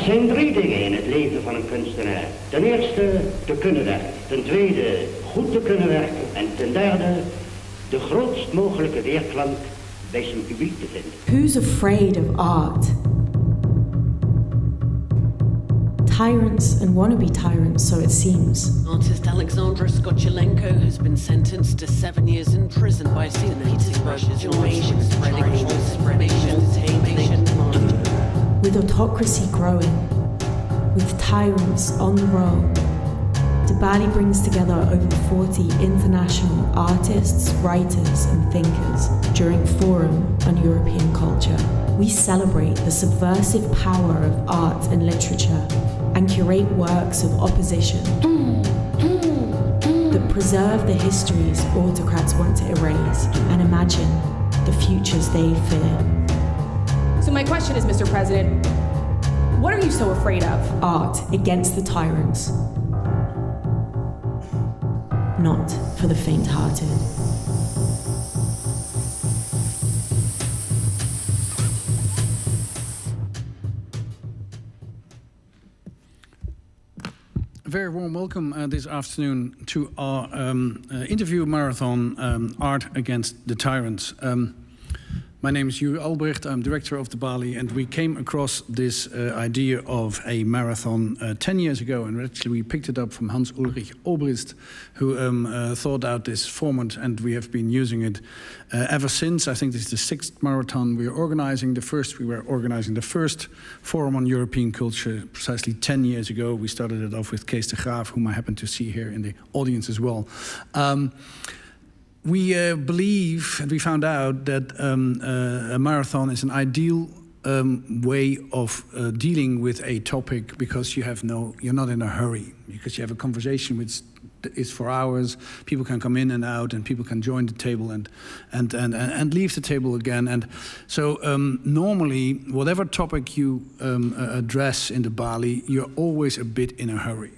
zijn 3 dingen in het leven van een kunstenaar. Ten eerste te kunnen werken. Ten tweede goed te kunnen werken. En ten derde de grootst mogelijke weerklank bij zijn publiek te vinden. Who's afraid of art? Tyrants and wannabe tyrants, so it seems. Artist Alexandra Želimir has been sentenced to 7 years in prison by St. Petersburg's invasion, spreading disinformation. With autocracy growing, with tyrants on the roll, the Bali brings together over 40 international artists, writers and thinkers during Forum on European Culture. We celebrate the subversive power of art and literature and curate works of opposition that preserve the histories autocrats want to erase and imagine the futures they fear. So my question is, Mr. President, what are you so afraid of? Art against the tyrants. Not for the faint-hearted. A very warm welcome this afternoon to our interview marathon, Art Against the Tyrants. My name is Juri Albrecht, I'm director of the Bali, and we came across this idea of a marathon 10 years ago, and actually we picked it up from Hans-Ulrich Obrist, who thought out this format, and we have been using it ever since. I think this is the 6th marathon we are organizing. We were organizing the first Forum on European Culture precisely 10 years ago. We started it off with Kees de Graaf, whom I happen to see here in the audience as well. We believe, and we found out that a marathon is an ideal way of dealing with a topic because you're not in a hurry, because you have a conversation which is for hours. People can come in and out, and people can join the table and leave the table again. And so normally, whatever topic you address in the Bali, you're always a bit in a hurry.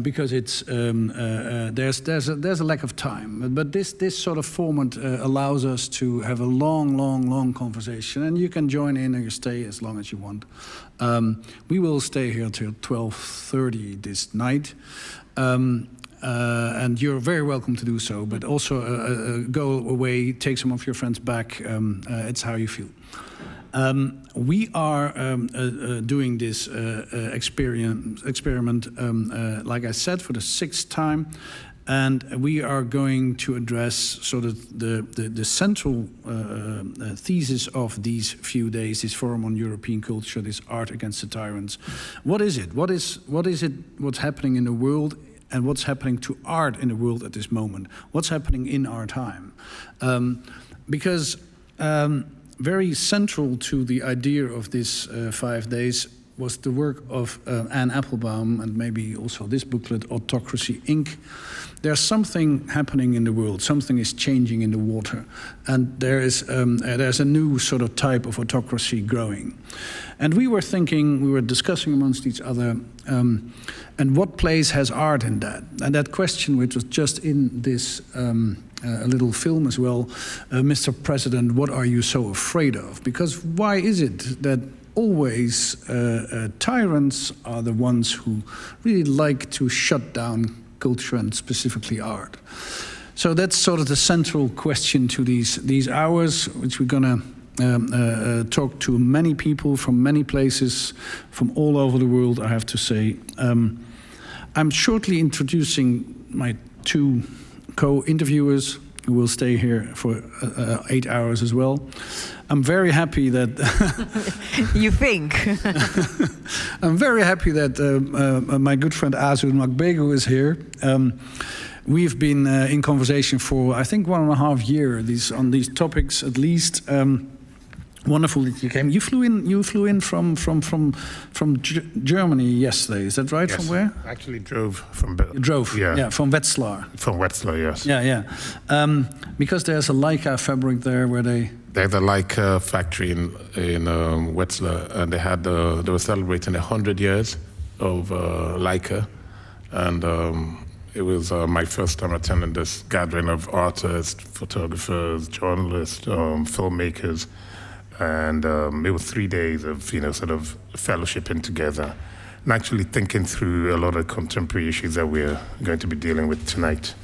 Because it's there's a lack of time, but this sort of format allows us to have a long conversation, and you can join in and you stay as long as you want. We will stay here till 12:30 this night, and you're very welcome to do so. But also go away, take some of your friends back. It's how you feel. We are doing this experiment, like I said, for the 6th time, and we are going to address sort of the central thesis of these few days, this Forum on European Culture, this Art Against the Tyrants. What is it? What's happening in the world, and what's happening to art in the world at this moment? What's happening in our time? Because very central to the idea of this 5 days was the work of Anne Applebaum, and maybe also this booklet, Autocracy, Inc. There's something happening in the world, something is changing in the water, and there's a new sort of type of autocracy growing. And we were discussing amongst each other, and what place has art in that? And that question, which was just in this a little film as well, Mr. President, what are you so afraid of? Because why is it that always tyrants are the ones who really like to shut down culture and specifically art? So that's sort of the central question to these hours, which we're gonna talk to many people from many places, from all over the world, I have to say. I'm shortly introducing my 2 co-interviewers who will stay here for 8 hours as well. I'm very happy that... You think? I'm very happy that my good friend Azur Makbego is here. We've been in conversation for, I think, 1.5 years on these topics at least. Wonderful that you came. You flew in from Germany yesterday. Is that right? Yes. From where? I actually drove from. You drove. Yeah, from Wetzlar. From Wetzlar, yes. Yeah. Because there's a Leica fabric there where they. There's a Leica factory in Wetzlar, and they were celebrating 100 years of Leica, and it was my first time attending this gathering of artists, photographers, journalists, filmmakers. And it was 3 days of, sort of fellowshipping together and actually thinking through a lot of contemporary issues that we're going to be dealing with tonight.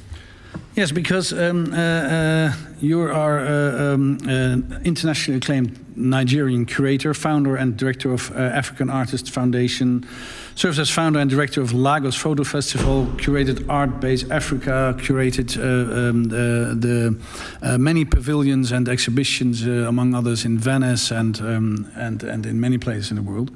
Yes, because you are an internationally acclaimed Nigerian curator, founder and director of African Artists Foundation, serves as founder and director of Lagos Photo Festival, curated Art Base Africa, curated the many pavilions and exhibitions, among others, in Venice and in many places in the world.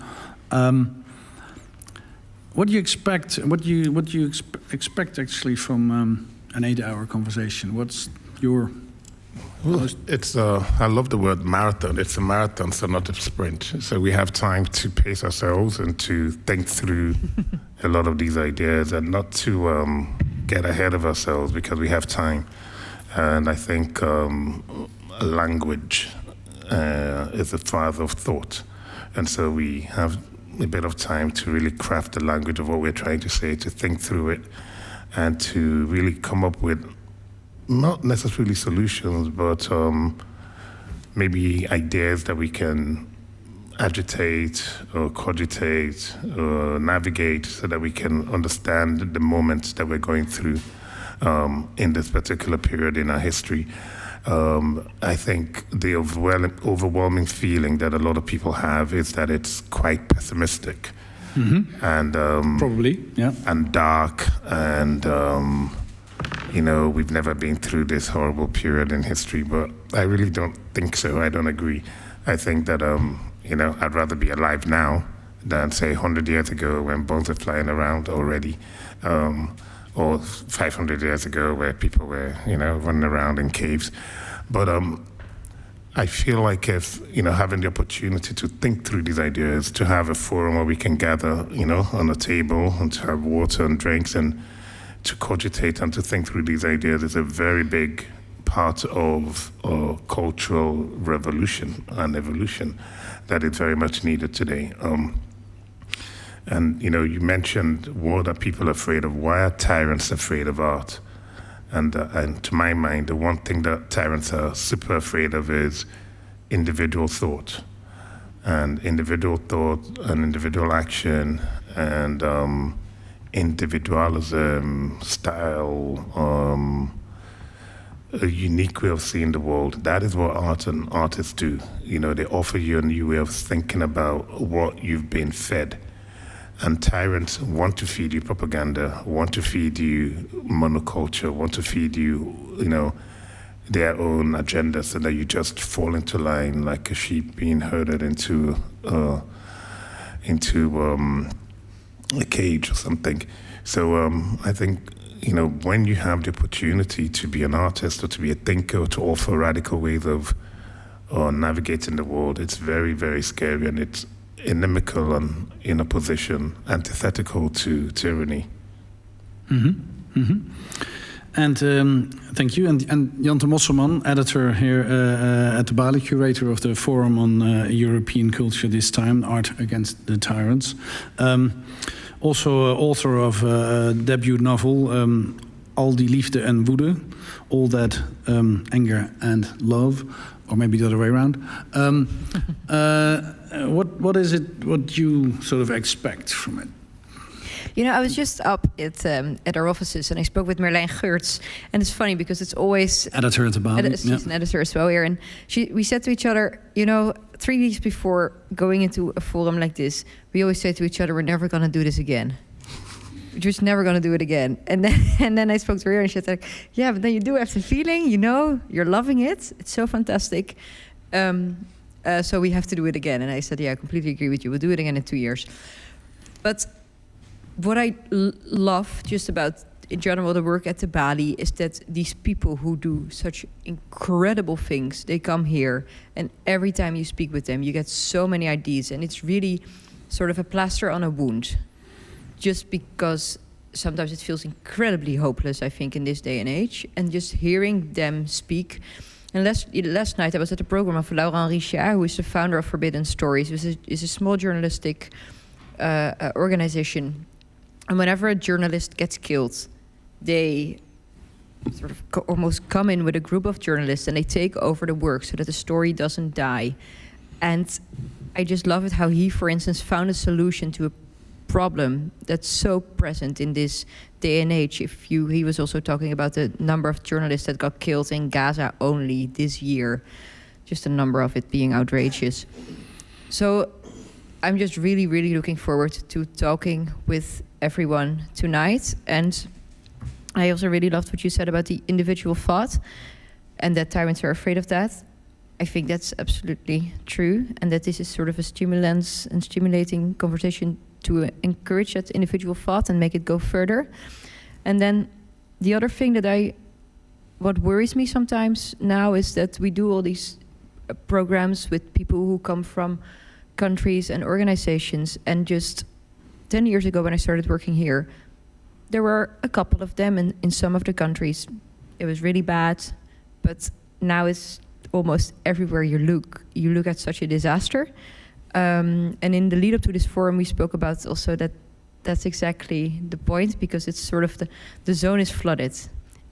What do you expect? What do you expect actually from an 8-hour conversation? What's your... Well, it's I love the word marathon. It's a marathon, so not a sprint. So we have time to pace ourselves and to think through a lot of these ideas and not to get ahead of ourselves because we have time. And I think language is the father of thought. And so we have a bit of time to really craft the language of what we're trying to say, to think through it, and to really come up with not necessarily solutions, but maybe ideas that we can agitate or cogitate or navigate so that we can understand the moment that we're going through in this particular period in our history. I think the overwhelming feeling that a lot of people have is that it's quite pessimistic. Mm-hmm. And probably, yeah, and dark, and we've never been through this horrible period in history. But I really don't think so. I don't agree. I think that I'd rather be alive now than say 100 years ago when bombs were flying around already, or 500 years ago where people were running around in caves. But I feel like if, having the opportunity to think through these ideas, to have a forum where we can gather, on a table and to have water and drinks and to cogitate and to think through these ideas is a very big part of cultural revolution and evolution that is very much needed today. And, you mentioned what are people afraid of? Why are tyrants afraid of art? And to my mind, the one thing that tyrants are super afraid of is individual thought. And individual thought and individual action and individualism, style, a unique way of seeing the world. That is what art and artists do. They offer you a new way of thinking about what you've been fed. And tyrants want to feed you propaganda, want to feed you monoculture, want to feed you, their own agenda so that you just fall into line like a sheep being herded into a cage or something. So I think, when you have the opportunity to be an artist or to be a thinker or to offer radical ways of navigating the world, it's very, very scary, and it's inimical and in opposition, antithetical to tyranny. Mm-hmm. Mm-hmm. And thank you. And Jan de Mosselman, editor here at the Bali, curator of the Forum on European Culture this time, Art Against the Tyrants. Also author of a debut novel, Al die Liefde en Woede, All That Anger and Love, or maybe the other way around. What is it? What you sort of expect from it? I was just up at our offices and I spoke with Merlijn Geurts, and it's funny because it's always editor at the Bali. She's an editor as well here, and we said to each other, 3 weeks before going into a forum like this, we always say to each other, we're never going to do this again. We're just never going to do it again. And then I spoke to her and she said, yeah, but then you do have the feeling, you're loving it. It's so fantastic. So we have to do it again. And I said, yeah, I completely agree with you. We'll do it again in 2 years. But what I love just about, in general, the work at the Bali is that these people who do such incredible things, they come here, and every time you speak with them, you get so many ideas, and it's really sort of a plaster on a wound. Just because sometimes it feels incredibly hopeless, I think, in this day and age, and just hearing them speak. And last night I was at a program of Laurent Richard, who is the founder of Forbidden Stories, which is a small journalistic organization. And whenever a journalist gets killed, they sort of almost come in with a group of journalists and they take over the work so that the story doesn't die. And I just love it how he, for instance, found a solution to a problem that's so present in this day and age. He was also talking about the number of journalists that got killed in Gaza only this year, just the number of it being outrageous. So I'm just really, really looking forward to talking with everyone tonight. And I also really loved what you said about the individual thought and that tyrants are afraid of that. I think that's absolutely true, and that this is sort of a stimulans and stimulating conversation to encourage that individual thought and make it go further. And then the other thing what worries me sometimes now is that we do all these programs with people who come from countries and organizations, and just 10 years ago when I started working here, there were a couple of them in some of the countries. It was really bad, but now it's almost everywhere you look at such a disaster. And in the lead up to this forum, we spoke about also that's exactly the point, because it's sort of the zone is flooded.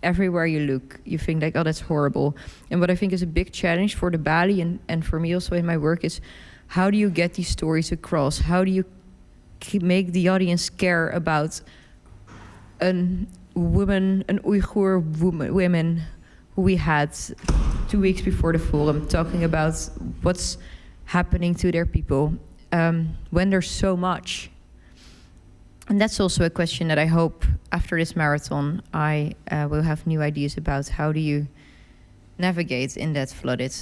Everywhere you look, you think like, oh, that's horrible. And what I think is a big challenge for the Bali and for me also in my work is, how do you get these stories across? How do you make the audience care about an Uyghur woman who we had 2 weeks before the forum talking about what's happening to their people when there's so much. And that's also a question that I hope after this marathon I will have new ideas about. How do you navigate in that flooded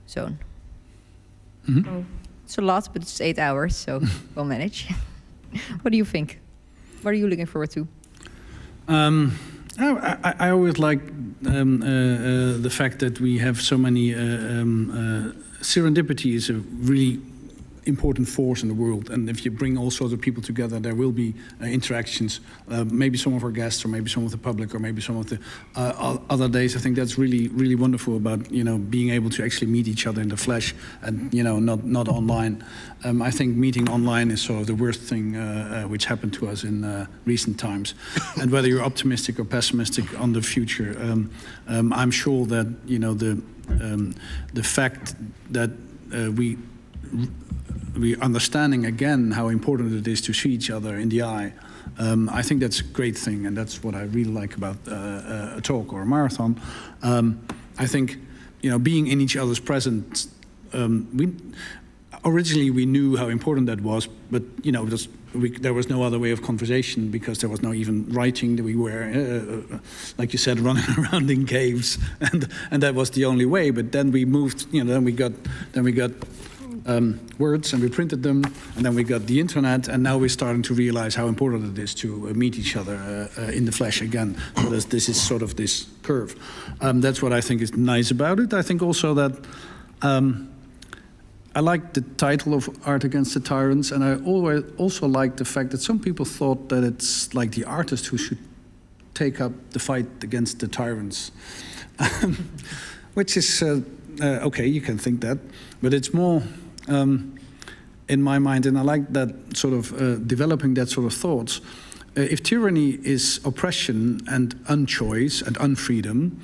zone? Mm-hmm. So it's a lot, but it's 8 hours, so we'll manage. What do you think? What are you looking forward to? I always like the fact that we have so many serendipity is a really important force in the world, and if you bring all sorts of people together, there will be interactions. Maybe some of our guests, or maybe some of the public, or maybe some of the other days. I think that's really, really wonderful about being able to actually meet each other in the flesh, and not online. I think meeting online is sort of the worst thing which happened to us in recent times. And whether you're optimistic or pessimistic on the future, I'm sure that the fact that we're understanding again how important it is to see each other in the eye. I think that's a great thing, and that's what I really like about a talk or a marathon. I think, being in each other's presence. Originally, we knew how important that was, but there was no other way of conversation, because there was no even writing. We were, like you said, running around in caves, and that was the only way. But then we moved. Then we got words, and we printed them, and then we got the internet, and now we're starting to realize how important it is to meet each other in the flesh again. So this is sort of this curve. That's what I think is nice about it. I think also that I like the title of Art Against the Tyrants, and I always also like the fact that some people thought that it's like the artist who should take up the fight against the tyrants, which is okay, you can think that, but it's more in my mind, and I like that sort of developing that sort of thoughts. If tyranny is oppression and unchoice and unfreedom,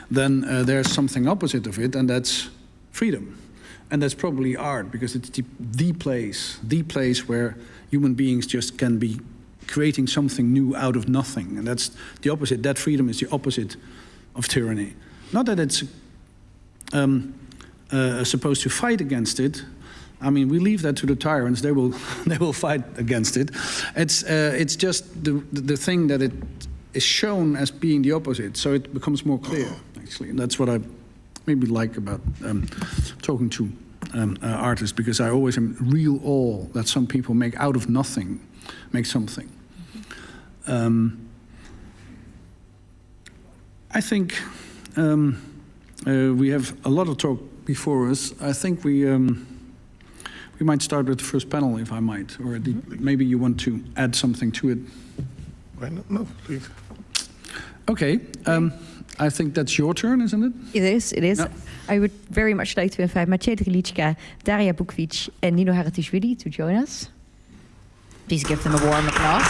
then there's something opposite of it, and that's freedom. And that's probably art, because it's the place where human beings just can be creating something new out of nothing. And that's the opposite. That freedom is the opposite of tyranny. Not that it's supposed to fight against it. I mean, we leave that to the tyrants. They will fight against it. It's just the thing that it is shown as being the opposite, so it becomes more clear, actually. And that's what I maybe like about talking to artists, because I always am real awe that some people make out of nothing, make something. I think we have a lot of talk before us. I think we might start with the first panel, if I might, or maybe you want to add something to it. Why not? No, please. Okay. I think that's your turn, isn't it? It is. Yeah. I would very much like to invite Maciej Trliczka, Daria Bukvić, and Nino Haratischwili to join us. Please give them a warm applause.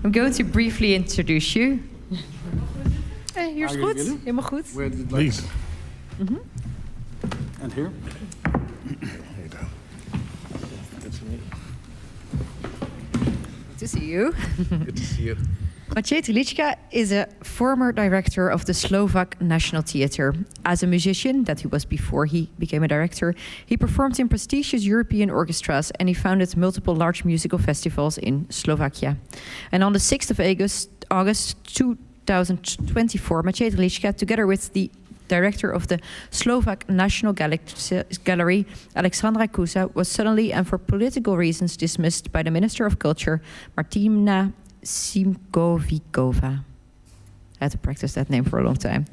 I'm going to briefly introduce you. Hier is Are goed. you ready? Helemaal goed. Where did it Please. And here? Good to see you. Good to see you. Maciej Trlička is a former director of the Slovak National Theatre. As a musician, that he was before he became a director, he performed in prestigious European orchestras and he founded multiple large musical festivals in Slovakia. And on the 6th of August 2024, Maciej Trlička, together with the director of the Slovak National Gallery, Alexandra Kusa, was suddenly and for political reasons dismissed by the Minister of Culture, Martina Simkovikova. I had to practice that name for a long time.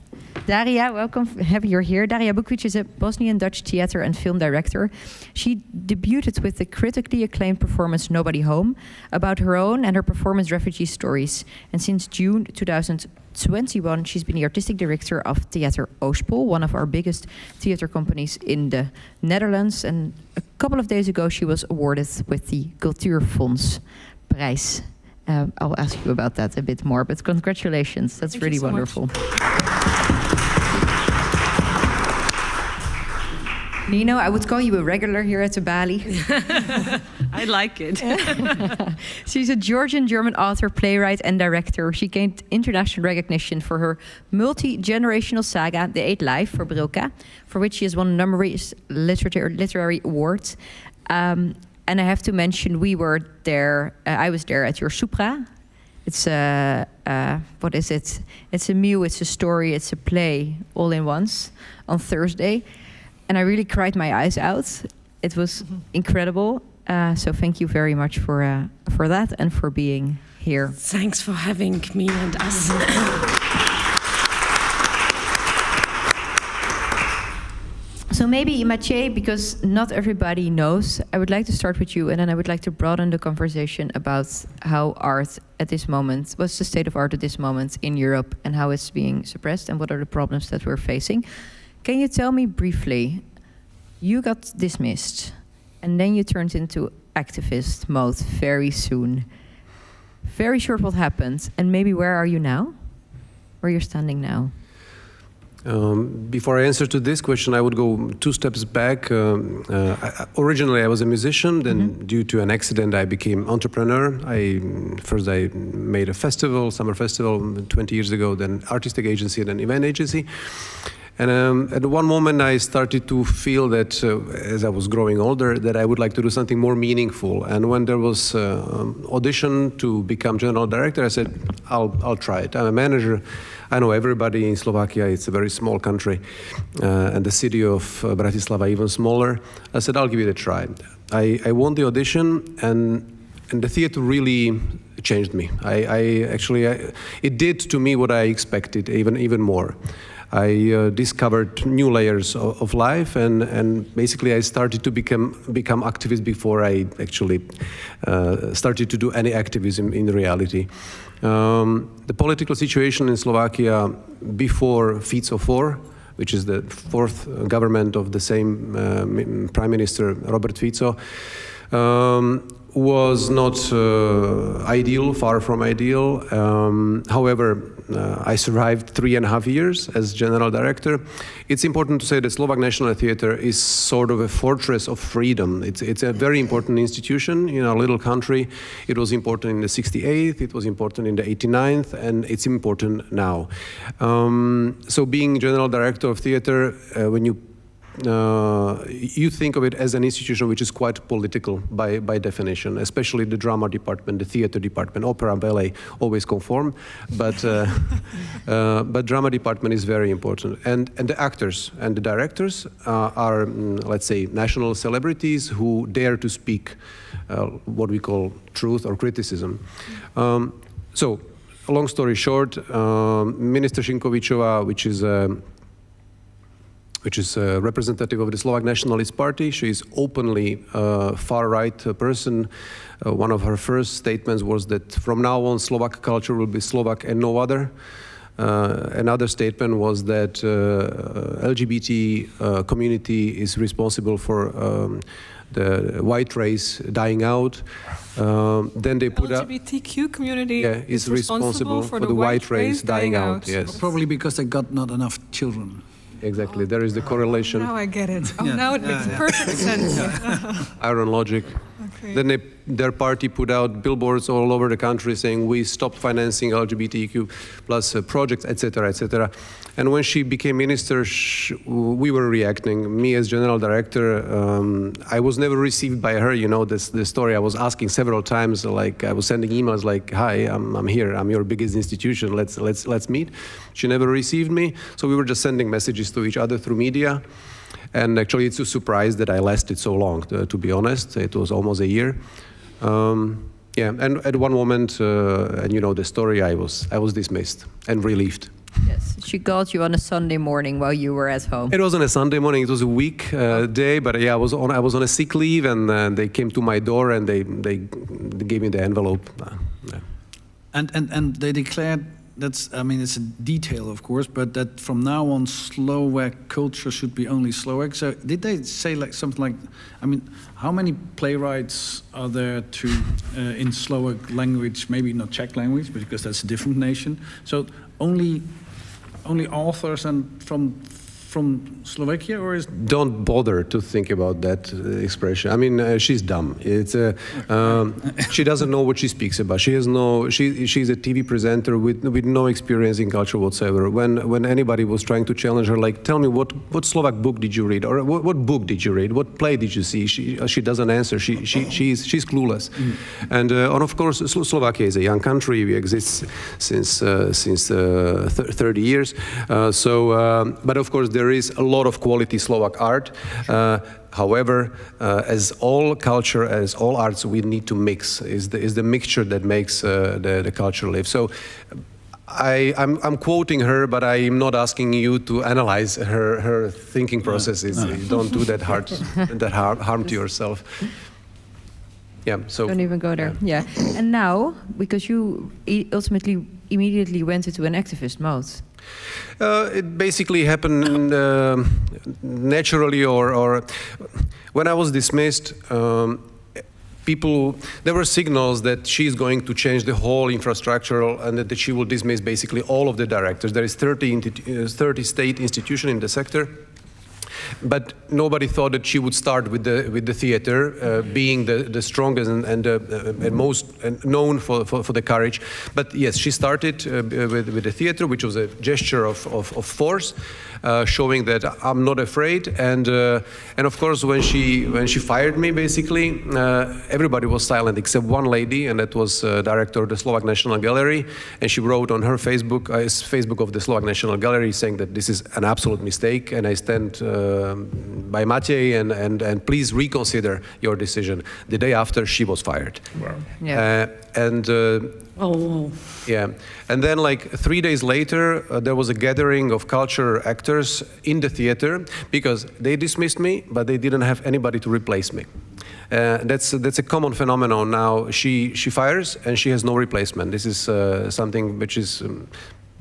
Daria, welcome, happy you're here. Daria Bukvić is a Bosnian-Dutch theater and film director. She debuted with the critically acclaimed performance Nobody Home about her own and her performance refugee stories. And since June 2021, she's been the artistic director of Theater Oostpol, one of our biggest theater companies in the Netherlands. And a couple of days ago, she was awarded with the Cultuurfonds Prijs. I'll ask you about that a bit more, but congratulations. That's really wonderful. Nino, I would call you a regular here at the Bali. I like it. She's a Georgian-German author, playwright, and director. She gained international recognition for her multi-generational saga, The Eight Life, for Brilka, for which she has won numerous literary awards. And I have to mention, we were there. I was there at your Supra. It's what is it? It's a meal, it's a story, it's a play, all in once on Thursday. And I really cried my eyes out. It was incredible. So thank you very much for that and for being here. Thanks for having me and us. So maybe, Maciej, because not everybody knows, I would like to start with you, and then I would like to broaden the conversation about how art at this moment, what's the state of art at this moment in Europe, and how it's being suppressed, and what are the problems that we're facing. Can you tell me briefly, you got dismissed, and then you turned into activist mode very soon. Very short what happened, and maybe where are you now? Where you're standing now? Before I answer to this question, I would go 2 steps back. Originally, I was a musician. Then, due to an accident, I became entrepreneur. First I made a festival, summer festival, 20 years ago. Then artistic agency, then event agency. And at one moment, I started to feel that, as I was growing older, that I would like to do something more meaningful. And when there was audition to become general director, I said, I'll try it. I'm a manager. I know everybody in Slovakia. It's a very small country, and the city of Bratislava even smaller. I said, I'll give it a try. I won the audition, and the theater really changed me. It did to me what I expected, even more. I discovered new layers of life, and basically I started to become activist before I actually started to do any activism in reality. The political situation in Slovakia before Fico IV, which is the 4th government of the same Prime Minister Robert Fico, was not ideal, far from ideal. However, I survived 3.5 years as general director. It's important to say that Slovak National Theatre is sort of a fortress of freedom. It's a very important institution in a little country. It was important in the 68th, it was important in the 89th, and it's important now. So being general director of theatre, when you think of it as an institution which is quite political by definition, especially the drama department, the theater department, opera, ballet, always conform, but drama department is very important. And the actors and the directors are, let's say, national celebrities who dare to speak what we call truth or criticism. So, long story short, Minister Šinkovičová, which is a representative of the Slovak Nationalist Party. She is openly a far-right person. One of her first statements was that from now on, Slovak culture will be Slovak and no other. Another statement was that LGBT community is responsible for the white race dying out. Then they put up LGBTQ community is responsible for the white race dying out. Yes, probably because they got not enough children. Exactly. There is the correlation. Now I get it. Oh, now it makes perfect sense. Iron logic. Okay. Then their party put out billboards all over the country saying we stopped financing LGBTQ plus projects, etc., etc. And when she became minister, we were reacting. Me as general director, I was never received by her. You know this story. I was asking several times. Like I was sending emails like, "Hi, I'm here. I'm your biggest institution. Let's meet." She never received me. So we were just sending messages to each other through media. And actually, it's a surprise that I lasted so long. To be honest, it was almost a year. Yeah, and at one moment, and you know the story, I was dismissed and relieved. Yes, she called you on a Sunday morning while you were at home. It wasn't a Sunday morning; it was a week day. But yeah, I was on a sick leave, and they came to my door and they gave me the envelope. Yeah. And they declared. I mean, it's a detail, of course, but that from now on, Slovak culture should be only Slovak. So did they say like something like, I mean, how many playwrights are there in Slovak language, maybe not Czech language, because that's a different nation. So only authors and from Slovakia, or is... Don't bother to think about that expression. I mean, she's dumb. It's she doesn't know what she speaks about. She's a TV presenter with no experience in culture whatsoever. When anybody was trying to challenge her, like, tell me what Slovak book did you read, or what book did you read, what play did you see? She doesn't answer. She's clueless. And of course, Slovakia is a young country. We exist since 30 years. But of course, there is a lot of quality Slovak art. However, as all culture, as all arts, we need to mix. Is the mixture that makes the culture live. So I'm quoting her, but I'm not asking you to analyze her thinking processes. Don't do that harm to yourself. Yeah, so don't even go there. Yeah. And now, because you ultimately immediately went into an activist mode. It basically happened naturally, or when I was dismissed, there were signals that she's going to change the whole infrastructure and that she will dismiss basically all of the directors. There is 30 state institutions in the sector. But nobody thought that she would start with the theater, being the strongest and most known for the courage. But yes, she started with the theater, which was a gesture of force, showing that I'm not afraid. And of course, when she fired me, basically, everybody was silent except one lady, and that was director of the Slovak National Gallery. And she wrote on her Facebook of the Slovak National Gallery, saying that this is an absolute mistake, and I stand by Matej, and please reconsider your decision. The day after, she was fired. Wow. Yeah. Yeah. And then like 3 days later, there was a gathering of culture actors in the theater because they dismissed me, but they didn't have anybody to replace me. That's a common phenomenon now. She fires and she has no replacement. This is something which is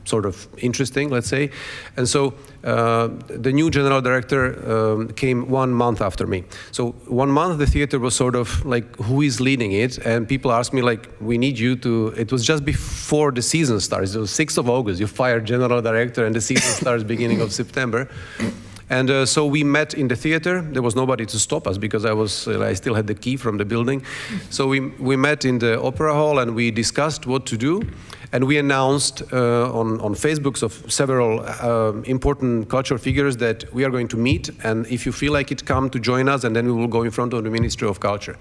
sort of interesting, let's say. And so the new general director came 1 month after me. So 1 month the theater was sort of like, who is leading it? And people asked me like, we need you to, it was just before the season starts. It was 6th of August, you fired general director and the season starts beginning of September. And so we met in the theater. There was nobody to stop us because I still had the key from the building. So we met in the opera hall and we discussed what to do. And we announced on Facebooks of several important cultural figures that we are going to meet. And if you feel like it, come to join us, and then we will go in front of the Ministry of Culture.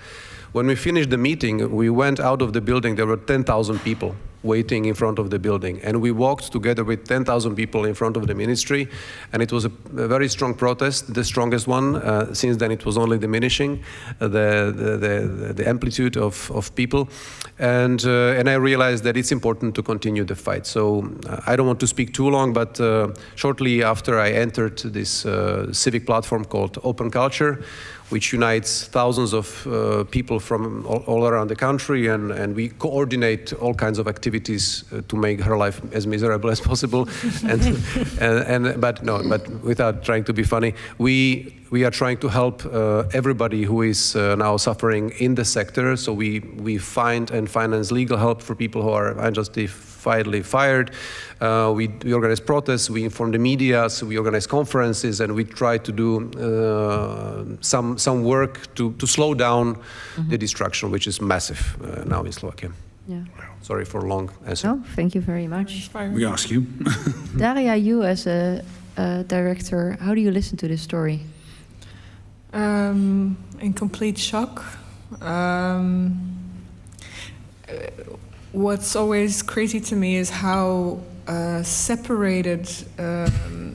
When we finished the meeting, we went out of the building. There were 10,000 people waiting in front of the building. And we walked together with 10,000 people in front of the ministry. And it was a very strong protest, the strongest one. Since then, it was only diminishing, the amplitude of people. And I realized that it's important to continue the fight. So I don't want to speak too long, but shortly after I entered this civic platform called Open Culture, which unites thousands of people from all around the country, and we coordinate all kinds of activities to make her life as miserable as possible. But without trying to be funny, we are trying to help everybody who is now suffering in the sector. So we find and finance legal help for people who are unjustifiably fired. We organize protests, we inform the media, so we organize conferences, and we try to do some work to slow down the destruction, which is massive now in Slovakia. Yeah. Sorry for a long answer. No, thank you very much. We ask you. Daria, you as a director, how do you listen to this story? In complete shock. What's always crazy to me is how separated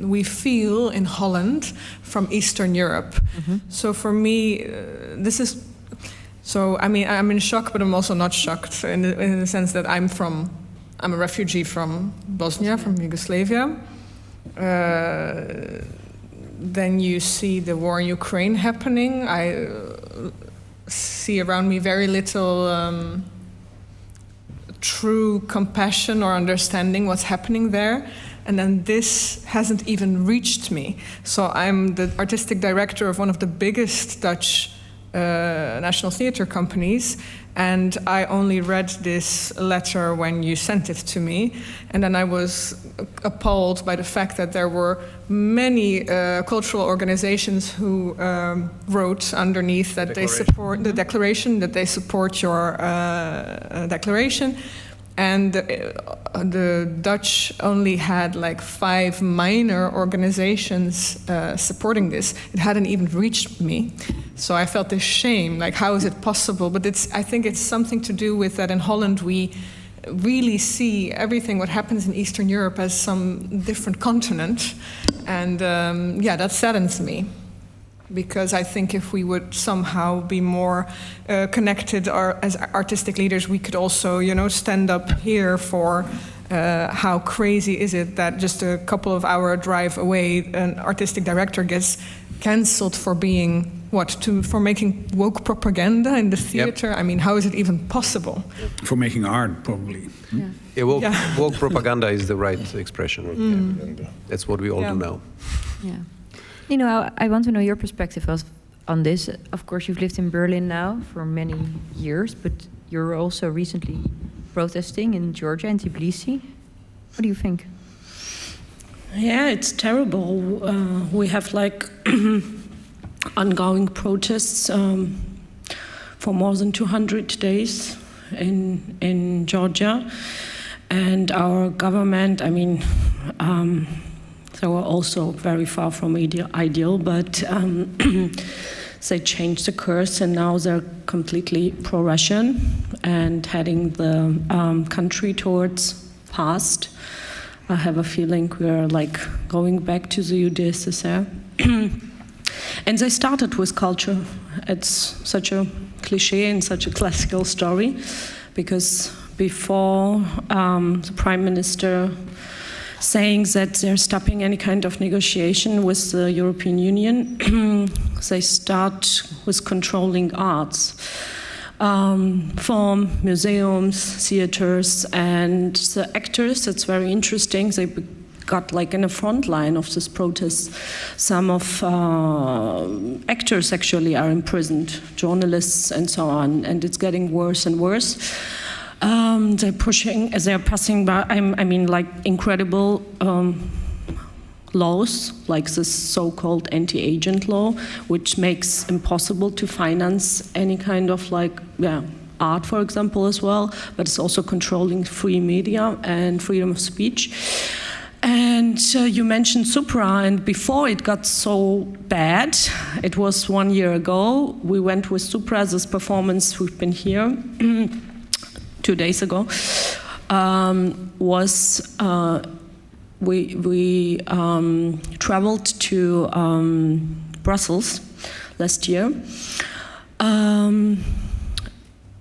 we feel in Holland from Eastern Europe. So for me, this is... So, I mean, I'm in shock, but I'm also not shocked in the sense that I'm a refugee from Bosnia, from Yugoslavia. Then you see the war in Ukraine happening. I see around me very little true compassion or understanding what's happening there. And then this hasn't even reached me. So I'm the artistic director of one of the biggest Dutch national theater companies, and I only read this letter when you sent it to me, and then I was appalled by the fact that there were many cultural organizations who wrote underneath that they support the declaration, that they support your declaration. And the Dutch only had like 5 minor organizations supporting this. It hadn't even reached me. So I felt this shame, like how is it possible? But I think it's something to do with that in Holland we really see everything what happens in Eastern Europe as some different continent. And that saddens me. Because I think if we would somehow be more connected as artistic leaders, we could also, stand up here for how crazy is it that just a couple of hour drive away, an artistic director gets cancelled for being for making woke propaganda in the theater. Yep. I mean, how is it even possible? For making art, probably. Yeah, woke propaganda is the right expression. That's what we all do now. Yeah. Nino, I want to know your perspective on this. Of course, you've lived in Berlin now for many years, but you're also recently protesting in Georgia and Tbilisi. What do you think? Yeah, it's terrible. We have ongoing protests for more than 200 days in Georgia, and our government, they were also very far from ideal, but they changed the course, and now they're completely pro-Russian and heading the country towards past. I have a feeling we're going back to the UdSSR. And they started with culture. It's such a cliche and such a classical story, because before the Prime Minister saying that they're stopping any kind of negotiation with the European Union, they start with controlling arts. From museums, theaters, and the actors, it's very interesting. They got in the front line of this protest. Some of actors actually are imprisoned, journalists and so on, and it's getting worse and worse. They're passing by, incredible laws, like this so-called anti-agent law, which makes impossible to finance any kind of art, for example, as well, but it's also controlling free media and freedom of speech. And you mentioned Supra, and before it got so bad, it was 1 year ago, we went with Supra, this performance, we've been here 2 days ago, we traveled to Brussels last year.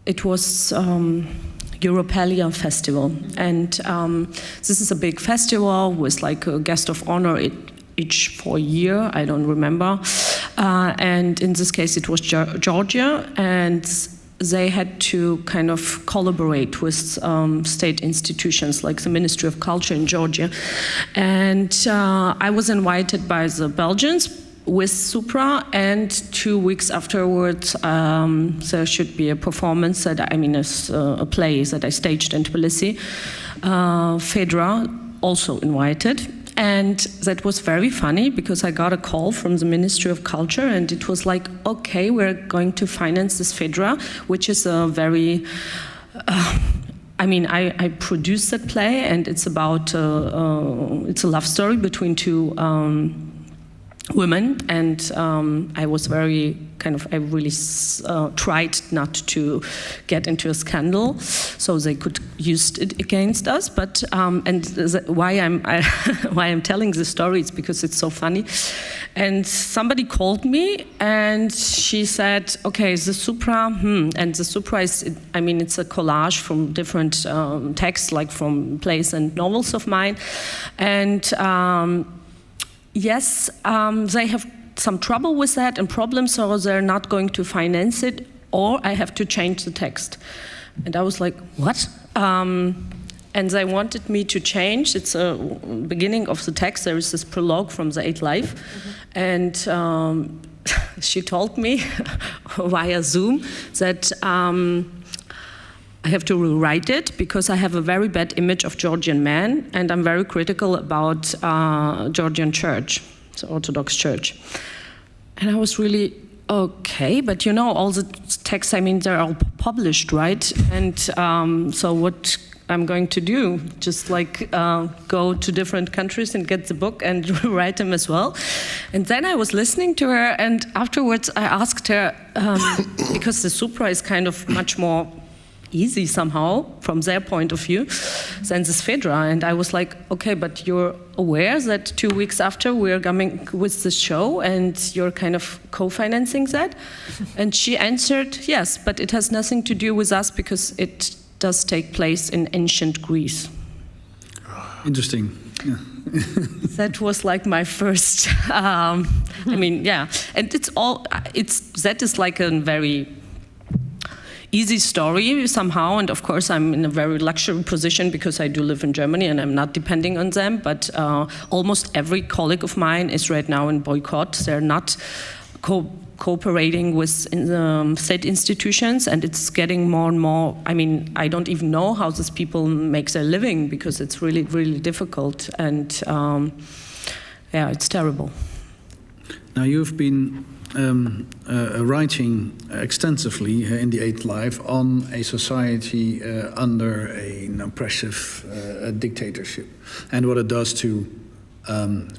It was Europalia Festival, and this is a big festival with a guest of honor each for a year, I don't remember. and in this case it was Georgia, and they had to kind of collaborate with state institutions like the Ministry of Culture in Georgia. And I was invited by the Belgians with Supra, and 2 weeks afterwards there should be a performance that, a play that I staged in Tbilisi. Fedra also invited. And that was very funny because I got a call from the Ministry of Culture, and it was like, okay, we're going to finance this Fedra, which is a very, I produced that play, and it's about, it's a love story between two women, and I was very I really tried not to get into a scandal, so they could use it against us. But why I'm telling this story is because it's so funny. And somebody called me, and she said, "Okay, the Supra," and the Supra is, it's a collage from different texts, like from plays and novels of mine, and. Yes, they have some trouble with that and problems, so they're not going to finance it, or I have to change the text. And I was like, what? And they wanted me to change. It's a beginning of the text. There is this prologue from the 8th Life. And she told me via Zoom that I have to rewrite it because I have a very bad image of Georgian men, and I'm very critical about Georgian church, the Orthodox Church. And I was really, okay, but all the texts, they're all published, right? And so what I'm going to do, just go to different countries and get the book and write them as well. And then I was listening to her, and afterwards I asked her, because the Supra is kind of much more easy somehow from their point of view than this Fedra, and I was like, okay, but you're aware that 2 weeks after we're coming with the show and you're kind of co-financing that? And she answered, yes, but it has nothing to do with us because it does take place in ancient Greece. Interesting. Yeah. That was like my first, and that is like a very easy story somehow, and of course I'm in a very luxury position because I do live in Germany and I'm not depending on them, but almost every colleague of mine is right now in boycott. They're not cooperating with state institutions, and it's getting more and more, I don't even know how these people make their living because it's really, really difficult, and it's terrible. Now you've been writing extensively in the 8th Life on a society under an oppressive dictatorship and what it does to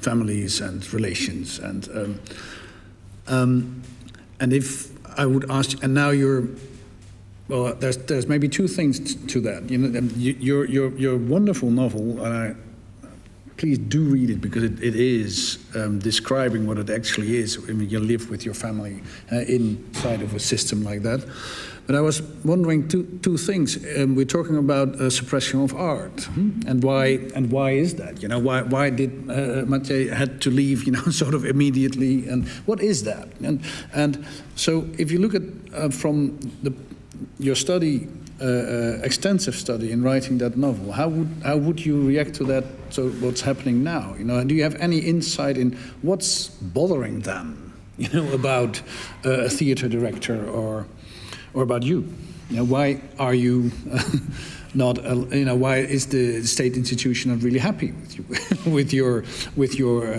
families and relations. And if I would ask, and now there's maybe two things to that. Your wonderful novel, and please do read it because it is describing what it actually is. You live with your family inside of a system like that. But I was wondering two things. We're talking about suppression of art, and why is that? Why did Matej had to leave? Sort of immediately, and what is that? And so if you look at from your study. Extensive study in writing that novel. How would you react to that? So what's happening now? Do you have any insight in what's bothering them? About a theater director or about you? Why are you not? Why is the state institution not really happy with you, with your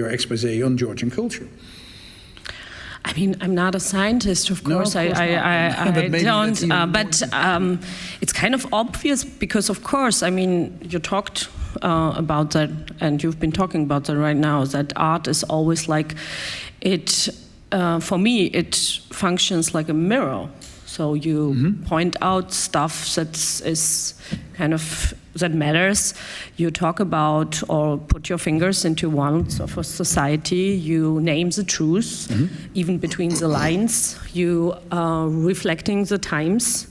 expose on Georgian culture? I'm not a scientist, of course. No, of course I don't. But it's kind of obvious because, of course, you talked about that, and you've been talking about that right now. That art is always like it. For me, it functions like a mirror. So you point out stuff that is kind of that matters. You talk about or put your fingers into wounds of a society. You name the truth, even between the lines. You are reflecting the times,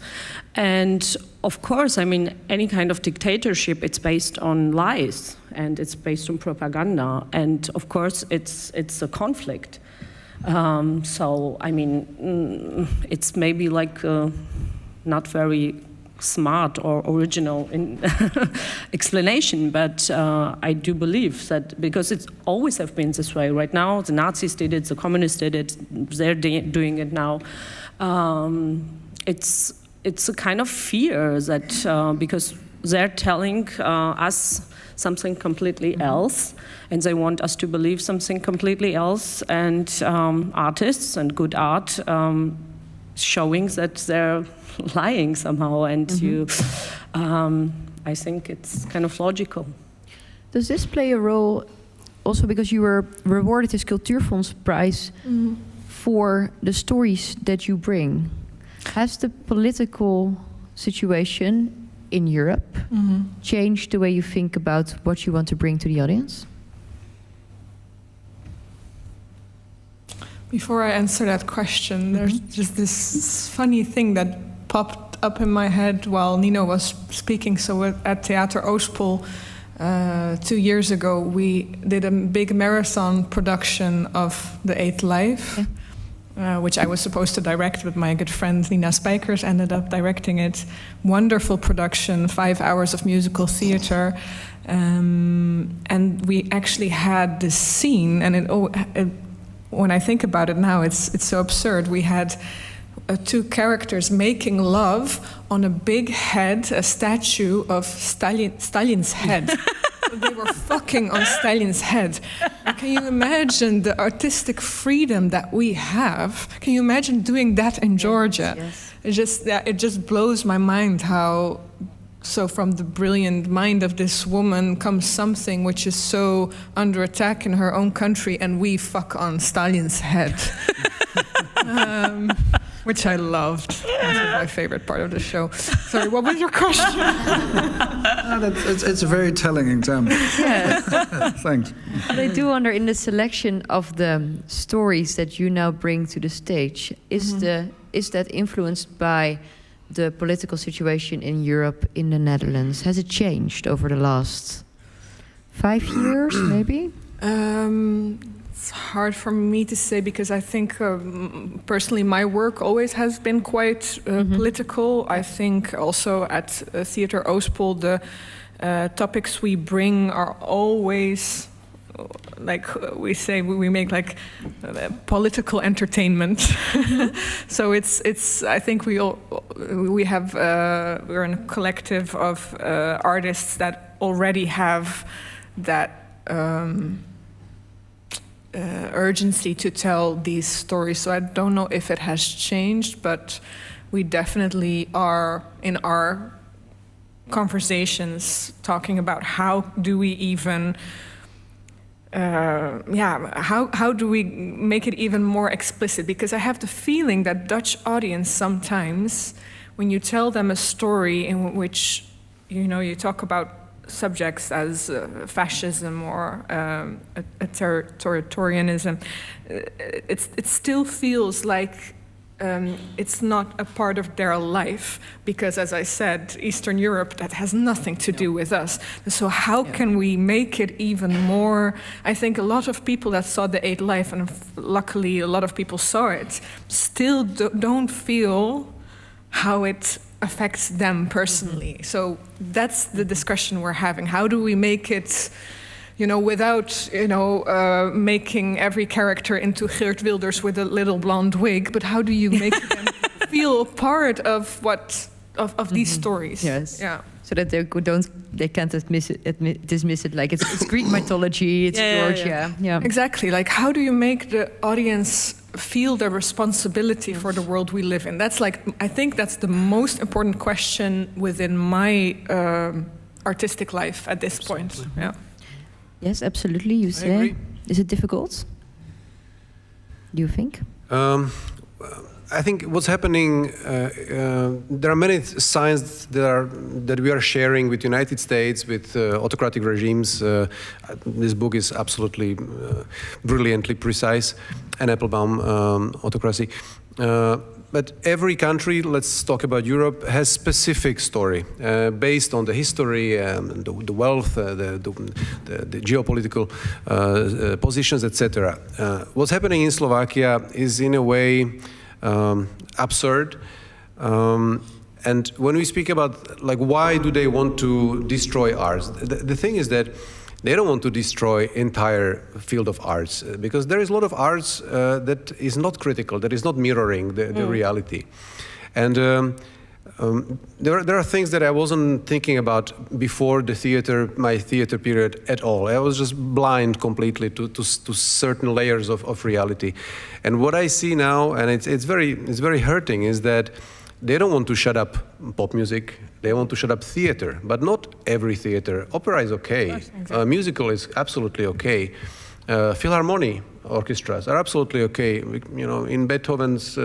and of course, I mean, any kind of dictatorship, it's based on lies and it's based on propaganda. And of course, it's a conflict. So, I mean, it's maybe like not very smart or original in explanation, but I do believe that because it's always have been this way. Right now, the Nazis did it, the communists did it, they're doing it now. It's a kind of fear that because they're telling us something completely else, and they want us to believe something completely else, and artists and good art showing that they're lying somehow, and I think it's kind of logical. Does this play a role also because you were rewarded this Cultuurfonds prize for the stories that you bring? Has the political situation in Europe changed the way you think about what you want to bring to the audience? Before I answer that question, there's just this funny thing that popped up in my head while Nino was speaking. So at Theater Oostpol 2 years ago, we did a big marathon production of The Eighth Life, which I was supposed to direct, but my good friend Nina Spijkers ended up directing it. Wonderful production, 5 hours of musical theater. And we actually had this scene, and when I think about it now, it's so absurd. We had two characters making love on a big head, a statue of Stalin's head. They were fucking on Stalin's head. Can you imagine the artistic freedom that we have? Can you imagine doing that in Georgia? Yes. It just blows my mind how. So from the brilliant mind of this woman comes something which is so under attack in her own country, and we fuck on Stalin's head. Which I loved. This is my favorite part of the show. Sorry, what was your question? It's a very telling example. Yes. Thanks. But I do wonder, in the selection of the stories that you now bring to the stage, is that influenced by the political situation in Europe, in the Netherlands? Has it changed over the last 5 years, maybe? It's hard for me to say because I think personally my work always has been quite political. I think also at Theater Oostpol the topics we bring are always, like we say, we make like political entertainment. So it's. I think we're in a collective of artists that already have that urgency to tell these stories. So I don't know if it has changed, but we definitely are in our conversations talking about how do we even. How do we make it even more explicit? Because I have the feeling that Dutch audience sometimes, when you tell them a story in which, you talk about subjects as fascism or authoritarianism, it still feels like it's not a part of their life, because as I said, Eastern Europe, that has nothing to do with us. So how can we make it even more? I think a lot of people that saw The Eighth Life, and luckily a lot of people saw it, still don't feel how it affects them personally. So that's the discussion we're having. How do we make it, without, making every character into Geert Wilders with a little blonde wig, but how do you make them feel part of these stories? Yes. Yeah. So that they can't dismiss it like it's Greek mythology, it's Georgia. Yeah. Exactly. Like, how do you make the audience feel their responsibility for the world we live in? I think that's the most important question within my artistic life at this point. Yeah. Yes, absolutely. You say. agree. Is it difficult? Do you think? I think what's happening. There are many signs that we are sharing with United States, with autocratic regimes. This book is absolutely brilliantly precise, and Applebaum autocracy. but every country, let's talk about Europe, has specific story based on the history, the wealth, the geopolitical positions, etc. What's happening in Slovakia is in a way absurd. And when we speak about like why do they want to destroy arts, the thing is that they don't want to destroy entire field of arts because there is a lot of arts that is not critical, that is not mirroring the reality. And there are things that I wasn't thinking about before my theater period at all. I was just blind completely to certain layers of reality. And what I see now, and it's very hurting, is that they don't want to shut up pop music. They want to shut up theater, but not every theater. Opera is okay. Exactly. Musical is absolutely okay. Philharmonic orchestras are absolutely okay. You know, in Beethoven's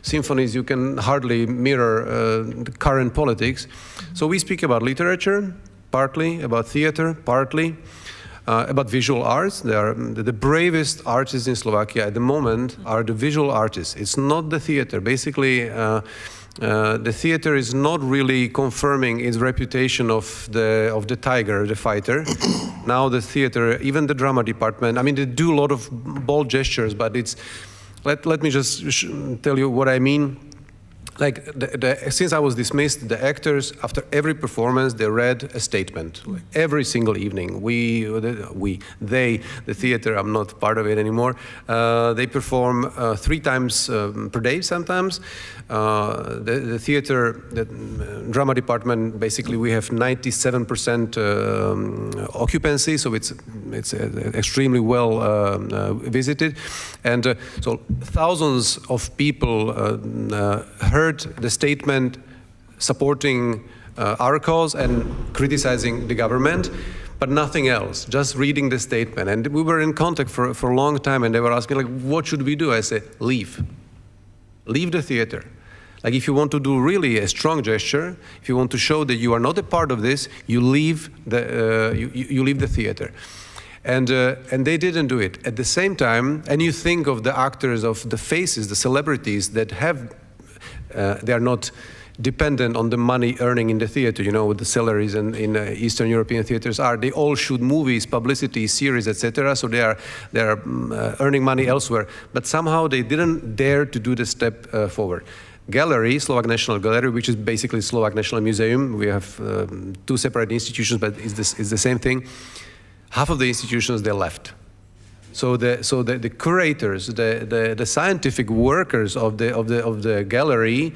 symphonies, you can hardly mirror the current politics. So we speak about literature, partly, about theater, partly, about visual arts. They are the bravest artists in Slovakia at the moment are the visual artists. It's not the theater. Basically, the theater is not really confirming its reputation of the tiger, the fighter. Now the theater, even the drama department, I mean, they do a lot of bold gestures, but it's, let me just tell you what I mean. Like, since I was dismissed, the actors, after every performance, they read a statement. Like, every single evening. The theater, I'm not part of it anymore, they perform 3 times per day sometimes. The theater, the drama department, basically we have 97% occupancy, so it's extremely well visited. And so thousands of people heard the statement supporting our cause and criticizing the government, but nothing else, just reading the statement. And we were in contact for a long time, and they were asking, like, what should we do? I said, leave. Leave the theater. Like, if you want to do really a strong gesture, if you want to show that you are not a part of this, you leave the theater. And they didn't do it. At the same time, and you think of the actors, of the faces, the celebrities that have, they are not dependent on the money earning in the theater, you know, what the salaries in Eastern European theaters are. They all shoot movies, publicity, series, etc. So they are earning money elsewhere. But somehow they didn't dare to do the step forward. Gallery, Slovak National Gallery, which is basically Slovak National Museum. We have 2 separate institutions, but it's the same thing. Half of the institutions, they left. So the curators, the scientific workers of the gallery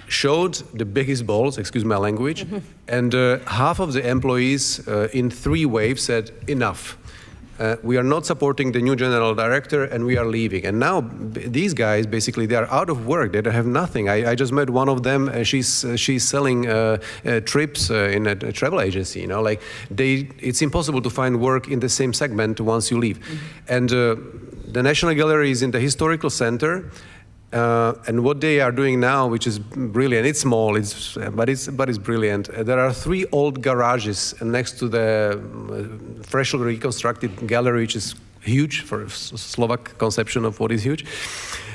showed the biggest balls, excuse my language, and half of the employees in 3 waves said, enough. We are not supporting the new general director, and we are leaving. And now these guys, basically, they are out of work. They don't have nothing. I just met one of them. She's selling trips in a travel agency. You know, like it's impossible to find work in the same segment once you leave. And the National Gallery is in the historical center. And what they are doing now, which is brilliant, it's small, but it's brilliant. There are 3 old garages next to the freshly reconstructed gallery, which is huge for a Slovak conception of what is huge.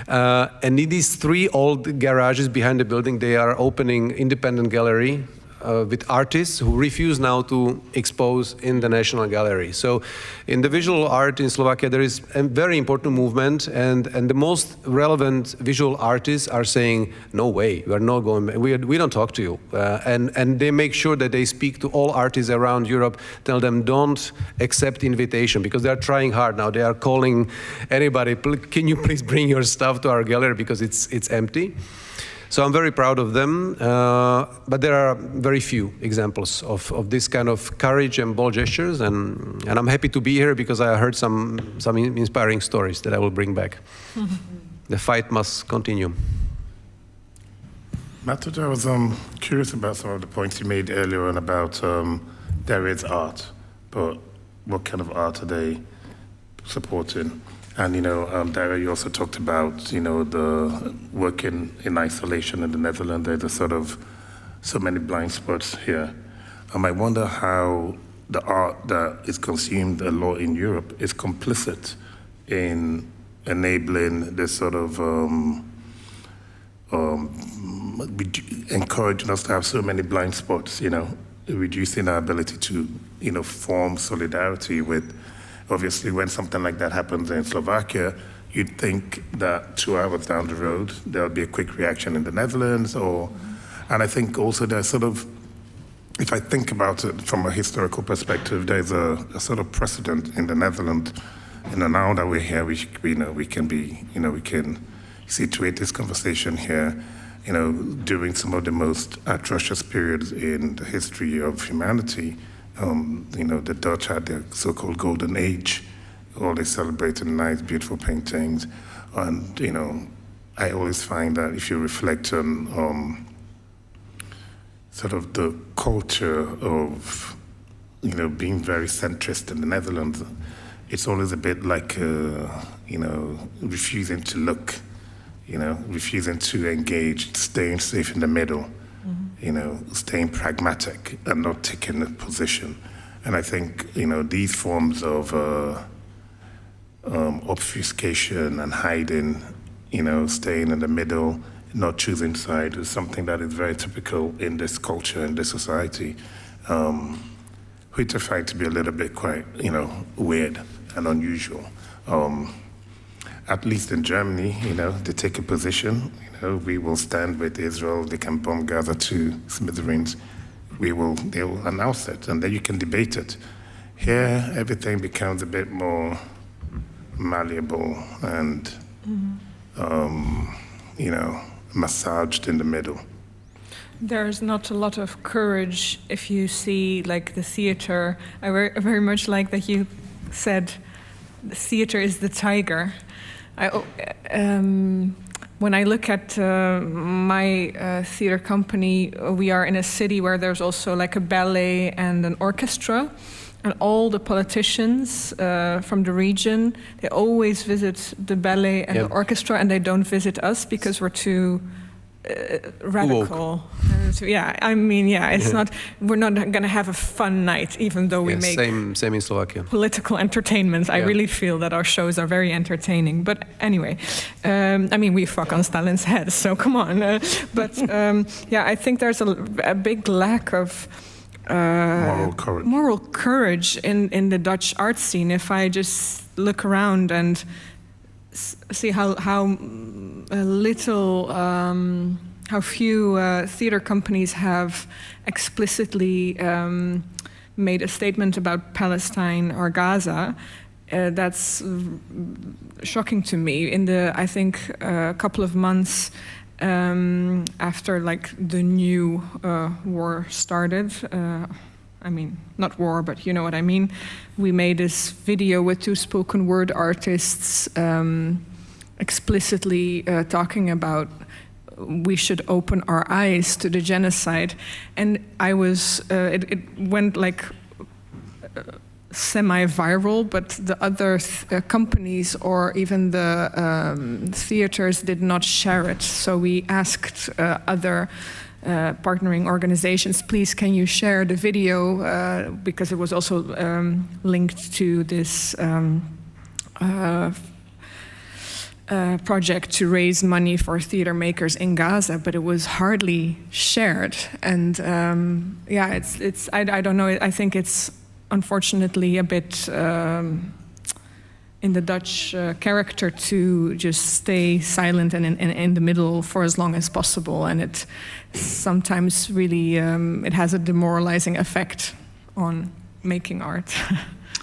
And in these 3 old garages behind the building, they are opening independent gallery with artists who refuse now to expose in the National Gallery. So in the visual art in Slovakia, there is a very important movement, and the most relevant visual artists are saying, no way, we are not going, we don't talk to you. And they make sure that they speak to all artists around Europe, tell them don't accept invitation, because they are trying hard now. They are calling anybody, can you please bring your stuff to our gallery, because it's empty. So I'm very proud of them, but there are very few examples of this kind of courage and bold gestures, and I'm happy to be here because I heard some inspiring stories that I will bring back. The fight must continue. Matthew, I was curious about some of the points you made earlier on about Daria's art, but what kind of art are they supporting? And, you know, Daria, you also talked about, you know, the working in isolation in the Netherlands. There's a sort of so many blind spots here. I wonder how the art that is consumed a lot in Europe is complicit in enabling this sort of encouraging us to have so many blind spots, reducing our ability to, form solidarity with. Obviously, when something like that happens in Slovakia, you'd think that 2 hours down the road, there'll be a quick reaction in the Netherlands, and I think also there's sort of, if I think about it from a historical perspective, there's a sort of precedent in the Netherlands. Now that we're here, we can situate this conversation here, during some of the most atrocious periods in the history of humanity. The Dutch had their so-called golden age, always celebrating nice, beautiful paintings. And, I always find that if you reflect on sort of the culture of, being very centrist in the Netherlands, it's always a bit like, refusing to look, refusing to engage, staying safe in the middle, staying pragmatic and not taking a position. And I think, these forms of obfuscation and hiding, staying in the middle, not choosing side is something that is very typical in this culture, in this society, which I find to be a little bit quite, weird and unusual. At least in Germany, they take a position, we will stand with Israel, they can bomb Gaza to smithereens, they will announce it, and then you can debate it. Here, everything becomes a bit more malleable and, massaged in the middle. There's not a lot of courage if you see, like, the theater. I very much like that you said the theater is the tiger. When I look at my theater company, we are in a city where there's also like a ballet and an orchestra, and all the politicians from the region, they always visit the ballet and the orchestra, and they don't visit us because we're too radical. It's not. We're not going to have a fun night, even though we make same in Slovakia. Political entertainment. I really feel that our shows are very entertaining. But anyway, we fuck on Stalin's head, so come on. I think there's a big lack of moral courage in the Dutch art scene. If I just look around and see how few theater companies have explicitly made a statement about Palestine or Gaza, that's shocking to me. I think a couple of months after the new war started, not war, but you know what I mean. We made this video with 2 spoken word artists explicitly talking about we should open our eyes to the genocide. And it went semi-viral, but the other companies or even the theaters did not share it. So we asked other partnering organizations, please can you share the video, because it was also linked to this project to raise money for theater makers in Gaza, but it was hardly shared. And I don't know, I think it's unfortunately a bit in the Dutch character to just stay silent and in the middle for as long as possible, and it sometimes really it has a demoralizing effect on making art.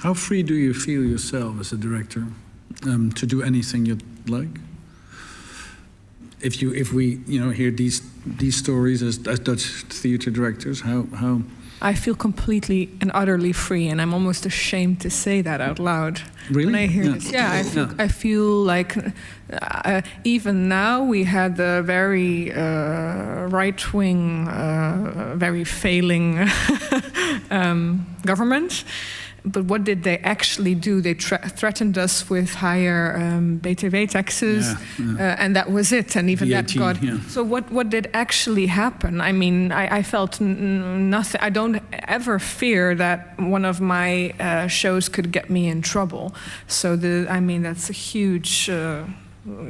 How free do you feel yourself as a director to do anything you'd like? If we hear these stories as Dutch theater directors, how? I feel completely and utterly free, and I'm almost ashamed to say that out loud. Really? When I hear this, I feel like even now we had the very right-wing, very failing government. But what did they actually do? They threatened us with higher BTW taxes, and that was it. And even VAT, that got. Yeah. So what did actually happen? I felt nothing. I don't ever fear that one of my shows could get me in trouble. So that's a huge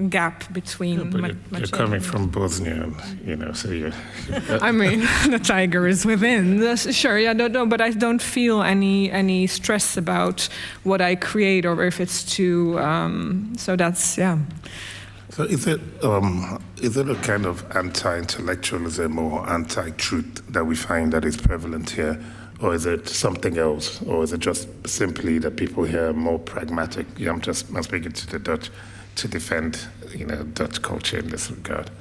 gap between. You're coming from Bosnia, so you. I mean, the tiger is within. Sure, yeah, no, but I don't feel any stress about what I create or if it's too. So that's So is it a kind of anti-intellectualism or anti-truth that we find that is prevalent here? Or is it something else? Or is it just simply that people here are more pragmatic? I'm speaking to the Dutch to defend, Dutch culture in this regard.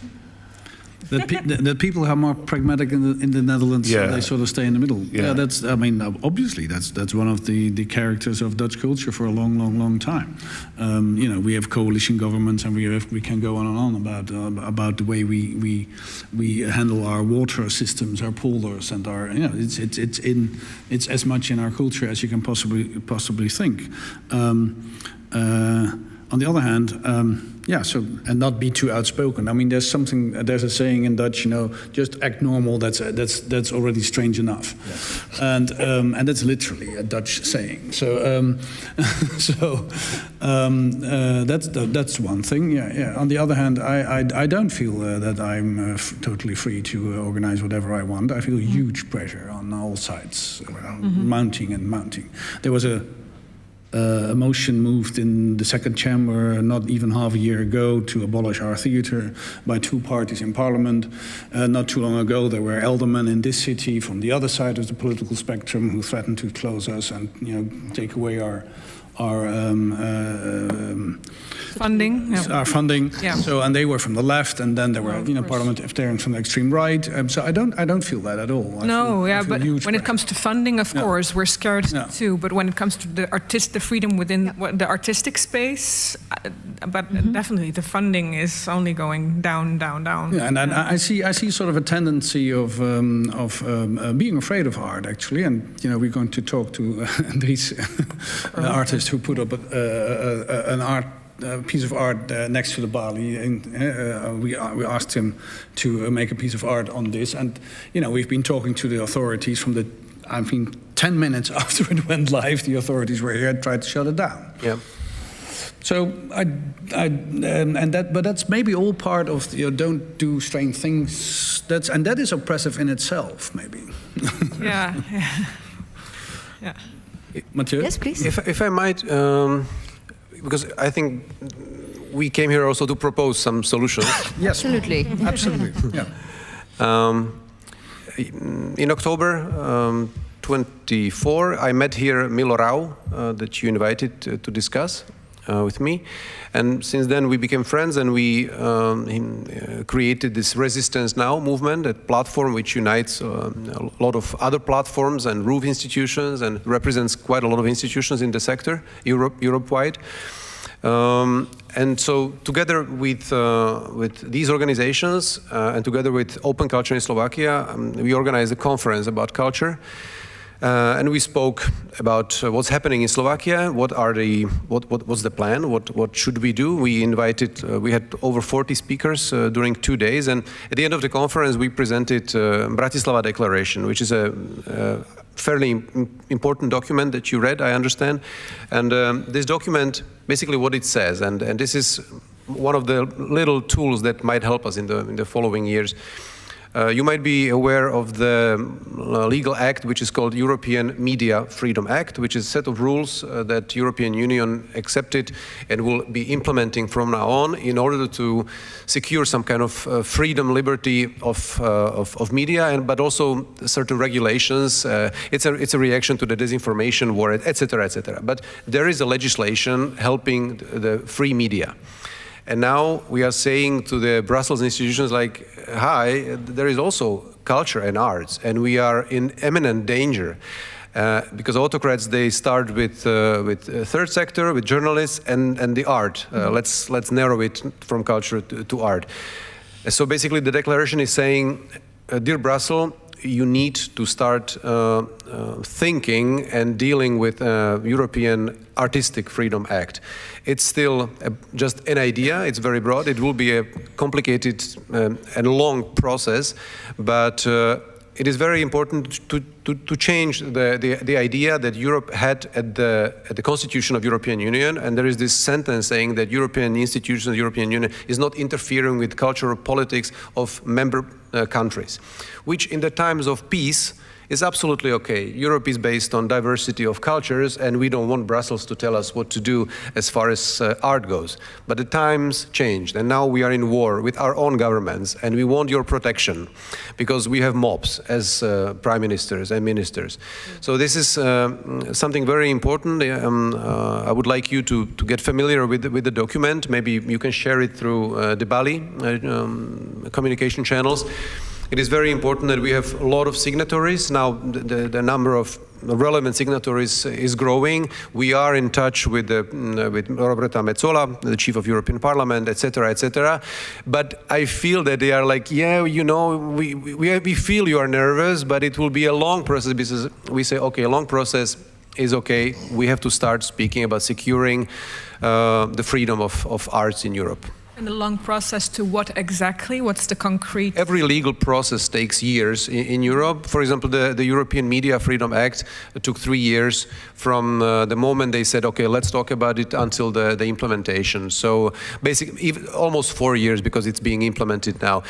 That people are more pragmatic in the Netherlands, and they sort of stay in the middle. Yeah, that's. I mean, obviously, that's one of the characters of Dutch culture for a long time. We have coalition governments, and we can go on and on about the way we handle our water systems, our polders, and our. It's as much in our culture as you can possibly think. On the other hand, and not be too outspoken. I mean, there's a saying in Dutch, just act normal. That's already strange enough, and that's literally a Dutch saying. So, that's one thing. Yeah. On the other hand, I don't feel that I'm totally free to organize whatever I want. I feel huge pressure on all sides, mounting. There was a motion moved in the second chamber not even half a year ago to abolish our theatre by two parties in parliament. Not too long ago there were aldermen in this city from the other side of the political spectrum who threatened to close us and take away our funding. Our funding. Yeah. So, and they were from the left, and then there were parliamentarians from the extreme right. So I don't feel that at all. But when it comes to funding, of course, we're scared too. But when it comes to the freedom within the artistic space, definitely the funding is only going down. Yeah, and I see sort of a tendency of being afraid of art actually, and we're going to talk to these artists who put up a piece of art next to the Bali, and we asked him to make a piece of art on this, and we've been talking to the authorities from 10 minutes after it went live, the authorities were here and tried to shut it down. Yeah. So but that's maybe all part of don't do strange things. That is oppressive in itself, maybe. Yeah. Mathieu? Yes, please. If I might, because I think we came here also to propose some solutions. Yes, absolutely. Yeah. In October 24, I met here Milo Rau, that you invited to discuss with me, and since then we became friends, and we created this Resistance Now movement, a platform which unites a lot of other platforms and roof institutions and represents quite a lot of institutions in the sector, Europe-wide. And so together with these organizations and together with Open Culture in Slovakia, we organized a conference about culture. And we spoke about what's happening in Slovakia, what's the plan, what should we do. We had over 40 speakers during 2 days, and at the end of the conference we presented Bratislava Declaration, which is a fairly important document that you read, I understand. And this document, basically what it says, and this is one of the little tools that might help us in the following years. You might be aware of the legal act which is called European Media Freedom Act, which is a set of rules that European Union accepted and will be implementing from now on in order to secure some kind of freedom, liberty of media, but also certain regulations. It's a reaction to the disinformation war, etc., etc. But there is a legislation helping the free media. And now we are saying to the Brussels institutions like, hi, there is also culture and arts, and we are in imminent danger. Because autocrats, they start with third sector, with journalists, and the art. Let's narrow it from culture to art. So basically the declaration is saying, dear Brussels, you need to start thinking and dealing with European Artistic Freedom Act. It's still just an idea, it's very broad, it will be a complicated and long process, but it is very important to change the idea that Europe had at the Constitution of European Union, and there is this sentence saying that European institutions, the European Union, is not interfering with cultural politics of member countries, which in the times of peace is absolutely okay. Europe is based on diversity of cultures, and we don't want Brussels to tell us what to do as far as art goes. But the times changed, and now we are in war with our own governments, and we want your protection because we have mobs as prime ministers and ministers. So this is something very important. I would like you to get familiar with the document. Maybe you can share it through the Bali communication channels. It is very important that we have a lot of signatories. Now the number of relevant signatories is growing. We are in touch with Roberta Metsola, the chief of European Parliament, etc., etc. But I feel that they are like, yeah, you know, we feel you are nervous, but it will be a long process, because we say, okay, a long process is okay. We have to start speaking about securing the freedom of arts in Europe. And a long process to what exactly? What's the concrete? Every legal process takes years in Europe. For example, the European Media Freedom Act took 3 years from the moment they said, okay, let's talk about it until the implementation. So basically, almost 4 years because it's being implemented now.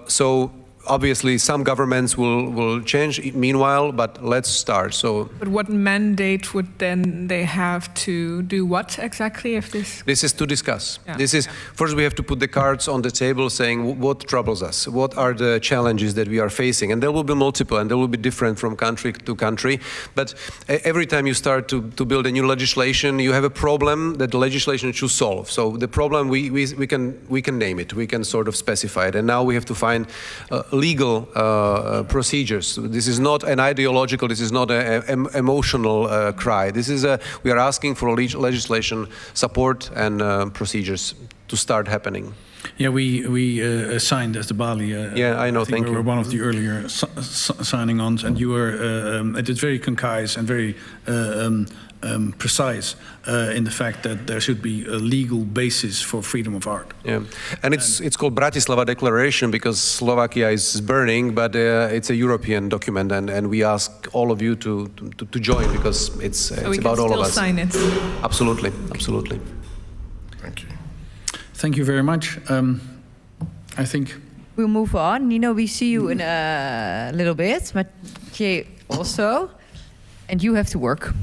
So obviously, some governments will change meanwhile, but let's start. So, but what mandate would then they have to do what exactly if this? This is to discuss. Yeah. This is first we have to put the cards on the table, saying what troubles us, what are the challenges that we are facing, and there will be multiple, and they will be different from country to country. But every time you start to build a new legislation, you have a problem that the legislation should solve. So the problem we can name it, we can sort of specify it, and now we have to find legal procedures. This is not an ideological, this is not an emotional cry. This is we are asking for legislation support and procedures to start happening. Yeah, we signed as the Bali. Yeah, I know. Thank you. We were one of the earlier signing ons, and you were. It is very concise and very precise in the fact that there should be a legal basis for freedom of art. Yeah, and it's called Bratislava Declaration because Slovakia is burning, but it's a European document, and we ask all of you to join because it's about all of us. So we can still sign it. Absolutely, absolutely. Thank you. Thank you very much. I think we'll move on. Nino, we see you in a little bit, but Jay also, and you have to work.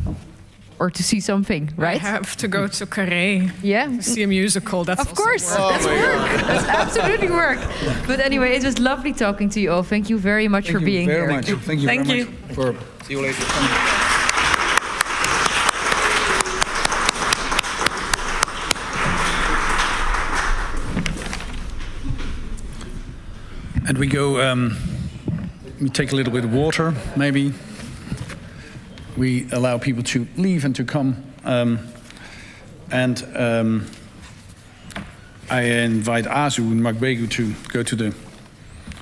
Or to see something, right? I have to go to Carré. Yeah. To see a musical. That's of course. Work. That's work. That's absolutely work. But anyway, it was lovely talking to you all. Thank you very much for being here. Thank you very much. For see you later. And we go. We take a little bit of water, maybe. We allow people to leave and to come. I invite Azu and Magbegu to go to the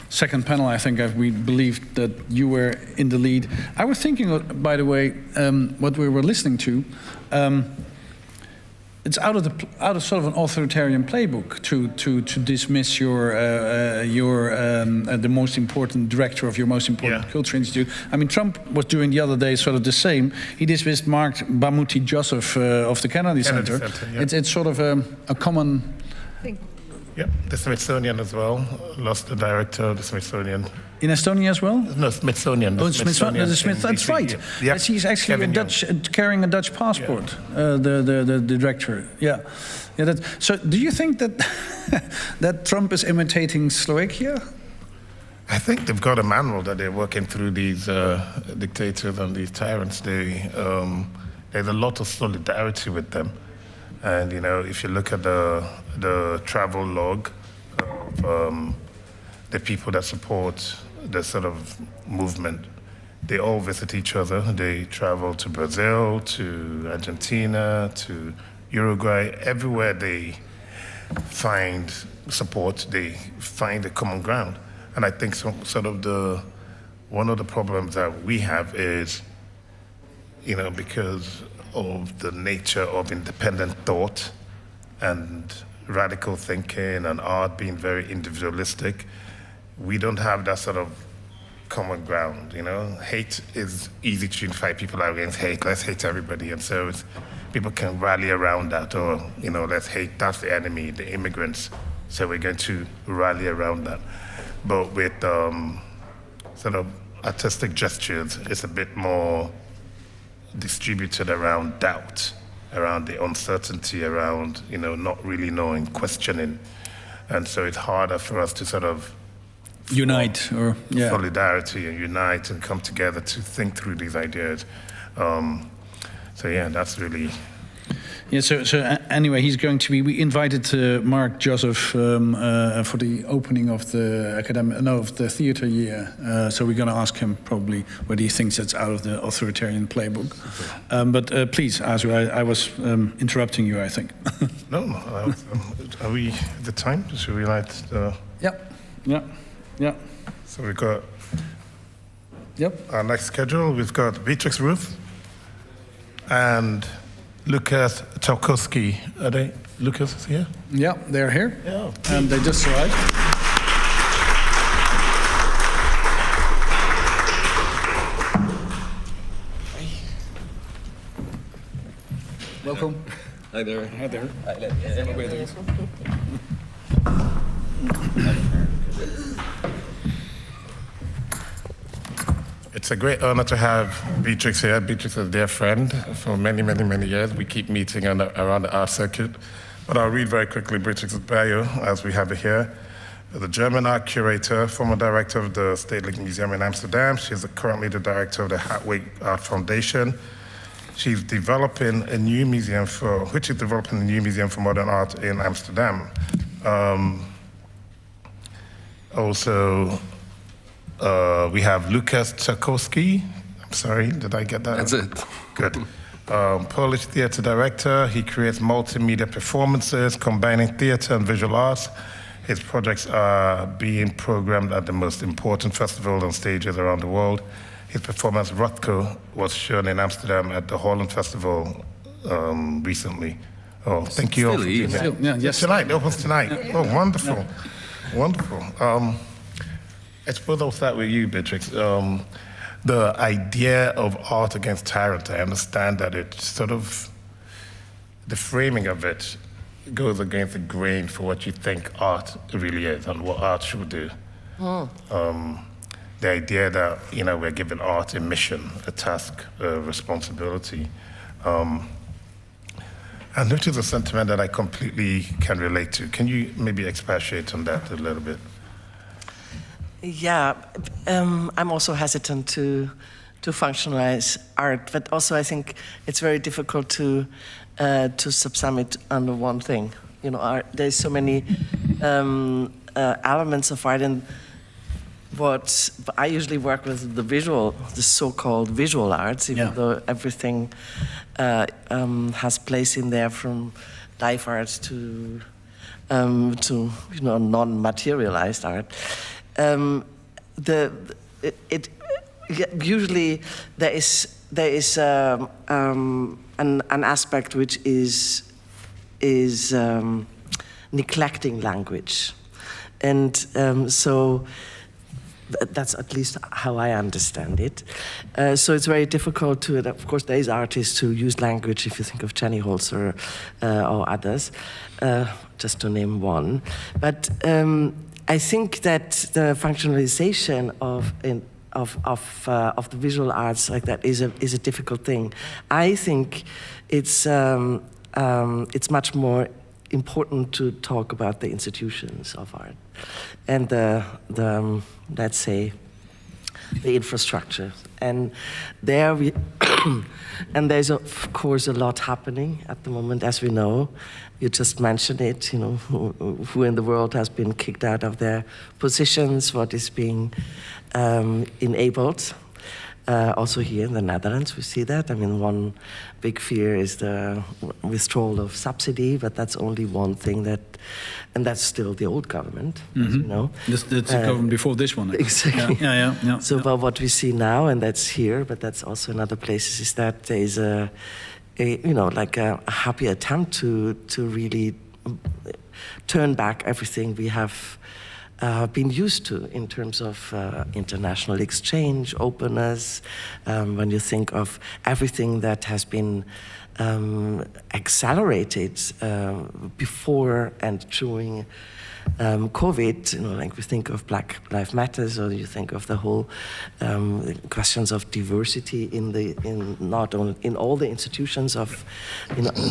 second panel. I think we believed that you were in the lead. I was thinking, by the way, what we were listening to, it's out of sort of an authoritarian playbook to dismiss the most important director of your most important culture institute. I mean, Trump was doing the other day sort of the same. He dismissed Mark Bamuthi Joseph of the Kennedy Center. Yeah. It's sort of a common thing. Yeah, the Smithsonian as well lost the director of the Smithsonian. In Estonia as well? No, Smithsonian. Smithsonian. That's right. Yeah. He's actually carrying a Dutch passport. Yeah. The director. Yeah. So, do you think that that Trump is imitating Slovakia? I think they've got a manual that they're working through these dictators and these tyrants. There's a lot of solidarity with them. And if you look at the travel log of the people that support the sort of movement, they all visit each other. They travel to Brazil, to Argentina, to Uruguay. Everywhere they find support, they find a common ground. And I think one of the problems that we have is, because of the nature of independent thought and radical thinking and art being very individualistic, we don't have that sort of common ground, you know? Hate is easy to unify people against hate. Let's hate everybody. And so people can rally around that, or, you know, let's hate, that's the enemy, the immigrants. So we're going to rally around that. But with sort of artistic gestures, it's a bit more distributed around doubt, around the uncertainty, around, you know, not really knowing, questioning. And so it's harder for us to sort of unite, or solidarity and unite and come together to think through these ideas. So yeah, that's really. Yeah. So anyway, he's going to be. We invited Mark Joseph for the opening of the of the theater year. So we're going to ask him probably whether he thinks that's out of the authoritarian playbook. But please, Azu, I was interrupting you, I think. No. Are we at the time? Should we light the? Yeah. So we've got. Yep. Our next schedule, we've got Beatrix Ruth and Lucas Tarkowski. Are they? Lucas is here? Yeah, they're here. Yeah. And they just arrived. Hi. Welcome. Hi there. Hi there. It's a great honor to have Beatrix here. Beatrix is a dear friend for many, many, many years. We keep meeting around the art circuit. But I'll read very quickly Beatrix's bio as we have it here. The German art curator, former director of the Stedelijk Museum in Amsterdam. She's currently the director of the Hartwig Art Foundation. She's developing a new museum for modern art in Amsterdam. We have Lucas Tarkowski. I'm sorry, did I get that? That's it. Good. Polish theater director. He creates multimedia performances combining theater and visual arts. His projects are being programmed at the most important festivals and stages around the world. His performance, Rothko, was shown in Amsterdam at the Holland Festival recently. Oh, thank you all for being here. Yes. Tonight, it opens tonight. Oh, wonderful. Wonderful. I suppose I'll start with you, Beatrix. The idea of art against tyrant, I understand that it sort of, the framing of it goes against the grain for what you think art really is and what art should do. The idea that, you know, we're giving art a mission, a task, a responsibility. And which is a sentiment that I completely can relate to. Can you maybe expatiate on that a little bit? Yeah, I'm also hesitant to functionalize art, but also I think it's very difficult to subsum it under one thing. You know, art, there's so many elements of art, and what I usually work with the so-called visual arts, even though everything has place in there, from live art to non-materialized art. Usually there is an aspect which is neglecting language, and so that's at least how I understand it. So it's very difficult to, of course, there is artists who use language, if you think of Jenny Holzer or others, just to name one. But I think that the functionalization of the visual arts like that is a difficult thing. I think it's much more important to talk about the institutions of art and the let's say the infrastructure. And there we and there's of course a lot happening at the moment, as we know. You just mentioned it, you know, who in the world has been kicked out of their positions, what is being enabled. Also here in the Netherlands, we see that. I mean, one big fear is the withdrawal of subsidy, but that's only one thing and that's still the old government, as you know. That's the government before this one. Exactly. Yeah. So, but what we see now, and that's here, but that's also in other places, is that there is a happy attempt to really turn back everything we have been used to in terms of international exchange, openness, when you think of everything that has been accelerated before and during COVID, like we think of Black Lives Matters, or you think of the whole questions of diversity not only in all the institutions of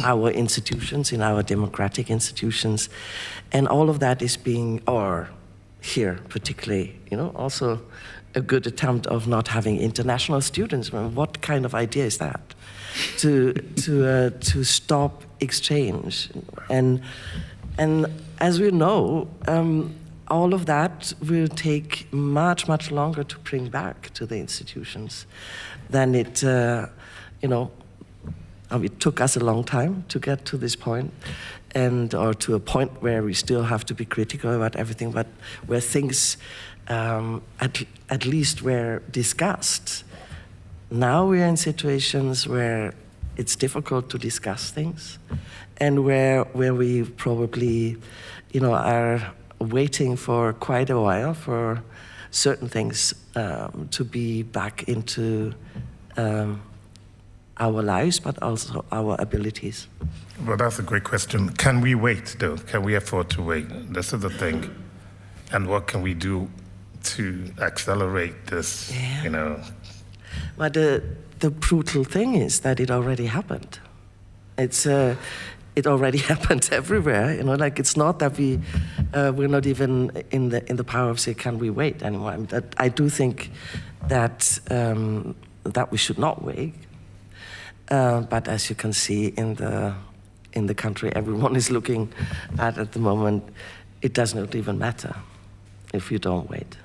our institutions, in our democratic institutions, and all of that is being, or here particularly, also a good attempt of not having international students. What kind of idea is that? To stop exchange and as we know, all of that will take much, much longer to bring back to the institutions than it, it took us a long time to get to this point, or to a point where we still have to be critical about everything, but where things at least were discussed. Now we're in situations where it's difficult to discuss things, and where we probably, are waiting for quite a while for certain things to be back into our lives, but also our abilities. Well, that's a great question. Can we wait, though? Can we afford to wait? This is the thing. And what can we do to accelerate this, But the brutal thing is that it already happened. It already happened everywhere. It's not that we're not even in the power of say, can we wait anymore? I do think that that we should not wait. But as you can see in the country everyone is looking at the moment, it does not even matter if you don't wait.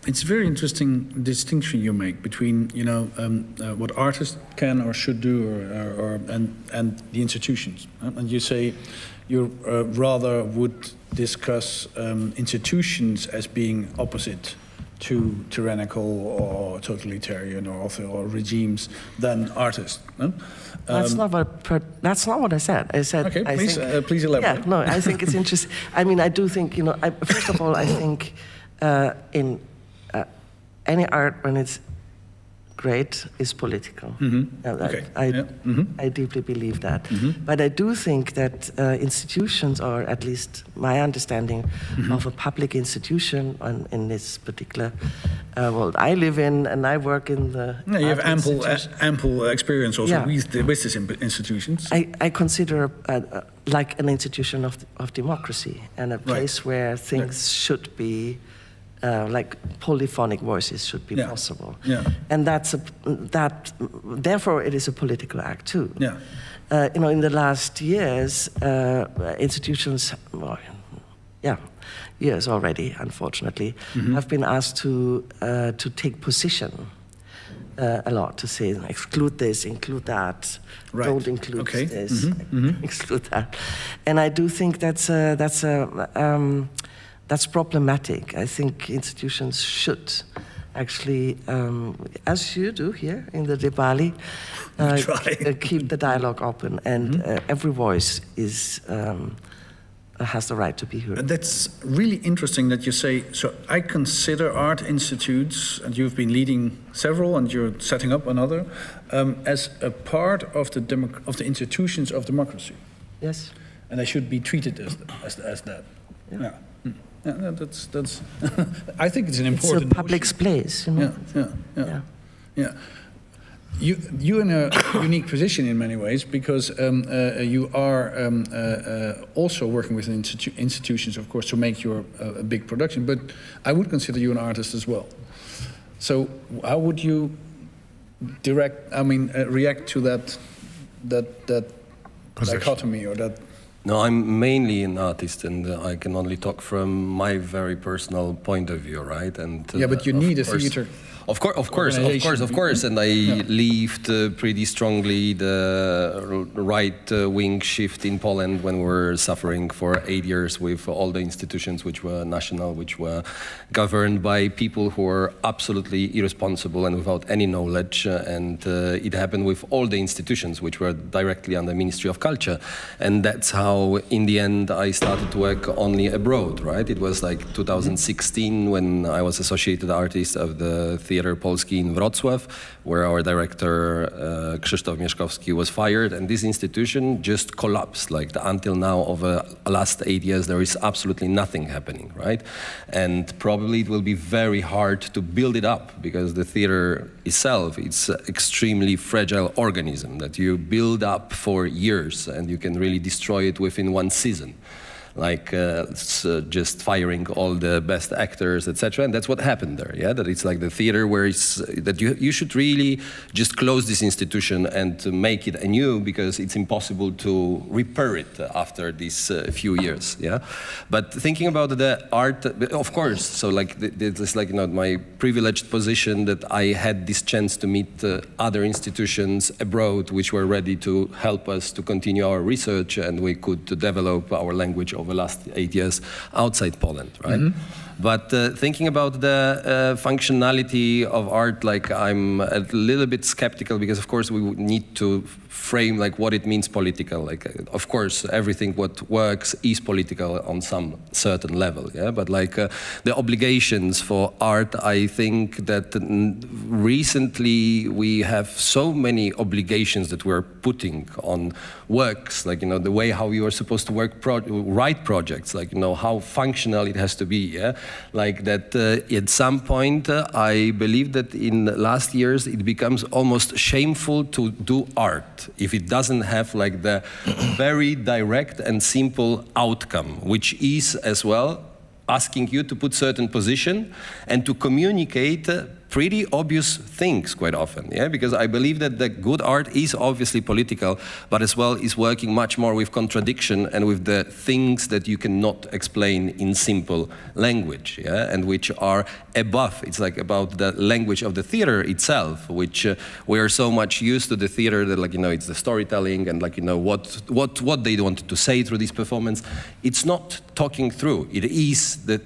It's a very interesting distinction you make between, what artists can or should do, and the institutions. And you say you rather would discuss institutions as being opposite to tyrannical or totalitarian or regimes than artists. That's not what I said. I said. Okay, please elaborate. Yeah, no, I think it's interesting. I do think first of all, I think in any art, when it's great, is political. Mm-hmm. I deeply believe that. Mm-hmm. But I do think that institutions, or at least my understanding of a public institution in this particular world I live in, and I work in the... Yeah, you have ample experience also with these institutions. I consider like an institution of democracy, and a place where things should be like polyphonic voices should be possible. Yeah. And therefore it is a political act too. Yeah. In the last years, institutions, years already, unfortunately, have been asked to take position a lot, to say exclude this, include that, don't include this, exclude that. And I do think that's problematic. I think institutions should actually, as you do here in the Debali, keep the dialogue open, and every voice has the right to be heard. That's really interesting that you say, so I consider art institutes, and you've been leading several and you're setting up another, as a part of the institutions of democracy. Yes. And they should be treated as that. Yeah. Yeah, that's. I think it's an important. It's a public place, Yeah. You're in a unique position in many ways, because you are also working with institutions, of course, to make your a big production. But I would consider you an artist as well. So how would you react to that dichotomy, or that? No, I'm mainly an artist, and I can only talk from my very personal point of view, right? And but you need a theater. Of course, and I lived pretty strongly the right-wing shift in Poland when we were suffering for 8 years with all the institutions which were national, which were governed by people who were absolutely irresponsible and without any knowledge, and it happened with all the institutions which were directly under Ministry of Culture, and that's how now, in the end, I started to work only abroad, right? It was like 2016 when I was associated artist of the Theater Polski in Wrocław, where our director, Krzysztof Mieszkowski, was fired, and this institution just collapsed. Like, until now, over the last 8 years, there is absolutely nothing happening, right? And probably it will be very hard to build it up, because the theater itself, it's an extremely fragile organism that you build up for years, and you can really destroy it within one season, like just firing all the best actors, etc. And that's what happened there. Yeah, that it's like the theater where it's that you should really just close this institution and to make it anew, because it's impossible to repair it after these few years. Yeah, but thinking about the art, of course. So like it's like, you know, my privileged position that I had this chance to meet other institutions abroad which were ready to help us to continue our research, and we could develop our language over the last 8 years outside Poland, right? Mm-hmm. But thinking about the functionality of art, like I'm a little bit skeptical, because of course we need to frame like what it means political. Like of course everything what works is political on some certain level, yeah. But like the obligations for art, I think that recently we have so many obligations that we're putting on works, like, you know, the way how you are supposed to write projects, like, you know, how functional it has to be, yeah. Like that at some point I believe that in last years it becomes almost shameful to do art if it doesn't have like the very direct and simple outcome, which is as well asking you to put certain position and to communicate pretty obvious things quite often, yeah? Because I believe that the good art is obviously political, but as well is working much more with contradiction and with the things that you cannot explain in simple language, yeah? And which are above. It's like about the language of the theater itself, which we are so much used to the theater that, like, you know, it's the storytelling and, like, you know, what they wanted to say through this performance. It's not talking through. It is the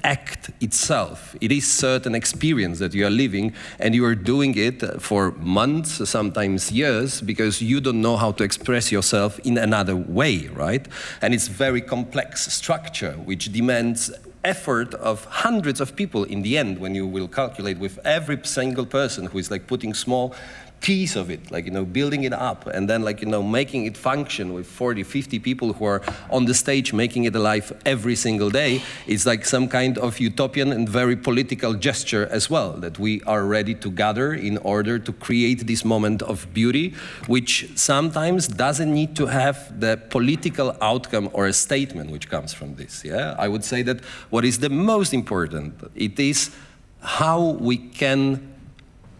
act itself. It is certain experience that you are living, and you are doing it for months, sometimes years, because you don't know how to express yourself in another way, right? And it's very complex structure, which demands effort of hundreds of people in the end, when you will calculate with every single person who is like putting small piece of it, like, you know, building it up, and then, like, you know, making it function with 40, 50 people who are on the stage making it alive every single day. It's like some kind of utopian and very political gesture as well, that we are ready to gather in order to create this moment of beauty, which sometimes doesn't need to have the political outcome or a statement which comes from this, yeah? I would say that what is the most important, it is how we can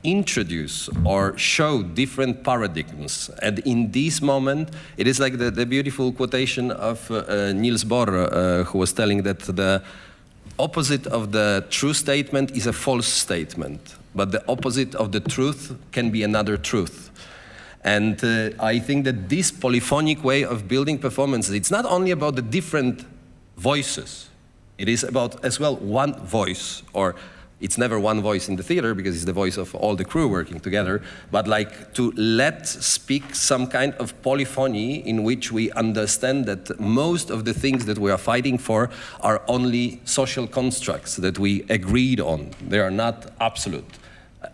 introduce or show different paradigms. And in this moment, it is like the beautiful quotation of Niels Bohr, who was telling that the opposite of the true statement is a false statement, but the opposite of the truth can be another truth. And I think that this polyphonic way of building performances, it's not only about the different voices, it is about as well one voice, or it's never one voice in the theater because it's the voice of all the crew working together, but like to let speak some kind of polyphony in which we understand that most of the things that we are fighting for are only social constructs that we agreed on. They are not absolute.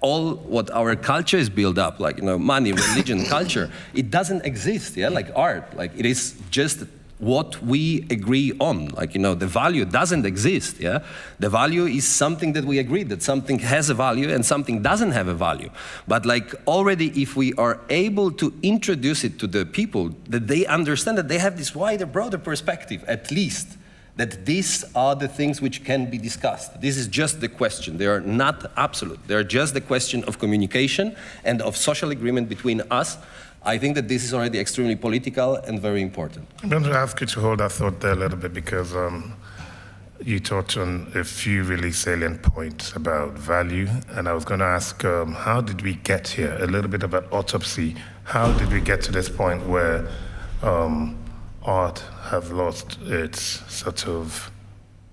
All what our culture is built up, like, you know, money, religion, culture, it doesn't exist, yeah, like art. Like, it is just what we agree on, like, you know, the value doesn't exist, yeah? The value is something that we agree, that something has a value and something doesn't have a value. But like already if we are able to introduce it to the people, that they understand that they have this wider, broader perspective, at least, that these are the things which can be discussed. This is just the question. They are not absolute. They are just the question of communication and of social agreement between us. I think that this is already extremely political and very important. I'm going to ask you to hold that thought there a little bit, because you touched on a few really salient points about value, and I was going to ask, how did we get here? A little bit of an autopsy. How did we get to this point where art have lost its sort of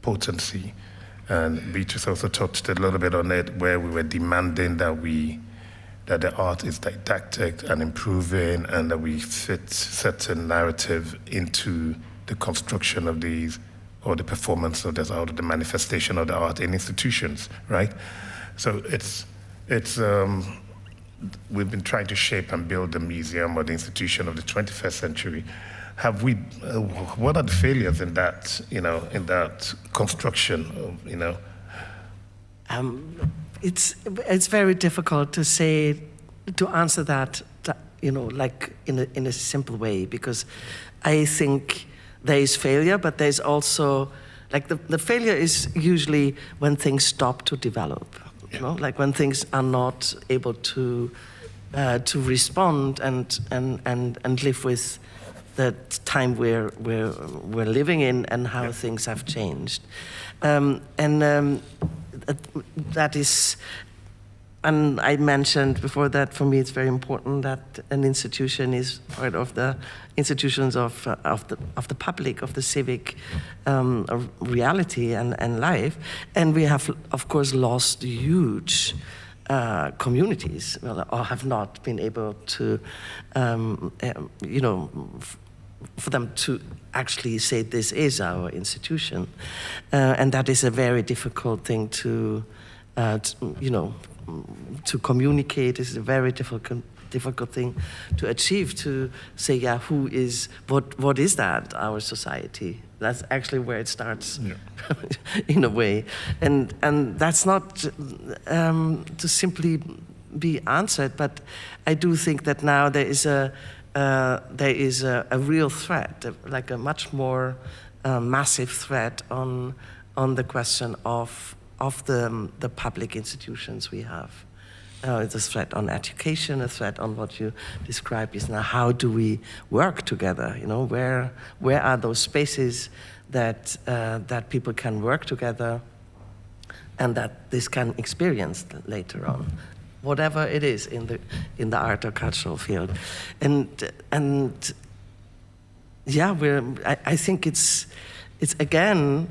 potency? And Beatrix also touched a little bit on it, where we were demanding that we that the art is didactic and improving, and that we fit certain narrative into the construction of these, or the performance of this art, or the manifestation of the art in institutions, right? So we've been trying to shape and build the museum or the institution of the 21st century. Have we? What are the failures in that? In that construction? It's very difficult to say, to answer that, like in a simple way, because I think there is failure, but there's also, like the failure is usually when things stop to develop, like when things are not able to respond and live with the time we're living in and how things have changed, that is. And I mentioned before that for me it's very important that an institution is part of the institutions of the public, of the civic reality and life. And we have, of course, lost huge communities, or have not been able to, for them to actually say this is our institution. And that is a very difficult thing to communicate. Is a very difficult thing to achieve, to say, what is that, our society? That's actually where it starts, in a way. And that's not to simply be answered, but I do think that now there is a real threat, like a much more massive threat on the question of the public institutions we have. It's a threat on education, a threat on what you describe is now how do we work together? Where are those spaces that people can work together, and that this can experience later on, whatever it is in the art or cultural field, I think it's again.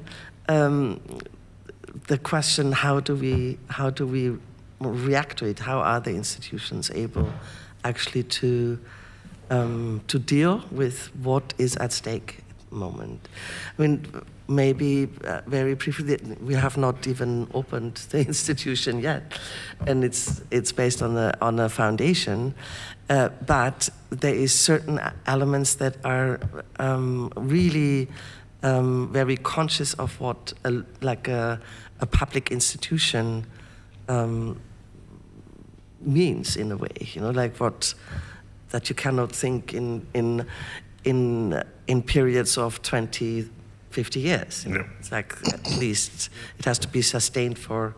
The question: how do we react to it? How are the institutions able, actually, to deal with what is at stake at the moment? I mean, maybe very briefly, we have not even opened the institution yet, and it's based on a foundation, but there is certain elements that are really. Very conscious of what a public institution means in a way, like that you cannot think in periods of 20, 50 years. It's like at least it has to be sustained for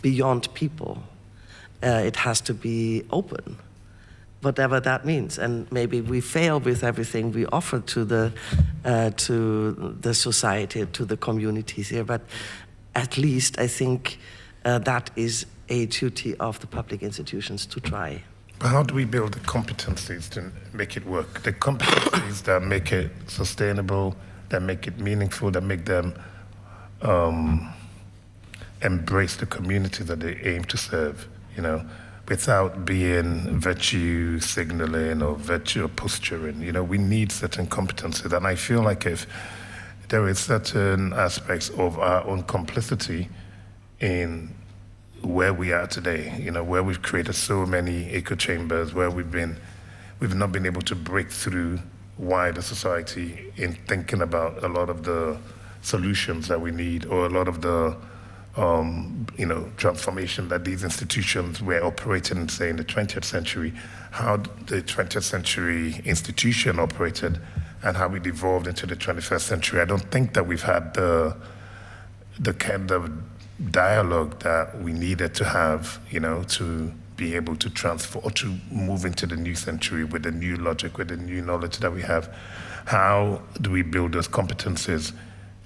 beyond people. It has to be open, whatever that means. And maybe we fail with everything we offer to the society, to the communities here, but at least I think that is a duty of the public institutions to try. But how do we build the competencies to make it work? The competencies that make it sustainable, that make it meaningful, that make them embrace the community that they aim to serve, without being virtue signaling or virtue posturing. We need certain competencies. And I feel like if there is certain aspects of our own complicity in where we are today, where we've created so many echo chambers, where we've not been able to break through wider society in thinking about a lot of the solutions that we need, or a lot of the transformation that these institutions were operating, say, in the 20th century, how the 20th century institution operated and how it evolved into the 21st century. I don't think that we've had the kind of dialogue that we needed to have, to be able to transfer or to move into the new century with the new logic, with the new knowledge that we have. How do we build those competencies?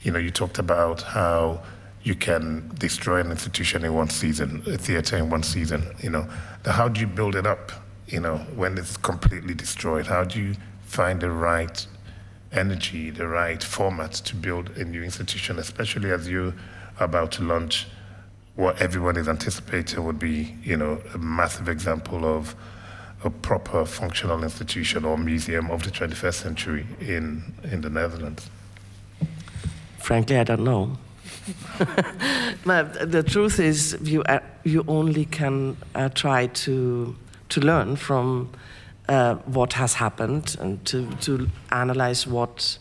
You talked about how you can destroy an institution in one season, a theater in one season, How do you build it up, when it's completely destroyed? How do you find the right energy, the right format to build a new institution, especially as you're about to launch what everyone is anticipating would be, a massive example of a proper functional institution or museum of the 21st century in the Netherlands? Frankly, I don't know. But the truth is, you only can try to learn from what has happened and to analyze what's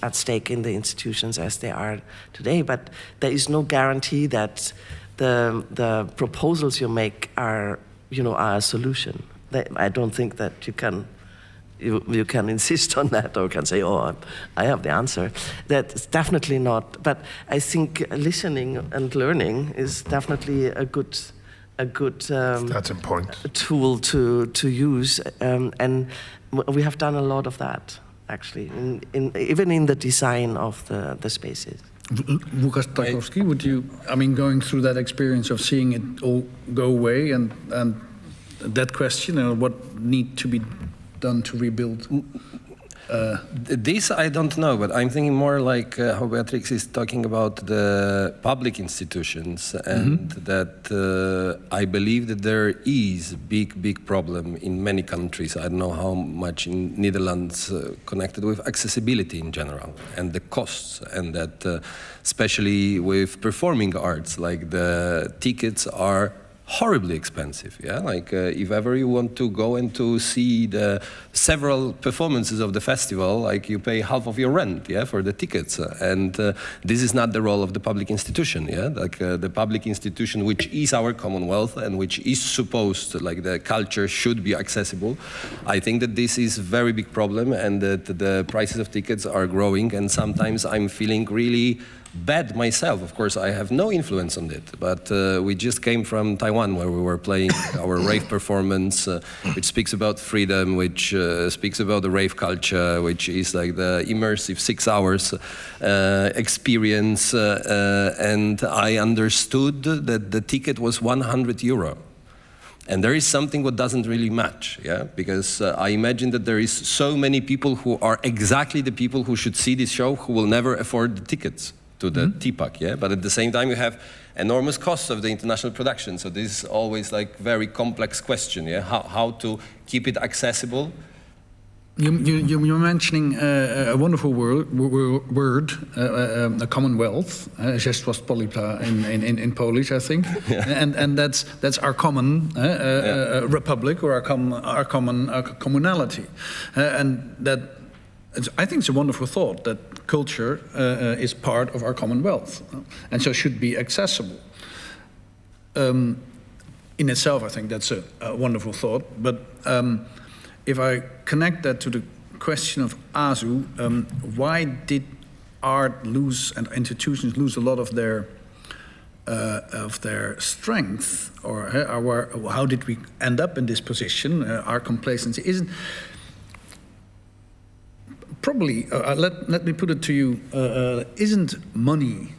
at stake in the institutions as they are today. But there is no guarantee that the proposals you make are a solution. I don't think that you can insist on that or can say, oh, I have the answer. That's definitely not. But I think listening and learning is definitely a good starting point tool to use. And we have done a lot of that, actually, even in the design of the spaces. Łukasz Tarkowski, would you, going through that experience of seeing it all go away and that question, what need to be done to rebuild? This I don't know, but I'm thinking more like how Beatrix is talking about the public institutions, and that I believe that there is big problem in many countries. I don't know how much in Netherlands connected with accessibility in general and the costs, and that especially with performing arts, like the tickets are horribly expensive, yeah? Like if ever you want to go and to see the several performances of the festival, like you pay half of your rent, yeah, for the tickets. And this is not the role of the public institution, yeah? Like the public institution, which is our Commonwealth and which is supposed to, like the culture should be accessible. I think that this is a very big problem and that the prices of tickets are growing, and sometimes I'm feeling really bad myself. Of course, I have no influence on it, but we just came from Taiwan, where we were playing our rave performance, which speaks about freedom, which speaks about the rave culture, which is like the immersive 6 hours experience, and I understood that the ticket was €100. And there is something what doesn't really match, yeah? Because I imagine that there is so many people who are exactly the people who should see this show who will never afford the tickets to the TPAC, yeah? But at the same time, you have enormous costs of the international production. So this is always like very complex question, yeah? How to keep it accessible. You're mentioning a wonderful word, a commonwealth, Rzeczpospolita in Polish, I think, and that's our common republic or our common communality, and that. I think it's a wonderful thought that culture is part of our commonwealth, and so should be accessible. In itself, I think that's a wonderful thought. But if I connect that to the question of Azu, why did art lose and institutions lose a lot of their strength, or how did we end up in this position? Our complacency isn't. Probably, let me put it to you, isn't money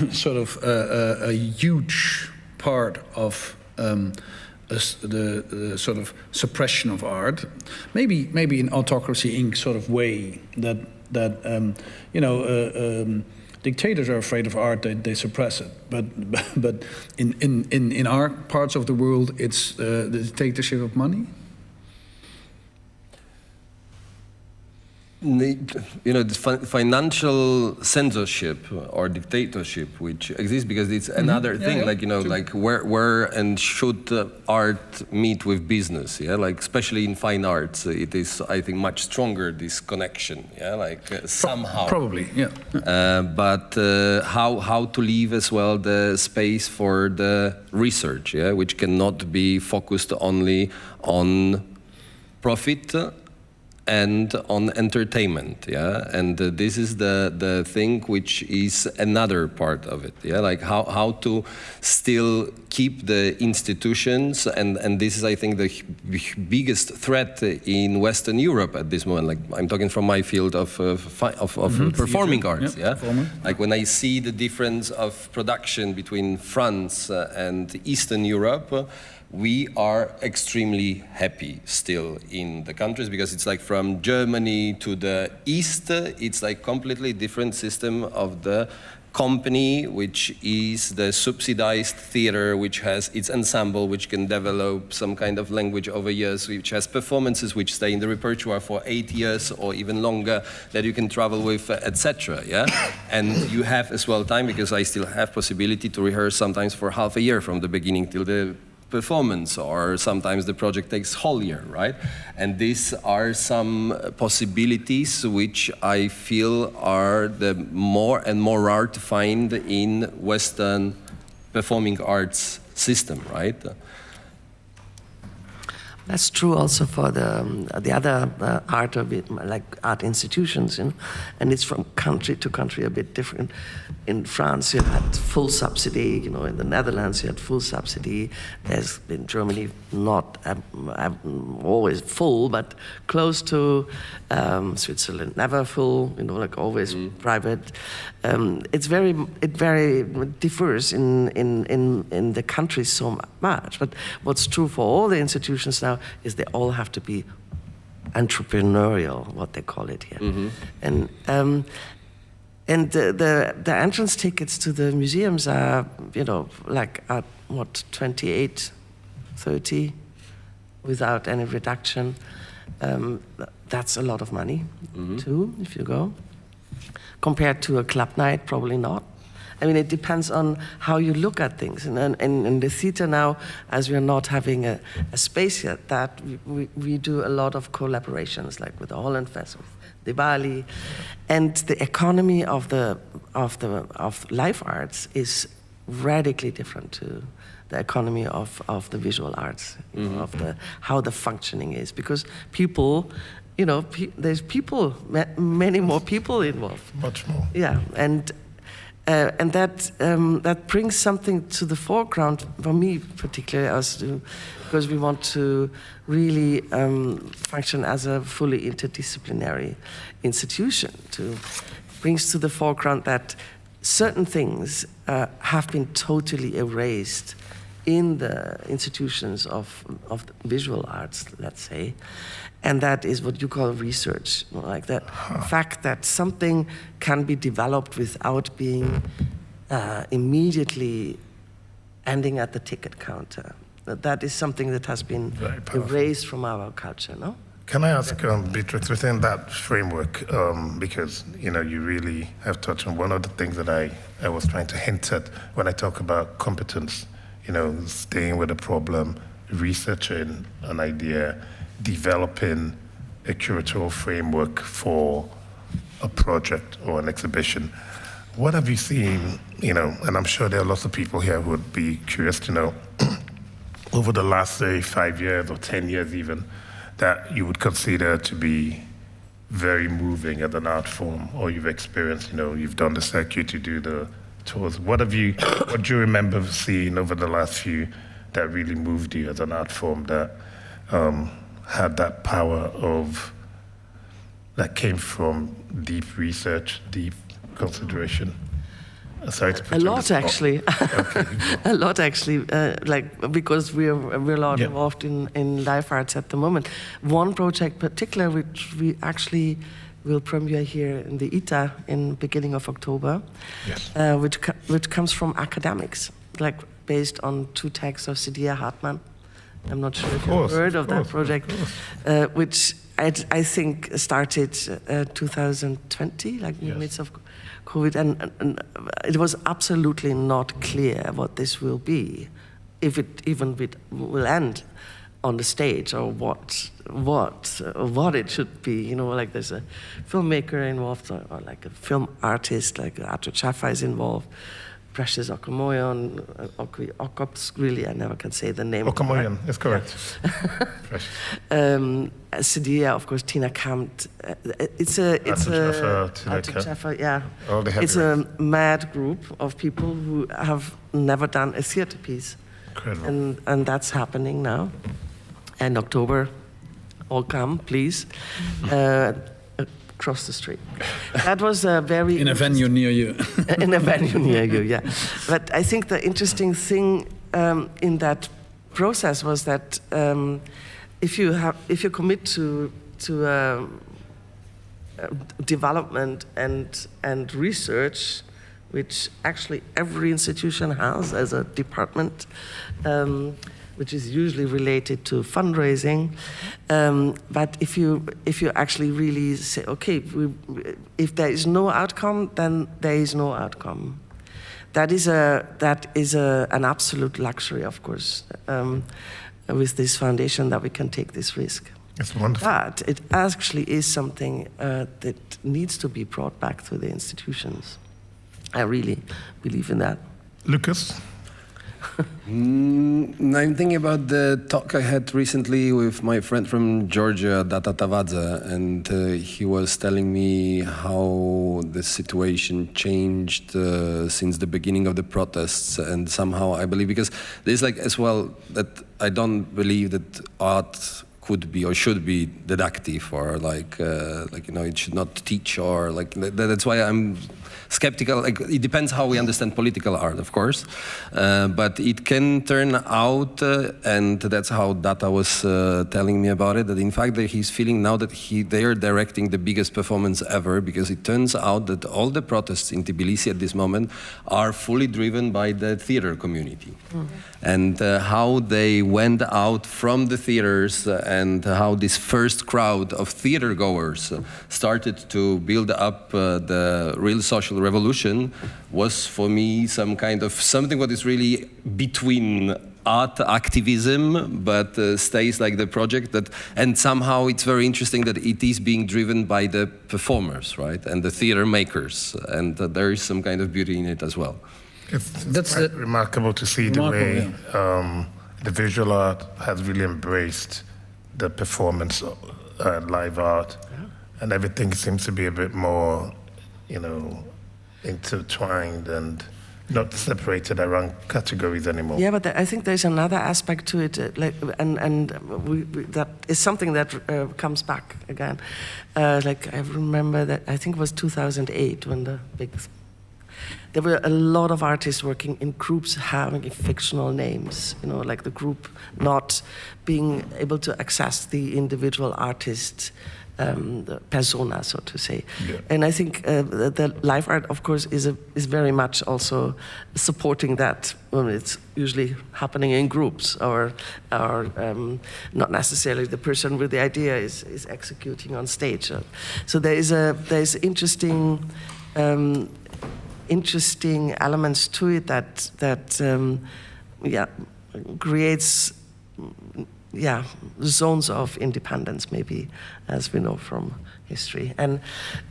sort of a huge part of the sort of suppression of art? Maybe in Autocracy Inc. sort of way that dictators are afraid of art, they suppress it. But in our parts of the world, it's the dictatorship of money. The financial censorship or dictatorship, which exists because it's another thing, like where and should art meet with business, yeah, like especially in fine arts, it is, I think, much stronger, this connection, yeah, like somehow. Probably, yeah. But how to leave as well the space for the research, yeah, which cannot be focused only on profit and on entertainment, yeah, and this is the thing which is another part of it, yeah, like how to still keep the institutions, and this is, I think, the biggest threat in Western Europe at this moment. Like I'm talking from my field of performing arts, yeah. Like when I see the difference of production between France and Eastern Europe. We are extremely happy still in the countries because it's like from Germany to the east, it's like completely different system of the company, which is the subsidized theater, which has its ensemble, which can develop some kind of language over years, which has performances which stay in the repertoire for 8 years or even longer, that you can travel with, etc. Yeah, and you have as well time, because I still have possibility to rehearse sometimes for half a year from the beginning till the performance, or sometimes the project takes whole year, right? And these are some possibilities which I feel are the more and more rare to find in Western performing arts system, right? That's true also for the other art of it, like art institutions, you know? And it's from country to country a bit different. In France, you had full subsidy. You know, in the Netherlands, you had full subsidy. There's in Germany not always full, but close to. Switzerland never full. You know, like always private. It very differs in the countries so much. But what's true for all the institutions now is they all have to be entrepreneurial, what they call it here, and the entrance tickets to the museums are, you know, like at what, 28, 30, without any reduction. That's a lot of money too, if you go. Compared to a club night, probably not. I mean, it depends on how you look at things. And in the theater now, as we are not having a space yet, that we do a lot of collaborations, like with the Holland Fest, with the Bali, and the economy of live arts is radically different to the economy of the visual arts, you know, of how the functioning is, because people. You know, there's people, many more people involved. Much more. Yeah, and that brings something to the foreground for me, particularly, because we want to really function as a fully interdisciplinary institution. Brings to the foreground that certain things have been totally erased in the institutions of visual arts, let's say. And that is what you call research, like that fact that something can be developed without being immediately ending at the ticket counter. That is something that has been erased from our culture, no? Can I ask, Beatrix, within that framework, because, you know, you really have touched on one of the things that I was trying to hint at when I talk about competence, you know, staying with a problem, researching an idea, developing a curatorial framework for a project or an exhibition. What have you seen, you know, and I'm sure there are lots of people here who would be curious to know, over the last, say, 5 years or 10 years even, that you would consider to be very moving as an art form, or you've experienced, you know, you've done the circuit, you do the tours. What do you remember seeing over the last few that really moved you as an art form that had that power that came from deep research, deep consideration? Sorry to put a lot, actually. A lot, actually. Like, because we're a lot involved in live arts at the moment. One project particular, which we actually will premiere here in the ITA in beginning of October, which comes from academics, like based on 2 texts of Saidiya Hartman. I'm not sure if you've heard of that project, which I think started 2020, like in the midst of COVID, and it was absolutely not clear what this will be, if it even will end on the stage, or what it should be. You know, like there's a filmmaker involved, or like a film artist, like Arthur Chaffa is involved. Precious Okamoyan, really, I never can say the name. Okamoyan, is correct. Saidiya, of course, Tina Kampt. It's a It's a mad group of people who have never done a theater piece. Incredible. And that's happening now. In October, all come, please. Across the street. That was a very... In a venue near you. In a venue near you, yeah. But I think the interesting thing in that process was that if you commit to development and research, which actually every institution has as a department, which is usually related to fundraising. But if you actually really say, okay, if there is no outcome, then there is no outcome. That is an absolute luxury, of course, with this foundation, that we can take this risk. It's wonderful. But it actually is something that needs to be brought back to the institutions. I really believe in that. Lucas? I'm thinking about the talk I had recently with my friend from Georgia, Data Tavadze, and he was telling me how the situation changed since the beginning of the protests, and somehow I believe, because there's like as well that I don't believe that art could be or should be deductive, or like it should not teach, or like that's why I'm skeptical. Like, it depends how we understand political art, of course, but it can turn out, and that's how Data was telling me about it, that in fact that he's feeling now that they are directing the biggest performance ever, because it turns out that all the protests in Tbilisi at this moment are fully driven by the theater community. And how they went out from the theaters, and how this first crowd of theater goers started to build up the real social revolution, was for me some kind of something what is really between art activism, but stays like the project that, and somehow it's very interesting that it is being driven by the performers, right, and the theater makers, and there is some kind of beauty in it as well. That's quite remarkable to see the way the visual art has really embraced the performance live art, and everything seems to be a bit more, intertwined and not separated around categories anymore. Yeah, but I think there's another aspect to it, that is something that comes back again. I remember that, I think it was 2008 when there were a lot of artists working in groups having fictional names, like the group not being able to access the individual artist the persona, so to say. Yeah. And I think the live art, of course, is very much also supporting that. Well, it's usually happening in groups, or not necessarily the person with the idea is executing on stage. So there's interesting elements to it that creates zones of independence, maybe, as we know from history. And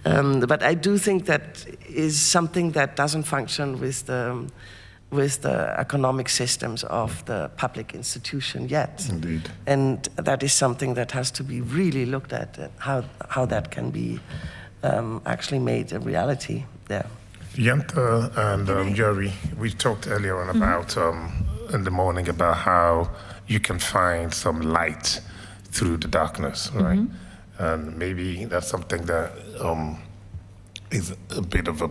but I do think that is something that doesn't function with the economic systems of the public institution yet. Indeed. And that is something that has to be really looked at, how that can be actually made a reality there. Jente and Yuri, we talked earlier on about in the morning about how you can find some light through the darkness, right? And maybe that's something that is a bit of an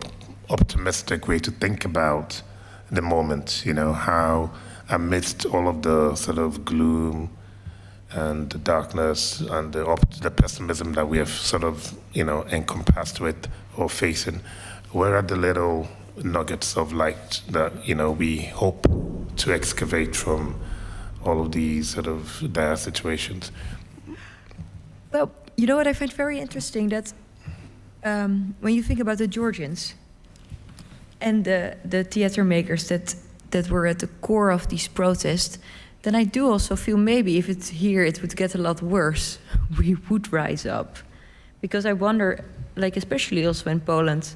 optimistic way to think about the moment, how amidst all of the sort of gloom and the darkness and the pessimism that we have sort of, encompassed with or facing, where are the little nuggets of light that, we hope to excavate from all of these sort of dire situations? Well, you know what I find very interesting, that when you think about the Georgians and the theater makers that were at the core of these protests, then I do also feel maybe if it's here it would get a lot worse, we would rise up. Because I wonder, especially also in Poland,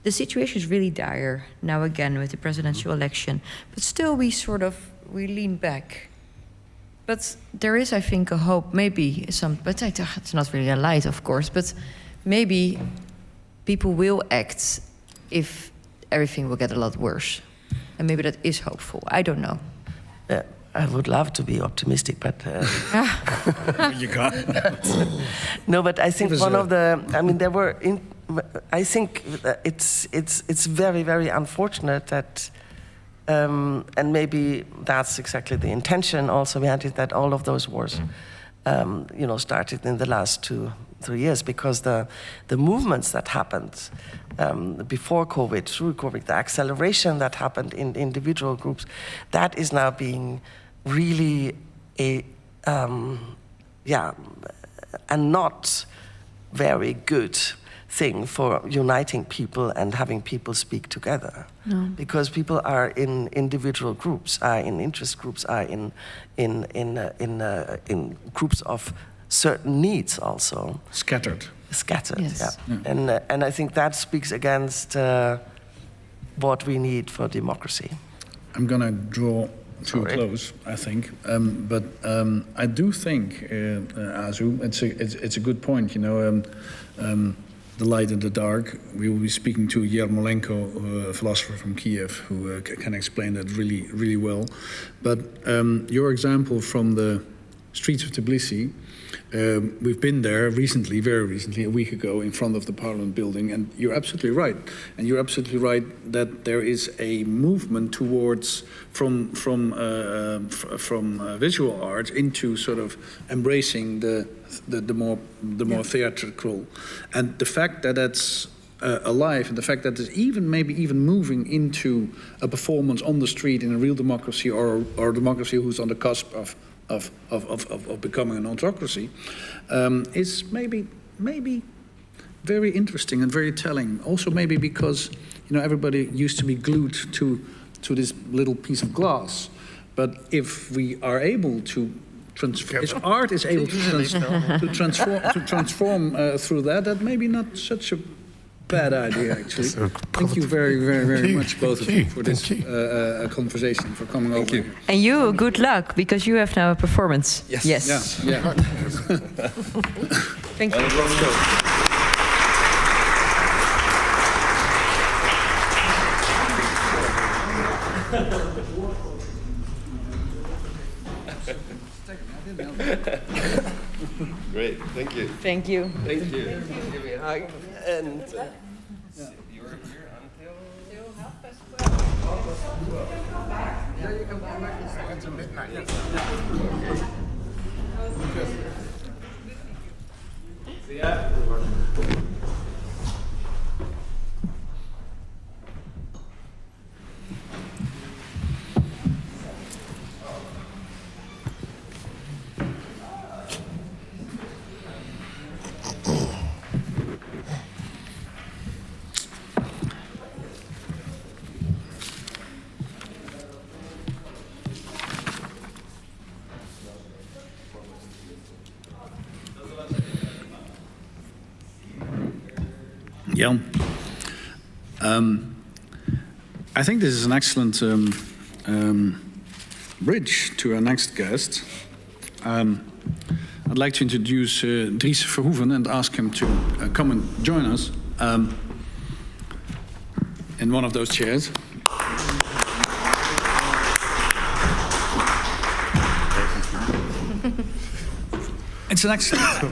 the situation is really dire now again with the presidential election, but still we lean back. But there is, I think, a hope, maybe but it's not really a light, of course, but maybe people will act if everything will get a lot worse. And maybe that is hopeful. I don't know. I would love to be optimistic, but... You can't. No, but I think I think it's very, very unfortunate that, and maybe that's exactly the intention also behind it, that all of those wars, started in the last years, because the movements that happened before COVID, through COVID, the acceleration that happened in individual groups, that is now being really a not very good thing for uniting people and having people speak together. No. Because people are in individual groups, are in interest groups, are in groups of certain needs also. Scattered, yes. Yeah. And I think that speaks against what we need for democracy. I'm going to draw to a close, I think, but I do think, Azu, it's a good point. You know, the light and the dark. We will be speaking to Yermolenko, a philosopher from Kiev, who can explain that really, really well. But your example from the streets of Tbilisi. We've been there recently, very recently, a week ago, in front of the Parliament building, and you're absolutely right. And you're absolutely right that there is a movement towards from visual art into sort of embracing the more theatrical, and the fact that that's alive, and the fact that there's maybe even moving into a performance on the street in a real democracy, or a democracy who's on the cusp of becoming an autocracy, is maybe very interesting and very telling. Also maybe because, you know, everybody used to be glued to this little piece of glass, but if we are able to if art is able to transform through that may be not such a bad idea, actually. Thank you very, very, very much, both of you, for this conversation, for coming over. Thank you. And you, good luck, because you have now a performance. Yes. Yeah. Thank you. Great, thank you. Thank you. Thank you. Give me a hug. And you're here until 12:30. Yeah, you can come back until midnight. See ya. Yeah. I think this is an excellent bridge to our next guest. I'd like to introduce Dries Verhoeven and ask him to come and join us in one of those chairs. It's an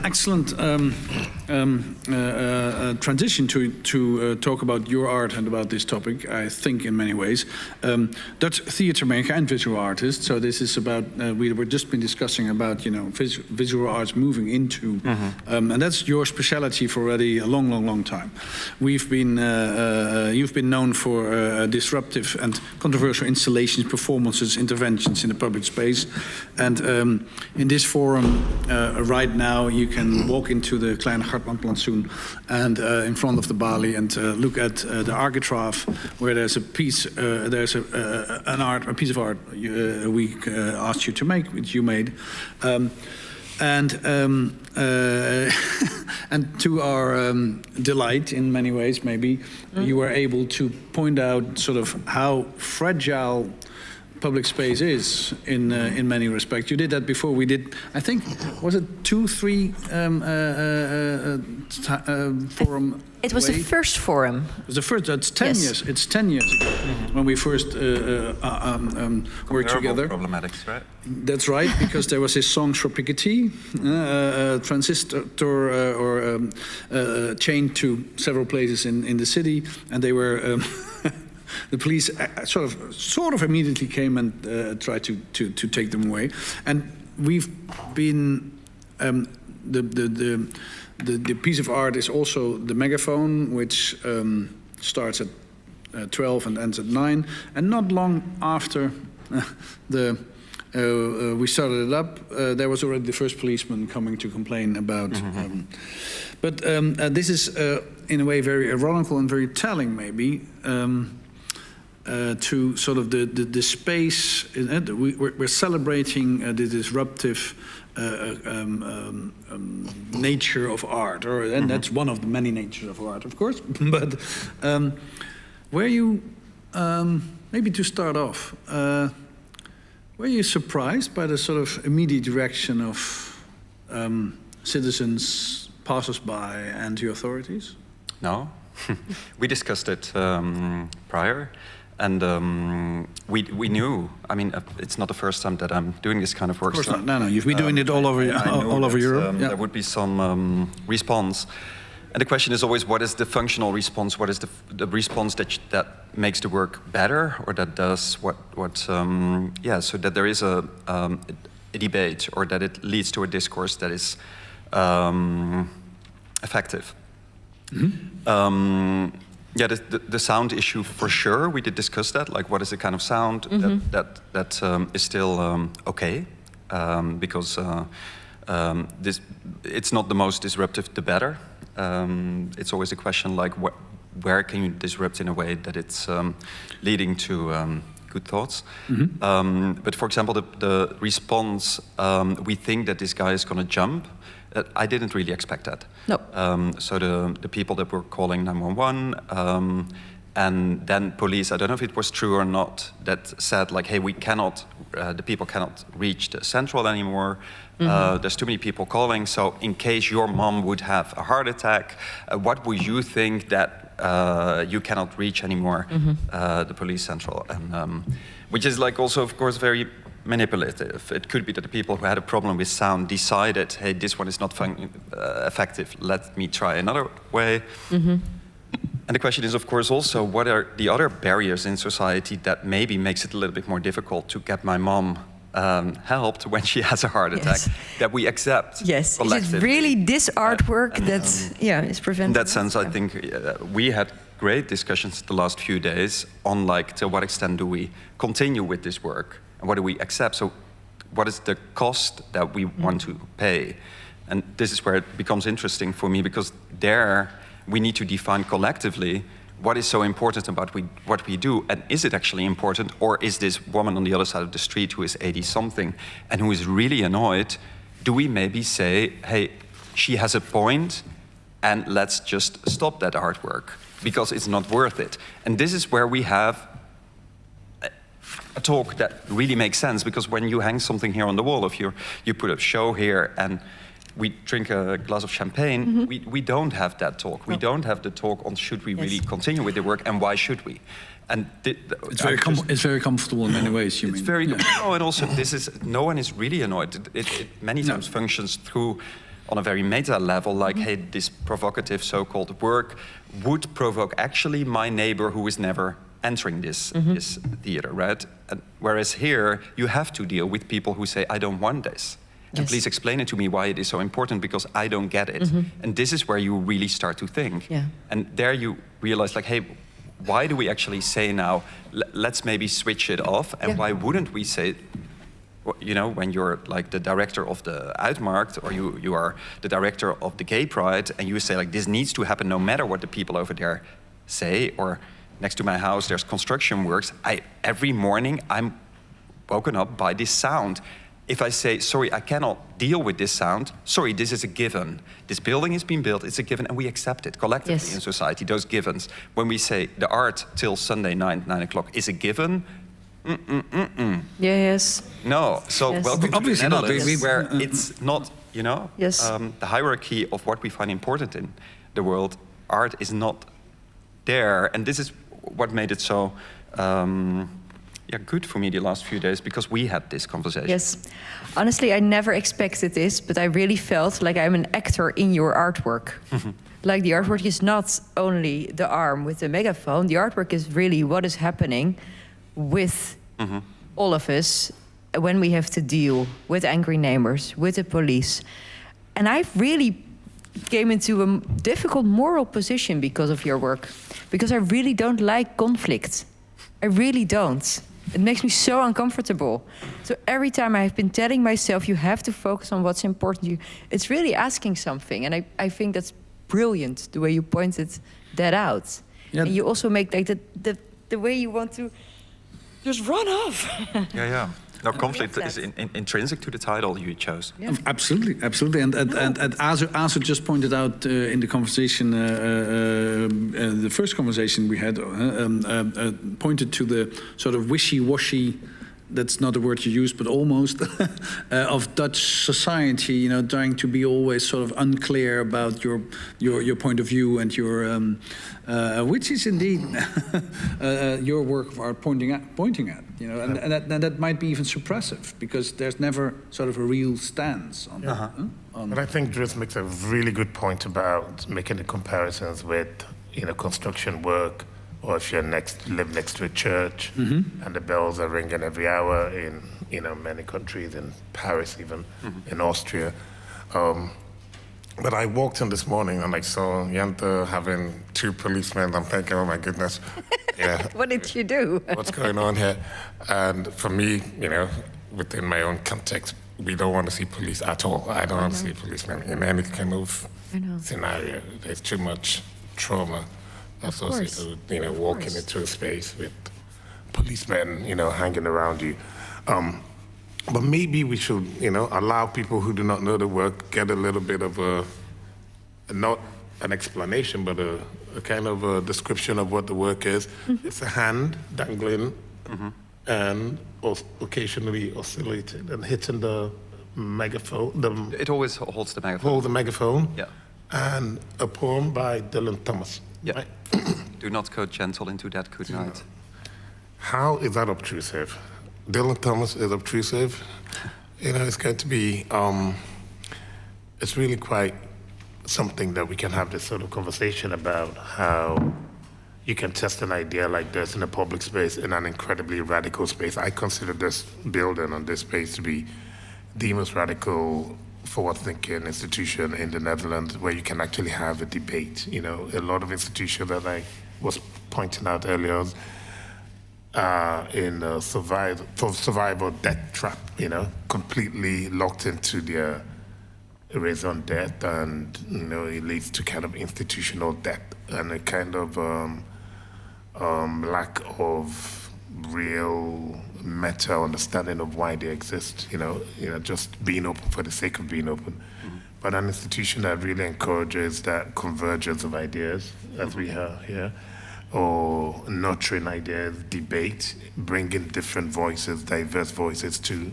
excellent transition to talk about your art and about this topic, I think, in many ways. Dutch theater maker and visual artist. So this is about, we were just been discussing about, you know, visual arts moving into, and that's your specialty for already a long, long, long time. We've been, you've been known for disruptive and controversial installations, performances, interventions in the public space. And in this forum, right now, you can walk into the Kleine Hartmanplantsoen and in front of the Bali and look at the Architrave, where there's a piece, there's a piece of art we asked you to make, which you made, and to our delight, in many ways, maybe you were able to point out sort of how fragile public space is in many respects. You did that before. We did, I think, was it 2-3 forum? It was the first forum. It was the first. That's 10 years. It's 10 years ago when we first worked together. Problematics, right? That's right, because there was this Songs for Piketty, transistor chained to several places in the city, and they were. The police sort of immediately came and tried to take them away, and we've been the piece of art is also the megaphone, which starts at 12 and ends at 9, and not long after we started it up, there was already the first policeman coming to complain about. But this is, in a way, very ironical and very telling, maybe, to sort of the space. We're celebrating the disruptive nature of art, and that's one of the many natures of art, of course. But were you, maybe to start off, were you surprised by the sort of immediate reaction of citizens, passers-by, and the authorities? No. We discussed it prior, and we knew. I mean, it's not the first time that I'm doing this kind of work. Of course not. No, you've been doing it all over Europe. There would be some response. And the question is always, what is the functional response? What is the response that makes the work better, or that does so that there is a debate, or that it leads to a discourse that is effective. The sound issue, for sure, we did discuss that. Like, what is the kind of sound that is still okay? Because it's not the most disruptive, the better. It's always a question like, where can you disrupt in a way that it's leading to good thoughts? But for example, the response, we think that this guy is going to jump. I didn't really expect that. No. So the people that were calling 911, and then police, I don't know if it was true or not, that said like, hey, we cannot, the people cannot reach the central anymore. There's too many people calling, so in case your mom would have a heart attack, what would you think that you cannot reach anymore the police central? And which is like also, of course, very manipulative. It could be that the people who had a problem with sound decided, hey, this one is not effective, let me try another way. And the question is, of course, also, what are the other barriers in society that maybe makes it a little bit more difficult to get my mom helped when she has a heart attack, that we accept. Yes, is it really this artwork that is preventing? In that sense, I think we had great discussions the last few days on like, to what extent do we continue with this work, and what do we accept? So what is the cost that we want to pay? And this is where it becomes interesting for me, because there we need to define collectively what is so important about what we do, and is it actually important, or is this woman on the other side of the street who is 80-something and who is really annoyed, do we maybe say, hey, she has a point, and let's just stop that artwork, because it's not worth it. And this is where we have a talk that really makes sense, because when you hang something here on the wall, if you put a show here and we drink a glass of champagne, we don't have that talk. We don't have the talk on should we really continue with the work, and why should we? And it's very comfortable in many ways. You mean? It's very comfortable, and also no one is really annoyed. It many times functions through on a very meta level, like, hey, this provocative so-called work would provoke actually my neighbor who is never entering this theater, right? And whereas here you have to deal with people who say, I don't want this. And please explain it to me why it is so important, because I don't get it. And this is where you really start to think. And there you realize, like, hey, why do we actually say now, let's maybe switch it off? And why wouldn't we say, you know, when you're like the director of the Uitmarkt, or you are the director of the Gay Pride, and you say, like, this needs to happen no matter what the people over there say, or next to my house there's construction works, every morning I'm woken up by this sound. If I say, sorry, I cannot deal with this sound, sorry, this is a given. This building is being built, it's a given, and we accept it collectively in society, those givens. When we say the art till Sunday 9 o'clock is a given, Yes. No, so welcome to the Netherlands, where it's not, you know, the hierarchy of what we find important in the world, art is not there. And this is what made it so good for me the last few days, because we had this conversation. Yes. Honestly, I never expected this, but I really felt like I'm an actor in your artwork. Like, the artwork is not only the arm with the megaphone, the artwork is really what is happening with all of us when we have to deal with angry neighbors, with the police. And I've really came into a difficult moral position because of your work. Because I really don't like conflict. I really don't. It makes me so uncomfortable. So every time I've been telling myself, you have to focus on what's important to you, it's really asking something. And I think that's brilliant, the way you pointed that out. Yeah. And you also make like the way you want to just run off. Yeah. No, conflict is intrinsic to the title you chose. Yeah. Absolutely. And Azu just pointed out in the conversation, the first conversation we had, pointed to the sort of wishy-washy, that's not a word you use, but almost, of Dutch society, trying to be always sort of unclear about your point of view and your, which is indeed your work of art pointing at, and that might be even suppressive because there's never sort of a real stance on that. But I think Dries makes a really good point about making the comparisons with, construction work, or if you live next to a church and the bells are ringing every hour in many countries, in Paris even, in Austria. But I walked in this morning and I saw Jente having 2 policemen. I'm thinking, oh my goodness, what did you do? What's going on here? And for me, within my own context, we don't want to see police at all. I don't want to see policemen in any kind of scenario. There's too much trauma associated with, walking into a space with policemen, hanging around you. But maybe we should, allow people who do not know the work get a little bit of not an explanation, but a kind of a description of what the work is. It's a hand dangling and occasionally oscillating and hitting the megaphone. It always holds the megaphone. Hold the megaphone. Yeah. And a poem by Dylan Thomas. Yeah. Right? Do not go gentle into that good night. How is that obtrusive? Dylan Thomas is obtrusive. It's going to be, it's really quite something that we can have this sort of conversation about how you can test an idea like this in a public space, in an incredibly radical space. I consider this building and this space to be the most radical forward-thinking institution in the Netherlands where you can actually have a debate. A lot of institutions that I was pointing out earlier in survival death trap, completely locked into their raison d'etre, and it leads to kind of institutional death and a kind of lack of real meta understanding of why they exist. Just being open for the sake of being open. But an institution that really encourages that convergence of ideas, as we have here, or nurturing ideas, debate, bringing different voices, diverse voices to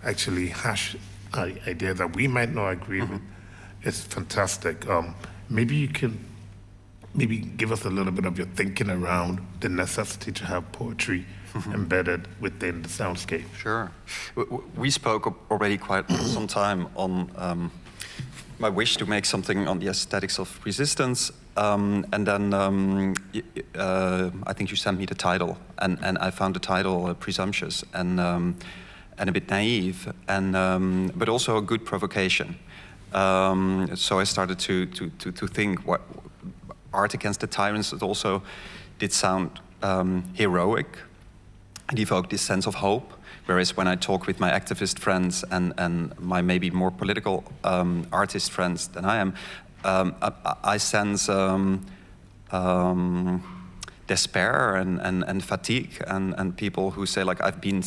actually hash ideas that we might not agree with. It's fantastic. Maybe you can give us a little bit of your thinking around the necessity to have poetry embedded within the soundscape. Sure. We spoke already quite some time on my wish to make something on the aesthetics of resistance. And then I think you sent me the title, and I found the title presumptuous and a bit naive, and but also a good provocation. So I started to think what art against the tyrants. It also did sound heroic and evoked this sense of hope. Whereas when I talk with my activist friends and my maybe more political artist friends than I am, I sense despair and fatigue and people who say, like, I've been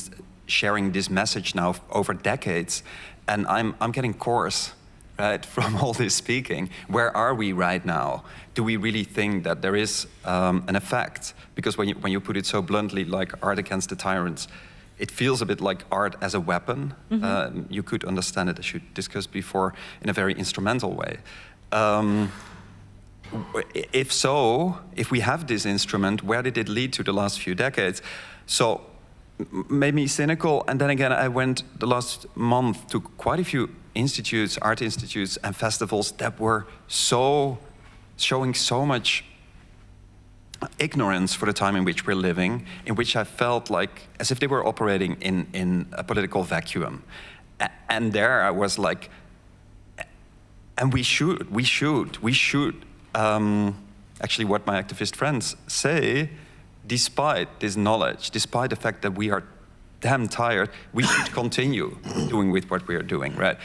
sharing this message now over decades and I'm getting coarse, right, from all this speaking. Where are we right now? Do we really think that there is an effect? Because when you put it so bluntly, like art against the tyrants, it feels a bit like art as a weapon. You could understand it, as you discussed before, in a very instrumental way. If so, if we have this instrument, where did it lead to the last few decades? So, made me cynical, and then again, I went the last month to quite a few institutes, art institutes and festivals that were showing so much ignorance for the time in which we're living, in which I felt like as if they were operating in a political vacuum. And there I was like, And we should. Actually, what my activist friends say, despite this knowledge, despite the fact that we are damn tired, we should continue doing with what we are doing, right?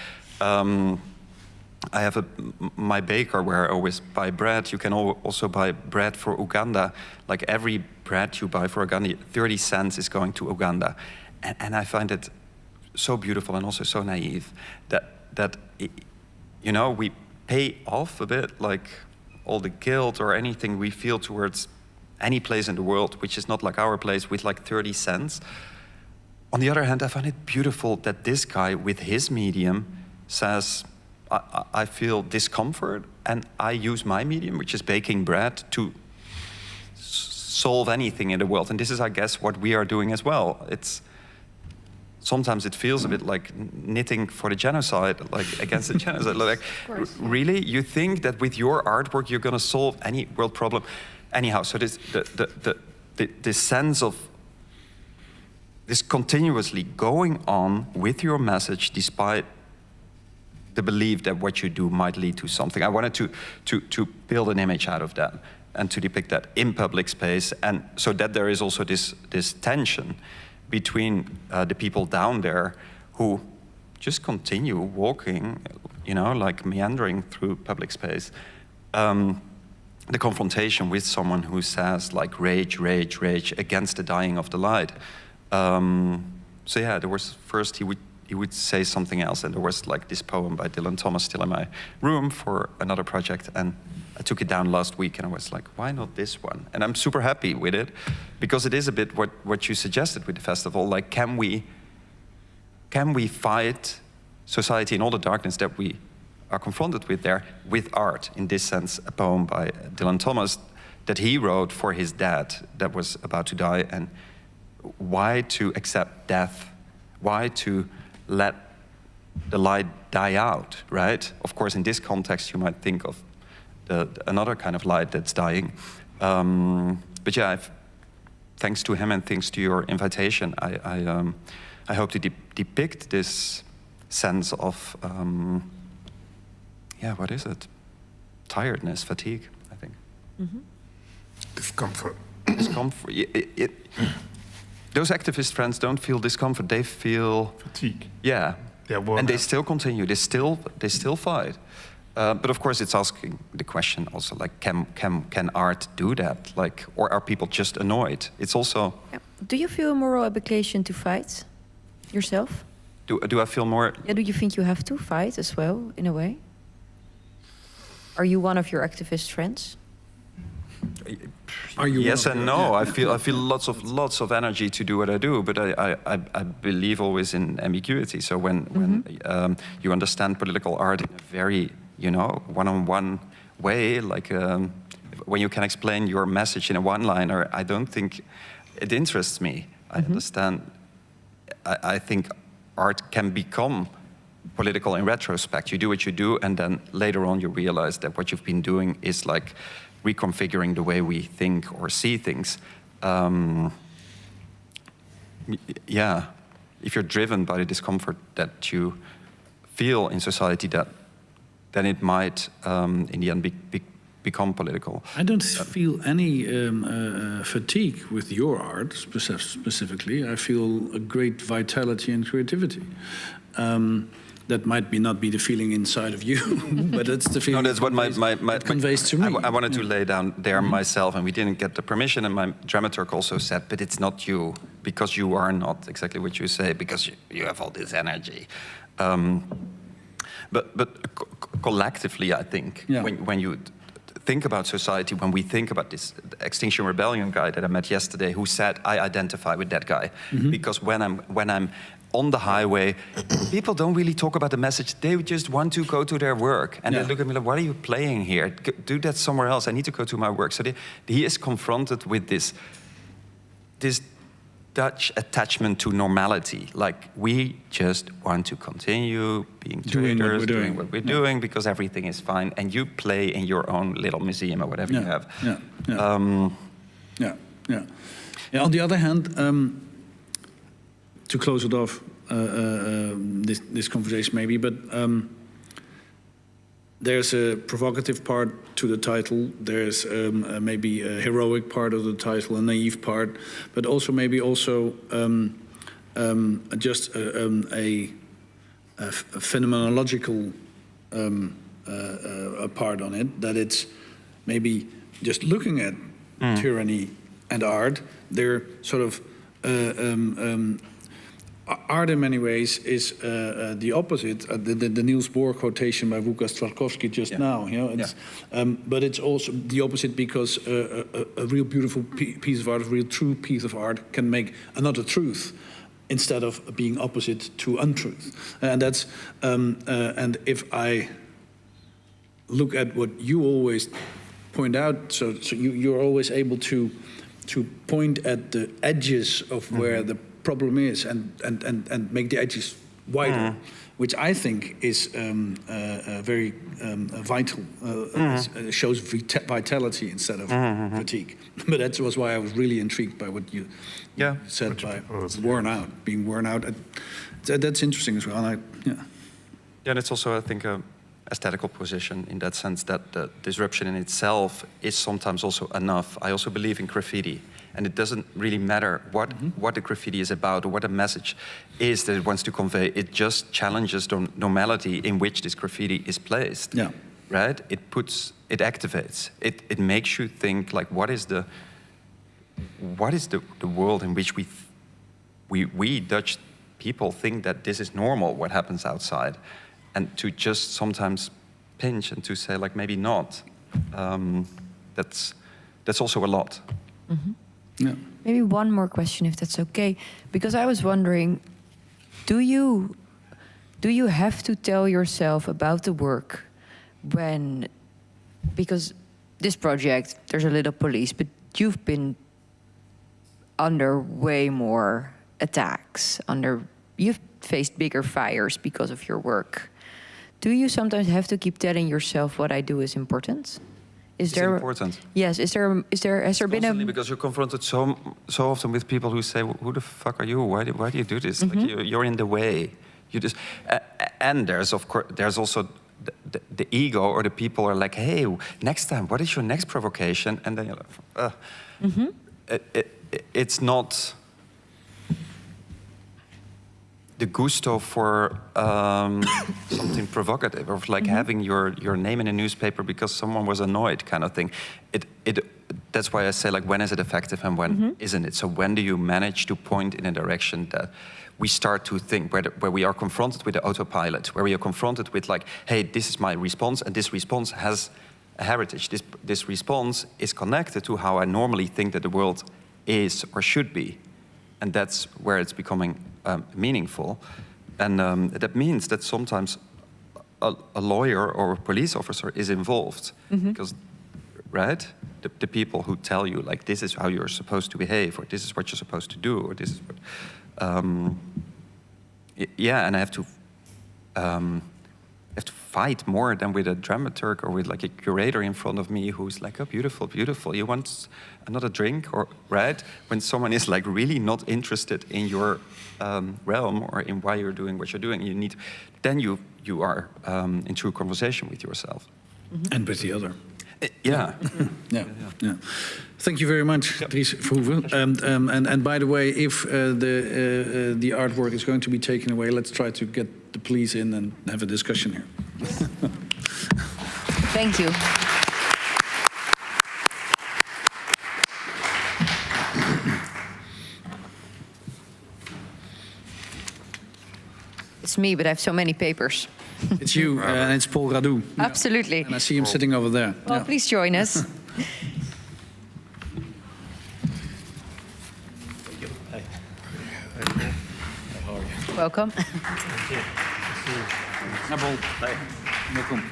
I have my baker where I always buy bread. You can also buy bread for Uganda. Like every bread you buy for Uganda, 30 cents is going to Uganda. And I find it so beautiful and also so naive that you know, we pay off a bit, like all the guilt or anything we feel towards any place in the world, which is not like our place, with like 30 cents. On the other hand, I find it beautiful that this guy with his medium says, I feel discomfort and I use my medium, which is baking bread, to solve anything in the world. And this is, I guess, what we are doing as well. Sometimes it feels a bit like knitting for the genocide, like against the genocide. Like, really, you think that with your artwork you're going to solve any world problem? Anyhow, so this sense of this continuously going on with your message, despite the belief that what you do might lead to something. I wanted to build an image out of that and to depict that in public space, and so that there is also this tension between the people down there who just continue walking, you know, like meandering through public space. The confrontation with someone who says like rage, rage, rage against the dying of the light. So yeah, there was first he would say something else, and there was like this poem by Dylan Thomas still in my room for another project, and I took it down last week, and I was like, why not this one? And I'm super happy with it, because it is a bit what you suggested with the festival. Like, can we fight society and all the darkness that we are confronted with there with art? In this sense, a poem by Dylan Thomas that he wrote for his dad that was about to die, and why to accept death? Why to let the light die out, right? Of course, in this context, you might think of another kind of light that's dying. But yeah, thanks to him and thanks to your invitation, I hope to depict this sense of, yeah, what is it? Tiredness, fatigue, I think. Mm-hmm. Discomfort. Discomfort. Those activist friends don't feel discomfort; they feel fatigue. Yeah, and they still continue. They still fight. But of course, it's asking the question also, like, can art do that? Like, or are people just annoyed? It's also. Yeah. Do you feel a moral obligation to fight yourself? Do I feel more? Yeah. Do you think you have to fight as well, in a way? Are you one of your activist friends? Are you yes and no. I feel lots of energy to do what I do, but I believe always in ambiguity. So when you understand political art in a very, you know, one-on-one way, like when you can explain your message in a one-liner, I don't think it interests me. I understand. I think art can become political in retrospect. You do what you do, and then later on you realize that what you've been doing is like reconfiguring the way we think or see things. Yeah, if you're driven by the discomfort that you feel in society, then it might, in the end, become political. I don't feel any fatigue with your art specifically. I feel a great vitality and creativity. That might not be the feeling inside of you, but it's the feeling. No, that's what my conveys to me. I wanted to lay down there myself, and we didn't get the permission. And my dramaturg also said, "But it's not you, because you are not exactly what you say, because you have all this energy." But collectively, I think when you think about society, when we think about this Extinction Rebellion guy that I met yesterday, who said, "I identify with that guy," because when I'm on the highway, people don't really talk about the message. They just want to go to their work. And they look at me like, what are you playing here? Do that somewhere else. I need to go to my work. So he is confronted with this Dutch attachment to normality. Like, we just want to continue being traders, doing what we're doing, because everything is fine. And you play in your own little museum or whatever you have. On the other hand, to close it off, this conversation maybe, but there's a provocative part to the title. There's maybe a heroic part of the title, a naive part, but also maybe just a phenomenological part on it. That it's maybe just looking at tyranny and art. They're sort of art in many ways is the opposite. The Niels Bohr quotation by Łukasz Twarkowski just now. But it's also the opposite because a real beautiful piece of art, a real true piece of art, can make another truth instead of being opposite to untruth. And that's and if I look at what you always point out, so you're always able to point at the edges of where the problem is and make the edges wider, which I think is very vital. Shows vitality instead of fatigue. But that was why I was really intrigued by what you said by being worn out. That's interesting as well. And and it's also, I think, a aesthetical position in that sense that the disruption in itself is sometimes also enough. I also believe in graffiti. And it doesn't really matter what the graffiti is about or what the message is that it wants to convey. It just challenges the normality in which this graffiti is placed. Yeah. Right? It activates. It makes you think like, what is the world in which we Dutch people think that this is normal, what happens outside, and to just sometimes pinch and to say like maybe not. That's also a lot. Yeah. Maybe one more question, if that's okay, because I was wondering, do you have to tell yourself about the work because this project, there's a little police, but you've been under way more attacks, you've faced bigger fires because of your work. Do you sometimes have to keep telling yourself what I do is important? Is there important? Yes. Has there been a? Because you're confronted so often with people who say, "Who the fuck are you? Why do you do this? Like you're in the way. You just." And there's also the ego, or the people are like, "Hey, next time, what is your next provocation?" And then you're like, it's not the gusto for something provocative, or like having your name in a newspaper because someone was annoyed, kind of thing. That's why I say like, when is it effective and when isn't it? So when do you manage to point in a direction that we start to think, where we are confronted with the autopilot, where we are confronted with like, hey, this is my response, and this response has a heritage. This response is connected to how I normally think that the world is or should be, and that's where it's becoming meaningful. And that means that sometimes a lawyer or a police officer is involved, because, right, the people who tell you like, this is how you're supposed to behave, or this is what you're supposed to do, or this is what, and I have to fight more than with a dramaturg or with like a curator in front of me who's like, oh, beautiful, beautiful. You want another drink, or right? When someone is like really not interested in your realm or in why you're doing what you're doing, then you are in true conversation with yourself and with the other. Yeah. Thank you very much, Dries Verhoeven. And by the way, if the artwork is going to be taken away, let's try to get the police in and have a discussion here. Thank you. It's me, but I have so many papers. It's you, and it's Paul Radu. Absolutely. And I see him sitting over there. Well, please join us. Welcome. Thank you. Welcome.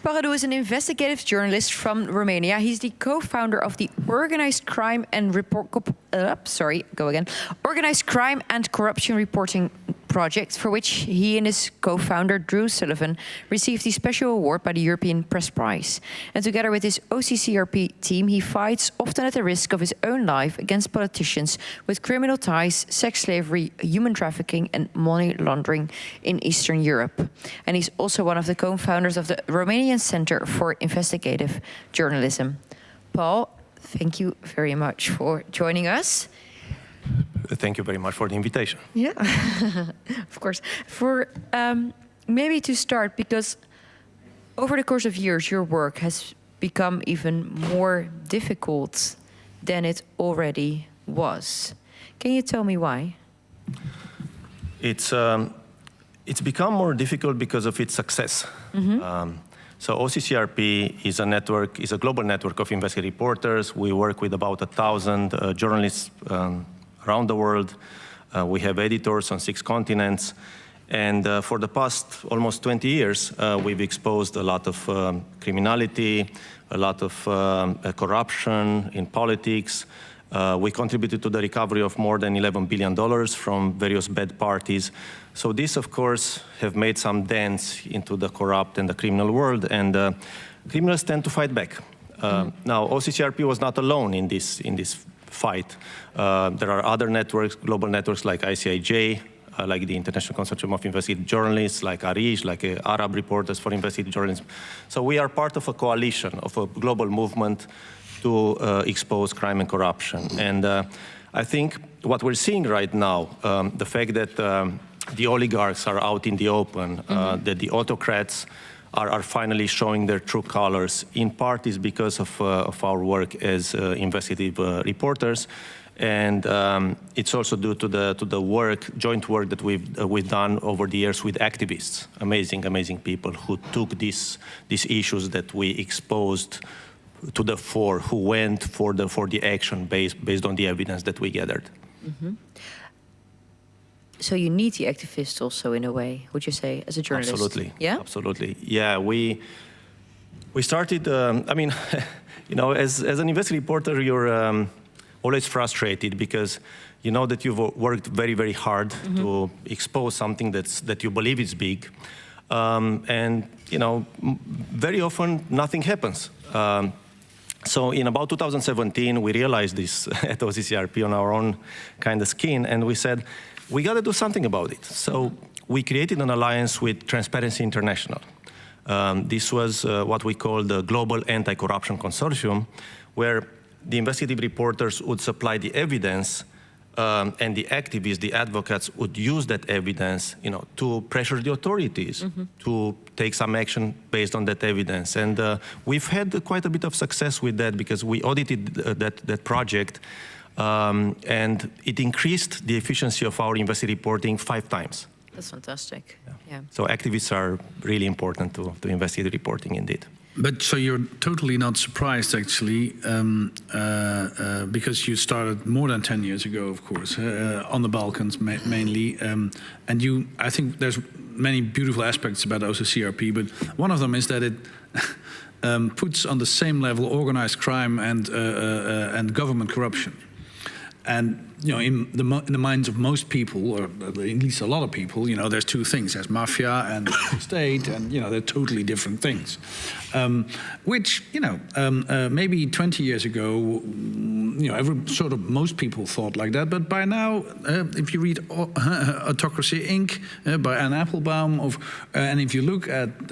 Radu is an investigative journalist from Romania. He's the co-founder of the Organized Crime and Organized Crime and Corruption Reporting project for which he and his co-founder Drew Sullivan received the special award by the European Press Prize. And together with his OCCRP team, he fights, often at the risk of his own life, against politicians with criminal ties, sex slavery, human trafficking and money laundering in Eastern Europe. And he's also one of the co-founders of the Romanian Center for Investigative Journalism. Paul, thank you very much for joining us. Thank you very much for the invitation. Yeah, of course. For maybe to start, because over the course of years, your work has become even more difficult than it already was. Can you tell me why? It's become more difficult because of its success. Mm-hmm. So OCCRP is a network, is a global network of investigative reporters. We work with about 1,000 journalists around the world. We have editors on 6 continents. And for the past almost 20 years, we've exposed a lot of criminality, a lot of corruption in politics. We contributed to the recovery of more than $11 billion from various bad parties. So this, of course, have made some dents into the corrupt and the criminal world, and criminals tend to fight back. Now, OCCRP was not alone in this fight. There are other networks, global networks like ICIJ, like the International Consortium of Investigative Journalists, like ARIJ, like Arab Reporters for Investigative Journalism. So we are part of a coalition, of a global movement to expose crime and corruption. And I think what we're seeing right now, the fact that the oligarchs are out in the open, that the autocrats are finally showing their true colors, in part is because of our work as investigative reporters. And it's also due to the work, joint work that we've done over the years with activists, amazing people who took these issues that we exposed to the fore, who went for the action based on the evidence that we gathered. Mm-hmm. So you need the activists also, in a way, would you say, as a journalist? Absolutely. Yeah. Absolutely. Yeah. We started. I mean, you know, as an investigative reporter, you're always frustrated because you know that you've worked very hard to expose something that you believe is big, and you know, very often nothing happens. So in about 2017, we realized this at OCCRP on our own kind of skin, and we said, we got to do something about it. So we created an alliance with Transparency International. This was what we call the Global Anti-Corruption Consortium, where the investigative reporters would supply the evidence, and the activists, the advocates, would use that evidence, you know, to pressure the authorities to take some action based on that evidence. And we've had quite a bit of success with that because we audited that project, and it increased the efficiency of our investigative reporting 5 times. That's fantastic. Yeah. So activists are really important to investigative reporting, indeed. But so you're totally not surprised, actually, because you started more than 10 years ago, of course, on the Balkans mainly. And I think there's many beautiful aspects about OCCRP, but one of them is that it puts on the same level organized crime and government corruption. And you know, in the minds of most people, or at least a lot of people, you know, there's 2 things: there's mafia and state, and you know, they're totally different things. Which, you know, maybe 20 years ago, you know, most people thought like that. But by now, if you read Autocracy Inc. By Anne Applebaum, and if you look at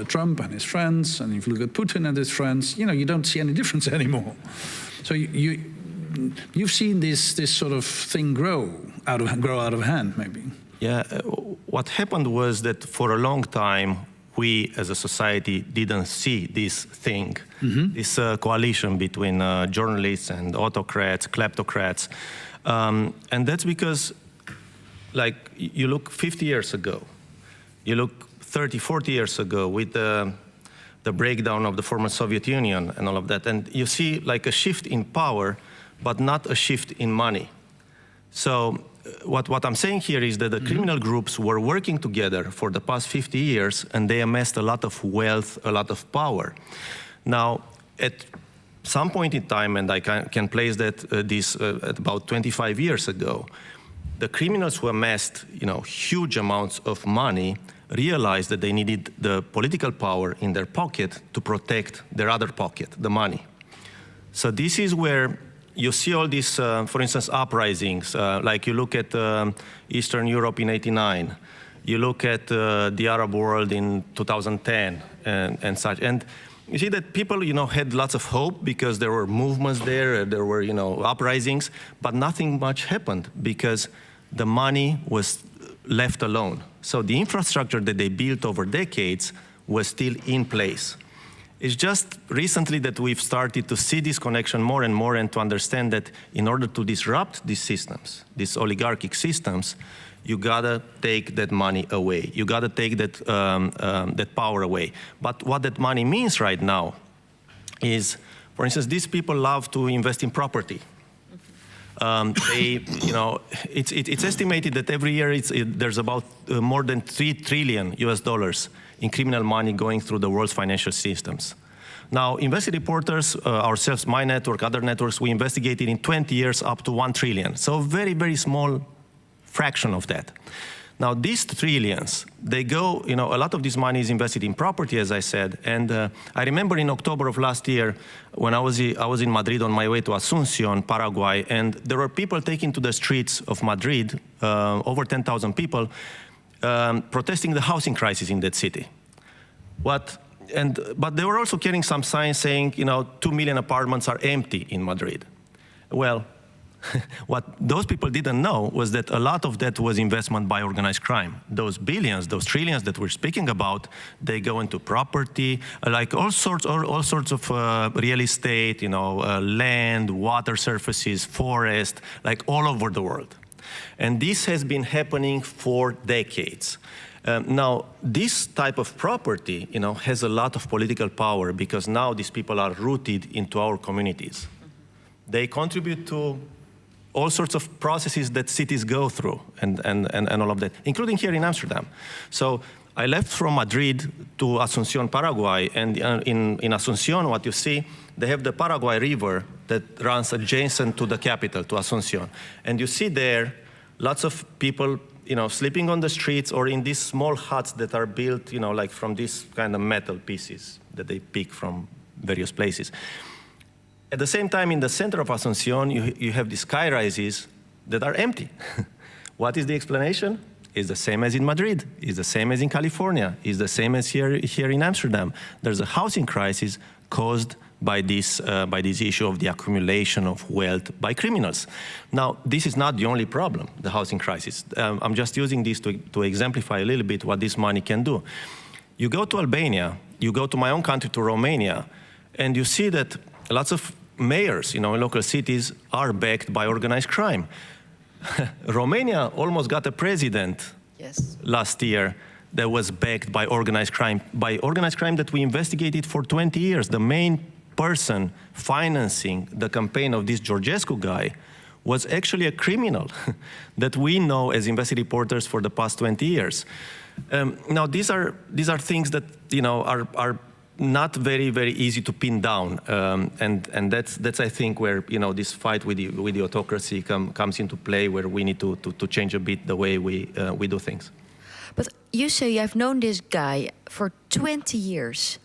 Trump and his friends, and if you look at Putin and his friends, you know, you don't see any difference anymore. So you've seen this sort of thing grow out of hand, maybe. Yeah, what happened was that for a long time, we as a society didn't see this thing, this coalition between journalists and autocrats, kleptocrats. And that's because, like, you look 50 years ago, you look 30, 40 years ago with the breakdown of the former Soviet Union and all of that, and you see like a shift in power, but not a shift in money. So what I'm saying here is that the criminal groups were working together for the past 50 years, and they amassed a lot of wealth, a lot of power. Now, at some point in time, and I can place that at about 25 years ago, the criminals who amassed, huge amounts of money realized that they needed the political power in their pocket to protect their other pocket, the money. So this is where you see all these, for instance, uprisings, like you look at Eastern Europe in '89, you look at the Arab world in 2010 and such. And you see that people, had lots of hope because there were movements there were, uprisings, but nothing much happened because the money was left alone. So the infrastructure that they built over decades was still in place. It's just recently that we've started to see this connection more and more and to understand that in order to disrupt these systems, these oligarchic systems, you gotta take that money away. You gotta take that power away. But what that money means right now is, for instance, these people love to invest in property. It's estimated that every year there's about more than $3 trillion in criminal money going through the world's financial systems. Now, investigative reporters, ourselves, my network, other networks, we investigated in 20 years up to $1 trillion. So a very, very small fraction of that. Now, these trillions, they go, a lot of this money is invested in property, as I said. And I remember in October of last year, when I was in Madrid on my way to Asunción, Paraguay, and there were people taking to the streets of Madrid, over 10,000 people, protesting the housing crisis in that city. But they were also carrying some signs saying, 2 million apartments are empty in Madrid. Well, what those people didn't know was that a lot of that was investment by organized crime. Those billions, those trillions that we're speaking about, they go into property, like all sorts of real estate, land, water surfaces, forest, like all over the world. And this has been happening for decades. Now, this type of property, has a lot of political power because now these people are rooted into our communities. They contribute to all sorts of processes that cities go through and all of that, including here in Amsterdam. So I left from Madrid to Asunción, Paraguay, and in Asunción, what you see, they have the Paraguay River that runs adjacent to the capital, to Asunción. And you see there lots of people, sleeping on the streets or in these small huts that are built, like from these kind of metal pieces that they pick from various places. At the same time, in the center of Asunción, you have these sky-rises that are empty. What is the explanation? It's the same as in Madrid. It's the same as in California. It's the same as here in Amsterdam. There's a housing crisis caused by this issue of the accumulation of wealth by criminals. Now, this is not the only problem, the housing crisis. I'm just using this to exemplify a little bit what this money can do. You go to Albania, you go to my own country, to Romania, and you see that lots of mayors, in local cities are backed by organized crime. Romania almost got a president last year that was backed by organized crime that we investigated for 20 years. The main person financing the campaign of this Georgescu guy was actually a criminal that we know as investigative reporters for the past 20 years. Now, these are things that are not very, very easy to pin down, and that's I think where this fight with the autocracy comes into play, where we need to change a bit the way we do things. But you say I've known this guy for 20 years.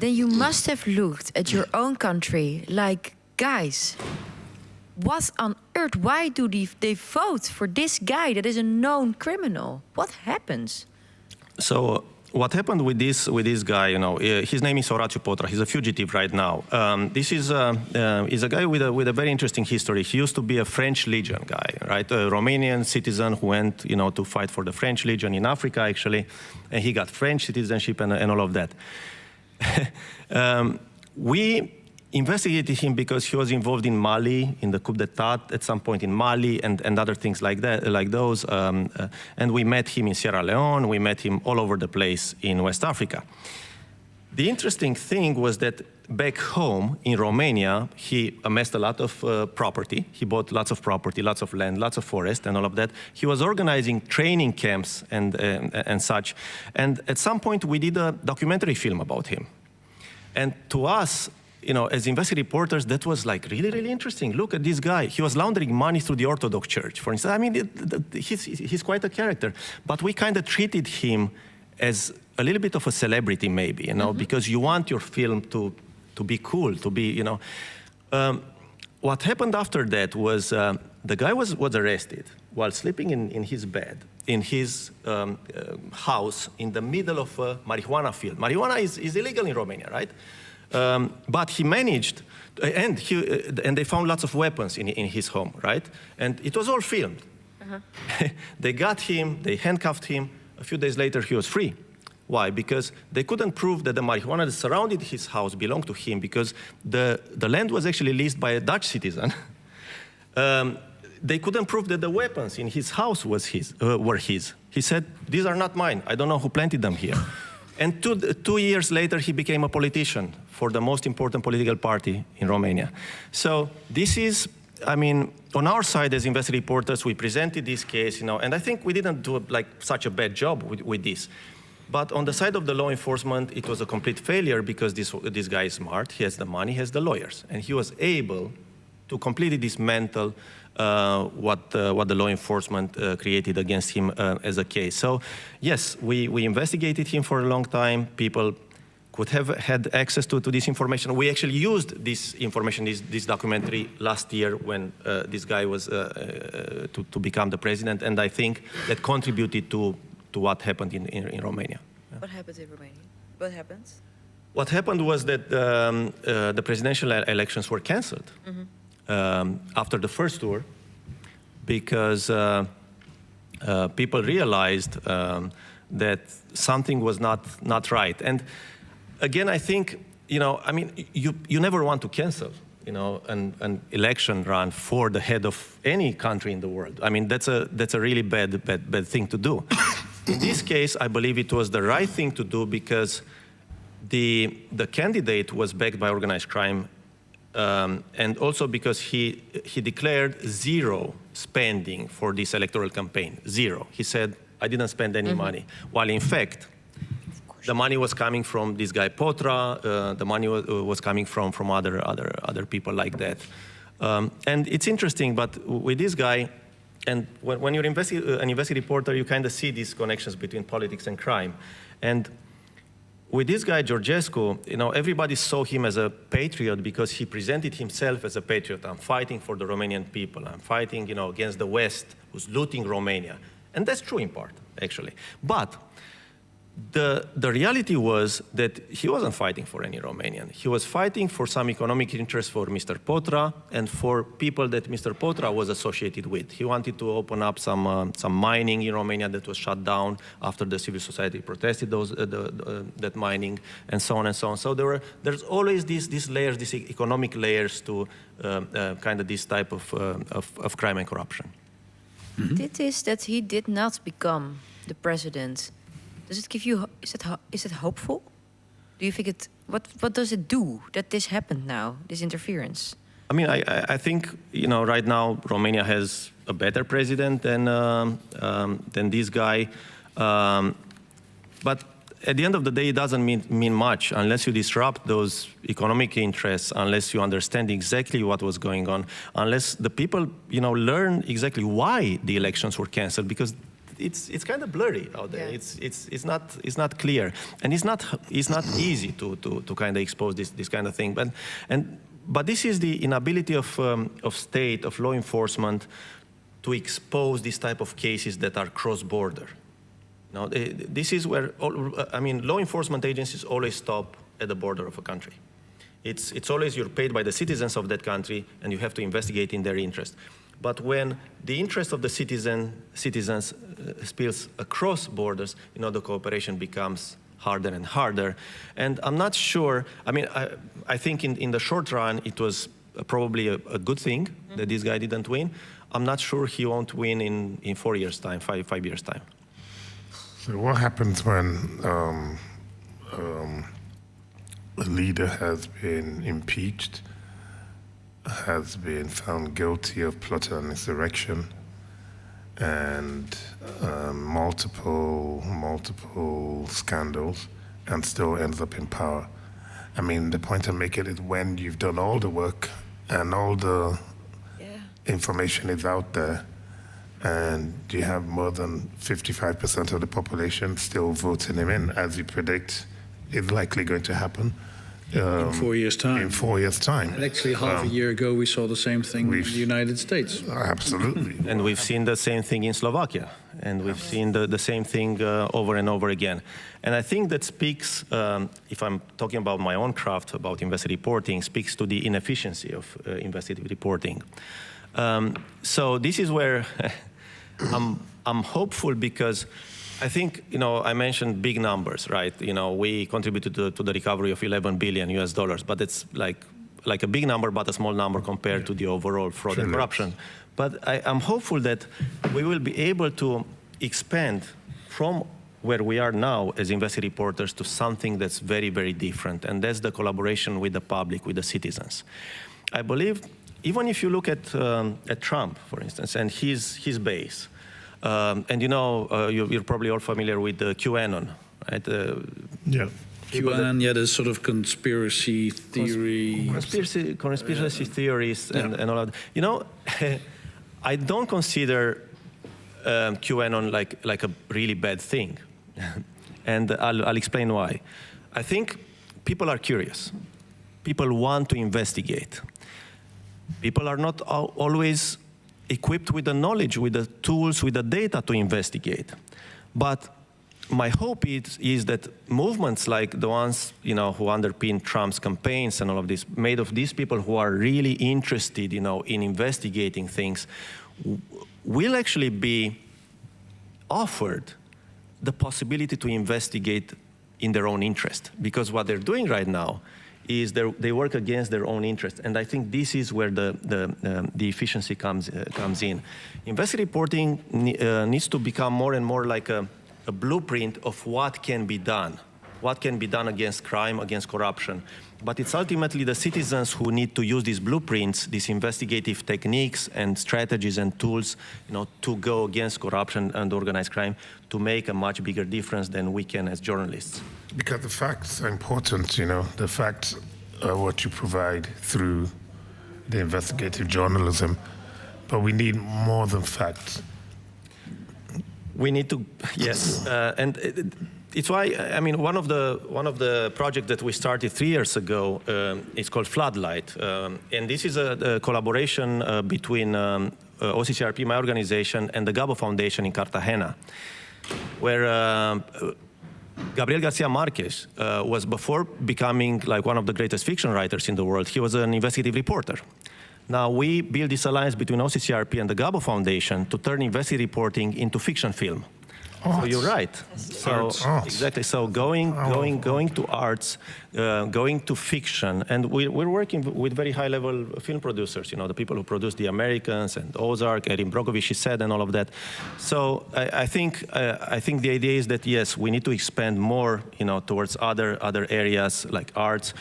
Then you must have looked at your own country like, guys, what on earth? Why do they vote for this guy that is a known criminal? What happens? So what happened with this guy, his name is Horatiu Potra. He's a fugitive right now. This is a guy with a very interesting history. He used to be a French Legion guy, right? A Romanian citizen who went, to fight for the French Legion in Africa, actually, and he got French citizenship and all of that. We investigated him because he was involved in Mali, in the coup d'etat at some point in Mali, and other things like that, like those. And we met him in Sierra Leone. We met him all over the place in West Africa. The interesting thing was that back home in Romania, he amassed a lot of property. He bought lots of property, lots of land, lots of forest, and all of that. He was organizing training camps and such. And at some point, we did a documentary film about him. And to us, as investigative reporters, that was like really, really interesting. Look at this guy. He was laundering money through the Orthodox Church, for instance. I mean, he's quite a character. But we kind of treated him as a little bit of a celebrity, maybe, because you want your film to be cool, to be, What happened after that was the guy was arrested while sleeping in his bed, in his house, in the middle of a marijuana field. Marijuana is illegal in Romania, right? But he managed, and they found lots of weapons in his home, right? And it was all filmed. They got him, they handcuffed him. A few days later, he was free. Why? Because they couldn't prove that the marijuana that surrounded his house belonged to him, because the land was actually leased by a Dutch citizen. They couldn't prove that the weapons in his house were his. He said, "These are not mine. I don't know who planted them here." And 2 years later, he became a politician for the most important political party in Romania. So this is, I mean, on our side as investigative reporters, we presented this case, and I think we didn't do such a bad job with this. But on the side of the law enforcement, it was a complete failure, because this guy is smart, he has the money, he has the lawyers, and he was able to completely dismantle what the law enforcement created against him as a case. So yes, we investigated him for a long time. People could have had access to this information. We actually used this information, this documentary, last year when this guy was to become the president, and I think that contributed to what happened in Romania. What happened in Romania? What happens? What happened was that the presidential elections were cancelled after the first tour, because people realized that something was not right. And again, I think, I mean, you never want to cancel, an election run for the head of any country in the world. I mean, that's a really bad thing to do. In this case, I believe it was the right thing to do, because the candidate was backed by organized crime, and also because he declared zero spending for this electoral campaign. Zero. He said, "I didn't spend any money," while in fact, the money was coming from this guy Potra. The money was coming from other people like that. And it's interesting, but with this guy, and when you're an investigative reporter, you kind of see these connections between politics and crime. And with this guy, Georgescu, everybody saw him as a patriot because he presented himself as a patriot. I'm fighting for the Romanian people. I'm fighting, against the West, who's looting Romania. And that's true in part, actually. But the reality was that he wasn't fighting for any Romanian. He was fighting for some economic interest for Mr. Potra and for people that Mr. Potra was associated with. He wanted to open up some mining in Romania that was shut down after the civil society protested that mining, and so on and so on. So there's always these layers, these economic layers to kind of this type of crime and corruption. It is that he did not become the president. Does it give you? Is it hopeful? Do you think it? What does it do that this happened now? This interference. I mean, I think right now Romania has a better president than this guy, but at the end of the day, it doesn't mean much unless you disrupt those economic interests, unless you understand exactly what was going on, unless the people learn exactly why the elections were cancelled, because it's kind of blurry out there. Yeah. It's not clear, and it's not easy to kind of expose this kind of thing. But this is the inability of state, of law enforcement, to expose these type of cases that are cross-border. Now, this is where law enforcement agencies always stop at the border of a country. It's always you're paid by the citizens of that country, and you have to investigate in their interest. But when the interest of the citizens spills across borders, the cooperation becomes harder and harder. And I'm not sure, I think in the short run, it was probably a good thing that this guy didn't win. I'm not sure he won't win in 4 years' time, 5 years' time. So what happens when a leader has been impeached, has been found guilty of plotting an insurrection, and multiple scandals, and still ends up in power? I mean, the point I'm making is when you've done all the work and all the information is out there, and you have more than 55% of the population still voting him in, as you predict is likely going to happen. In 4 years' time. In 4 years' time. And actually, half a year ago, we saw the same thing in the United States. Absolutely. And we've seen the same thing in Slovakia. And we've seen the same thing over and over again. And I think that speaks, if I'm talking about my own craft, about investigative reporting, speaks to the inefficiency of investigative reporting. So this is where I'm hopeful, because I think, I mentioned big numbers, right? We contributed to the recovery of $11 billion, but it's like a big number, but a small number compared to the overall fraud and corruption. But I'm hopeful that we will be able to expand from where we are now as investigative reporters to something that's very, very different, and that's the collaboration with the public, with the citizens. I believe, even if you look at Trump, for instance, and his base, and you're probably all familiar with the QAnon, right? QAnon, there's sort of conspiracy theory. Conspiracy theories and all of that. I don't consider QAnon like a really bad thing. And I'll explain why. I think people are curious. People want to investigate. People are not always equipped with the knowledge, with the tools, with the data to investigate. But my hope is that movements like the ones who underpin Trump's campaigns and all of this, made of these people who are really interested in investigating things, will actually be offered the possibility to investigate in their own interest. Because what they're doing right now is they work against their own interest. And I think this is where the efficiency comes in. Investigative reporting needs to become more and more like a blueprint of what can be done against crime, against corruption. But it's ultimately the citizens who need to use these blueprints, these investigative techniques and strategies and tools, to go against corruption and organized crime, to make a much bigger difference than we can as journalists. Because the facts are important, the facts are what you provide through the investigative journalism, but we need more than facts. We need to, yes, and it's why, one of the projects that we started 3 years ago is called Floodlight, and this is a collaboration between OCCRP, my organization, and the Gabo Foundation in Cartagena, where Gabriel Garcia Marquez was, before becoming like one of the greatest fiction writers in the world, he was an investigative reporter. Now we built this alliance between OCCRP and the Gabo Foundation to turn investigative reporting into fiction film. So you're right. So exactly. So going to arts, going to fiction, and we're working with very high-level film producers. The people who produce The Americans and Ozark, Erin Brockovich said, and all of that. So I think the idea is that yes, we need to expand more, towards other areas like arts.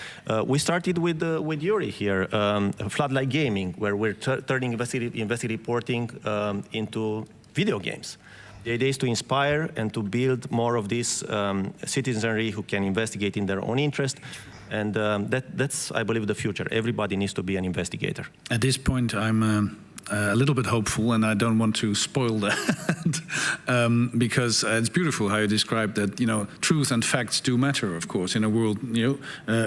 We started with Yuri here, Floodlight Gaming, where we're turning investigative reporting into video games. The idea is to inspire and to build more of this citizenry who can investigate in their own interest. And that's, I believe, the future. Everybody needs to be an investigator. At this point, I'm a little bit hopeful, and I don't want to spoil that, because it's beautiful how you describe that, truth and facts do matter, of course, in a world,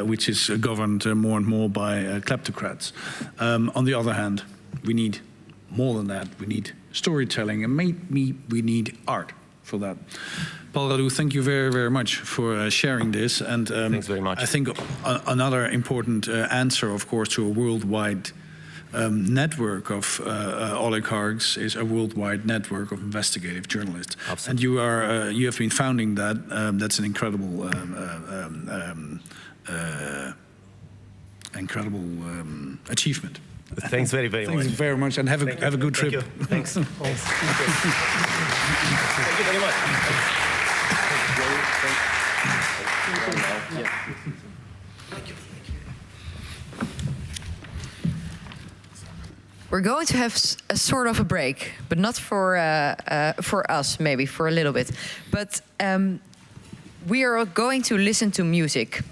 which is governed more and more by kleptocrats. On the other hand, we need more than that. We need storytelling, and maybe we need art for that. Paul Radu, thank you very, very much for sharing this. And thanks very much. I think another important answer, of course, to a worldwide network of oligarchs is a worldwide network of investigative journalists. Absolutely. And you have been founding that. That's an incredible achievement. Thanks very, very much. Thanks very much, and have a good trip. Thanks. Thank you very much. We're going to have a sort of a break, but not for us, maybe for a little bit. But we are going to listen to music.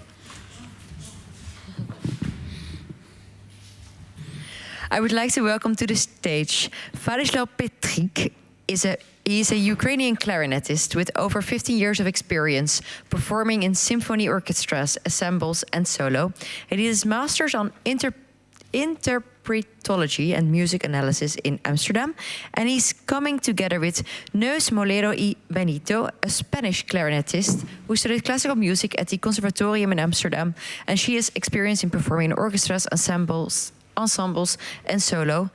I would like to welcome to the stage Vladislav Petrik. He is a Ukrainian clarinetist with over 15 years of experience performing in symphony orchestras, ensembles, and solo. He did his master's on interpretology and music analysis in Amsterdam, and he's coming together with Neus Molero y Benito, a Spanish clarinetist who studied classical music at the Conservatorium in Amsterdam, and she has experience in performing in orchestras, ensembles, and solo,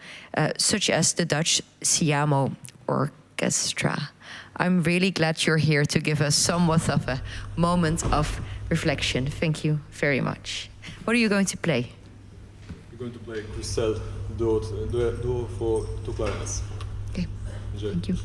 such as the Dutch Siamo Orchestra. I'm really glad you're here to give us somewhat of a moment of reflection. Thank you very much. What are you going to play? We're going to play Crystal duo for two clarinets. Okay. Enjoy. Thank you.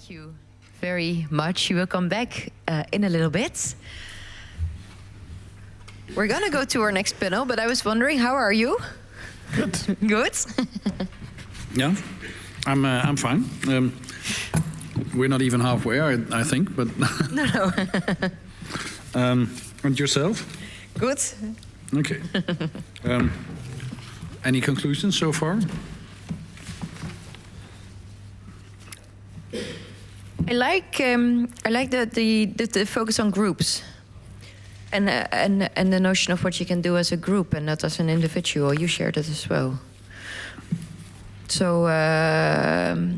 Thank you very much. You will come back in a little bit. We're going to go to our next panel, but I was wondering, how are you? Good. Good? Yeah, I'm fine. We're not even halfway, I think, but... No. And yourself? Good. Okay. Any conclusions so far? I like the focus on groups, and the notion of what you can do as a group and not as an individual. You shared it as well. So I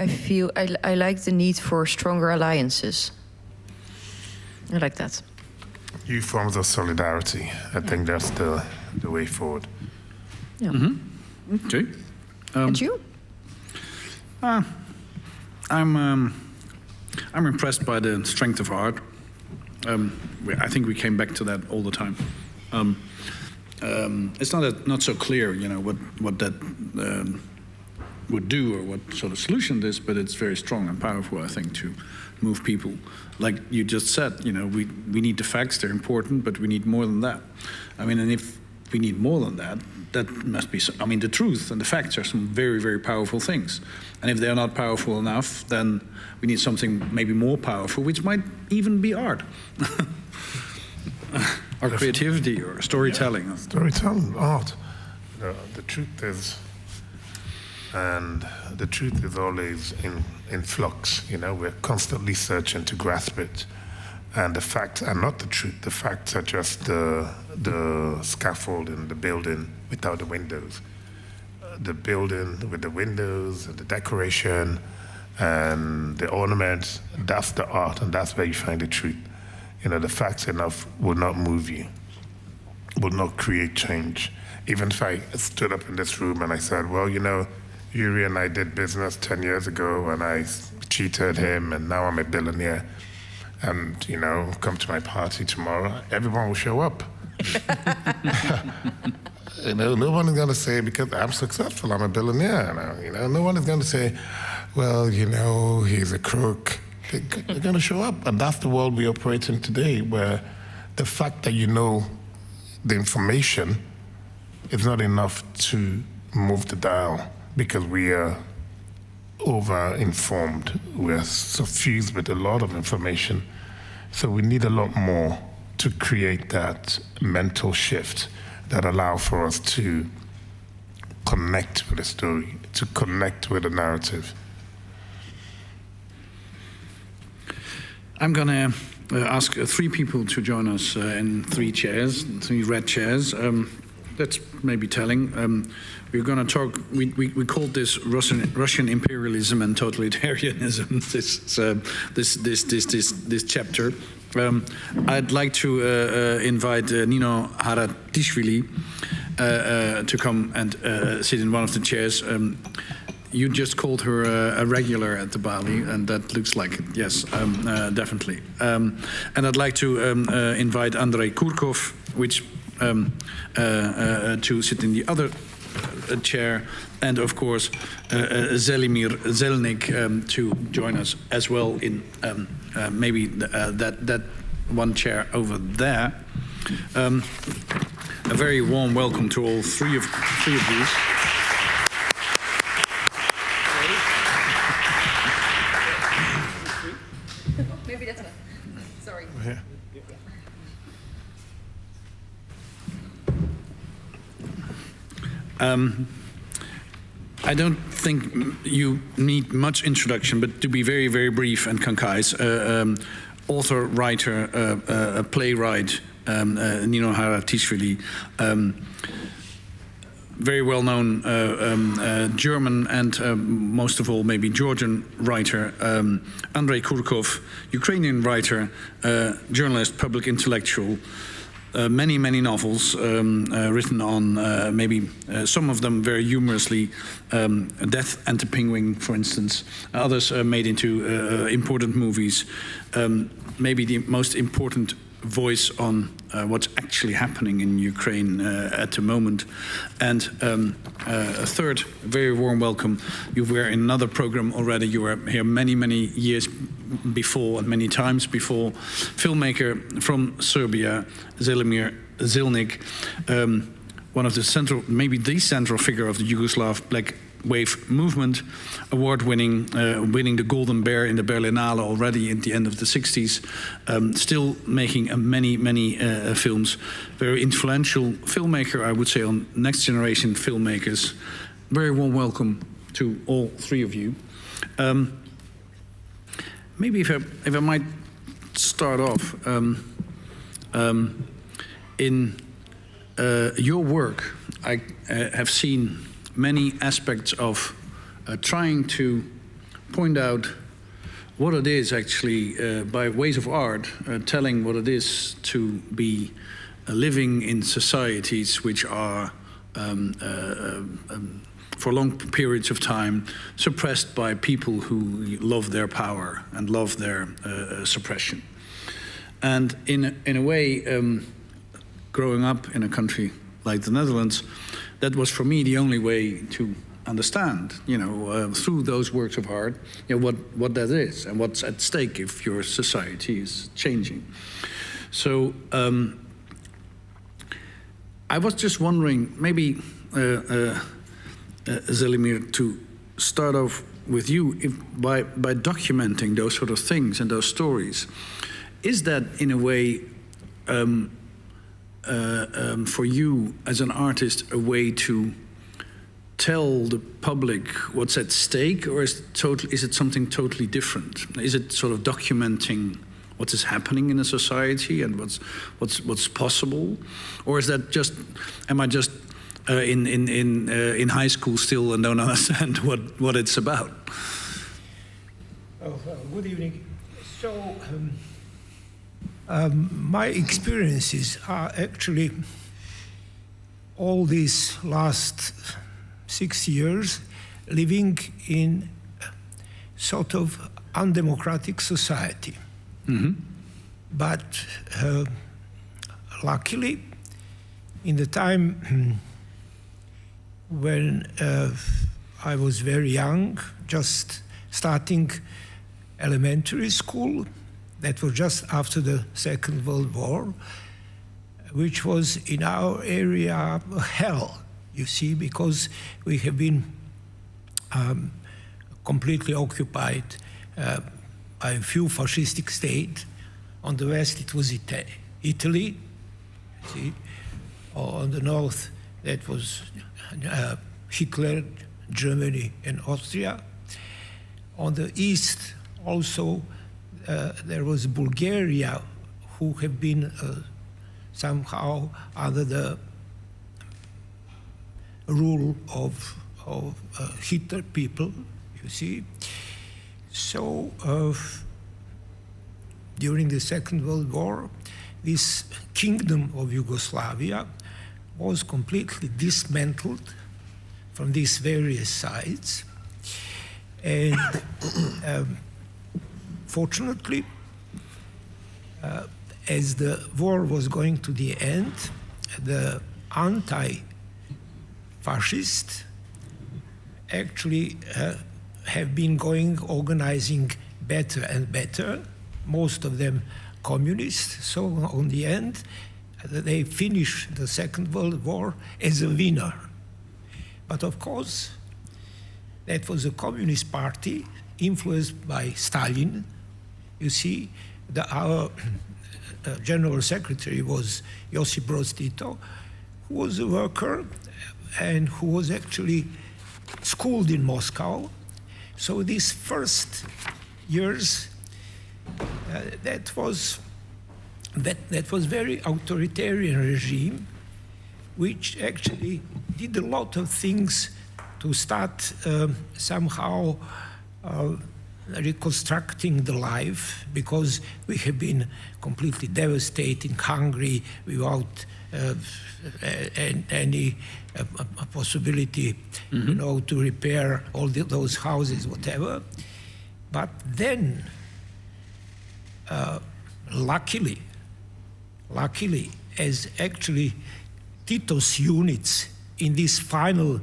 feel I like the need for stronger alliances. I like that. New forms of solidarity. I think that's the way forward. Yeah. Mm-hmm. Okay. And you? I'm impressed by the strength of art. I think we came back to that all the time. It's not so clear, you know, what that would do or what sort of solution it is, but it's very strong and powerful, I think, to move people. Like you just said, you know, we need the facts, they're important, but we need more than that. I mean, and if we need more than that, that must be, I mean, the truth and the facts are some very, very powerful things. And if they're not powerful enough, then we need something maybe more powerful, which might even be art. Or creativity or storytelling. Yeah, storytelling, art. The truth is, and the truth is always in flux, you know, we're constantly searching to grasp it. And the facts are not the truth. The facts are just the scaffolding, the building without the windows. The building with the windows, and the decoration, and the ornaments, that's the art, and that's where you find the truth. You know, the facts enough will not move you, will not create change. Even if I stood up in this room and I said, well, you know, Yuri and I did business 10 years ago and I cheated him and now I'm a billionaire. And, you know, come to my party tomorrow, everyone will show up. You know, no one is going to say, because I'm successful, I'm a billionaire now. You know, no one is going to say, well, you know, he's a crook. They're going to show up. And that's the world we operate in today, where the fact that you know the information is not enough to move the dial, because we are over-informed. We're suffused with a lot of information. So we need a lot more to create that mental shift that allow for us to connect with the story, to connect with the narrative. I'm going to ask three people to join us in three red chairs. That's maybe telling. We're going to talk. We called this Russian imperialism and totalitarianism. This chapter. I'd like to invite Nino Haratischwili to come and sit in one of the chairs. You just called her a regular at the Bali, and that looks like it. Yes, definitely. And I'd like to invite Andrei Kurkov, to sit in the other chair, and of course Žilnik to join us as well in maybe that one chair over there. A very warm welcome to all three of these. Maybe that's one. Sorry. Yeah. I don't think you need much introduction, but to be very, very brief and concise, author, writer, playwright, Nino Haratischwili, very well-known German and most of all maybe Georgian writer, Andrei Kurkov, Ukrainian writer, journalist, public intellectual, many novels written on maybe some of them very humorously, Death and the Penguin, for instance. Others made into important movies. Maybe the most important voice on what's actually happening in Ukraine at the moment. And a third, very warm welcome. You were in another program already. You were here many, many years before and many times before. Filmmaker from Serbia, Žilnik, one of the central, maybe the central figure of the Yugoslav Black Wave movement, award-winning, winning the Golden Bear in the Berlinale already at the end of the 60s, still making many films. Very influential filmmaker, I would say, on next generation filmmakers. Very warm welcome to all three of you. Maybe if I might start off, in your work, I have seen many aspects of trying to point out what it is actually by ways of art, telling what it is to be living in societies which are for long periods of time suppressed by people who love their power and love their suppression. And in a way, growing up in a country like the Netherlands, that was for me the only way to understand, through those works of art, what that is and what's at stake if your society is changing. So I was just wondering, maybe Želimir, to start off with you, by documenting those sort of things and those stories, is that in a way for you as an artist a way to tell the public what's at stake, or is it something totally different? Is it sort of documenting what is happening in a society and what's possible, or is that just, am I just in high school still and don't understand what it's about? Good evening. So. My experiences are actually all these last 6 years living in sort of undemocratic society. Mm-hmm. But luckily, in the time when I was very young, just starting elementary school, that was just after the Second World War, which was in our area hell, you see, because we have been completely occupied by a few fascistic states. On the west, it was Italy, see. On the north, that was Hitler, Germany, and Austria. On the east, also, there was Bulgaria, who have been somehow under the rule of Hitler people, you see. So during the Second World War, this kingdom of Yugoslavia was completely dismantled from these various sides. And fortunately, as the war was going to the end, the anti-fascists actually have been organizing better and better, most of them communists. So on the end, they finished the Second World War as a winner. But of course, that was a communist party influenced by Stalin. You see, our general secretary was Josip Broz Tito, who was a worker and who was actually schooled in Moscow. So these first years, that was very authoritarian regime, which actually did a lot of things to start somehow reconstructing the life, because we have been completely devastated, hungry, without any possibility, to repair all those houses, whatever. But then, luckily, as actually Tito's units in this final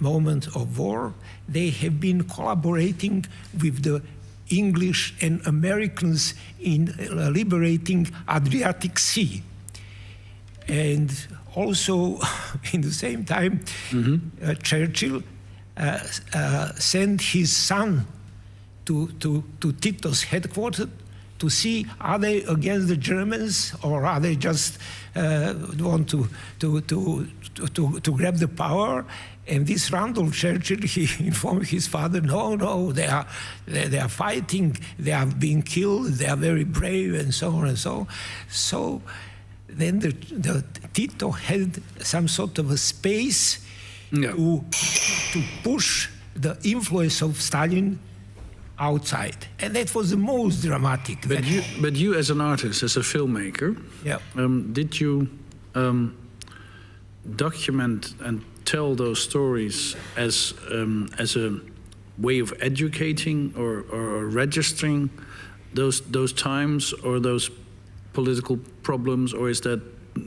moment of war. They have been collaborating with the English and Americans in liberating Adriatic Sea. And also, in the same time, Churchill sent his son to Tito's headquarters to see, are they against the Germans, or are they just want to grab the power? And this Randolph Churchill, he informed his father, no, they are fighting, they are being killed, they are very brave, and so on and so on. So then the Tito had some sort of a space to push the influence of Stalin outside, and that was the most dramatic. But you as an artist, as a filmmaker, did you document and tell those stories as a way of educating or registering those times or those political problems, or is that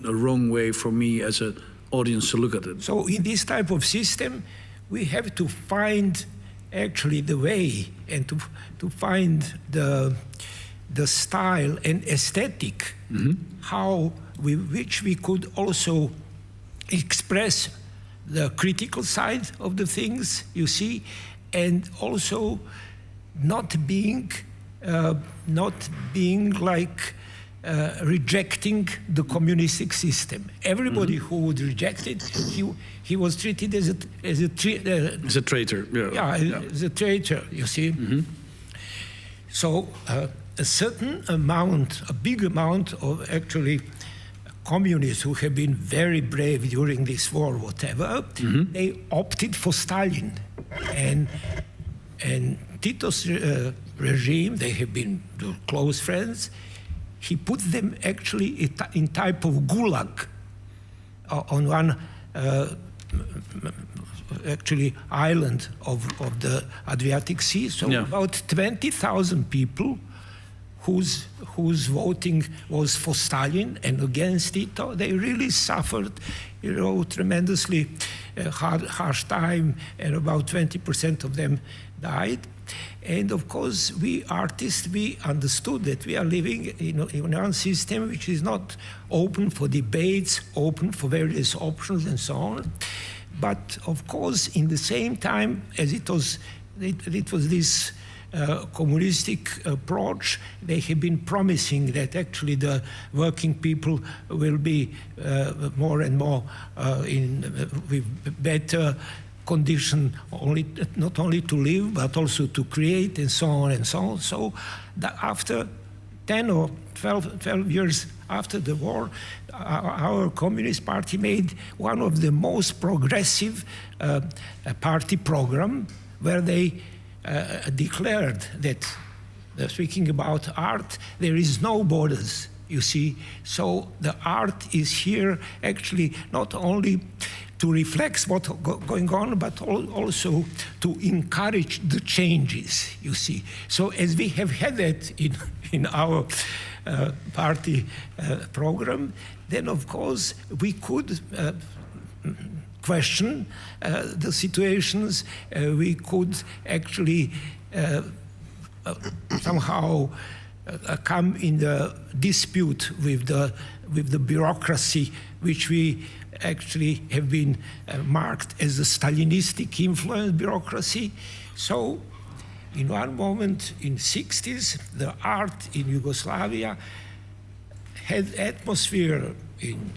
a wrong way for me as an audience to look at it? So in this type of system, we have to find actually the way and to find the style and aesthetic, which we could also express the critical side of the things, you see, and also not being like rejecting the communistic system. Everybody who would reject it, he was treated as a traitor. As a traitor, you see. So a certain amount, a big amount of actually communists who have been very brave during this war, whatever, they opted for Stalin. And Tito's regime, they have been close friends. He put them actually in type of gulag on one actually island of the Adriatic Sea. So about 20,000 people whose voting was for Stalin and against Tito, they really suffered, tremendously harsh time, and about 20% of them died. And of course, we artists, we understood that we are living in one system which is not open for debates, open for various options and so on. But of course, in the same time, as it was this communistic approach, they have been promising that actually the working people will be more and more with better condition, not only to live, but also to create, and so on and so on. So after 10 or 12 years after the war, our Communist Party made one of the most progressive party program, where they declared that, speaking about art, there is no borders, you see. So the art is here actually not only to reflect what's going on, but also to encourage the changes, you see. So as we have had that in our party program, then of course we could question the situations. We could actually somehow come in the dispute with the bureaucracy, which we actually have been marked as a Stalinistic influence bureaucracy. So in one moment in the 60s, the art in Yugoslavia had atmosphere in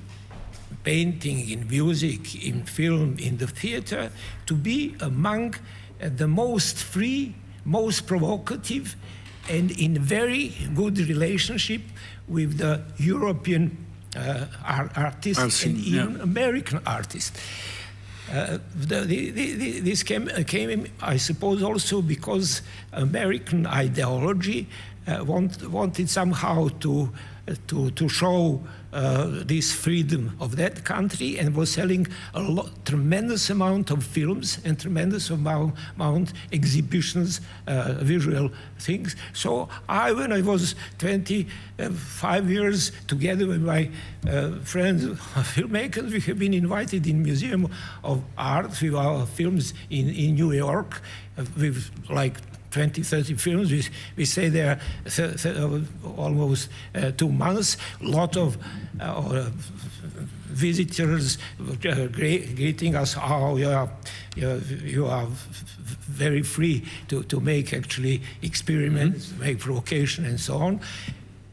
painting, in music, in film, in the theater, to be among the most free, most provocative, and in very good relationship with the European artists and even American artists. This came, I suppose, also because American ideology wanted somehow to to show this freedom of that country, and was selling a tremendous amount of films and tremendous amount exhibitions, visual things. So when I was 25 years, together with my friends, filmmakers, we have been invited in Museum of Art with our films in New York, with like 20, 30 films. We stay there almost 2 months. A lot of visitors greeting us. Oh, you are very free to make actually experiments, make provocation, and so on.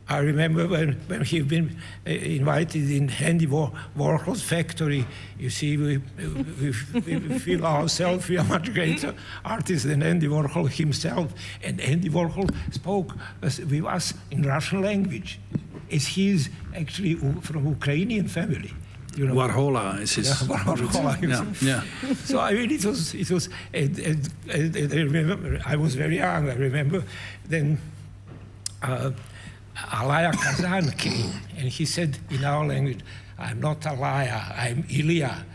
I remember when he'd been invited in Andy Warhol's factory. You see, we feel ourselves, we are much greater artists than Andy Warhol himself. And Andy Warhol spoke with us in Russian language, as he's actually from Ukrainian family. You know, Warhola is his. Yeah, Warhola. Yeah. So I mean, it was. And I remember I was very young. I remember then. Alaya Kazan came, and he said in our language, "I'm not Alaya, I'm Ilya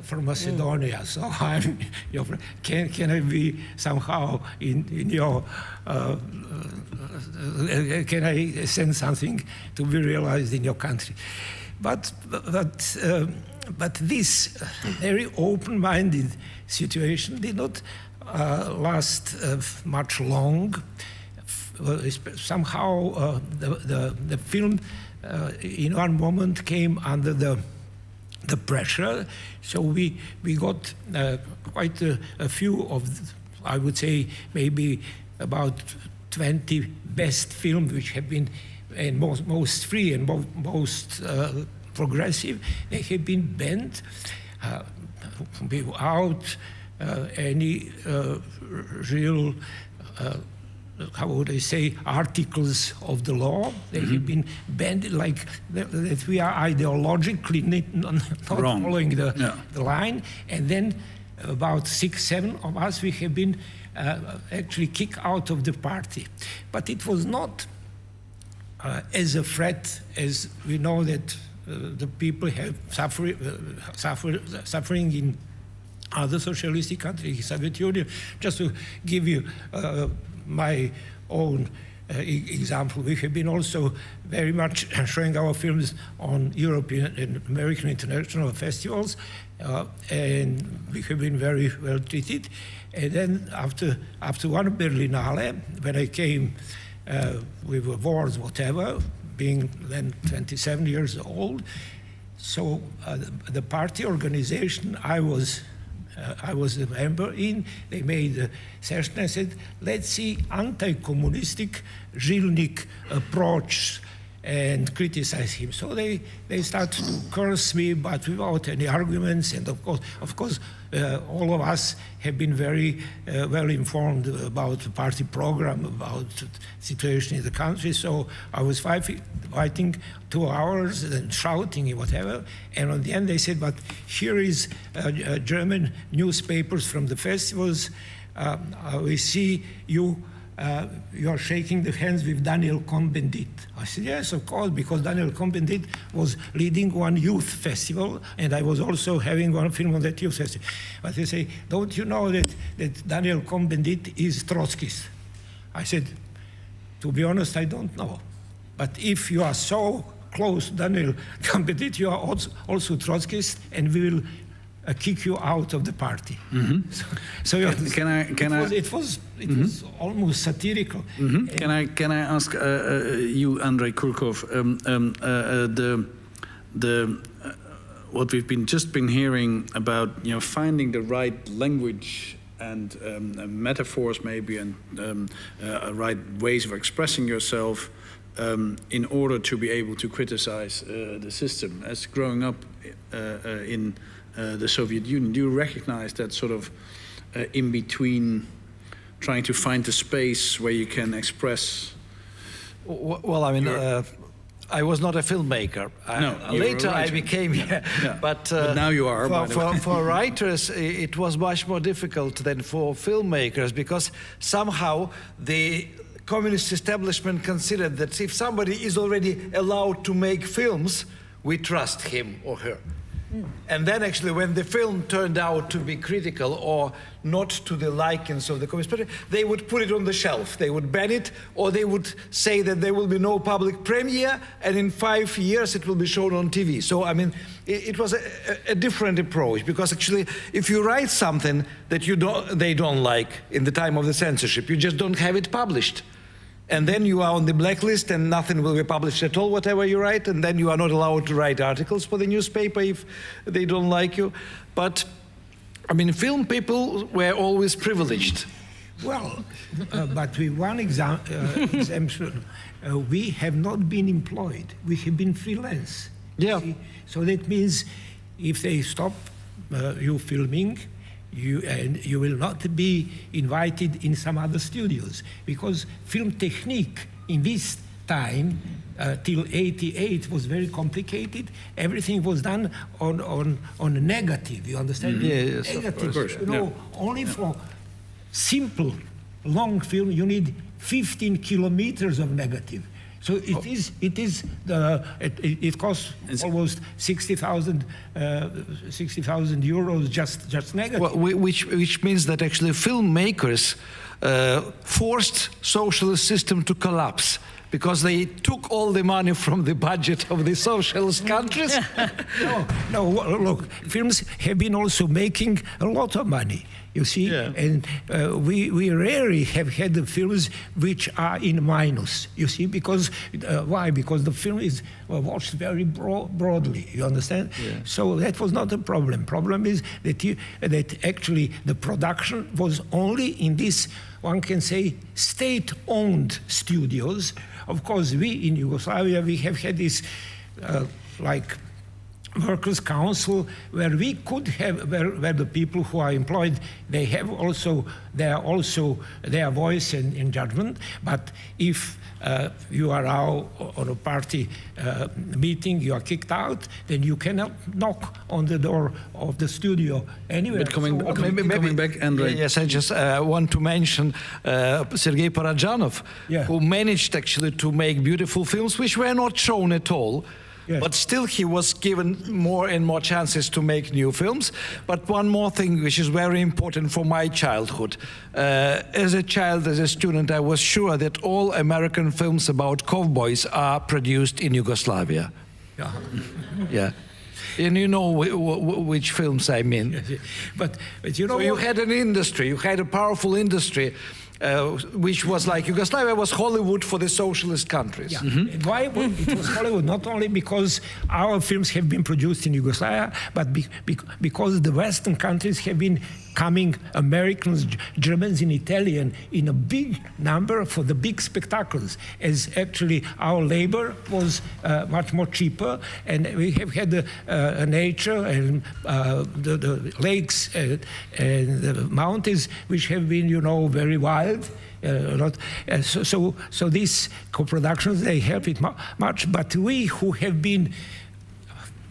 from Macedonia. So I'm your friend. Can I be somehow in your? Can I send something to be realized in your country?" But this very open-minded situation did not last much long. Somehow the film in one moment came under the pressure, so we got quite a few of, I would say, maybe about 20 best films which have been and most free and most progressive. They have been banned without any real how would I say, articles of the law. They have been banned, like that we are ideologically not following the line. And then about 6, 7 of us, we have been actually kicked out of the party. But it was not as a threat as we know that the people have suffering in other socialistic countries, Soviet Union. Just to give you my own example, we have been also very much showing our films on European and American international festivals, and we have been very well treated. And then after one Berlinale, when I came with awards, whatever, being then 27 years old, so the party organization I was a member in, they made a session. I said, let's see anti-communistic Žilnik approach and criticize him. So they start to curse me, but without any arguments. And of course, all of us have been very well informed about the party program, about the situation in the country. So I was fighting 2 hours and shouting and whatever. And on the end, they said, but here is German newspapers from the festivals. We see you are shaking the hands with Daniel Cohn-Bendit. I said, yes, of course, because Daniel Cohn-Bendit was leading one youth festival, and I was also having one film on that youth festival. But they say, don't you know that Daniel Cohn-Bendit is Trotskyist? I said, to be honest, I don't know. But if you are so close to Daniel Cohn-Bendit, you are also Trotskyist, and we will kick you out of the party. Mm-hmm. So it was almost satirical. Mm-hmm. Can I ask you, Andrei Kurkov, what we've just been hearing about, finding the right language and metaphors maybe, and right ways of expressing yourself in order to be able to criticize the system. As growing up in the Soviet Union, do you recognize that sort of in between, trying to find the space where you can express? Well, I mean, I was not a filmmaker. Later I became, but now you are. For writers, it was much more difficult than for filmmakers, because somehow the communist establishment considered that if somebody is already allowed to make films, we trust him or her. And then actually when the film turned out to be critical or not to the likings of the Communist Party, they would put it on the shelf. They would ban it, or they would say that there will be no public premiere, and in 5 years it will be shown on TV. So, I mean, it was a different approach, because actually if you write something that they don't like in the time of the censorship, you just don't have it published. And then you are on the blacklist and nothing will be published at all, whatever you write, and then you are not allowed to write articles for the newspaper if they don't like you. But, I mean, film people were always privileged. Well, but with one exemption, we have not been employed. We have been freelance. Yeah. See? So that means if they stop you filming, you will not be invited in some other studios, because film technique in this time till '88 was very complicated. Everything was done on a negative. You understand? Yes, negative. of course. You know, only for simple long film you need 15 kilometers of negative. So it costs almost 60,000 euros just negative. Well, which means that actually filmmakers forced socialist system to collapse, because they took all the money from the budget of the socialist countries. No, look, films have been also making a lot of money. You see, and we rarely have had the films which are in minus. You see, because why? Because the film is watched very broadly. You understand? Yeah. So that was not a problem. Problem is that actually the production was only in this, one can say, state-owned studios. Of course, we in Yugoslavia we have had this like workers' council, where we could have, where the people who are employed, they have also their voice in judgment. But if you are now on a party meeting, you are kicked out, then you cannot knock on the door of the studio anywhere. But coming back, Andrei. Yes, I just want to mention Sergei Parajanov, who managed actually to make beautiful films which were not shown at all. Yes. But still he was given more and more chances to make new films. But one more thing which is very important for my childhood. As a child, as a student, I was sure that all American films about cowboys are produced in Yugoslavia. Yeah. Yeah. And you know which films I mean. But you know, so you had an industry, you had a powerful industry, which was like Yugoslavia was Hollywood for the socialist countries. Yeah. Mm-hmm. Why it was Hollywood? Not only because our films have been produced in Yugoslavia, but because the Western countries have been coming, Americans, Germans, and Italian, in a big number for the big spectacles, as actually our labor was much more cheaper, and we have had the nature and the lakes and the mountains, which have been, you know, very wild. So these co-productions, they help it much, but we who have been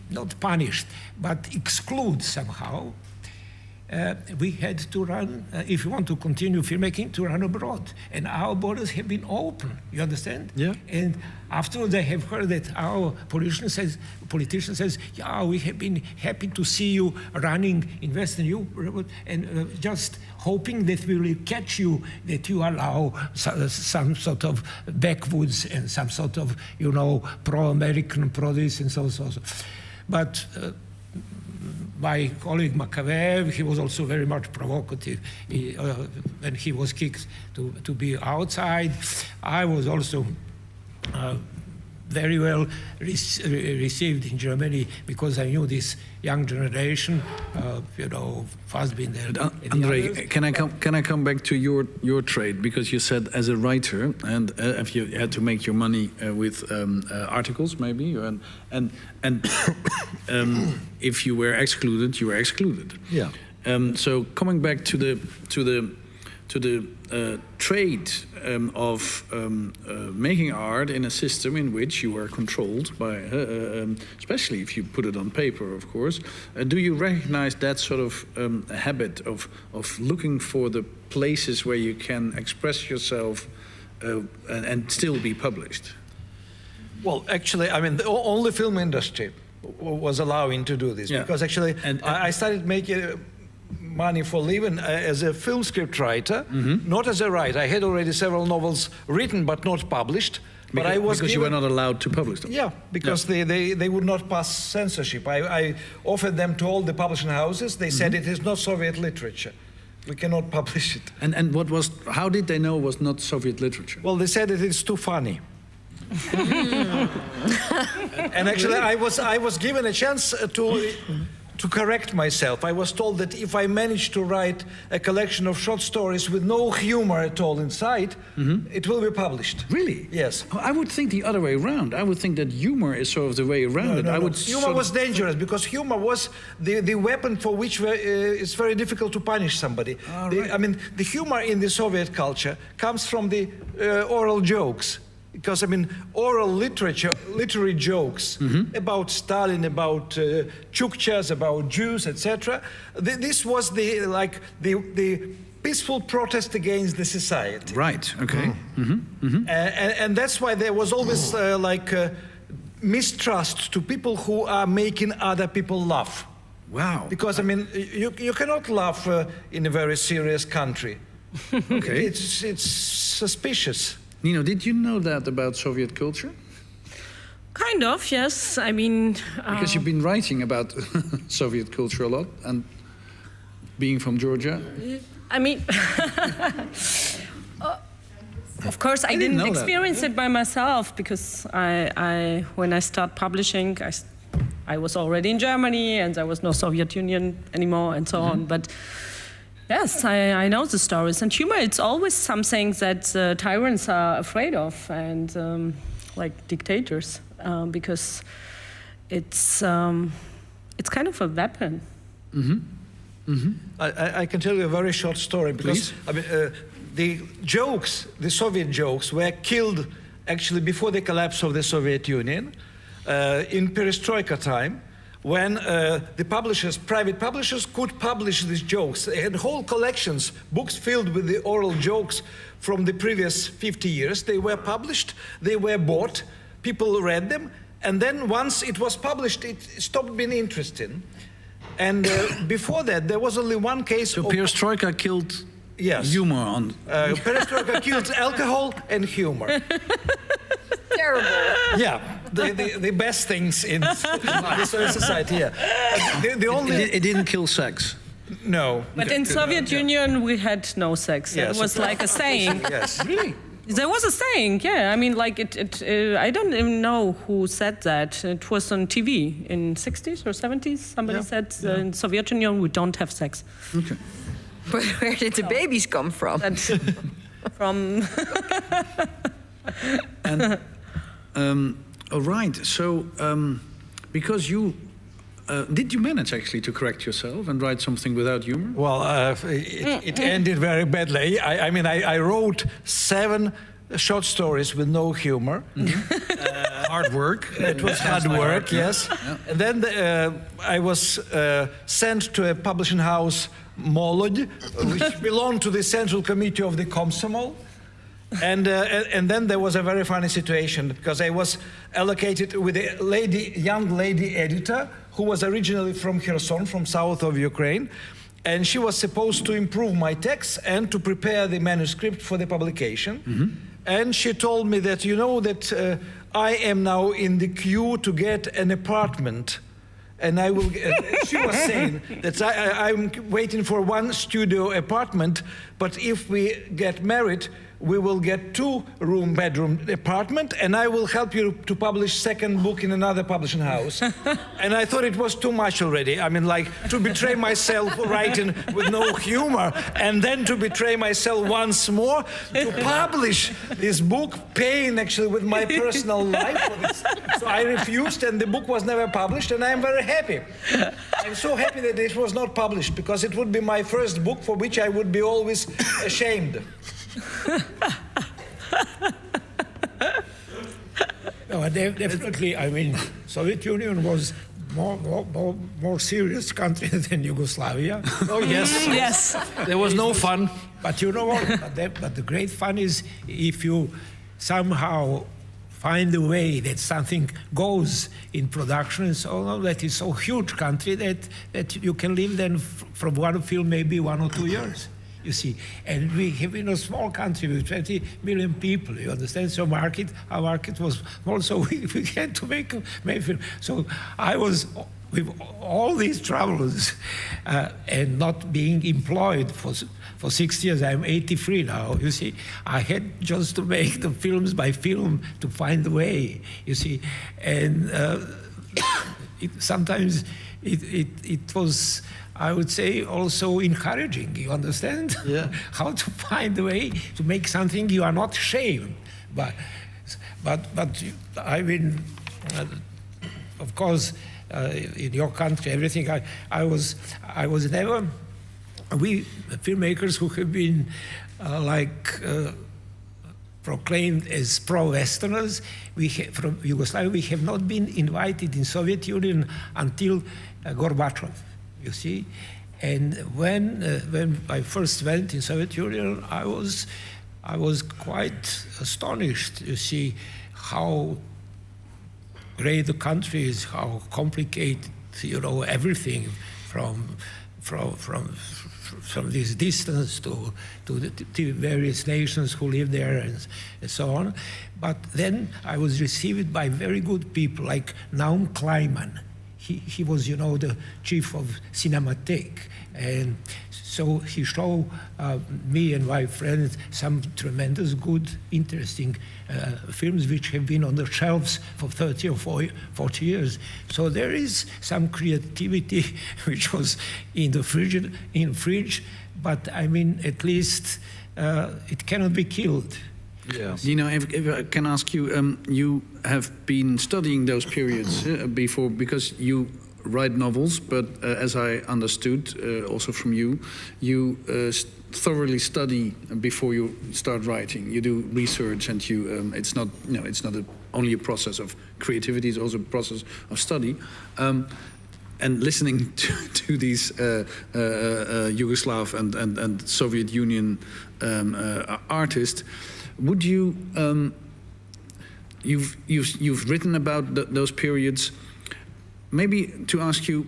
not punished, but excluded somehow, we had to run, if you want to continue filmmaking, to run abroad. And our borders have been open, you understand? Yeah. And afterwards I have heard that our politician says, yeah, we have been happy to see you running in Western Europe, and just hoping that we will catch you, that you allow some sort of backwoods and some sort of, you know, pro-American produce and so. But my colleague Makavev, he was also very much provocative when he was kicked to be outside. I was also very well received in Germany, because I knew this young generation, you know, fast been there. Andrei, can I come back to your trade, because you said as a writer, and if you had to make your money with articles, maybe, and if you were excluded, you were excluded. Yeah. So coming back to the trade of making art in a system in which you are controlled by, especially if you put it on paper, of course. Do you recognize that sort of habit of looking for the places where you can express yourself and still be published? Well, actually, I mean, the only film industry was allowing to do this, because actually I started making money for living as a film script writer, not as a writer. I had already several novels written but not published. But I was because you were not allowed to publish them. Yeah, because they would not pass censorship. I offered them to all the publishing houses. They said it is not Soviet literature. We cannot publish it. And how did they know it was not Soviet literature? Well, they said it is too funny. And actually, I was given a chance to correct myself. I was told that if I managed to write a collection of short stories with no humor at all inside, it will be published. Really? Yes. I would think the other way around. I would think that humor is sort of the way around it. Humor was dangerous because humor was the weapon for which it's very difficult to punish somebody. Right. I mean, the humor in the Soviet culture comes from the oral jokes. Because, I mean, oral literature, literary jokes about Stalin, about Chukchas, about Jews, etc. This was the peaceful protest against the society. Right, okay. And that's why there was always mistrust to people who are making other people laugh. Wow. Because, I mean, you cannot laugh in a very serious country. Okay. It's suspicious. Nino, did you know that about Soviet culture? Kind of, yes. I mean... Because you've been writing about Soviet culture a lot, and being from Georgia. I mean... of course, I didn't experience it by myself, because when I started publishing, I was already in Germany, and there was no Soviet Union anymore, and so on. But yes, I know the stories. And humor, it's always something that tyrants are afraid of, and like dictators, because it's kind of a weapon. I can tell you a very short story, because I mean, the Soviet jokes were killed actually before the collapse of the Soviet Union, in perestroika time, when the private publishers could publish these jokes. They had whole collections, books filled with the oral jokes from the previous 50 years. They were published, they were bought, people read them, and then once it was published, it stopped being interesting. And before that, there was only one case. So perestroika killed humor on... perestroika killed alcohol and humor. Terrible. Yeah, the best things in the society. Yeah, the only it didn't kill sex. No. But in Soviet Union we had no sex. Yes, it was like a saying. Yes. Really? There was a saying. Yeah. I mean, like I don't even know who said that. It was on TV in 60s or 70s. Somebody said in Soviet Union we don't have sex. Okay. But where did the babies come from? From. And all right. So because you. Did you manage actually to correct yourself and write something without humor? Well, it ended very badly. I mean, I wrote 7 short stories with no humor. Hard work. It was hard work, yes. Yeah. And then I was sent to a publishing house, Molod, which belonged to the Central Committee of the Komsomol. And then there was a very funny situation, because I was allocated with a young lady editor who was originally from Kherson, from south of Ukraine, and she was supposed to improve my text and to prepare the manuscript for the publication. And she told me that, you know, that I am now in the queue to get an apartment. And I will. She was saying that I'm waiting for one studio apartment, but if we get married, we will get 2-room bedroom apartment, and I will help you to publish second book in another publishing house. And I thought it was too much already. I mean, like, to betray myself writing with no humor, and then to betray myself once more, to publish this book, paying actually with my personal life for this. So I refused, and the book was never published, and I'm very happy. I'm so happy that it was not published, because it would be my first book for which I would be always ashamed. No, definitely, I mean, Soviet Union was more serious country than Yugoslavia. Oh yes, Yes. There was no fun. But you know what? But the great fun is if you somehow find a way that something goes in production and so on, that is so huge country that you can live then from one film maybe 1 or 2 years. You see, and we have been a small country with 20 million people, you understand? So our market was small, so we had to make a film. So I was, with all these troubles and not being employed for 6 years, I'm 83 now, you see, I had just to make the films by film to find a way, you see, and sometimes it was, I would say, also encouraging, you understand? Yeah. How to find a way to make something you are not ashamed. But I mean, of course, in your country, everything, I was never, we filmmakers who have been proclaimed as pro-Westerners, from Yugoslavia, we have not been invited in Soviet Union until Gorbachev. You see, and when I first went in Soviet Union, I was quite astonished. You see how great the country is, how complicated, you know, everything from this distance to the various nations who live there and so on. But then I was received by very good people like Naum Kleiman. He was, you know, the chief of Cinematheque, and so he showed me and my friends some tremendous good, interesting films which have been on the shelves for 30 or 40 years. So there is some creativity which was in the fridge, but I mean, at least it cannot be killed. Yes. Nino, if I can ask you, you have been studying those periods before, because you write novels, but as I understood, also from you, you thoroughly study before you start writing. You do research, and you it's not, you know, it's not only a process of creativity; it's also a process of study. And listening to these Yugoslav and Soviet Union artists. Would you, you've written about those periods, maybe to ask you,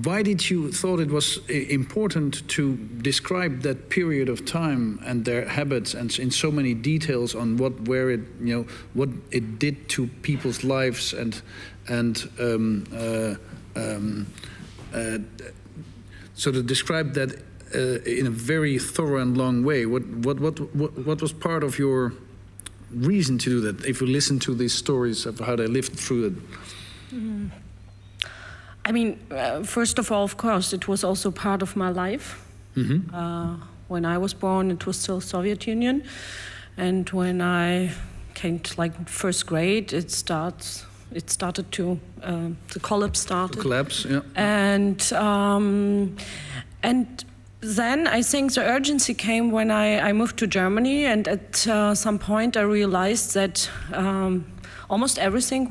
why did you thought it was important to describe that period of time and their habits and in so many details on what it did to people's lives and so to describe that in a very thorough and long way. What was part of your reason to do that? If you listen to these stories of how they lived through it. I mean, first of all, of course, it was also part of my life. Mm-hmm. When I was born, it was still Soviet Union, and when I came to like first grade, it started to the collapse started. To collapse, yeah. And then I think the urgency came when I moved to Germany, and at some point I realized that almost everything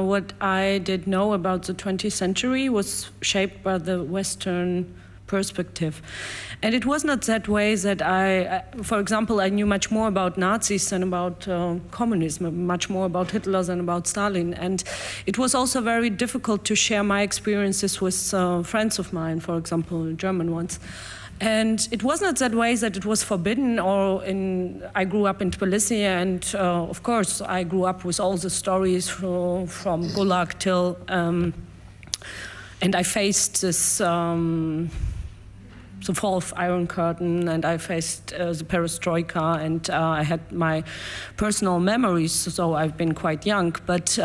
what I did know about the 20th century was shaped by the Western perspective. And it was not that way that for example, I knew much more about Nazis than about communism, much more about Hitler than about Stalin. And it was also very difficult to share my experiences with friends of mine, for example, German ones. And it was not that way that it was forbidden, I grew up in Tbilisi, and of course I grew up with all the stories from Gulag till, and I faced this, the fall of Iron Curtain, and I faced the perestroika, and I had my personal memories, so I've been quite young, but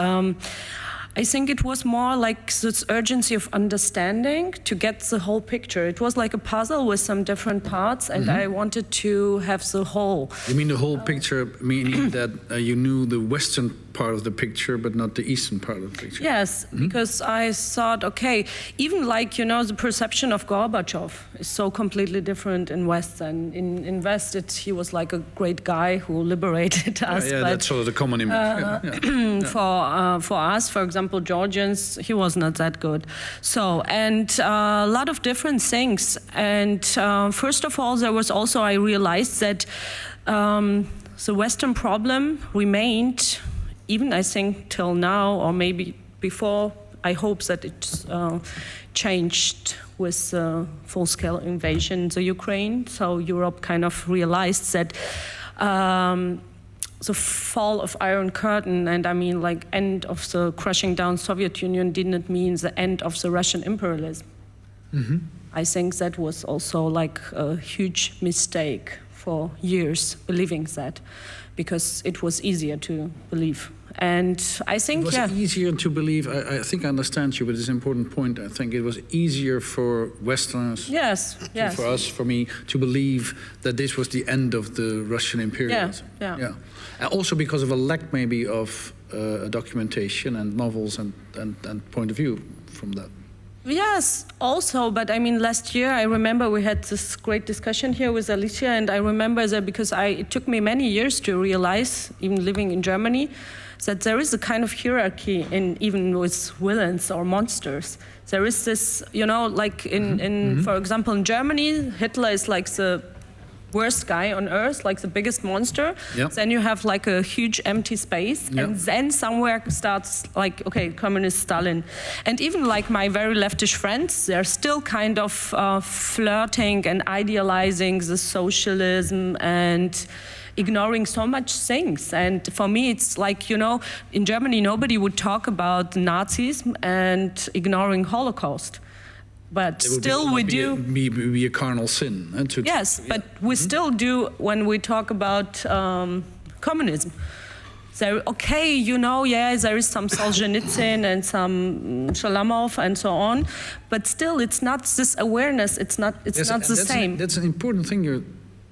I think it was more like this urgency of understanding to get the whole picture. It was like a puzzle with some different parts, and I wanted to have the whole. You mean the whole picture, meaning that you knew the Western part of the picture, but not the eastern part of the picture. Yes, because I thought, okay, even like, the perception of Gorbachev is so completely different in West than in West. He was like a great guy who liberated us. Yeah, but, that's sort of the common image. For us, for example, Georgians, he was not that good. So, and a lot of different things. And first of all, there was also, I realized that the Western problem remained, even I think till now, or maybe before. I hope that it changed with full-scale invasion of the Ukraine. So Europe kind of realized that the fall of Iron Curtain, and I mean like end of the crushing down Soviet Union, didn't mean the end of the Russian imperialism. I think that was also like a huge mistake for years, believing that, because it was easier to believe. And I think, it was easier to believe. I think I understand you, but it's an important point. I think it was easier for Westerners, for us, for me, to believe that this was the end of the Russian imperialism. Yeah. Also because of a lack, maybe, of documentation and novels and point of view from that. Yes, also, but I mean, last year I remember we had this great discussion here with Alicia, and I remember that because it took me many years to realize, even living in Germany, that there is a kind of hierarchy even with villains or monsters. There is this, like for example, in Germany, Hitler is like the worst guy on earth, like the biggest monster. Yep. Then you have like a huge empty space, and then somewhere starts like, okay, communist Stalin. And even like my very leftish friends, they're still kind of flirting and idealizing the socialism and ignoring so much things. And for me, it's like, in Germany, nobody would talk about Nazis and ignoring Holocaust. But still we do... Be a carnal sin. Yes, but we still do when we talk about communism. So, okay, there is some Solzhenitsyn and some Shalamov and so on, but still it's not this awareness, it's not the same. That's an important thing you're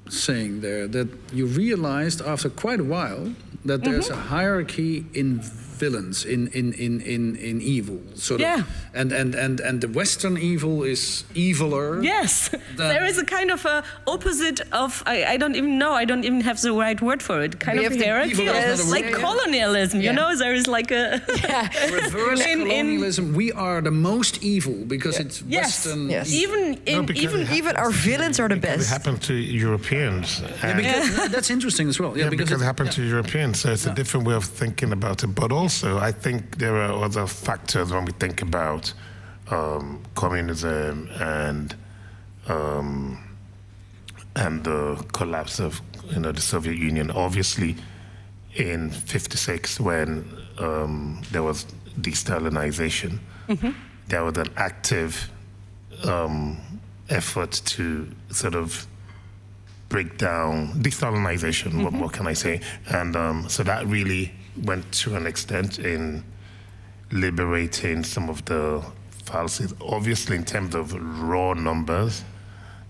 saying there, that you realized after quite a while that there's a hierarchy in villains, in evil, sort of. And the Western evil is eviler. Yes, there is a kind of a opposite of, I don't even know, I don't even have the right word for it, kind of hierarchy, like colonialism, there is like a... Reverse colonialism, we are the most evil because it's Western. Yes. Even our villains are the best. It happened to Europeans. That's interesting as well. Because it happened to Europeans, so it's a different way of thinking about it. But also, I think there are other factors when we think about communism and the collapse of the Soviet Union. Obviously, in '56, when there was de-Stalinization, there was an active effort to sort of break down de-Stalinization. What more can I say? And so that really went to an extent in liberating some of the fallacies. Obviously, in terms of raw numbers,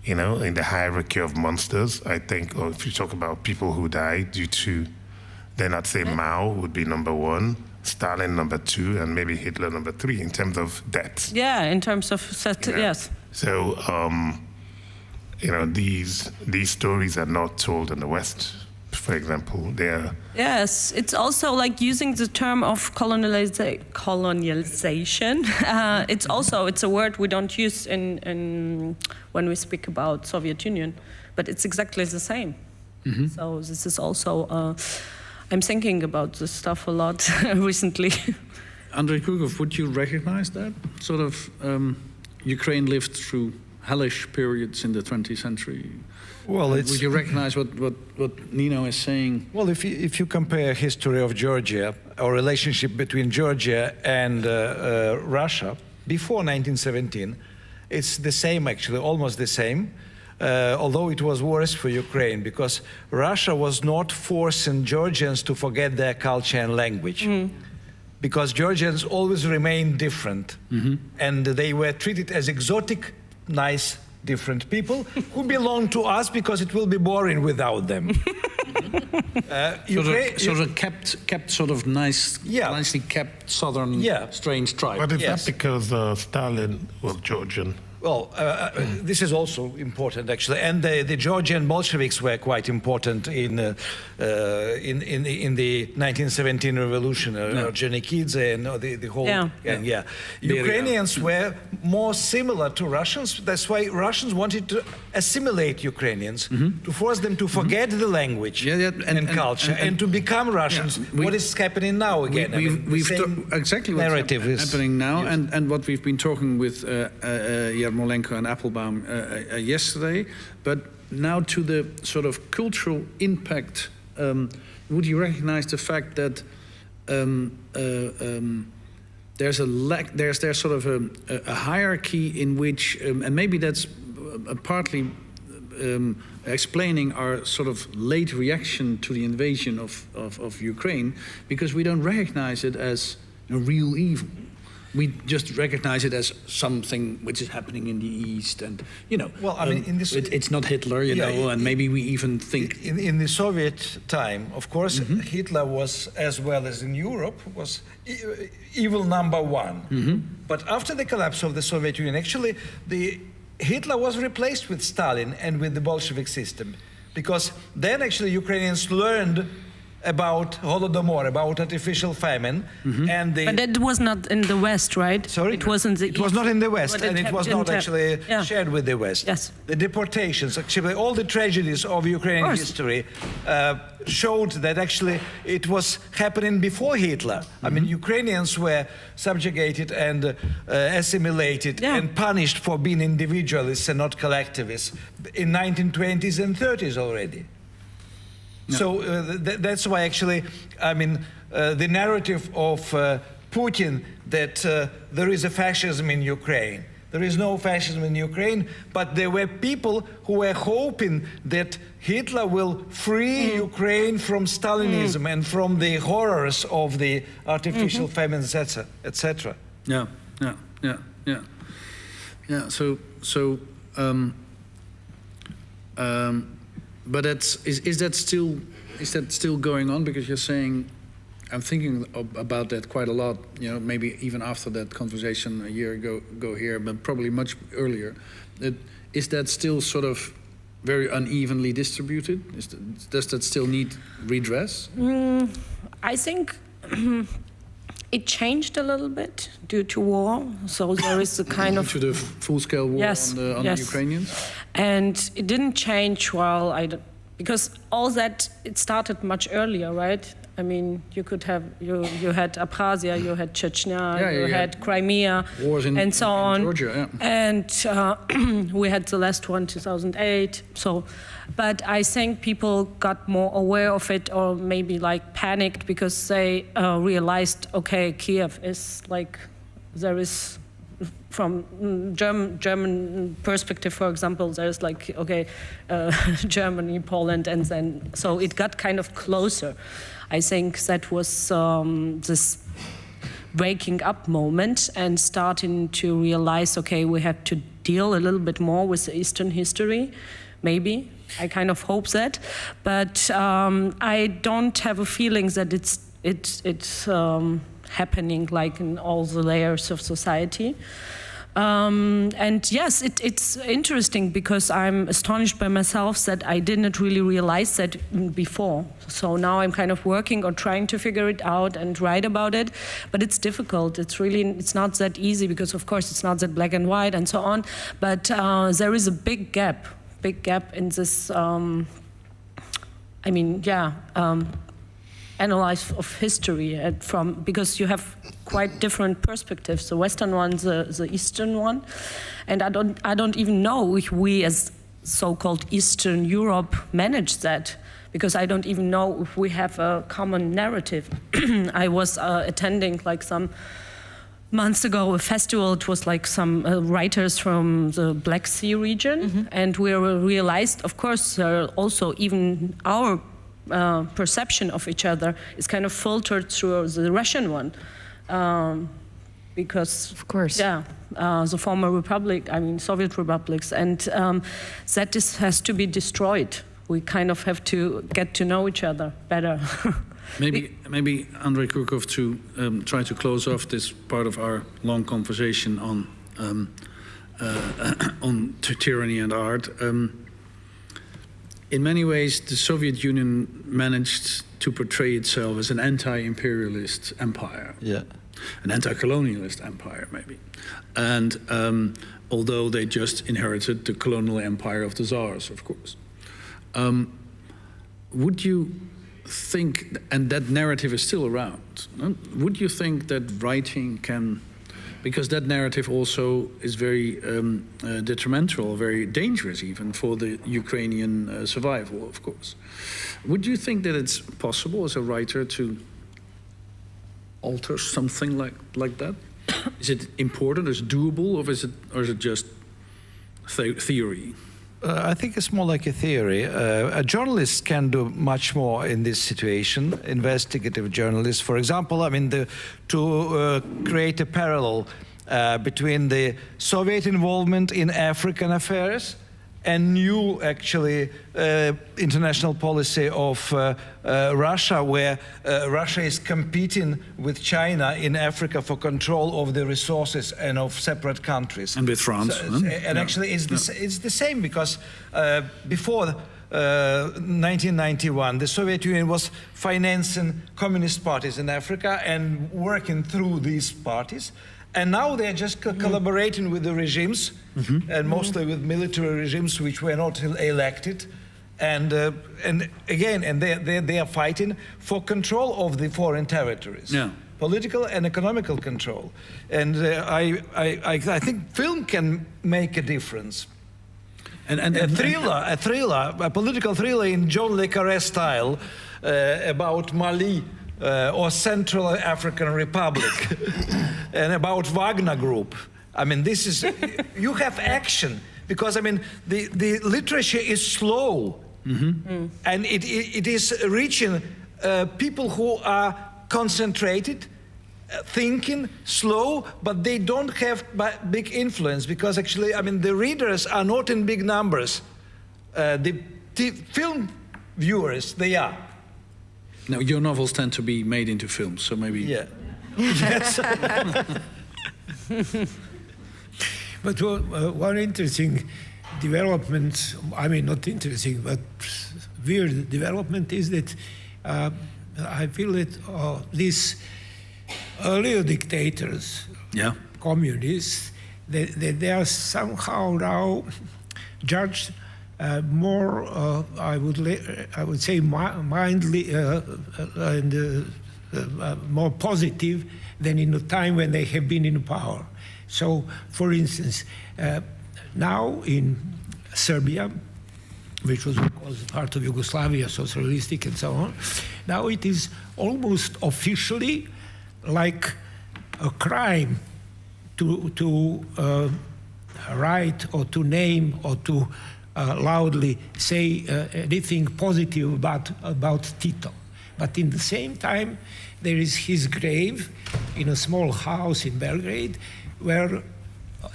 in the hierarchy of monsters, I think, or if you talk about people who died due to, then I'd say Mao would be number one, Stalin number two, and maybe Hitler number three in terms of deaths. Yeah, in terms of, yes. So, these stories are not told in the West. For example, yes, it's also like using the term of colonialization. It's a word we don't use in when we speak about Soviet Union, but it's exactly the same. So this is also I'm thinking about this stuff a lot recently. Andrei Krugov, would you recognize that sort of Ukraine lived through hellish periods in the 20th century? Well, would you recognize what Nino is saying? Well, if you compare history of Georgia or relationship between Georgia and Russia before 1917, it's the same actually, almost the same. Although it was worse for Ukraine because Russia was not forcing Georgians to forget their culture and language. Because Georgians always remained different, and they were treated as exotic, nice, different people who belong to us because it will be boring without them. Sort of kept sort of nicely kept southern strange tribe. But is that because Stalin was Georgian? Well, this is also important, actually, and the Georgian Bolsheviks were quite important in the 1917 revolution. Orджоникидзе and the whole gang. Ukrainians were more similar to Russians. That's why Russians wanted to assimilate Ukrainians, to force them to forget the language and culture and to become Russians. What is happening now again? Exactly what's narrative is happening now, and what we've been talking with Yermolenko and Applebaum yesterday, but now to the sort of cultural impact, would you recognize the fact that there's sort of a hierarchy in which, and maybe that's partly explaining our sort of late reaction to the invasion of Ukraine, because we don't recognize it as a real evil. We just recognize it as something which is happening in the East, and Well, I mean, in this, it's not Hitler, and maybe we even think in the Soviet time, of course, Hitler was, as well as in Europe, was evil number one. But after the collapse of the Soviet Union, actually, Hitler was replaced with Stalin and with the Bolshevik system, because then actually Ukrainians learned about Holodomor, about artificial famine, and but that was not in the West, right? Sorry, it wasn't. It was not in the West, and it was not actually shared with the West. Yes, the deportations, actually, all the tragedies of Ukrainian history showed that actually it was happening before Hitler. I mean, Ukrainians were subjugated and assimilated and punished for being individualists and not collectivists in 1920s and 30s already. So that's why actually, I mean, the narrative of Putin that there is a fascism in Ukraine. There is no fascism in Ukraine, but there were people who were hoping that Hitler will free Ukraine from Stalinism and from the horrors of the artificial famines, etc. Yeah. But is that still going on? Because you're saying, I'm thinking about that quite a lot. Maybe even after that conversation a year ago here, but probably much earlier. Is that still sort of very unevenly distributed? Does that still need redress? I think it changed a little bit due to war. So there is a kind of to the full-scale war on the Ukrainians. And it didn't change because all that, it started much earlier, right? I mean, you could have, you had Abkhazia, you had Chechnya, you had Crimea, and so on. Georgia, And we had the last one, 2008. So, but I think people got more aware of it, or maybe like panicked because they realized, okay, Kiev is like, there is, from German perspective, for example, there's like, okay, Germany, Poland, and then, so it got kind of closer. I think that was this waking up moment and starting to realize, okay, we have to deal a little bit more with the Eastern history, maybe. I kind of hope that, but I don't have a feeling that it's happening like in all the layers of society. And yes, it's interesting because I'm astonished by myself that I didn't really realize that before. So now I'm kind of working or trying to figure it out and write about it, but it's difficult. It's not that easy because of course it's not that black and white and so on, but there is a big gap in this, analyze of history because you have quite different perspectives. The Western one, the Eastern one, and I don't even know if we as so-called Eastern Europe manage that, because I don't even know if we have a common narrative. I was attending like some months ago a festival. It was like some writers from the Black Sea region, and we realized, of course, also even our perception of each other is kind of filtered through the Russian one, because of course, the former republic, Soviet republics, and that has to be destroyed. we kind of have to get to know each other better. Maybe Andrei Kurkov to try to close off this part of our long conversation on tyranny and art. In many ways, the Soviet Union managed to portray itself as an anti-imperialist empire. Yeah. An anti-colonialist empire, maybe. And although they just inherited the colonial empire of the Tsars, of course. Would you think, and that narrative is still around, no? Would you think that writing can, because that narrative also is very detrimental, very dangerous even for the Ukrainian survival, of course. Would you think that it's possible as a writer to alter something like that? Is it important, is it doable, or is it just theory? I think it's more like a theory. A journalist can do much more in this situation, investigative journalists. For example, I mean, to create a parallel between the Soviet involvement in African affairs and new, actually, international policy of Russia, where Russia is competing with China in Africa for control of the resources and of separate countries. And with France. Actually, it's the same, because before 1991, the Soviet Union was financing communist parties in Africa and working through these parties. And now they're just collaborating with the regimes, and mostly with military regimes which were not elected. And again, they are fighting for control of the foreign territories. Yeah. Political and economical control. And I think film can make a difference. A political thriller in John le Carré style about Mali, or Central African Republic, and about Wagner Group. I mean, this is, you have action, because I mean, the literature is slow, and it is reaching people who are concentrated, thinking, slow, but they don't have big influence, because actually, I mean, the readers are not in big numbers. The film viewers, they are. Now, your novels tend to be made into films, so maybe... Yeah. Yes. But one interesting development, I mean, not interesting, but weird development is that I feel that these earlier dictators, communists, they are somehow now judged more, I would say, mildly and more positive than in the time when they have been in power. So, for instance, now in Serbia, which was part of Yugoslavia, socialistic and so on, now it is almost officially like a crime to write or to name or to loudly say anything positive about Tito. But in the same time, there is his grave in a small house in Belgrade, where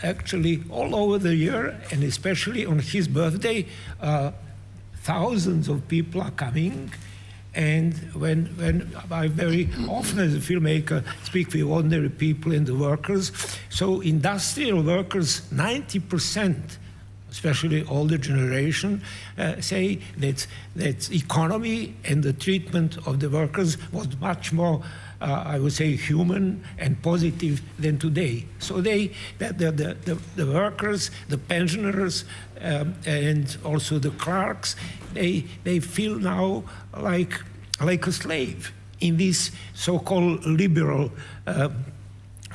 actually all over the year, and especially on his birthday, thousands of people are coming. And when I very often as a filmmaker speak with ordinary people and the workers, so industrial workers, 90%, especially older generation, say that economy and the treatment of the workers was much more, I would say, human and positive than today. So the workers, the pensioners, and also the clerks, they feel now like a slave in this so-called liberal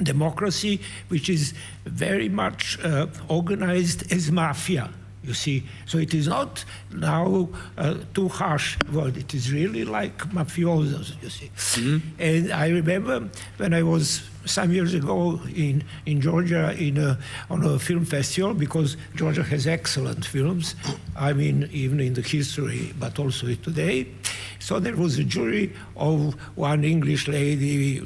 democracy, which is very much organized as mafia, you see. So it is not now too harsh word. It is really like mafiosos, you see. And I remember when I was some years ago in Georgia on a film festival, because Georgia has excellent films, I mean, even in the history, but also today. So there was a jury of one English lady,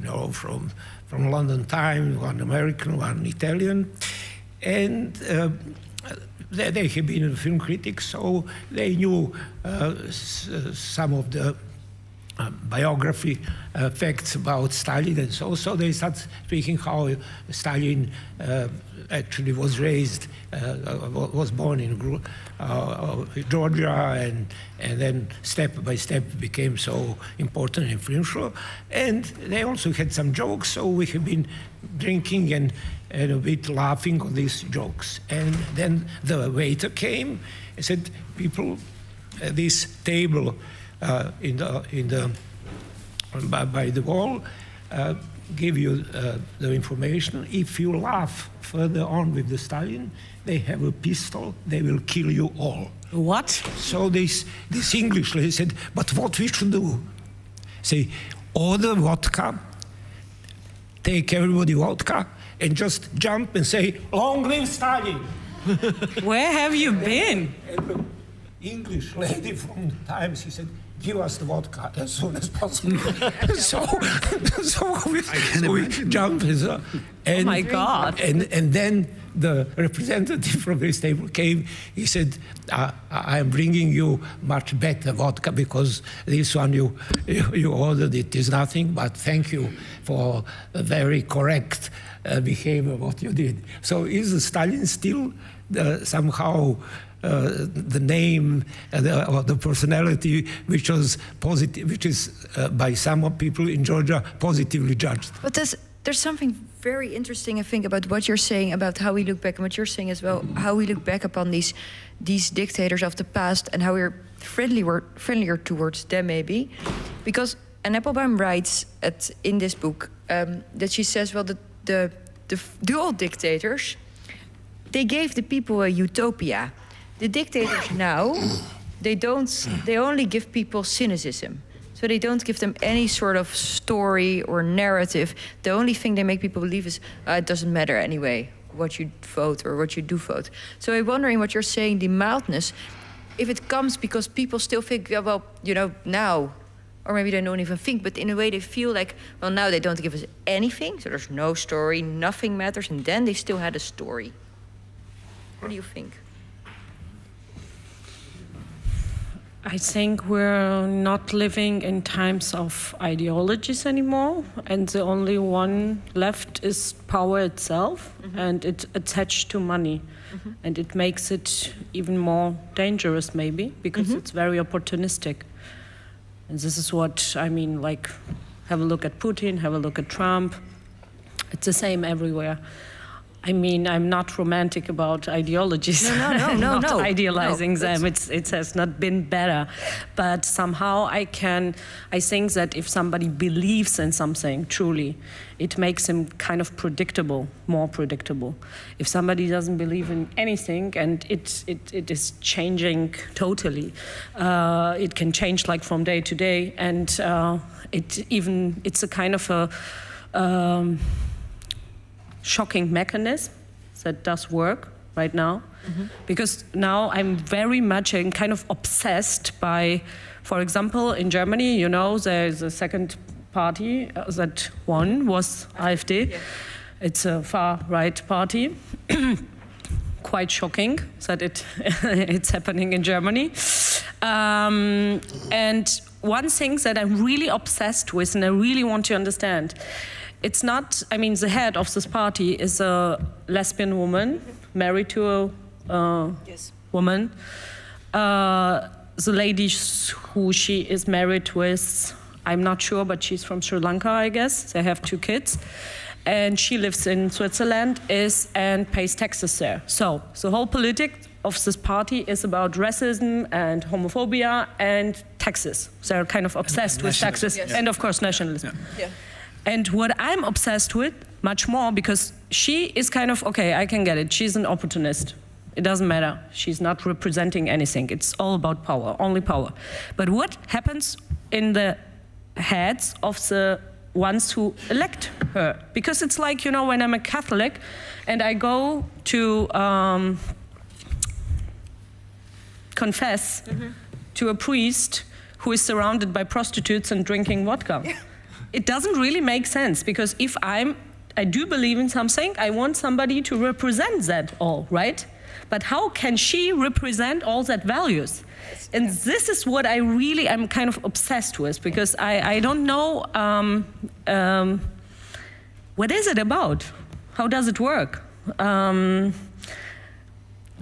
from London Times, one American, one Italian, and they have been film critics, so they knew some of the biography facts about Stalin, and so they start speaking how Stalin actually was raised, was born in Georgia, and then step by step became so important and influential. And they also had some jokes, so we have been drinking and a bit laughing on these jokes. And then the waiter came and said, people, this table by the wall give you the information. If you laugh further on with the Stalin, they have a pistol, they will kill you all. What? So this English lady said, but what we should do? Say, order vodka, take everybody vodka, and just jump and say, long live Stalin! Where have you been? And the English lady from the Times, he said, give us the vodka as soon as possible. so we jumped. And, oh my God. And then the representative from this table came. He said, I am bringing you much better vodka because this one you ordered, it is nothing, but thank you for a very correct behavior, what you did. So is Stalin still somehow the name or the personality which was positive, which is by some people in Georgia positively judged? But there's something very interesting, I think, about what you're saying about how we look back, and what you're saying as well, how we look back upon these dictators of the past and how we're friendlier towards them, maybe. Because Anne Applebaum writes in this book that she says, well, the old dictators, they gave the people a utopia. The dictators now, they only give people cynicism. So they don't give them any sort of story or narrative. The only thing they make people believe is it doesn't matter anyway what you vote or what you do vote. So I'm wondering what you're saying, the mildness, if it comes because people still think, well, now, or maybe they don't even think, but in a way they feel like, well, now they don't give us anything, so there's no story, nothing matters, and then they still had a story. What do you think? I think we're not living in times of ideologies anymore, and the only one left is power itself, and it's attached to money. And it makes it even more dangerous, maybe, because it's very opportunistic. And this is what I mean, like, have a look at Putin, have a look at Trump. It's the same everywhere. I mean, I'm not romantic about ideologies. No. Not idealizing them. It has not been better. But somehow I think that if somebody believes in something truly, it makes him kind of predictable, more predictable. If somebody doesn't believe in anything and it is changing totally, it can change like from day to day, and it's a kind of a shocking mechanism that does work right now. Because now I'm very much kind of obsessed by, for example, in Germany, there's a second party that won was AfD. Yeah. It's a far-right party. Quite shocking that it's happening in Germany. And one thing that I'm really obsessed with and I really want to understand, it's not, the head of this party is a lesbian woman, married to a woman. The lady who she is married with, I'm not sure, but she's from Sri Lanka, I guess. They have 2 kids. And she lives in Switzerland and pays taxes there. So the whole politics of this party is about racism and homophobia and taxes. They're kind of obsessed with taxes and, of course, nationalism. Yeah. And what I'm obsessed with, much more, because she is kind of, okay, I can get it. She's an opportunist. It doesn't matter. She's not representing anything. It's all about power, only power. But what happens in the heads of the ones who elect her? Because it's like, when I'm a Catholic and I go to confess to a priest who is surrounded by prostitutes and drinking vodka. Yeah. It doesn't really make sense, because if I do believe in something, I want somebody to represent that all, right? But how can she represent all that values? And this is what I'm kind of obsessed with, because I don't know what is it about? How does it work? I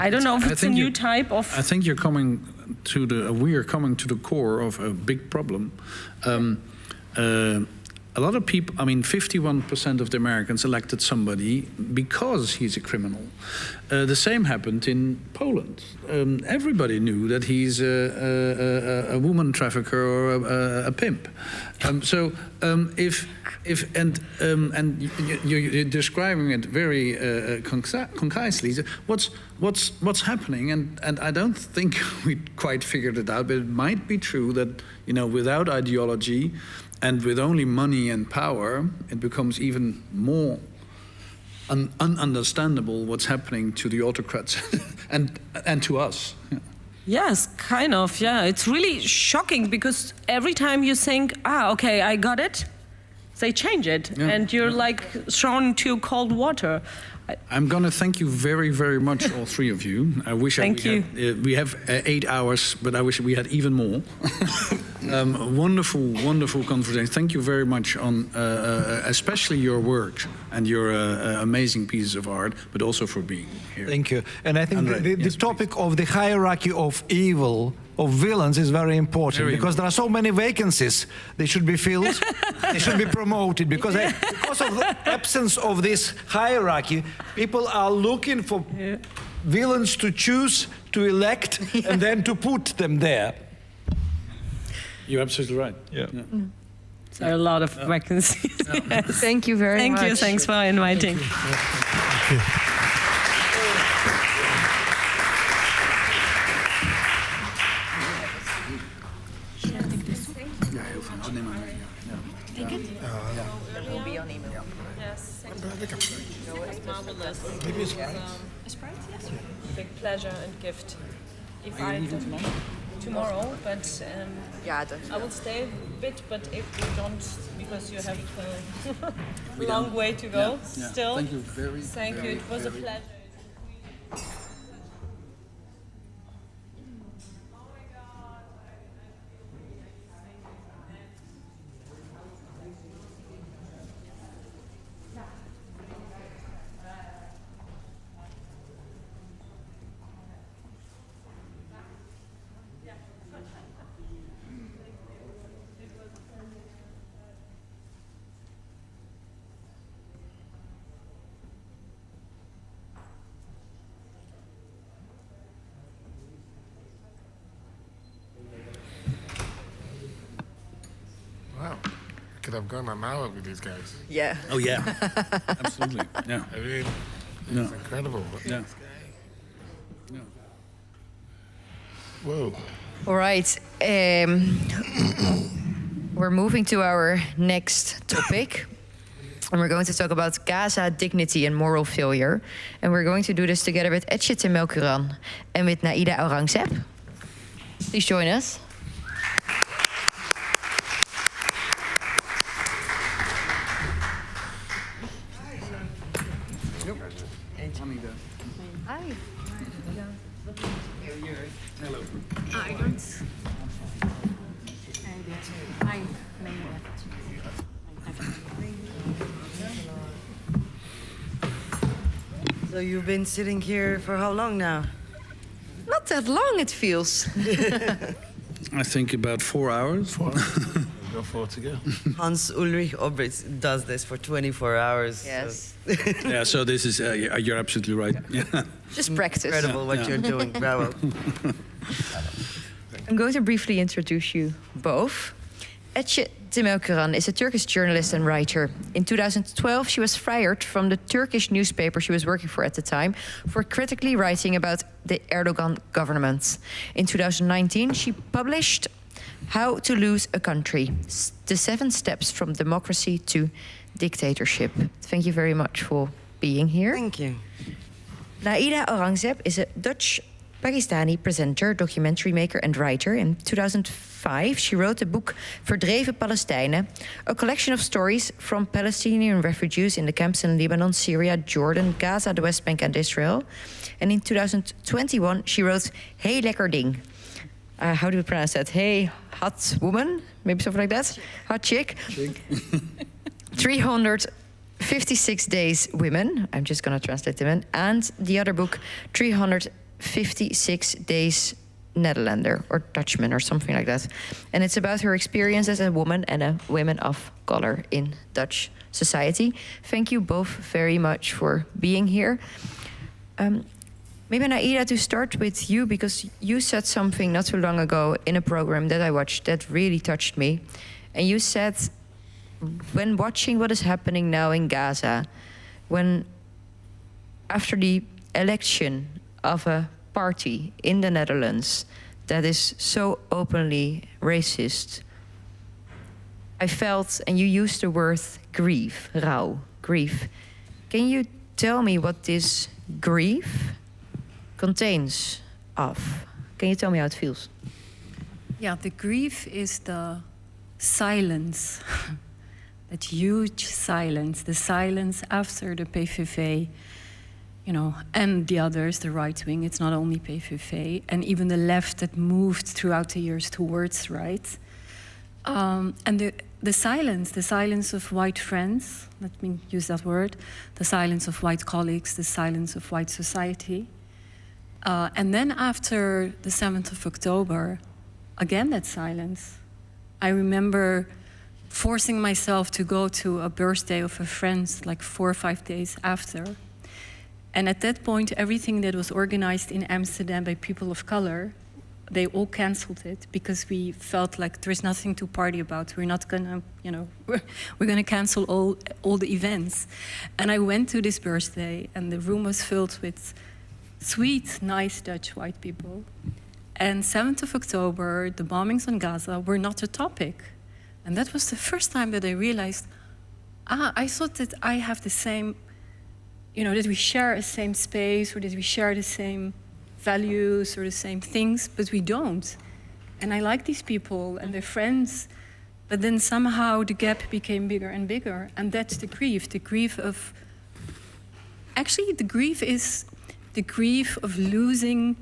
don't know if it's a new type of... I think we are coming to the core of a big problem. A lot of people, 51% of the Americans elected somebody because he's a criminal. The same happened in Poland. Everybody knew that he's a woman trafficker or a pimp. You're describing it very concisely. What's happening? And I don't think we quite figured it out. But it might be true that without ideology and with only money and power, it becomes even more ununderstandable what's happening to the autocrats and to us. Yeah. Yes, kind of, yeah. It's really shocking because every time you think, okay, I got it, they change it. Yeah. And you're like thrown into cold water. I'm going to thank you very, very much, all three of you. I wish we have 8 hours, but I wish we had even more. Wonderful, wonderful conversation. Thank you very much on especially your work and your amazing pieces of art, but also for being here. Thank you. And I think the topic of the hierarchy of evil, of villains, is very important because there are so many vacancies. They should be filled, they should be promoted, because of the absence of this hierarchy, people are looking for villains to choose, to elect, and then to put them there. You're absolutely right. Yeah. There are a lot of vacancies. Yes. Thank you very much. Thank you. Thanks for inviting. Thank you. It will be on email. Yes. It's marvelous. Maybe a Sprite? A Sprite, yes. Big pleasure and gift. If I don't tomorrow, but I will stay a bit. But if you don't, because you have a long way to go, still. Thank you very. Thank you. It was a pleasure. Wow, could have gone an hour with these guys. Yeah. Oh yeah, absolutely. Yeah. I mean, it's incredible. Yeah. Whoa. All right. We're moving to our next topic. And we're going to talk about Gaza, dignity and moral failure. And we're going to do this together with Temelkuran and with Naida Aurangzeb. Please join us. Hi. Hello. I don't. Hi. So you've been sitting here for how long now? Not that long, it feels. I think about 4 hours. We've got 4 to go. Hans Ulrich Obrist does this for 24 hours. Yes. So. Yeah, so this is, you're absolutely right. Yeah. Just practice. Incredible what you're doing. Bravo. I'm going to briefly introduce you both. Temelkuran is a Turkish journalist and writer. In 2012, she was fired from the Turkish newspaper she was working for at the time for critically writing about the Erdogan government. In 2019, she published How to Lose a Country, the 7 Steps from Democracy to Dictatorship. Thank you very much for being here. Thank you. Naida Aurangzeb is a Dutch Pakistani presenter, documentary maker, and writer. In 2005, she wrote a book, Verdreven Palestijnen, a collection of stories from Palestinian refugees in the camps in Lebanon, Syria, Jordan, Gaza, the West Bank, and Israel. And in 2021, she wrote Hey Lekker Ding. How do we pronounce that? Hey Hot Woman? Maybe something like that? Hot Chick? 356 Days Women. I'm just going to translate them in. And the other book, 356 Days Netherlander or Dutchman or something like that. And it's about her experience as a woman and a woman of color in Dutch society. Thank you both very much for being here. Maybe Naida, to start with you, because you said something not too long ago in a program that I watched that really touched me. And you said, when watching what is happening now in Gaza, when after the election of a party in the Netherlands that is so openly racist, I felt, and you used the word grief, rouw, grief. Can you tell me what this grief contains of? Can you tell me how it feels? Yeah, the grief is the silence, that huge silence, the silence after the PVV, you know, and the others, the right wing. It's not only PVV, and even the left that moved throughout the years towards right. And the silence of white friends, let me use that word, the silence of white colleagues, the silence of white society. And then after the 7th of October, again that silence. I remember forcing myself to go to a birthday of a friend like 4 or 5 days after. And at that point, everything that was organized in Amsterdam by people of color, they all canceled it because we felt like there's nothing to party about. We're not gonna, you know, we're gonna cancel all the events. And I went to this birthday and the room was filled with sweet, nice Dutch white people. And 7th of October, the bombings on Gaza were not a topic. And that was the first time that I realized, I thought that I have the same, you know, that we share a same space or that we share the same values or the same things, but we don't. And I like these people and they're friends, but then somehow the gap became bigger and bigger. And that's the grief of, actually the grief is the grief of losing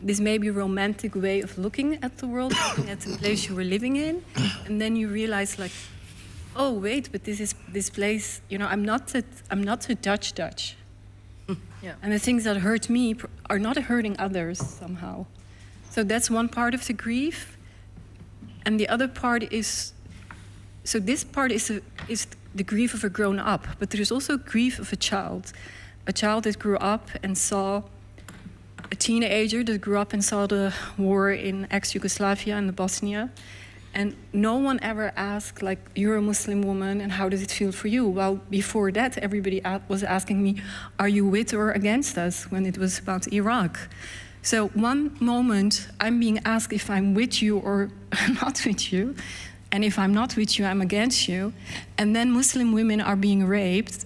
this maybe romantic way of looking at the world, looking at the place you were living in, and then you realize like, oh wait, but this place, you know, I'm not a Dutch. Yeah. And the things that hurt me are not hurting others somehow. So that's one part of the grief, and the other part is, so this part is the grief of a grown up, but there is also grief of a child that grew up and saw. A teenager that grew up and saw the war in ex-Yugoslavia and Bosnia. And no one ever asked, like, you're a Muslim woman and how does it feel for you? Well, before that, everybody was asking me, are you with or against us when it was about Iraq? So one moment, I'm being asked if I'm with you or not with you. And if I'm not with you, I'm against you. And then Muslim women are being raped.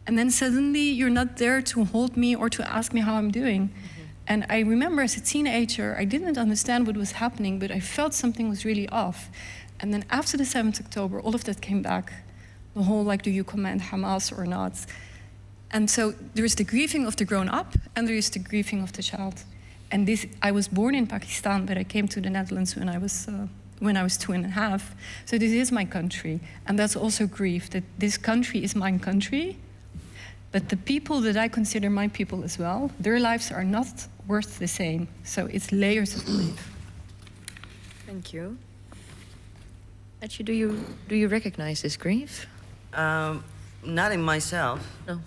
And then suddenly you're not there to hold me or to ask me how I'm doing. And I remember as a teenager, I didn't understand what was happening, but I felt something was really off. And then after the 7th October, all of that came back. The whole, like, do you command Hamas or not? And so there is the grieving of the grown up, and there is the grieving of the child. And this, I was born in Pakistan, but I came to the Netherlands when I was 2.5. So this is my country. And that's also grief, that this country is my country. But the people that I consider my people as well, their lives are not worth the same. So it's layers of grief. Thank you. Actually, do you recognize this grief? Not in myself. No.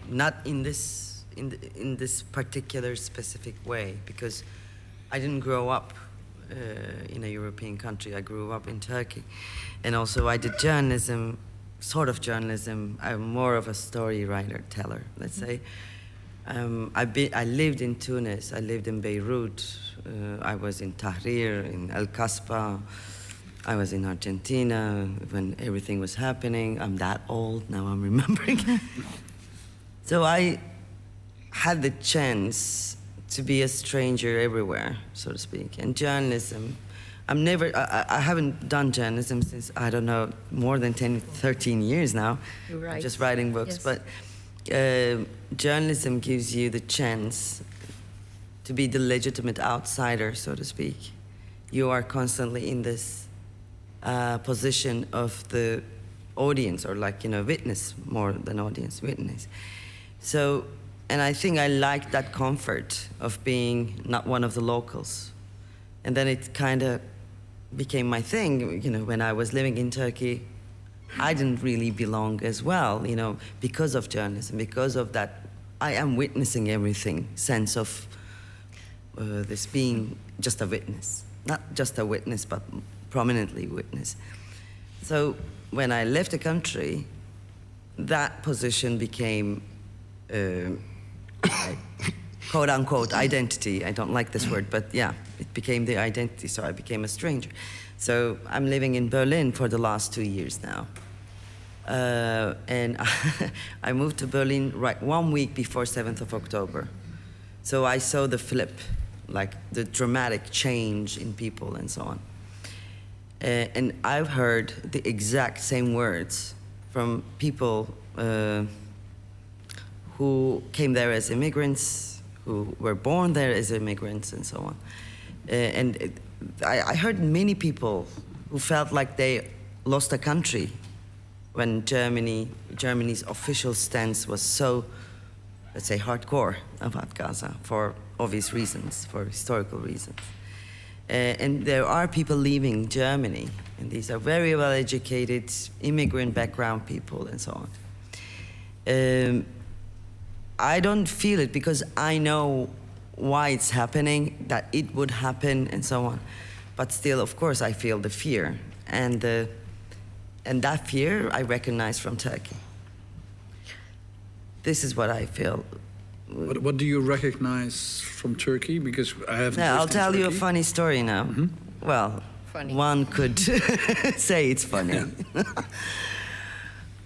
Not in this particular specific way, because I didn't grow up in a European country. I grew up in Turkey, and also I did journalism. Sort of journalism. I'm more of a story writer, teller, let's say. I lived in Tunis. I lived in Beirut. I was in Tahrir, in El Caspa. I was in Argentina when everything was happening. I'm that old now. I'm remembering. So I had the chance to be a stranger everywhere, so to speak. And journalism, I haven't done journalism since, I don't know, more than 10, 13 years now. You're right. Just writing books. Yes. But journalism gives you the chance to be the legitimate outsider, so to speak. You are constantly in this position of the audience, or like, witness, more than audience, witness. So, and I think I like that comfort of being not one of the locals. And then it kind of became my thing, when I was living in Turkey, I didn't really belong as well, because of journalism, because of that, I am witnessing everything, sense of this being just a witness. Not just a witness, but prominently witness. So when I left the country, that position became quote-unquote identity. I don't like this word, but yeah, it became the identity, so I became a stranger. So I'm living in Berlin for the last 2 years now. And I moved to Berlin right 1 week before 7th of October. So I saw the flip, like the dramatic change in people and so on. And I've heard the exact same words from people who came there as immigrants, who were born there as immigrants and so on. I heard many people who felt like they lost a country when Germany's official stance was so, let's say, hardcore about Gaza for obvious reasons, for historical reasons. And there are people leaving Germany, and these are very well-educated, immigrant background people and so on. I don't feel it because I know why it's happening, that it would happen and so on. But still, of course, I feel the fear. And that fear I recognize from Turkey. This is what I feel. What do you recognize from Turkey? Because I have. Yeah, I'll tell you a funny story now. Mm-hmm. Well, funny. One could say it's funny. Yeah.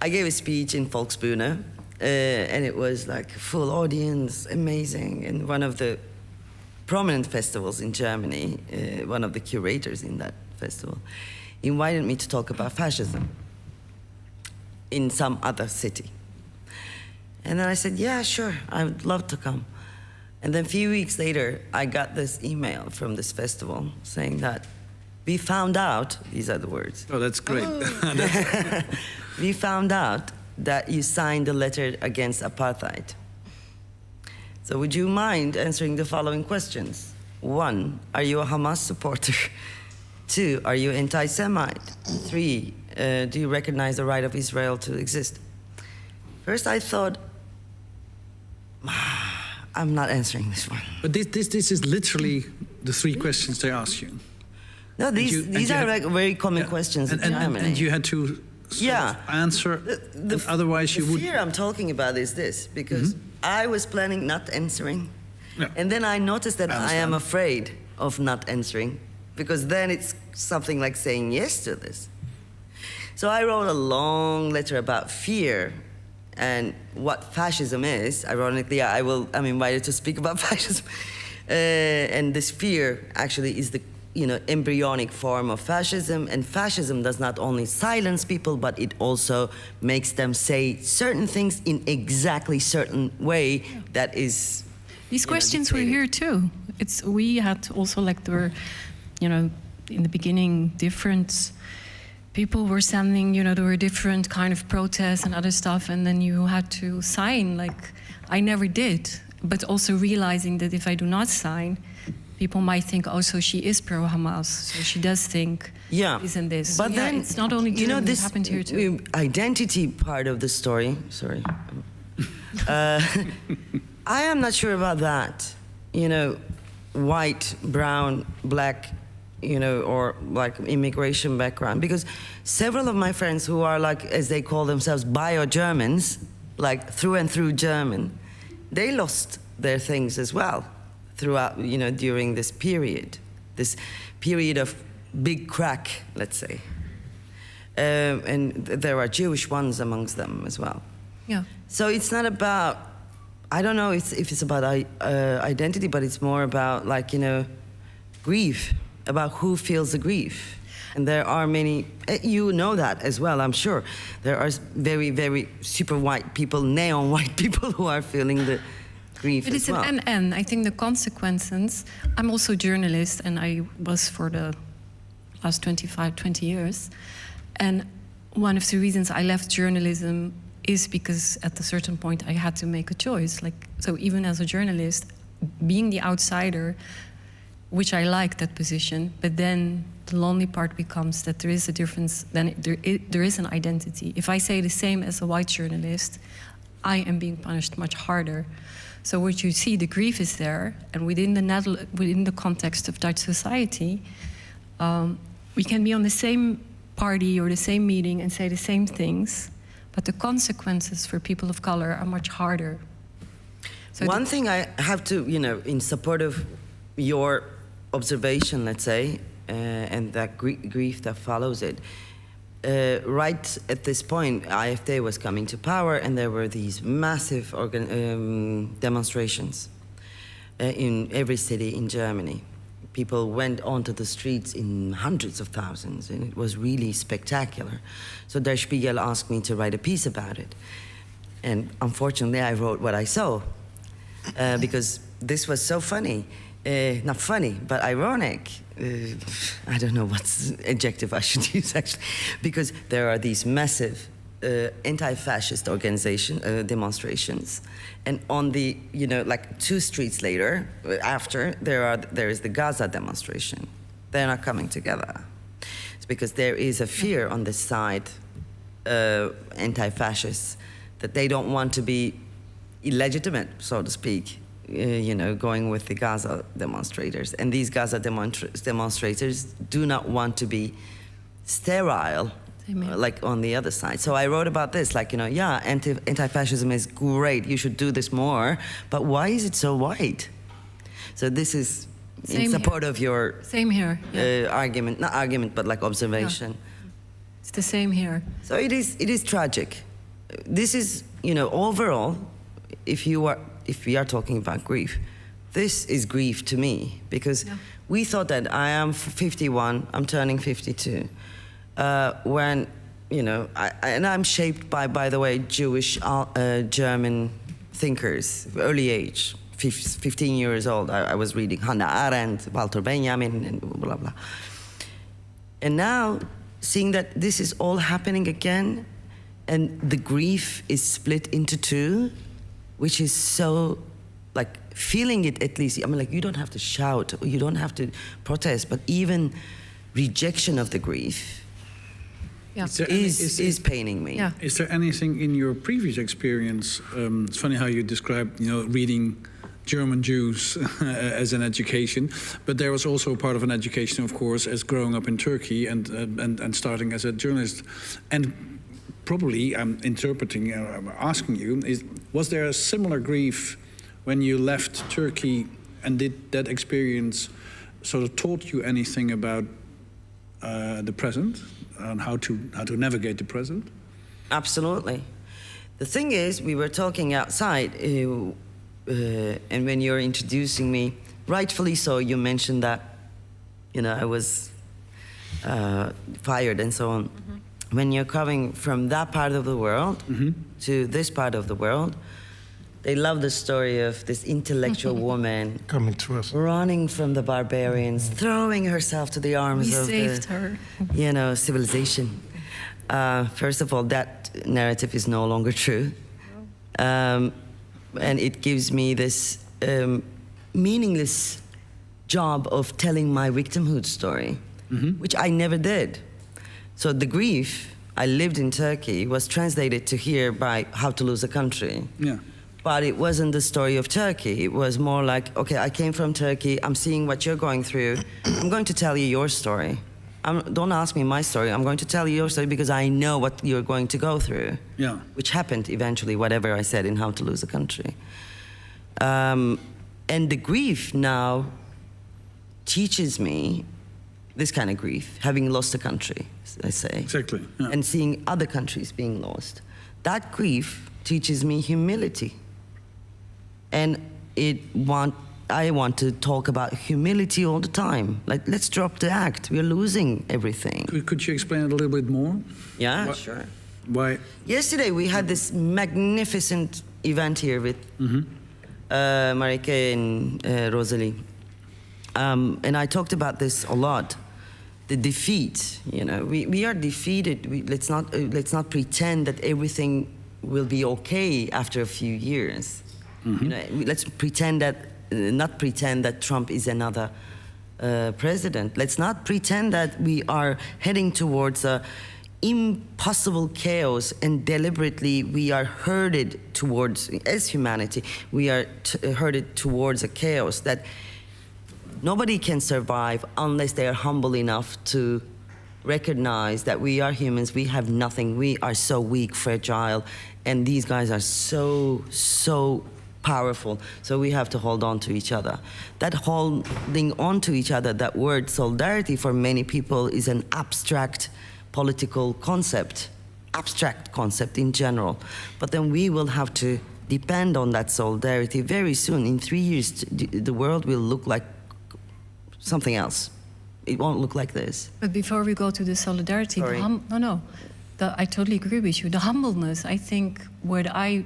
I gave a speech in Volksbühne, and it was like full audience, amazing, and one of the prominent festivals in Germany, one of the curators in that festival, invited me to talk about fascism in some other city. And then I said, yeah, sure, I would love to come. And then a few weeks later, I got this email from this festival saying that we found out, these are the words. Oh, that's great. We found out that you signed a letter against apartheid. So would you mind answering the following questions? 1, are you a Hamas supporter? 2, are you anti-Semite? 3, do you recognize the right of Israel to exist? First I thought, I'm not answering this one. But this is literally the 3 questions they ask you. No, these are like very common questions in Germany. And you had to answer, otherwise you would... The fear I'm talking about is this, because I was planning not answering, and then I noticed that I am afraid of not answering, because then it's something like saying yes to this. So I wrote a long letter about fear and what fascism is. Ironically, I'm invited to speak about fascism. And this fear actually is the embryonic form of fascism. And fascism does not only silence people, but it also makes them say certain things in exactly certain way that is. These questions were here too. We had also like there were, in the beginning different. People were sending, there were different kind of protests and other stuff, and then you had to sign. Like, I never did, but also realizing that if I do not sign, people might think, oh, so she is pro-Hamas, so she does think this and this. But so, then, it's not only German, it happened here too. Identity part of the story, sorry. I am not sure about that. White, brown, black, or like immigration background, because several of my friends who are like, as they call themselves, bio-Germans, like through and through German, they lost their things as well throughout, during this period of big crack, let's say. And there are Jewish ones amongst them as well. Yeah. So it's not about I don't know if it's about identity, but it's more about, like, you know, grief, about who feels the grief. And there are many, you know that as well, I'm sure. There are very, very super white people, neon white people who are feeling the grief It as is well. an I think the consequences, I'm also a journalist, and I was for the last 20 years. And one of the reasons I left journalism is because at a certain point I had to make a choice. Like, so even as a journalist, being the outsider, which I like that position, but then the lonely part becomes that there is a difference, then there is an identity. If I say the same as a white journalist, I am being punished much harder. So what you see, the grief is there, and within the context of Dutch society, we can be on the same party or the same meeting and say the same things, but the consequences for people of color are much harder. So one thing I have to, you know, in support of your observation, let's say, and that grief that follows it, right at this point, AfD was coming to power, and there were these massive demonstrations in every city in Germany. People went onto the streets in hundreds of thousands, and it was really spectacular. So Der Spiegel asked me to write a piece about it. And unfortunately, I wrote what I saw, because this was so funny. Not funny, but ironic. I don't know what's adjective I should use, actually, because there are these massive anti-fascist demonstrations, and on the, you know, like 2 streets later, after, there is the Gaza demonstration. They're not coming together. It's because there is a fear on this side, anti-fascists, that they don't want to be illegitimate, so to speak, you know, going with the Gaza demonstrators. And these Gaza demonstrators do not want to be sterile, like on the other side. So I wrote about this, like, you know, yeah, anti-fascism is great, you should do this more, but why is it so white? So this is in support of your argument, not argument, but like observation. Yeah. It's the same here. So it is tragic. This is, you know, overall, if we are talking about grief, this is grief to me, because we thought that I am 51, I'm turning 52, when, you know, and I'm shaped by the way, Jewish German thinkers, early age, 15 years old, I was reading Hannah Arendt, Walter Benjamin, and blah, blah. And now, seeing that this is all happening again, and the grief is split into 2, which is so, like, feeling it at least, I mean, like, you don't have to shout, or you don't have to protest, but even rejection of the grief is paining me. Yeah. Is there anything in your previous experience, it's funny how you described, you know, reading German Jews as an education, but there was also part of an education, of course, as growing up in Turkey and starting as a journalist. And probably I'm interpreting, asking you, was there a similar grief when you left Turkey, and did that experience sort of taught you anything about the present and how to navigate the present? Absolutely. The thing is, we were talking outside, and when you're introducing me, rightfully so, you mentioned that, you know, I was fired and so on. Mm-hmm. When you're coming from that part of the world to this part of the world, they love the story of this intellectual woman coming to us, running from the barbarians, throwing herself to the arms of her. You know, civilization. First of all, that narrative is no longer true, and it gives me this meaningless job of telling my victimhood story, which I never did. So the grief, I lived in Turkey, was translated to here by How to Lose a Country. Yeah. But it wasn't the story of Turkey. It was more like, okay, I came from Turkey, I'm seeing what you're going through, I'm going to tell you your story. Don't ask me my story, I'm going to tell you your story because I know what you're going to go through. Yeah. Which happened eventually, whatever I said in How to Lose a Country. And the grief now teaches me this kind of grief, having lost a country, I say. Exactly. Yeah. And seeing other countries being lost. That grief teaches me humility. And I want to talk about humility all the time. Like, let's drop the act. We're losing everything. Could you explain it a little bit more? Yeah, sure. Why? Yesterday we had this magnificent event here with Marike and Rosalie. And I talked about this a lot. The defeat, you know, we are defeated. Let's not pretend that everything will be okay after a few years. You know, let's not pretend that Trump is another president. Let's not pretend that we are heading towards a impossible chaos, and deliberately we are herded towards, as humanity, we are herded towards a chaos that nobody can survive unless they are humble enough to recognize that we are humans, we have nothing, we are so weak, fragile, and these guys are so powerful, so we have to hold on to each other. That holding on to each other, that word solidarity for many people is an abstract political concept, abstract concept in general. But then we will have to depend on that solidarity very soon. In 3 years, the world will look like something else. It won't look like this. But before we go to the solidarity, I totally agree with you. The humbleness, I think, what I,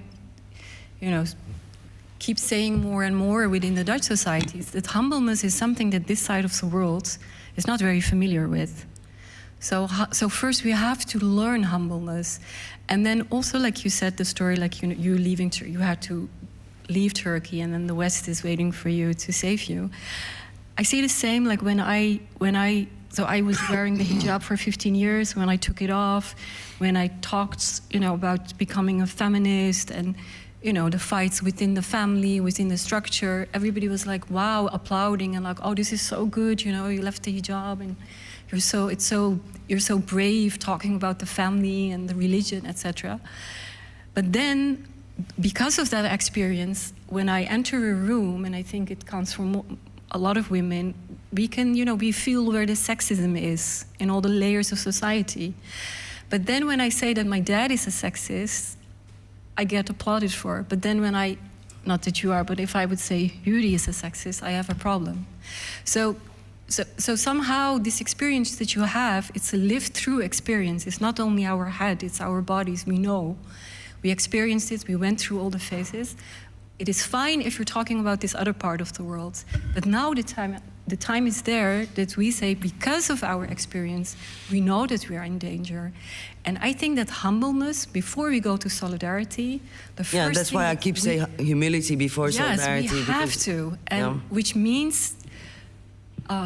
keep saying more and more within the Dutch society is that humbleness is something that this side of the world is not very familiar with. So first we have to learn humbleness, and then also, like you said, the story, like you leaving, you had to leave Turkey, and then the West is waiting for you to save you. I see the same, like when I was wearing the hijab for 15 years, when I took it off, when I talked, about becoming a feminist and, the fights within the family, within the structure, everybody was like, wow, applauding and like, oh, this is so good, you left the hijab and you're so brave talking about the family and the religion, etc. But then, because of that experience, when I enter a room, and I think it comes from a lot of women, we can, we feel where the sexism is in all the layers of society. But then when I say that my dad is a sexist, I get applauded for. But then when not that you are, but if I would say Yuri is a sexist, I have a problem. So somehow this experience that you have, it's a lived through experience. It's not only our head, it's our bodies. We know. We experienced it, we went through all the phases. It is fine if you're talking about this other part of the world. But now the time is there that we say, because of our experience, we know that we are in danger. And I think that humbleness, before we go to solidarity, the first thing... Yeah, that's why I keep saying humility before solidarity. Yes, we have to. And which means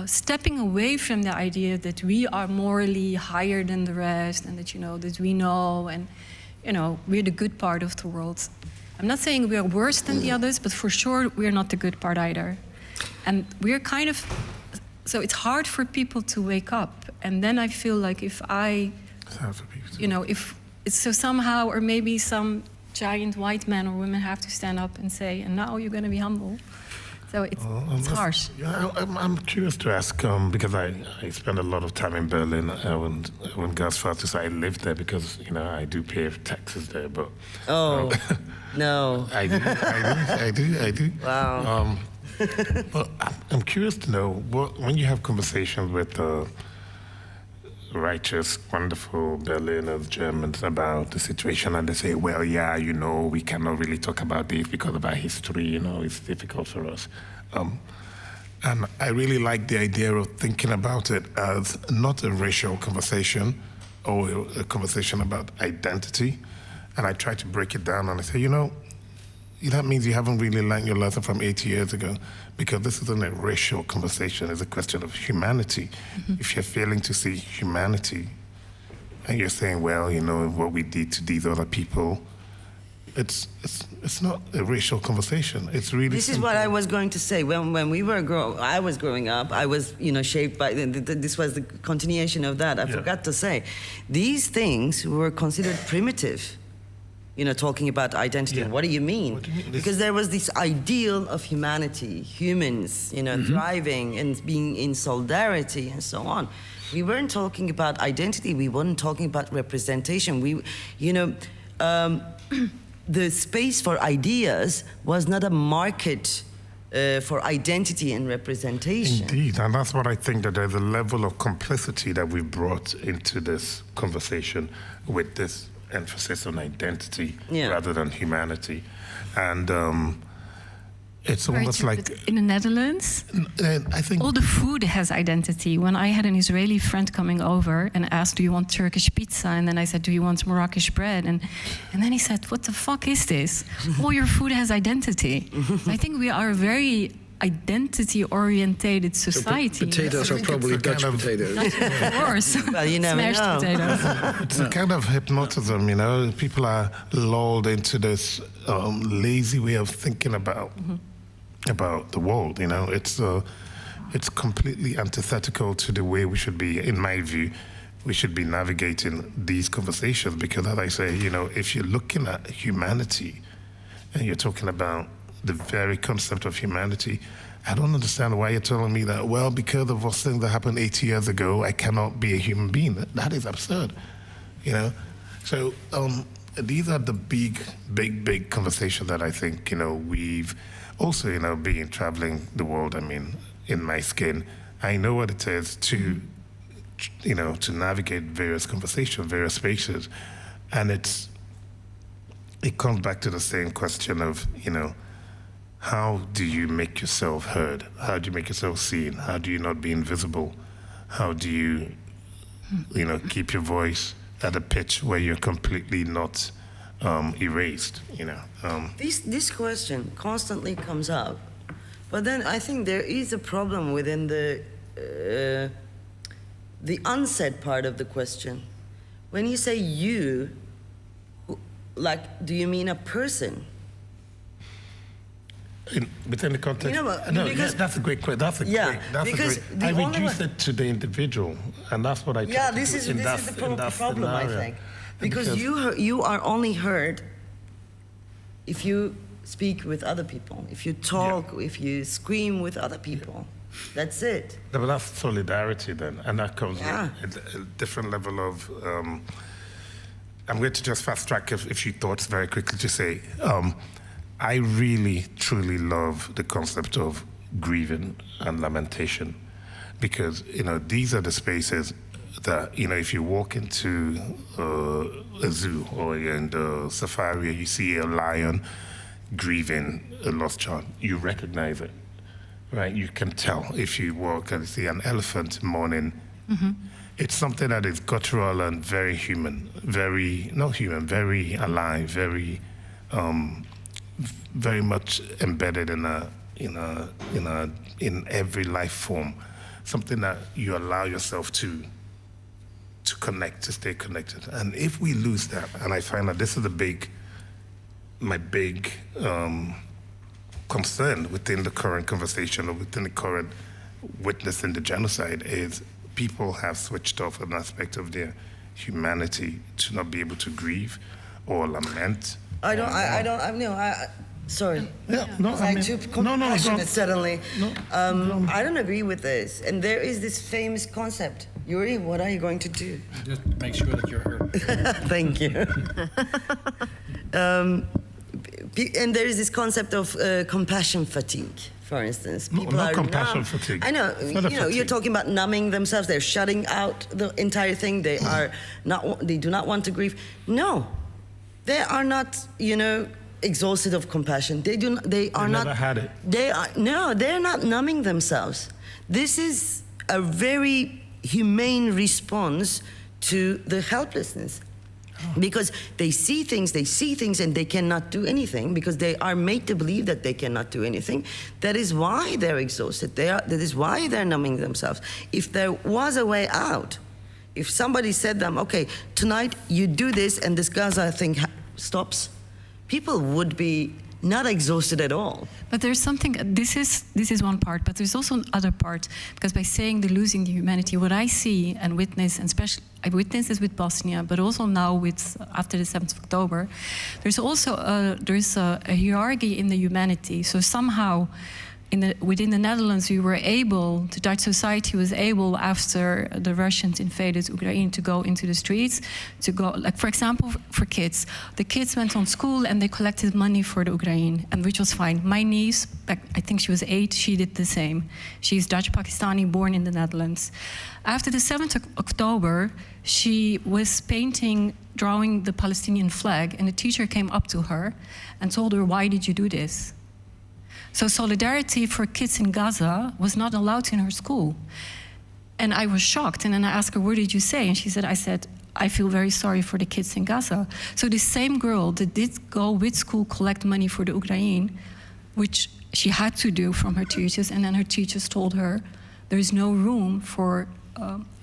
stepping away from the idea that we are morally higher than the rest, and that, that we know, and, we're the good part of the world. I'm not saying we are worse than the others, but for sure we're not the good part either. And we're kind of, so it's hard for people to wake up. And then I feel like if it's so somehow, or maybe some giant white man or women have to stand up and say, and now you're going to be humble. So it's harsh. Yeah, I'm curious to ask, because I spend a lot of time in Berlin. When Gus first I lived there because, I do pay taxes there, but... Oh, no. I do. Wow. But I'm curious to know, when you have conversations with righteous, wonderful Berliners, Germans about the situation, and they say, well, yeah, we cannot really talk about this because of our history, it's difficult for us. And I really like the idea of thinking about it as not a racial conversation or a conversation about identity. And I try to break it down and I say, that means you haven't really learned your lesson from 80 years ago, because this isn't a racial conversation, it's a question of humanity. Mm-hmm. If you're failing to see humanity and you're saying, well, what we did to these other people, it's not a racial conversation. It's really This simple. Is what I was going to say. When I was growing up, I was, shaped by, this was the continuation of that. I forgot to say. These things were considered primitive. Talking about identity. Yeah. What do you mean? Because there was this ideal of humanity, humans, thriving and being in solidarity and so on. We weren't talking about identity. We weren't talking about representation. the space for ideas was not a market for identity and representation. Indeed, and that's what I think, that there's a level of complicity that we've brought into this conversation with this emphasis on identity rather than humanity. And it's almost like... In the Netherlands, I think all the food has identity. When I had an Israeli friend coming over and asked, do you want Turkish pizza? And then I said, do you want Moroccan bread? And then he said, what the fuck is this? All your food has identity. So I think we are a very identity-orientated society. So potatoes are probably Dutch potatoes. Of course. Well, you never Smashed know. potatoes. it's a kind of hypnotism, you know. People are lulled into this lazy way of thinking about the world, you know. It's completely antithetical to the way we should be, in my view, we should be navigating these conversations, because as I say, you know, if you're looking at humanity and you're talking about the very concept of humanity, I don't understand why you're telling me that, well, because of those things that happened 80 years ago, I cannot be a human being. That is absurd, you know? So these are the big conversations that I think, you know, we've also, you know, being traveling the world, I mean, in my skin, I know what it is to, you know, to navigate various conversations, various spaces. And it comes back to the same question of, you know, how do you make yourself heard? How do you make yourself seen? How do you not be invisible? How do you, you know, keep your voice at a pitch where you're completely not erased, you know? This question constantly comes up, but then I think there is a problem within the unsaid part of the question. When you say you, like, do you mean a person? Within the context, You know, because- that's a great question. I reduced it to the individual, and that's what I. This is the problem, I think, because you are only heard if you speak with other people, if you talk, if you scream with other people. That's it. No, but that's solidarity then, and that comes with a different level of. I'm going to just fast track a few thoughts very quickly to say. I really, truly love the concept of grieving and lamentation, because, you know, these are the spaces that, you know, if you walk into a zoo or in the safari and you see a lion grieving a lost child, you recognize it, right? You can tell if you walk and see an elephant mourning. It's something that is guttural and very human, very alive, very much embedded in every life form, something that you allow yourself to connect, to stay connected. And if we lose that, and I find that this is my big concern within the current conversation or within the current witnessing the genocide, is people have switched off an aspect of their humanity to not be able to grieve or lament. Sorry. No, I'm too compassionate suddenly. I don't agree with this. And there is this famous concept. Yuri, what are you going to do? Just make sure that you're heard. Thank you. And there is this concept of compassion fatigue, for instance. People not are compassion numb. fatigue. I know. You're talking about numbing themselves. They're shutting out the entire thing. They do not want to grieve. No, they are not. Exhausted of compassion. They are not. Never had it. They're not numbing themselves. This is a very humane response to the helplessness. Because they see things and they cannot do anything, because they are made to believe that they cannot do anything. That is why they're exhausted. That is why they're numbing themselves. If there was a way out, if somebody said them, okay, tonight you do this and this Gaza thing stops, people would be not exhausted at all. But there's something, this is one part, but there's also another part, because by saying losing the humanity, what I see and witness, and especially I witnessed this with Bosnia, but also now after the 7th of October, there's also a hierarchy in the humanity. So somehow within the Netherlands, the Dutch society was able, after the Russians invaded Ukraine, to go into the streets, like, for example, for kids. The kids went on school and they collected money for the Ukraine, and which was fine. My niece, I think she was 8, she did the same. She's Dutch-Pakistani, born in the Netherlands. After the 7th of October, she was drawing the Palestinian flag, and the teacher came up to her and told her, "Why did you do this?" So solidarity for kids in Gaza was not allowed in her school. And I was shocked, and then I asked her, "What did you say?" And she said, I feel very sorry for the kids in Gaza. So this same girl that did go with school collect money for the Ukraine, which she had to do from her teachers, and then her teachers told her, there is no room for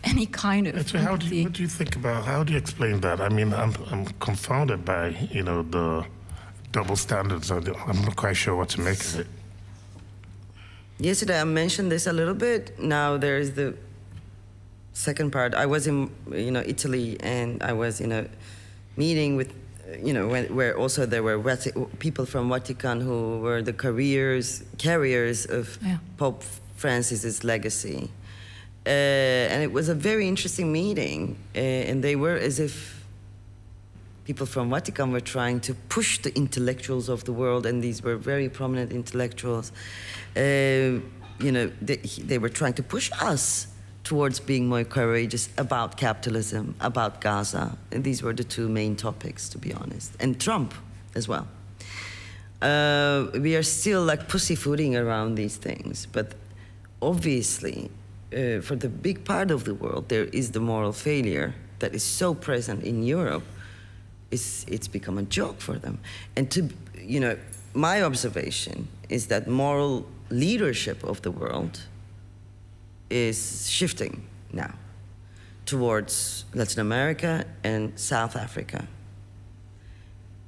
any kind of empathy. What do you think about, how do you explain that? I mean, I'm confounded by, the double standards. I'm not quite sure what to make of it. Yesterday I mentioned this a little bit. Now there's the second part. I was in Italy, and I was in a meeting with where also there were people from Vatican who were the carriers of Pope Francis's legacy, and it was a very interesting meeting, and they were as if people from Vatican were trying to push the intellectuals of the world, and these were very prominent intellectuals. They were trying to push us towards being more courageous about capitalism, about Gaza. And these were the two main topics, to be honest. And Trump as well. We are still like pussyfooting around these things, but obviously, for the big part of the world, there is the moral failure that is so present in Europe. It's become a joke for them. And my observation is that moral leadership of the world is shifting now towards Latin America and South Africa.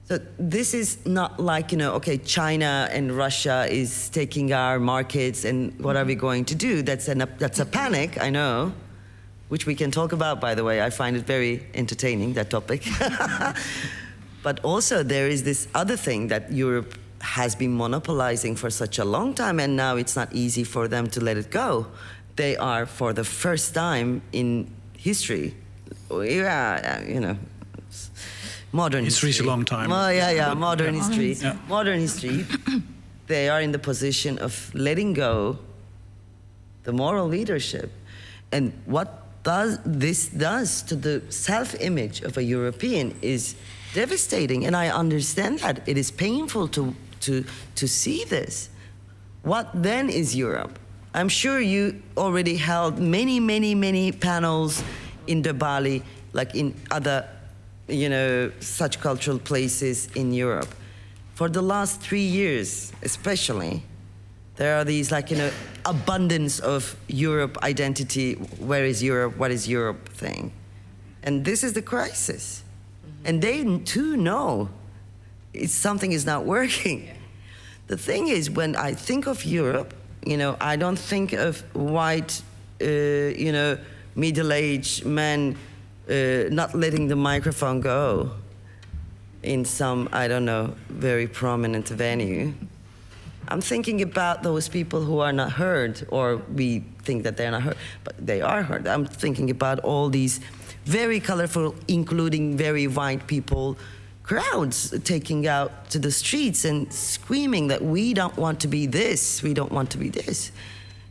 So this is not like, okay, China and Russia is taking our markets, and what are we going to do? That's a panic, I know, which we can talk about, by the way. I find it very entertaining, that topic. But also there is this other thing that Europe has been monopolizing for such a long time, and now it's not easy for them to let it go. They are, for the first time in history, modern history. History's a long time. Modern history. Yeah. Modern history, they are in the position of letting go the moral leadership. And what this does to the self-image of a European is devastating, and I understand that. It is painful to see this. What then is Europe? I'm sure you already held many panels in Bali, like in other, such cultural places in Europe. For the last 3 years, especially, there are these abundance of Europe identity, where is Europe, what is Europe thing. And this is the crisis. And they too know something is not working. The thing is, when I think of Europe, I don't think of white, middle-aged men not letting the microphone go in some, very prominent venue. I'm thinking about those people who are not heard, or we think that they're not heard, but they are heard. I'm thinking about all these very colorful, including very white people, crowds taking out to the streets and screaming that we don't want to be this, we don't want to be this.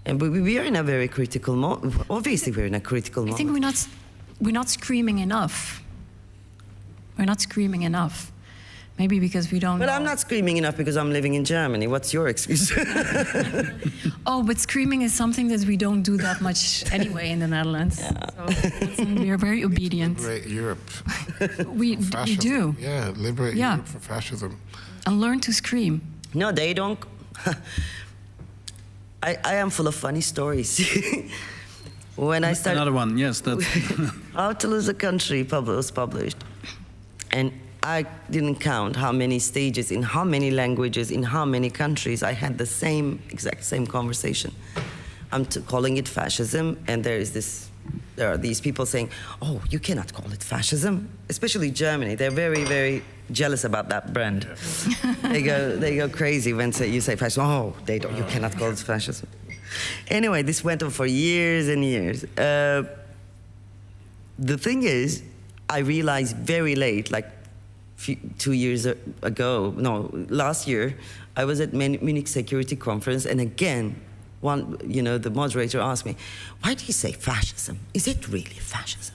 And we are in a very critical moment. Obviously, we're in a critical moment. I think we're not screaming enough. We're not screaming enough. Maybe because we don't know. I'm not screaming enough because I'm living in Germany. What's your excuse? Oh, but screaming is something that we don't do that much anyway in the Netherlands. Yeah. So we are very obedient. Liberate Europe. we do. Yeah, liberate Europe from fascism. And learn to scream. No, they don't. I am full of funny stories. When I started... Another one, yes. That's How to Lose a Country was published. And I didn't count how many stages, in how many languages, in how many countries I had the exact same conversation. I'm calling it fascism, and there is this there are these people saying, oh, you cannot call it fascism, especially Germany. They're very, very jealous about that brand. They go crazy when you say fascism. Oh, you cannot call it fascism. Anyway, this went on for years and years. The thing is, I realized very late, like 2 years ago, last year, I was at Munich Security Conference, and again, the moderator asked me, why do you say fascism? Is it really fascism?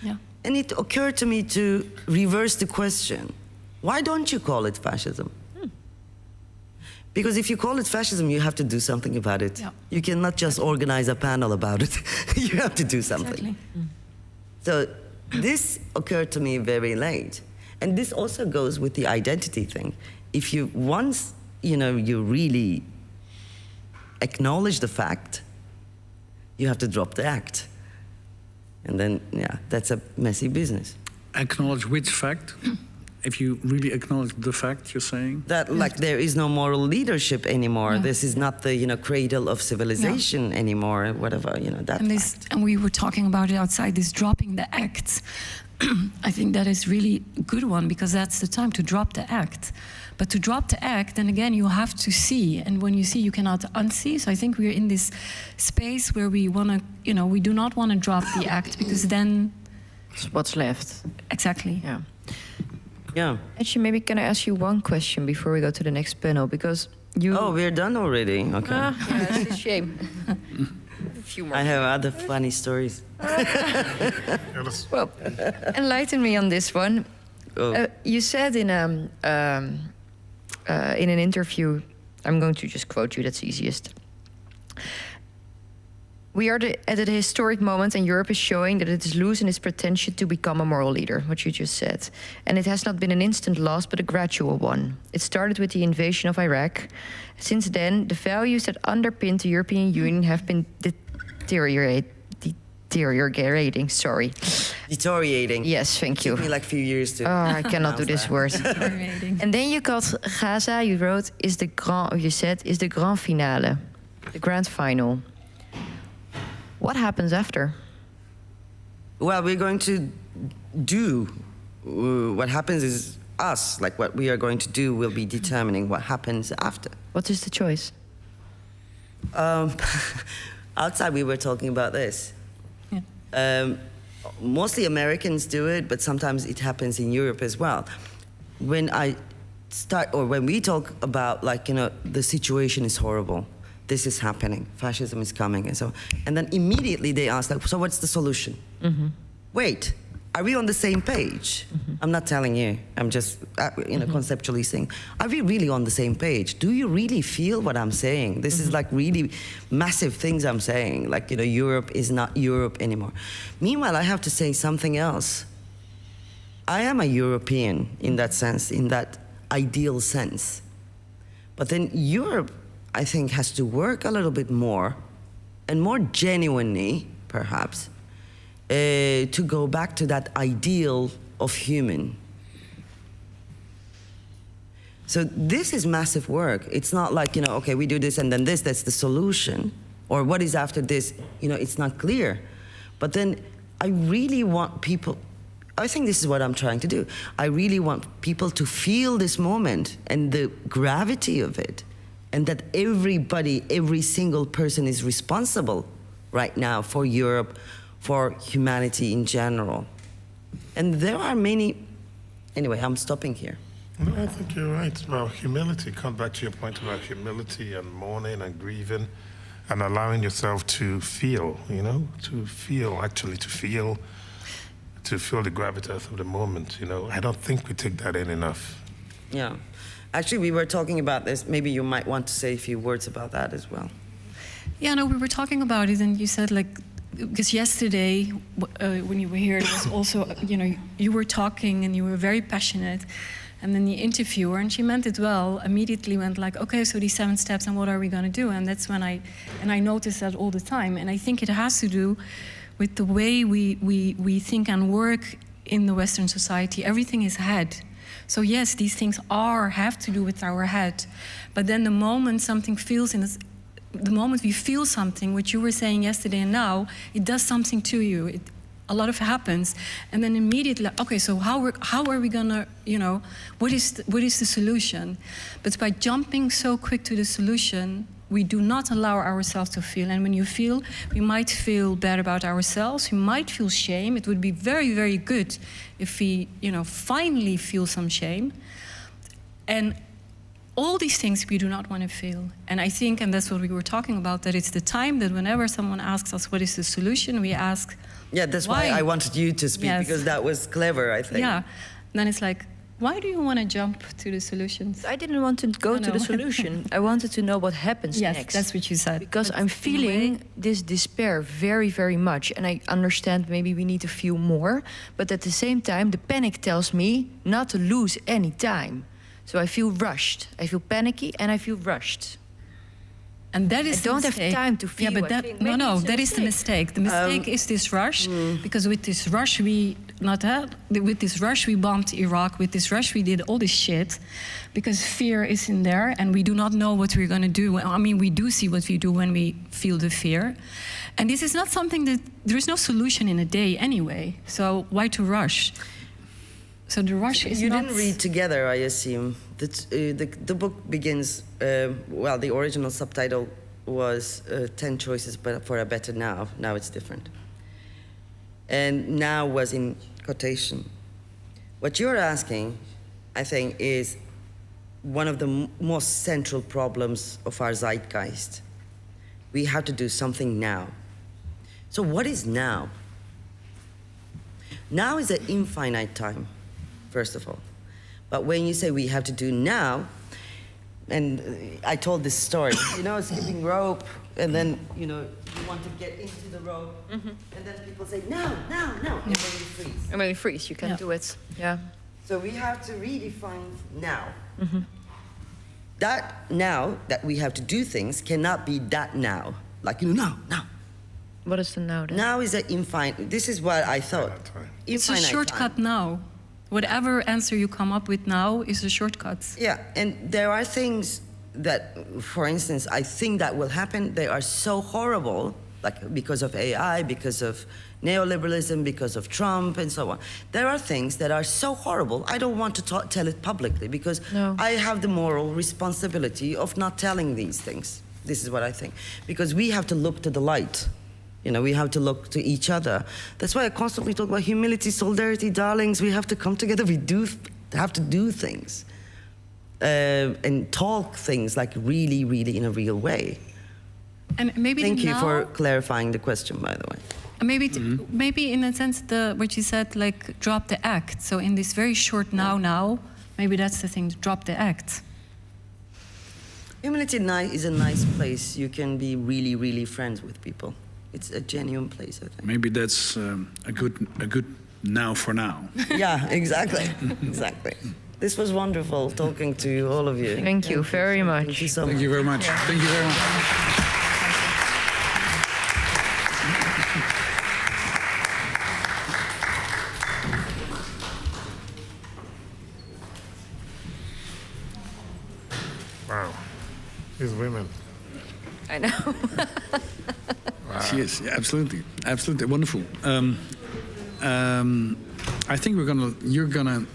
Yeah. And it occurred to me to reverse the question. Why don't you call it fascism? Because if you call it fascism, you have to do something about it. Yeah. You cannot just organize a panel about it. You have to do something. Exactly. So this occurred to me very late. And this also goes with the identity thing. If you once, you really acknowledge the fact, you have to drop the act. And then, that's a messy business. Acknowledge which fact? If you really acknowledge the fact, you're saying? That, there is no moral leadership anymore. Yeah. This is not the, cradle of civilization anymore, whatever, that fact. And we were talking about it outside, this dropping the act. I think that is really a good one, because that's the time to drop the act. But to drop the act, then again, you have to see. And when you see, you cannot unsee. So I think we're in this space where we want to, we do not want to drop the act, because then... What's left? Exactly. Yeah. Yeah. Actually, maybe can I ask you one question before we go to the next panel? Because you... Oh, we're done already? Okay. Yeah, it's a shame. A few more. I have other funny stories. Well, enlighten me on this one. Oh. You said in an interview, I'm going to just quote you, that's easiest. We are at a historic moment, and Europe is showing that it is losing its pretension to become a moral leader, what you just said. And it has not been an instant loss, but a gradual one. It started with the invasion of Iraq. Since then, the values that underpin the European Union have been deteriorating. Yes, thank you. It took me like a few years to... Oh, I cannot do this word. And then you got Gaza, you wrote, is the grand finale, the grand final. What happens after? Well, we're going to do. What happens is us. Like, what we are going to do will be determining what happens after. What is the choice? Outside, we were talking about this. Yeah. Mostly Americans do it, but sometimes it happens in Europe as well. When we talk about, the situation is horrible. This is happening, fascism is coming, and then immediately they ask, so what's the solution? Mm-hmm. Wait, are we on the same page? Mm-hmm. I'm not telling you, I'm just conceptually saying, are we really on the same page? Do you really feel what I'm saying? This is really massive things I'm saying, Europe is not Europe anymore. Meanwhile, I have to say something else. I am a European in that sense, in that ideal sense. But then Europe, I think, has to work a little bit more, and more genuinely, perhaps, to go back to that ideal of human. So this is massive work. It's not like, okay, we do this and then this, that's the solution. Or what is after this, it's not clear. But then I really want people, I think this is what I'm trying to do. I really want people to feel this moment and the gravity of it. And that everybody, every single person is responsible right now for Europe, for humanity in general. And there are many... Anyway, I'm stopping here. No, I think you're right about humility. Come back to your point about humility and mourning and grieving and allowing yourself to feel, to feel the gravitas of the moment, I don't think we take that in enough. Yeah. Actually, we were talking about this. Maybe you might want to say a few words about that as well. Yeah, no, we were talking about it, and you said, because yesterday, when you were here, it was also, you were talking and you were very passionate, and then the interviewer, and she meant it well, immediately went okay, so these 7 steps, and what are we going to do? And that's when I noticed that all the time, and I think it has to do with the way we think and work in the Western society. Everything is head. So yes, these things have to do with our head, but then the moment something feels the moment we feel something, what you were saying yesterday and now, it does something to you. A lot of happens, and then immediately, okay, so how are we gonna, what is the solution? But by jumping so quick to the solution, we do not allow ourselves to feel. And when you feel, we might feel bad about ourselves. We might feel shame. It would be very, very good if we, finally feel some shame. And all these things we do not want to feel. And I think, and that's what we were talking about, that it's the time that whenever someone asks us what is the solution, we ask, yeah, that's why I wanted you to speak, yes. Because that was clever, I think. Yeah, and then it's like, why do you want to jump to the solutions? I didn't want to go to the solution. I wanted to know what happens next. Yes, that's what you said. Because I'm feeling this despair very, very much. And I understand maybe we need to feel more. But at the same time, the panic tells me not to lose any time. So I feel rushed. I feel panicky and I feel rushed. And that is I don't have time to feel. Yeah, but that is the mistake. The mistake is this rush, because with this rush we bombed Iraq. With this rush we did all this shit, because fear is in there, and we do not know what we're going to do. I mean, we do see what we do when we feel the fear, and this is not something that there is no solution in a day anyway. So why to rush? So the rush is you not... didn't read together, I assume. The book begins, the original subtitle was 10 Choices for a Better Now. Now it's different. And now was in quotation. What you're asking, I think, is one of the most central problems of our zeitgeist. We have to do something now. So what is now? Now is an infinite time. First of all. But when you say we have to do now, and I told this story, skipping rope, and then, you want to get into the rope, and then people say, no, and then you freeze. And when you freeze, you can't do it. Yeah. So we have to redefine now. That now that we have to do things cannot be that now. Like, now. What is the now then? Now is an infinite, this is what I thought. It's a shortcut now. Whatever answer you come up with now is a shortcut. Yeah, and there are things that, for instance, I think that will happen. They are so horrible, like because of AI, because of neoliberalism, because of Trump, and so on. There are things that are so horrible, I don't want to tell it publicly, because I have the moral responsibility of not telling these things. This is what I think. Because we have to look to the light. We have to look to each other. That's why I constantly talk about humility, solidarity, darlings. We have to come together. We have to do things and talk things like really, really in a real way. And maybe Thank you for clarifying the question, by the way. Maybe in a sense, what you said, like drop the act. So in this very short now, maybe that's the thing, drop the act. Humility is a nice place. You can be really, really friends with people. It's a genuine place, I think. Maybe that's a good now for now. Yeah, exactly. Exactly. This was wonderful talking to all of you. Thank you very much. Thank you so much. Thank you very much. Yeah. Thank you very much. Wow. These women. I know. Wow. She is, yeah, absolutely wonderful. I think you're gonna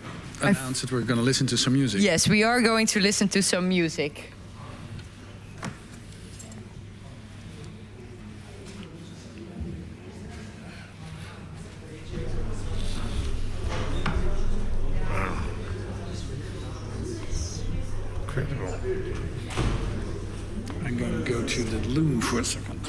announce that we're gonna listen to some music. Yes, we are going to listen to some music. Wow. Incredible. I'm going to go to the loom for a second.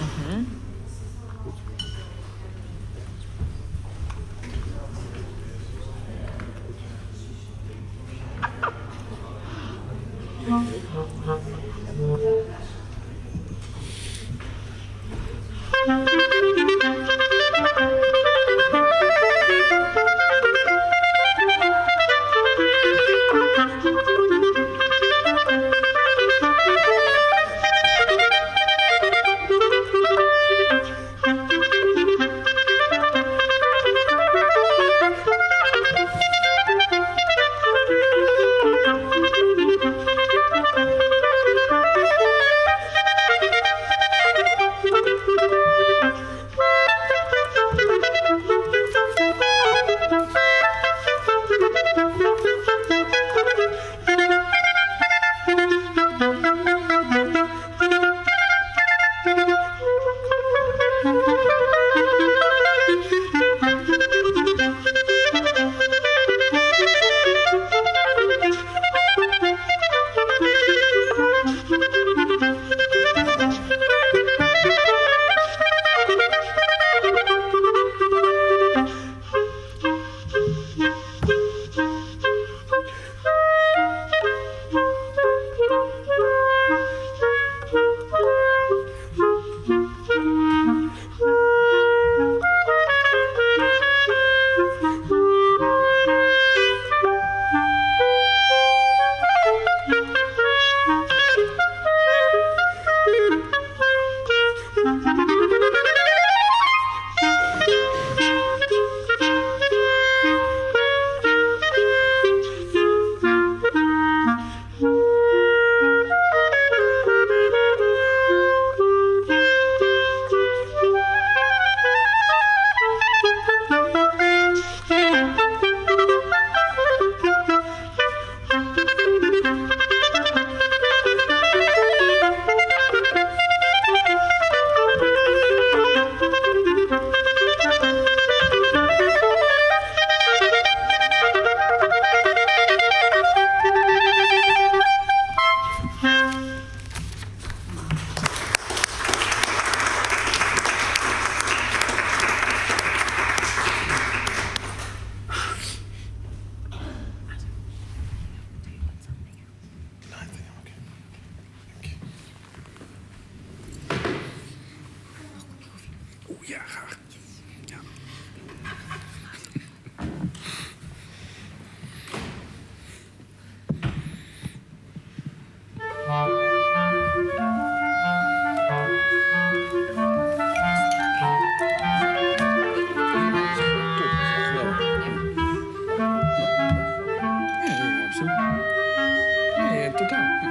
ja, graag. Ja. Totaal.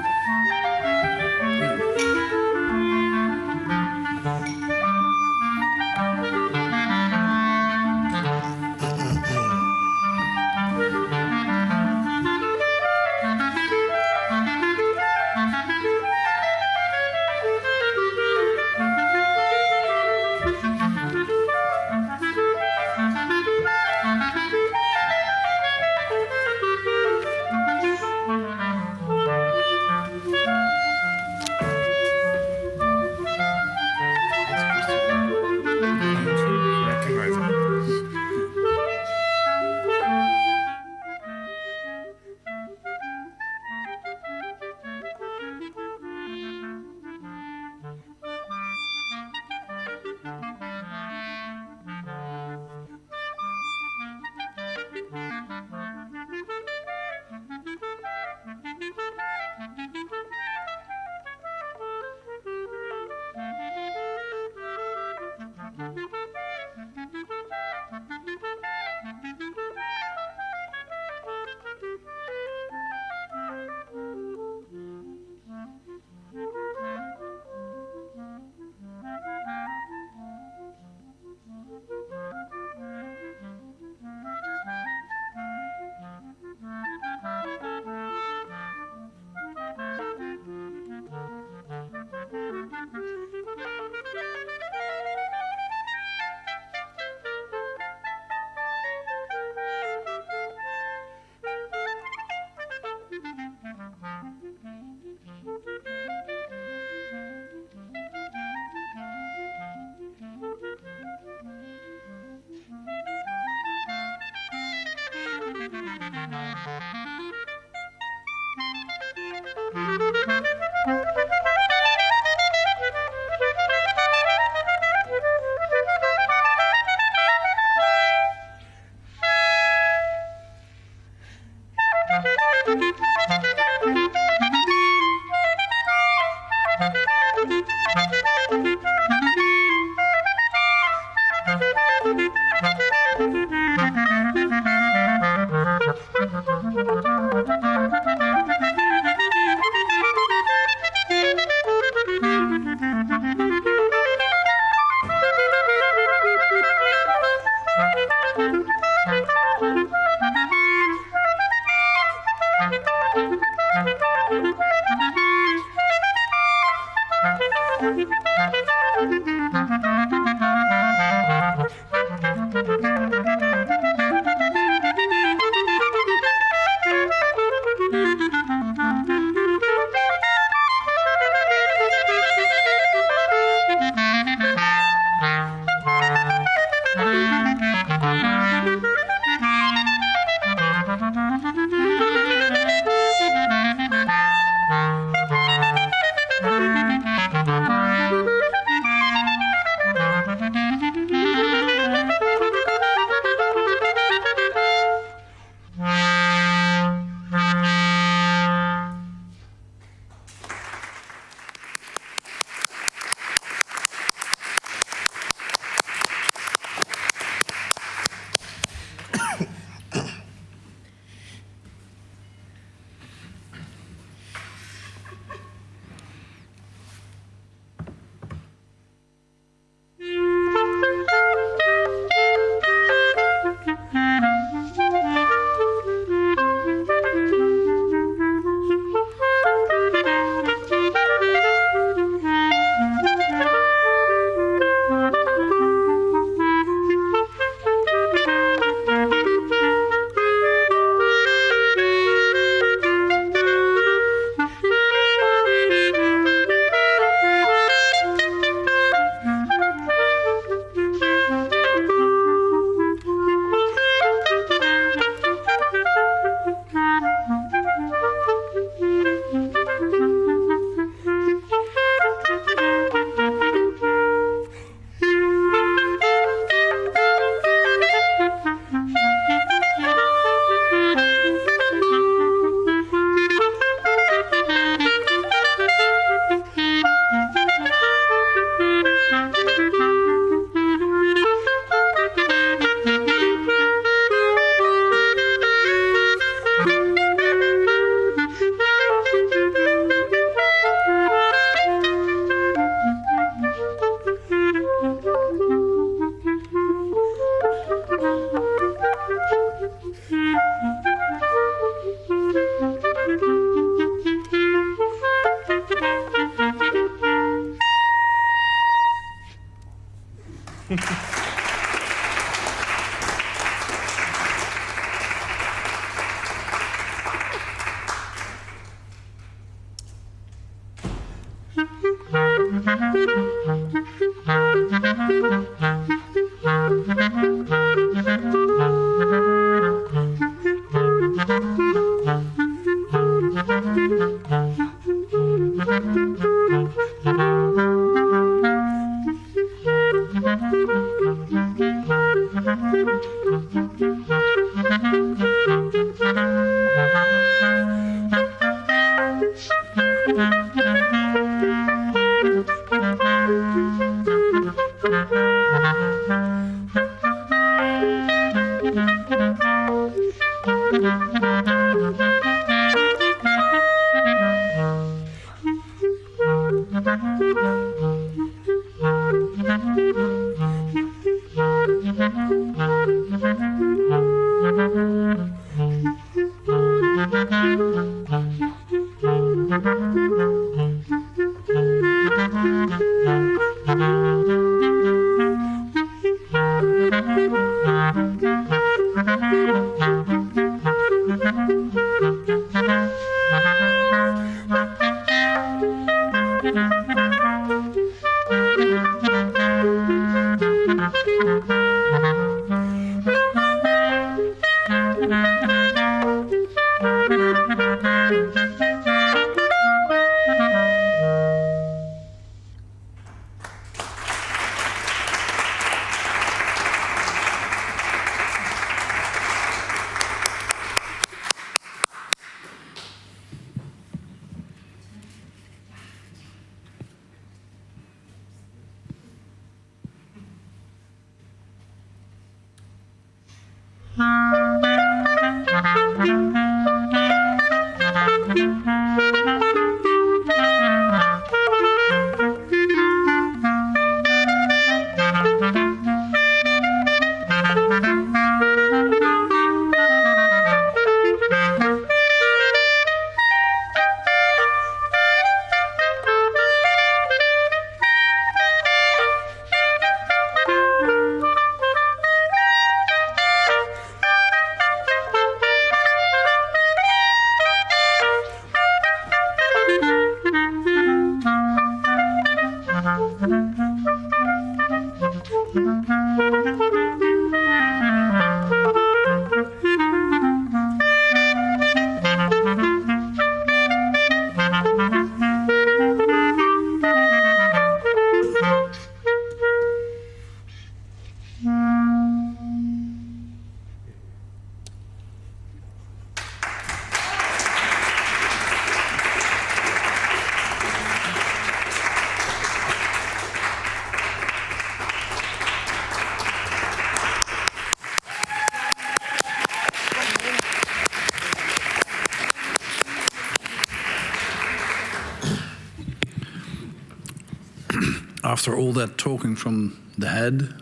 After all that talking from the head,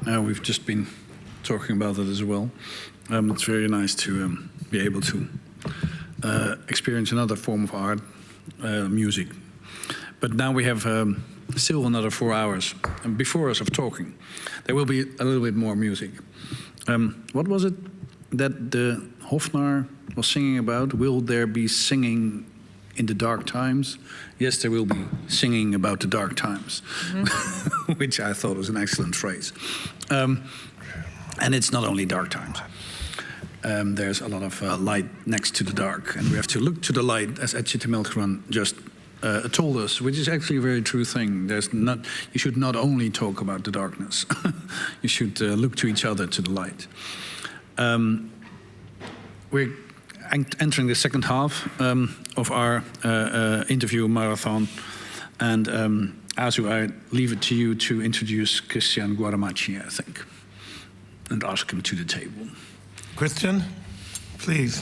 we've just been talking about it as well. It's very nice to be able to experience another form of art, music. But now we have still another 4 hours before us of talking. There will be a little bit more music. What was it that the Hofnar was singing about? Will there be singing in the dark times? Yes, there will be singing about the dark times, which I thought was an excellent phrase. And it's not only dark times. There's a lot of light next to the dark, and we have to look to the light, as Temelkuran just told us, which is actually a very true thing. You should not only talk about the darkness. You should look to each other, to the light. We're entering the second half of our interview marathon, and Azu, I leave it to you to introduce Christian Guaramaci, I think, and ask him to the table. Christian, please.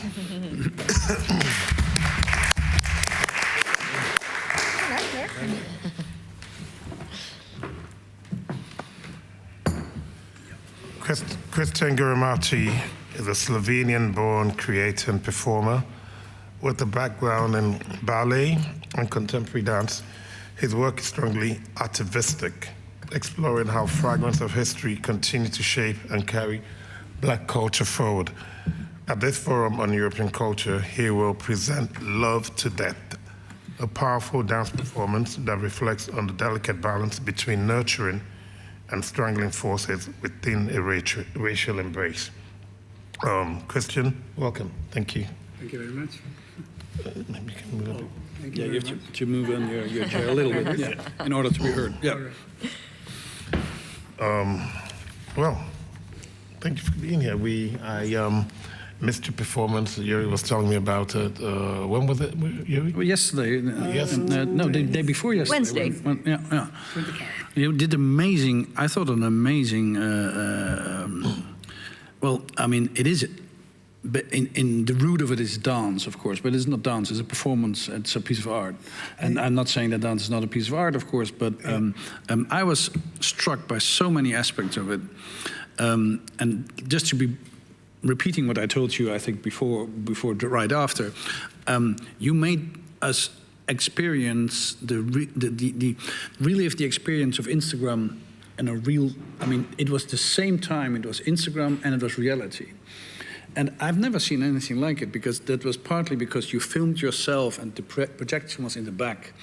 Christian Guaramaci is a Slovenian-born creator and performer with a background in ballet and contemporary dance. His work is strongly atavistic, exploring how fragments of history continue to shape and carry Black culture forward. At this forum on European culture, he will present Love to Death, a powerful dance performance that reflects on the delicate balance between nurturing and strangling forces within a racial embrace. Christian, welcome. Thank you. Thank you very much. Maybe you can move on. Yeah, you have to move on your chair a little bit, yeah, in order to be heard. Yeah. Well, thank you for being here. I missed your performance. Yuri was telling me about it. When was it, Yuri? Well, yesterday. No, the day before yesterday. Wednesday. Yeah. You did amazing. I thought an amazing. Well, I mean, it is. But in the root of it is dance, of course, but it's not dance, it's a performance, it's a piece of art. And I'm not saying that dance is not a piece of art, of course, but I was struck by so many aspects of it. And just to be repeating what I told you, I think before right after, you made us experience relive the experience of Instagram and a real, I mean, it was the same time, it was Instagram and it was reality. And I've never seen anything like it, because that was partly because you filmed yourself and the projection was in the back.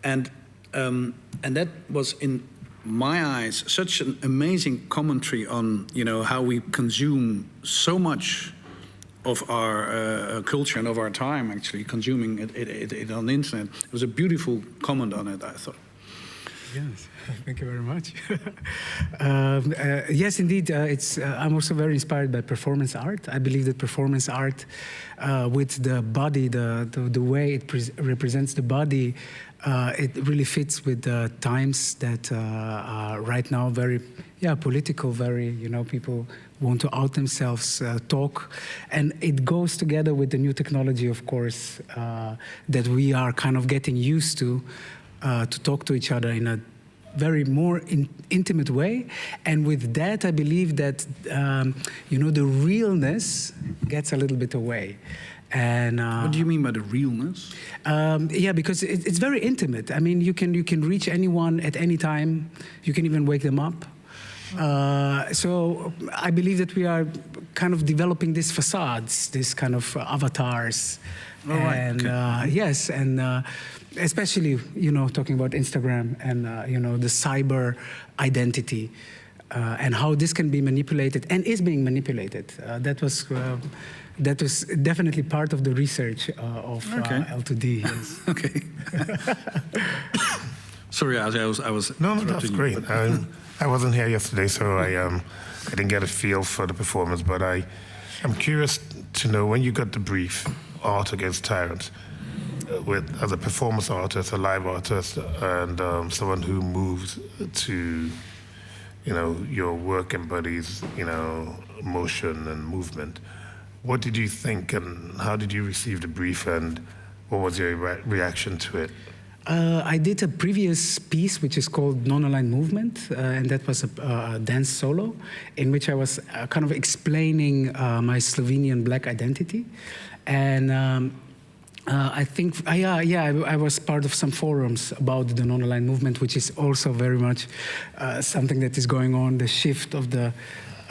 And that was, in my eyes, such an amazing commentary on, you know, how we consume so much of our culture and of our time, actually, consuming it on the internet. It was a beautiful comment on it, I thought. Yes, thank you very much. Yes, indeed, I'm also very inspired by performance art. I believe that performance art, with the body, the way it represents the body, it really fits with the times that are right now very, political, very, people want to out themselves, talk. And it goes together with the new technology, of course, that we are kind of getting used to talk to each other in a very more intimate way. And with that, I believe that, the realness gets a little bit away. And what do you mean by the realness? Because it's very intimate. I mean, you can reach anyone at any time. You can even wake them up. So I believe that we are kind of developing these facades, these kind of avatars. And yes, and especially, talking about Instagram and, the cyber identity and how this can be manipulated and is being manipulated. That was definitely part of the research of L2D. Yes. Okay. Sorry, I was. No, that's great. I wasn't here yesterday, so I didn't get a feel for the performance. But I'm curious to know, when you got the brief, Art Against Tyrants, as a performance artist, a live artist, and someone who moved to, your work embodies, motion and movement. What did you think, and how did you receive the brief, and what was your reaction to it? I did a previous piece which is called Non-Aligned Movement, and that was a dance solo in which I was kind of explaining my Slovenian Black identity. And I think, I was part of some forums about the non-aligned movement, which is also very much something that is going on, the shift of the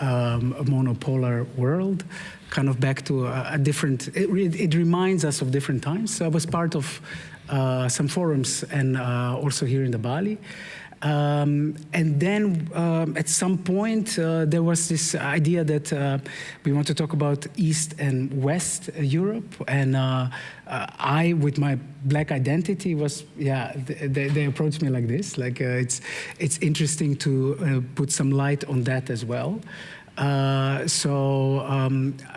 monopolar world, kind of back to a different, it reminds us of different times. So I was part of some forums and also here in the Bali. And then at some point there was this idea that we want to talk about East and West Europe, and I, with my Black identity, was they approached me like this, like it's interesting to put some light on that as well. So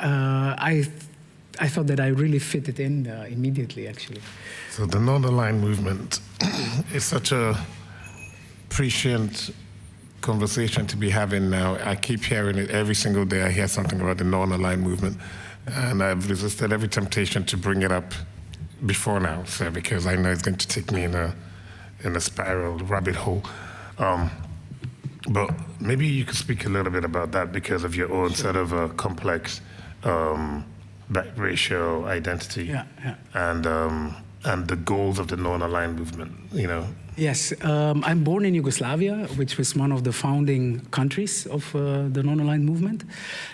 I thought that I really fit it in immediately, actually. So the non-aligned movement is such a prescient conversation to be having now. I keep hearing it every single day. I hear something about the non-aligned movement, and I've resisted every temptation to bring it up before now, so because I know it's going to take me in a spiral, rabbit hole. But maybe you could speak a little bit about that because of your own sort of a complex Black racial identity and the goals of the non-aligned movement. Yes, I'm born in Yugoslavia, which was one of the founding countries of the non-aligned movement,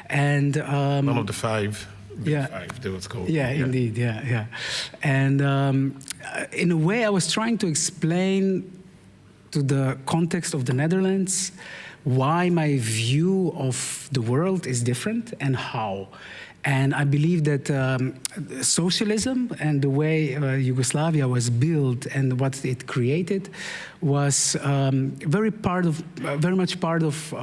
and one of the five. Yeah, five, they was called. Yeah, indeed, yeah. And in a way, I was trying to explain to the context of the Netherlands why my view of the world is different and how. And I believe that socialism and the way Yugoslavia was built and what it created was very much part of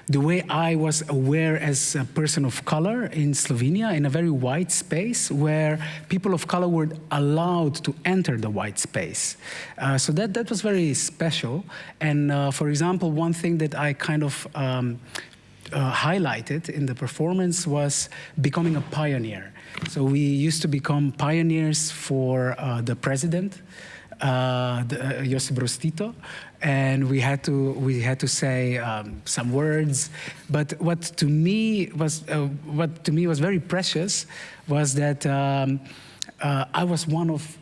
the way I was aware as a person of color in Slovenia, in a very white space where people of color were allowed to enter the white space. So that was very special. And for example, one thing that I kind of highlighted in the performance was becoming a pioneer. So we used to become pioneers for the president, Josip Broz Tito, and we had to say some words. But what to me was very precious was that I was one of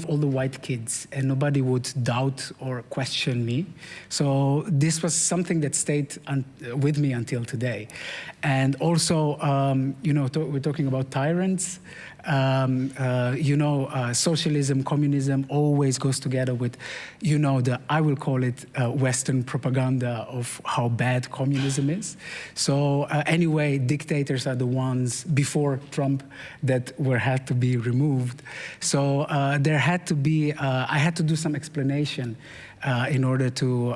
all the white kids, and nobody would doubt or question me. So this was something that stayed with me until today. And also, we're talking about tyrants. Socialism, communism always goes together with, I will call it Western propaganda of how bad communism is. So anyway, dictators are the ones before Trump that had to be removed. So there had to be, I had to do some explanation in order to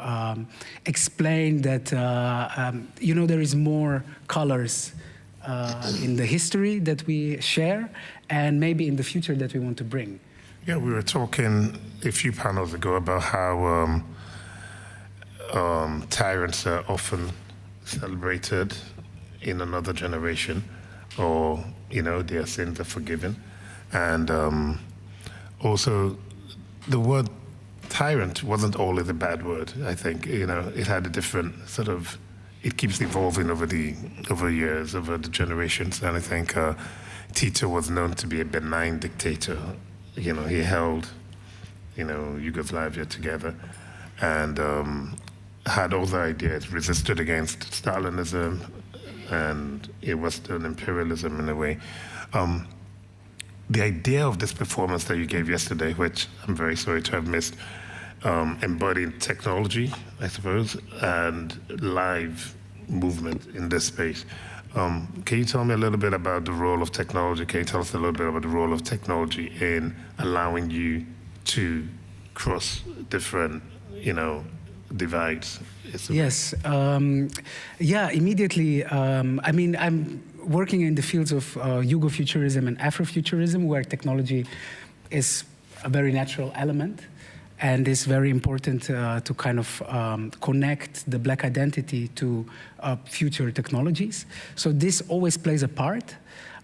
explain that, there is more colors in the history that we share and maybe in the future that we want to bring. Yeah, we were talking a few panels ago about how tyrants are often celebrated in another generation, or, their sins are forgiven. And also, the word tyrant wasn't always a bad word, I think. It had a different sort of, it keeps evolving over years, over the generations. And I think Tito was known to be a benign dictator. He held, Yugoslavia together and had all the ideas, resisted against Stalinism and Western imperialism in a way. The idea of this performance that you gave yesterday, which I'm very sorry to have missed, embodying technology, I suppose, and live movement in this space. Can you tell me a little bit about the role of technology? Can you tell us a little bit about the role of technology in allowing you to cross different, divides? Yes. Immediately. I'm working in the fields of Yugo-futurism and Afrofuturism, where technology is a very natural element. And it's very important to kind of connect the Black identity to future technologies. So this always plays a part.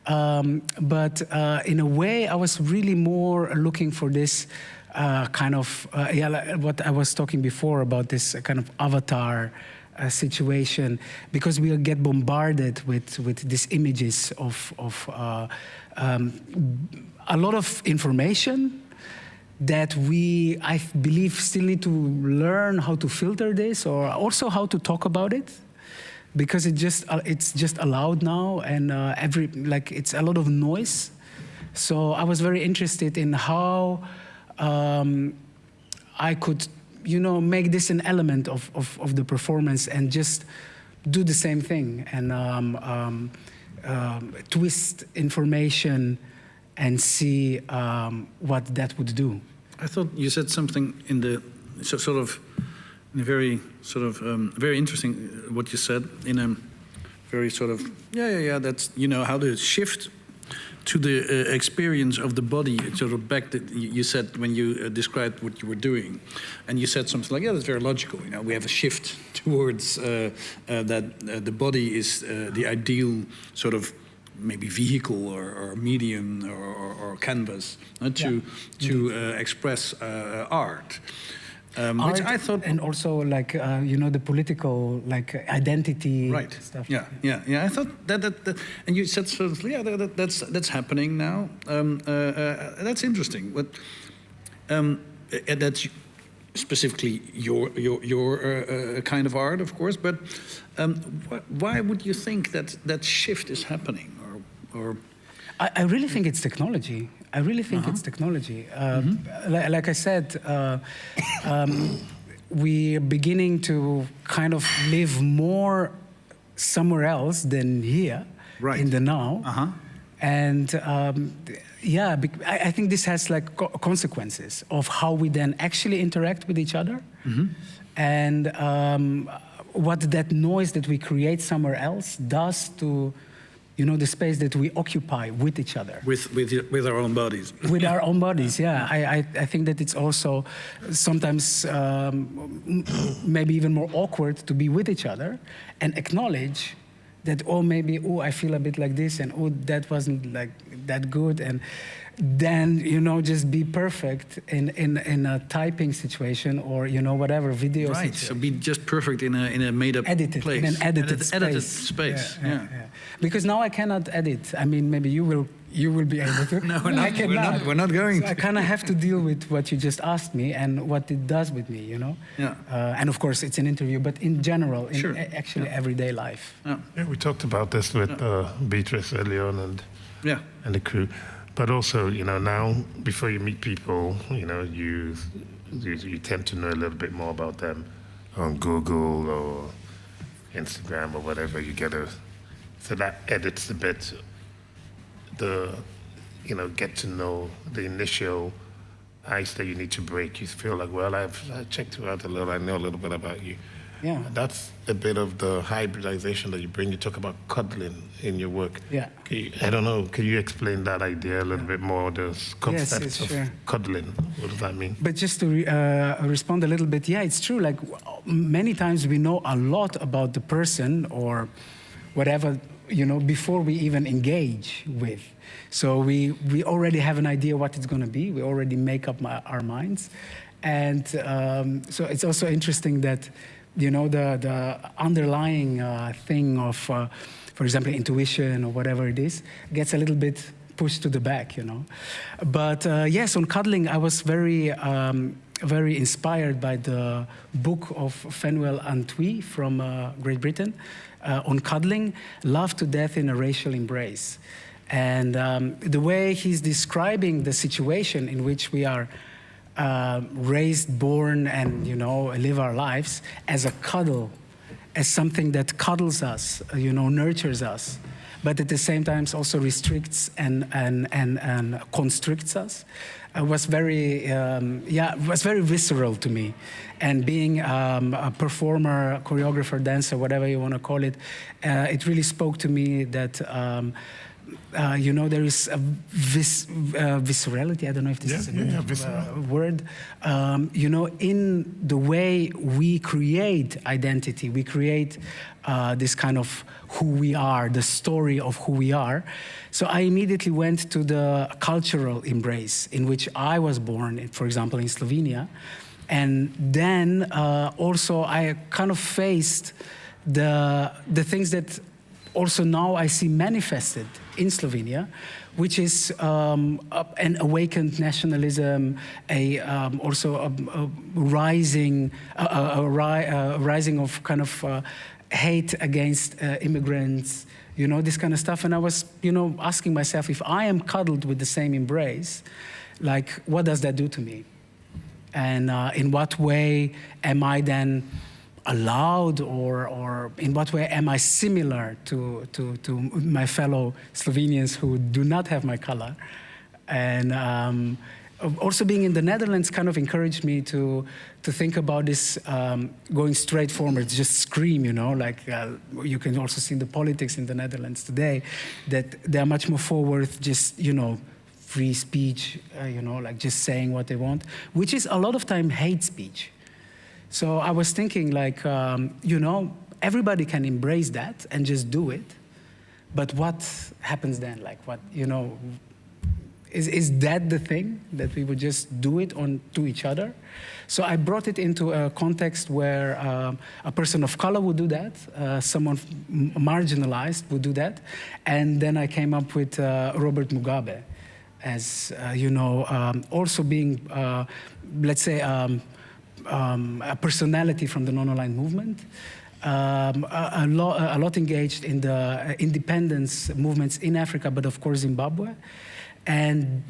But in a way, I was really more looking for this what I was talking before about this kind of avatar situation, because we get bombarded with these images of a lot of information that I believe, still need to learn how to filter this, or also how to talk about it, because it's just allowed now, and it's a lot of noise. So I was very interested in how I could, make this an element of the performance and just do the same thing and twist information and see what that would do. I thought you said something in the very interesting what you said in a very sort of that's how to shift to the experience of the body, sort of back that you said when you described what you were doing, and you said something like, that's very logical. We have a shift towards that the body is the ideal sort of maybe vehicle or medium or canvas to express art. Which I thought, and also the political identity stuff. I thought that and you said that's happening now. That's interesting. But that's specifically your kind of art, of course. But why would you think that shift is happening? Or I really think it's technology. I really think it's technology. Like I said, we're beginning to kind of live more somewhere else than here, in the now. And yeah, I think this has like consequences of how we then actually interact with each other, and what that noise that we create somewhere else does to, you know, the space that we occupy with each other. With our own bodies. With our own bodies, yeah. I think that it's also sometimes maybe even more awkward to be with each other and acknowledge that, oh, maybe, oh, I feel a bit like this, and oh, that wasn't like that good, and then, you know, just be perfect in a typing situation, or, you know, whatever, video situation. So be just perfect in a made-up place. In an edited space. Yeah. Because now I cannot edit. I mean, maybe you will be able to. No, we're not going to. I kind of have to deal with what you just asked me and what it does with me, you know? Yeah. And of course, it's an interview, but in general, in actually everyday life. Yeah, we talked about this with Beatrix earlier on and the crew. But also, you know, now, before you meet people, you know, you tend to know a little bit more about them on Google or Instagram or whatever. So that edits a bit get to know the initial ice that you need to break. You feel like, well, I checked you out a little, I know a little bit about you. Yeah. That's a bit of the hybridization that you bring. You talk about cuddling in your work. Yeah. I don't know, can you explain that idea a little bit more, the concept of cuddling? What does that mean? But just to respond a little bit, yeah, it's true. Like, many times we know a lot about the person or whatever, you know, before we even engage with. So we already have an idea what it's going to be. We already make up our minds. And so it's also interesting that, you know, the underlying thing of, for example, intuition or whatever it is, gets a little bit pushed to the back, you know. But yes, on cuddling, I was very inspired by the book of Fenwell Antwi from Great Britain on cuddling, Love to Death in a Racial Embrace. And the way he's describing the situation in which we are raised, born, and, you know, live our lives as a cuddle, as something that cuddles us, you know, nurtures us, but at the same time also restricts and constricts us. Was very, was very visceral to me. And being a performer, choreographer, dancer, whatever you want to call it, it really spoke to me that, you know, there is a viscerality, I don't know if this is a word, you know, in the way we create identity, we create this kind of who we are, the story of who we are. So I immediately went to the cultural embrace in which I was born, for example, in Slovenia. And then also I kind of faced the things that also now I see manifested in Slovenia, which is an awakened nationalism, also a rising of kind of hate against immigrants, you know, this kind of stuff. And I was, you know, asking myself, if I am cuddled with the same embrace, like, what does that do to me? And in what way am I then allowed, or in what way am I similar to my fellow Slovenians who do not have my color? And also being in the Netherlands kind of encouraged me to think about this going straight forward, just scream, you know, like you can also see the politics in the Netherlands today, that they're much more forward, just, you know, free speech, you know, like just saying what they want, which is a lot of time hate speech. So I was thinking, like, you know, everybody can embrace that and just do it. But what happens then? Like, what, you know, is that the thing, that we would just do it to each other? So I brought it into a context where a person of color would do that, someone marginalized would do that. And then I came up with Robert Mugabe as, you know, also being, let's say, a personality from the non-aligned movement, a lot engaged in the independence movements in Africa, but of course Zimbabwe, and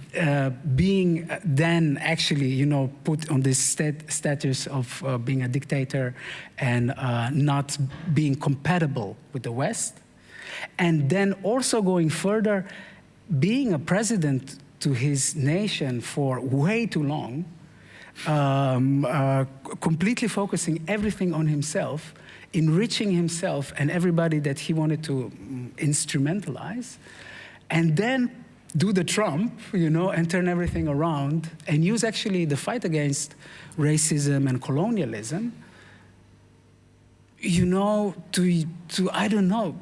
being then actually, put on this status of being a dictator and not being compatible with the West, and then also going further, being a president to his nation for way too long, completely focusing everything on himself, enriching himself and everybody that he wanted to instrumentalize, and then do the Trump, and turn everything around and use actually the fight against racism and colonialism, to I don't know,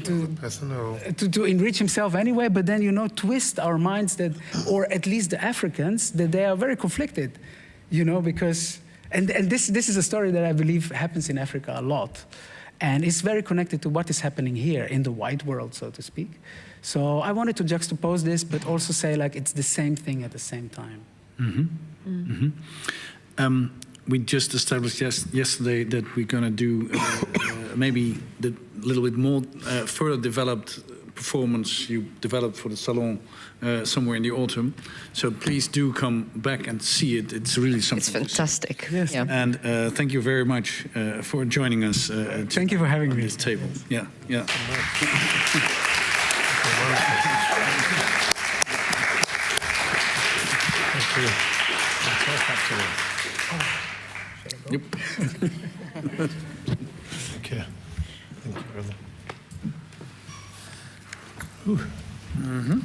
to enrich himself anyway, but then, twist our minds that, or at least the Africans, that they are very conflicted, because, and this is a story that I believe happens in Africa a lot. And it's very connected to what is happening here in the white world, so to speak. So I wanted to juxtapose this, but also say it's the same thing at the same time. Mm-hmm. Mm-hmm. We just established yesterday that we're going to do maybe the little bit more further developed performance you developed for the Salon somewhere in the autumn. So please do come back and see it. It's really something. It's fantastic. Yes. Yeah. And thank you very much for joining us. Thank you for having me. This table. Yeah, yeah. Yep. Okay. Thank you, brother. Mm-hmm.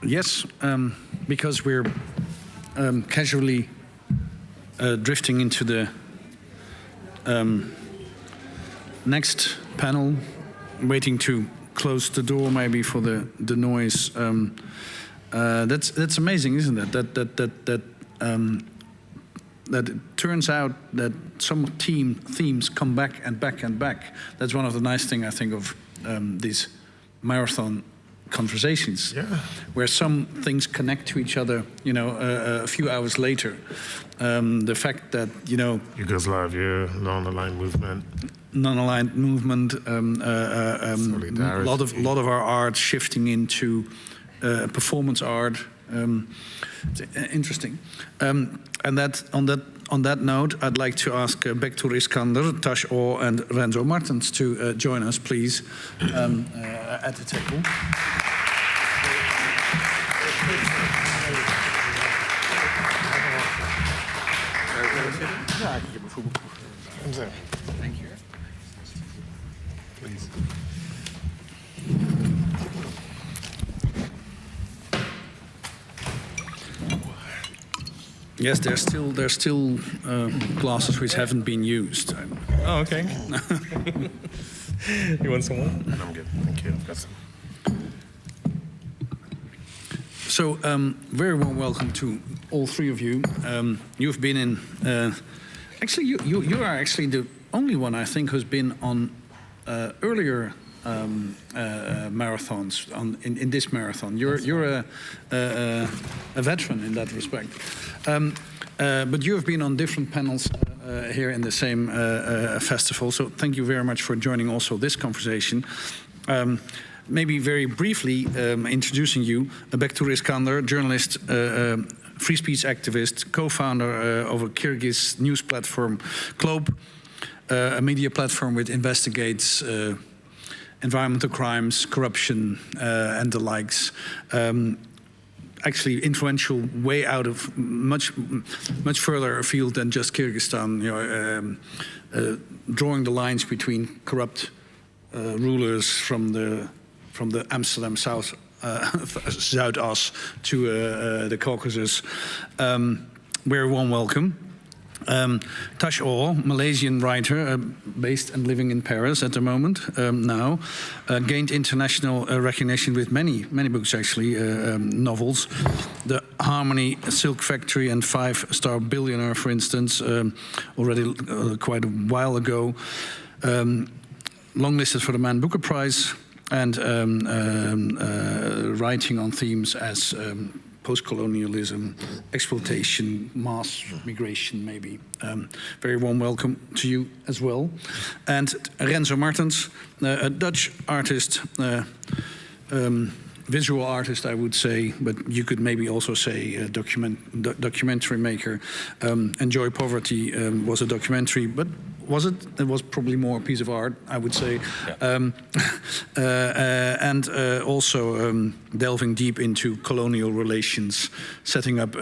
Yes, because we're casually drifting into the next panel, waiting to close the door maybe for the noise. That's amazing, isn't it? That it turns out that some themes come back and back and back. That's one of the nice things I think of these marathon conversations, where some things connect to each other, a few hours later. The fact that, Yugoslavia, non-aligned movement. Non-aligned movement, a lot of our art shifting into performance art. It's interesting. And that on that note, I'd like to ask Bektur Iskander, Tash O, and Renzo Martens to join us, please, at the table. Thank you. Please. Yes, there's still glasses which haven't been used. Oh, okay. You want some more? I'm good. Thank you. I've got some. So, very warm welcome to all three of you. You've been in. Actually, you are actually the only one I think who's been on earlier marathons in this marathon. You're a veteran in that respect. But you have been on different panels here in the same festival. So thank you very much for joining also this conversation. Maybe very briefly introducing you, Bektur Iskander, journalist, free speech activist, co-founder of a Kyrgyz news platform, Globe, a media platform which investigates environmental crimes, corruption, and the likes. Actually, influential way out of much further afield than just Kyrgyzstan. Drawing the lines between corrupt rulers from the Amsterdam South. Zuidas to the Caucasus. Very warm welcome. Tash O, Malaysian writer, based and living in Paris at the moment now, gained international recognition with many books actually, novels. The Harmony, Silk Factory and 5-Star Billionaire, for instance, already quite a while ago. longlisted for the Man Booker Prize, and writing on themes as post-colonialism, exploitation, mass migration, maybe. Very warm welcome to you as well. And Renzo Martens, a Dutch artist, visual artist, I would say, but you could maybe also say a documentary maker. Enjoy Poverty was a documentary, but was it? It was probably more a piece of art, I would say. Yeah. And also delving deep into colonial relations, setting up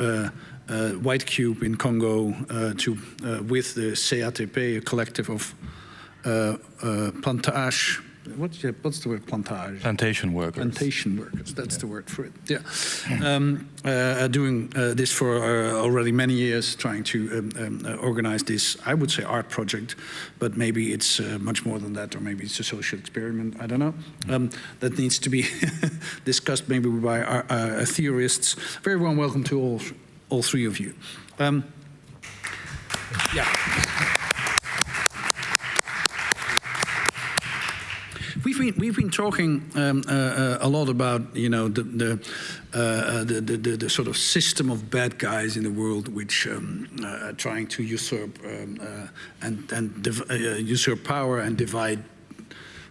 White Cube in Congo with the CATP, a collective of plantage. What's the word? Plantage. Plantation workers. Plantation workers. That's the word for it. Yeah. Doing this for already many years, trying to organize this, I would say, art project, but maybe it's much more than that, or maybe it's a social experiment. I don't know. That needs to be discussed maybe by our theorists. Very warm welcome to all three of you. Yeah. We've been talking a lot about the sort of system of bad guys in the world which are trying to usurp usurp power and divide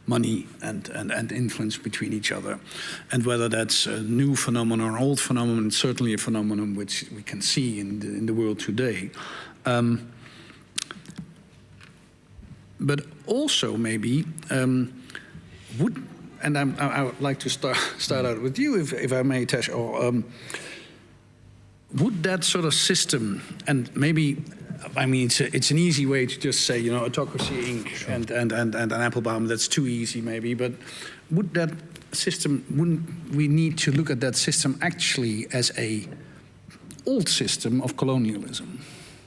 money and influence between each other, and whether that's a new phenomenon or old phenomenon. It's certainly a phenomenon which we can see in the world today. But also maybe. I would like to start out with you, if I may, Tesh, or would that sort of system, and maybe, I mean, it's an easy way to just say, Autocracy Inc. Sure. and Applebaum, that's too easy maybe, but would that system, wouldn't we need to look at that system actually as a old system of colonialism,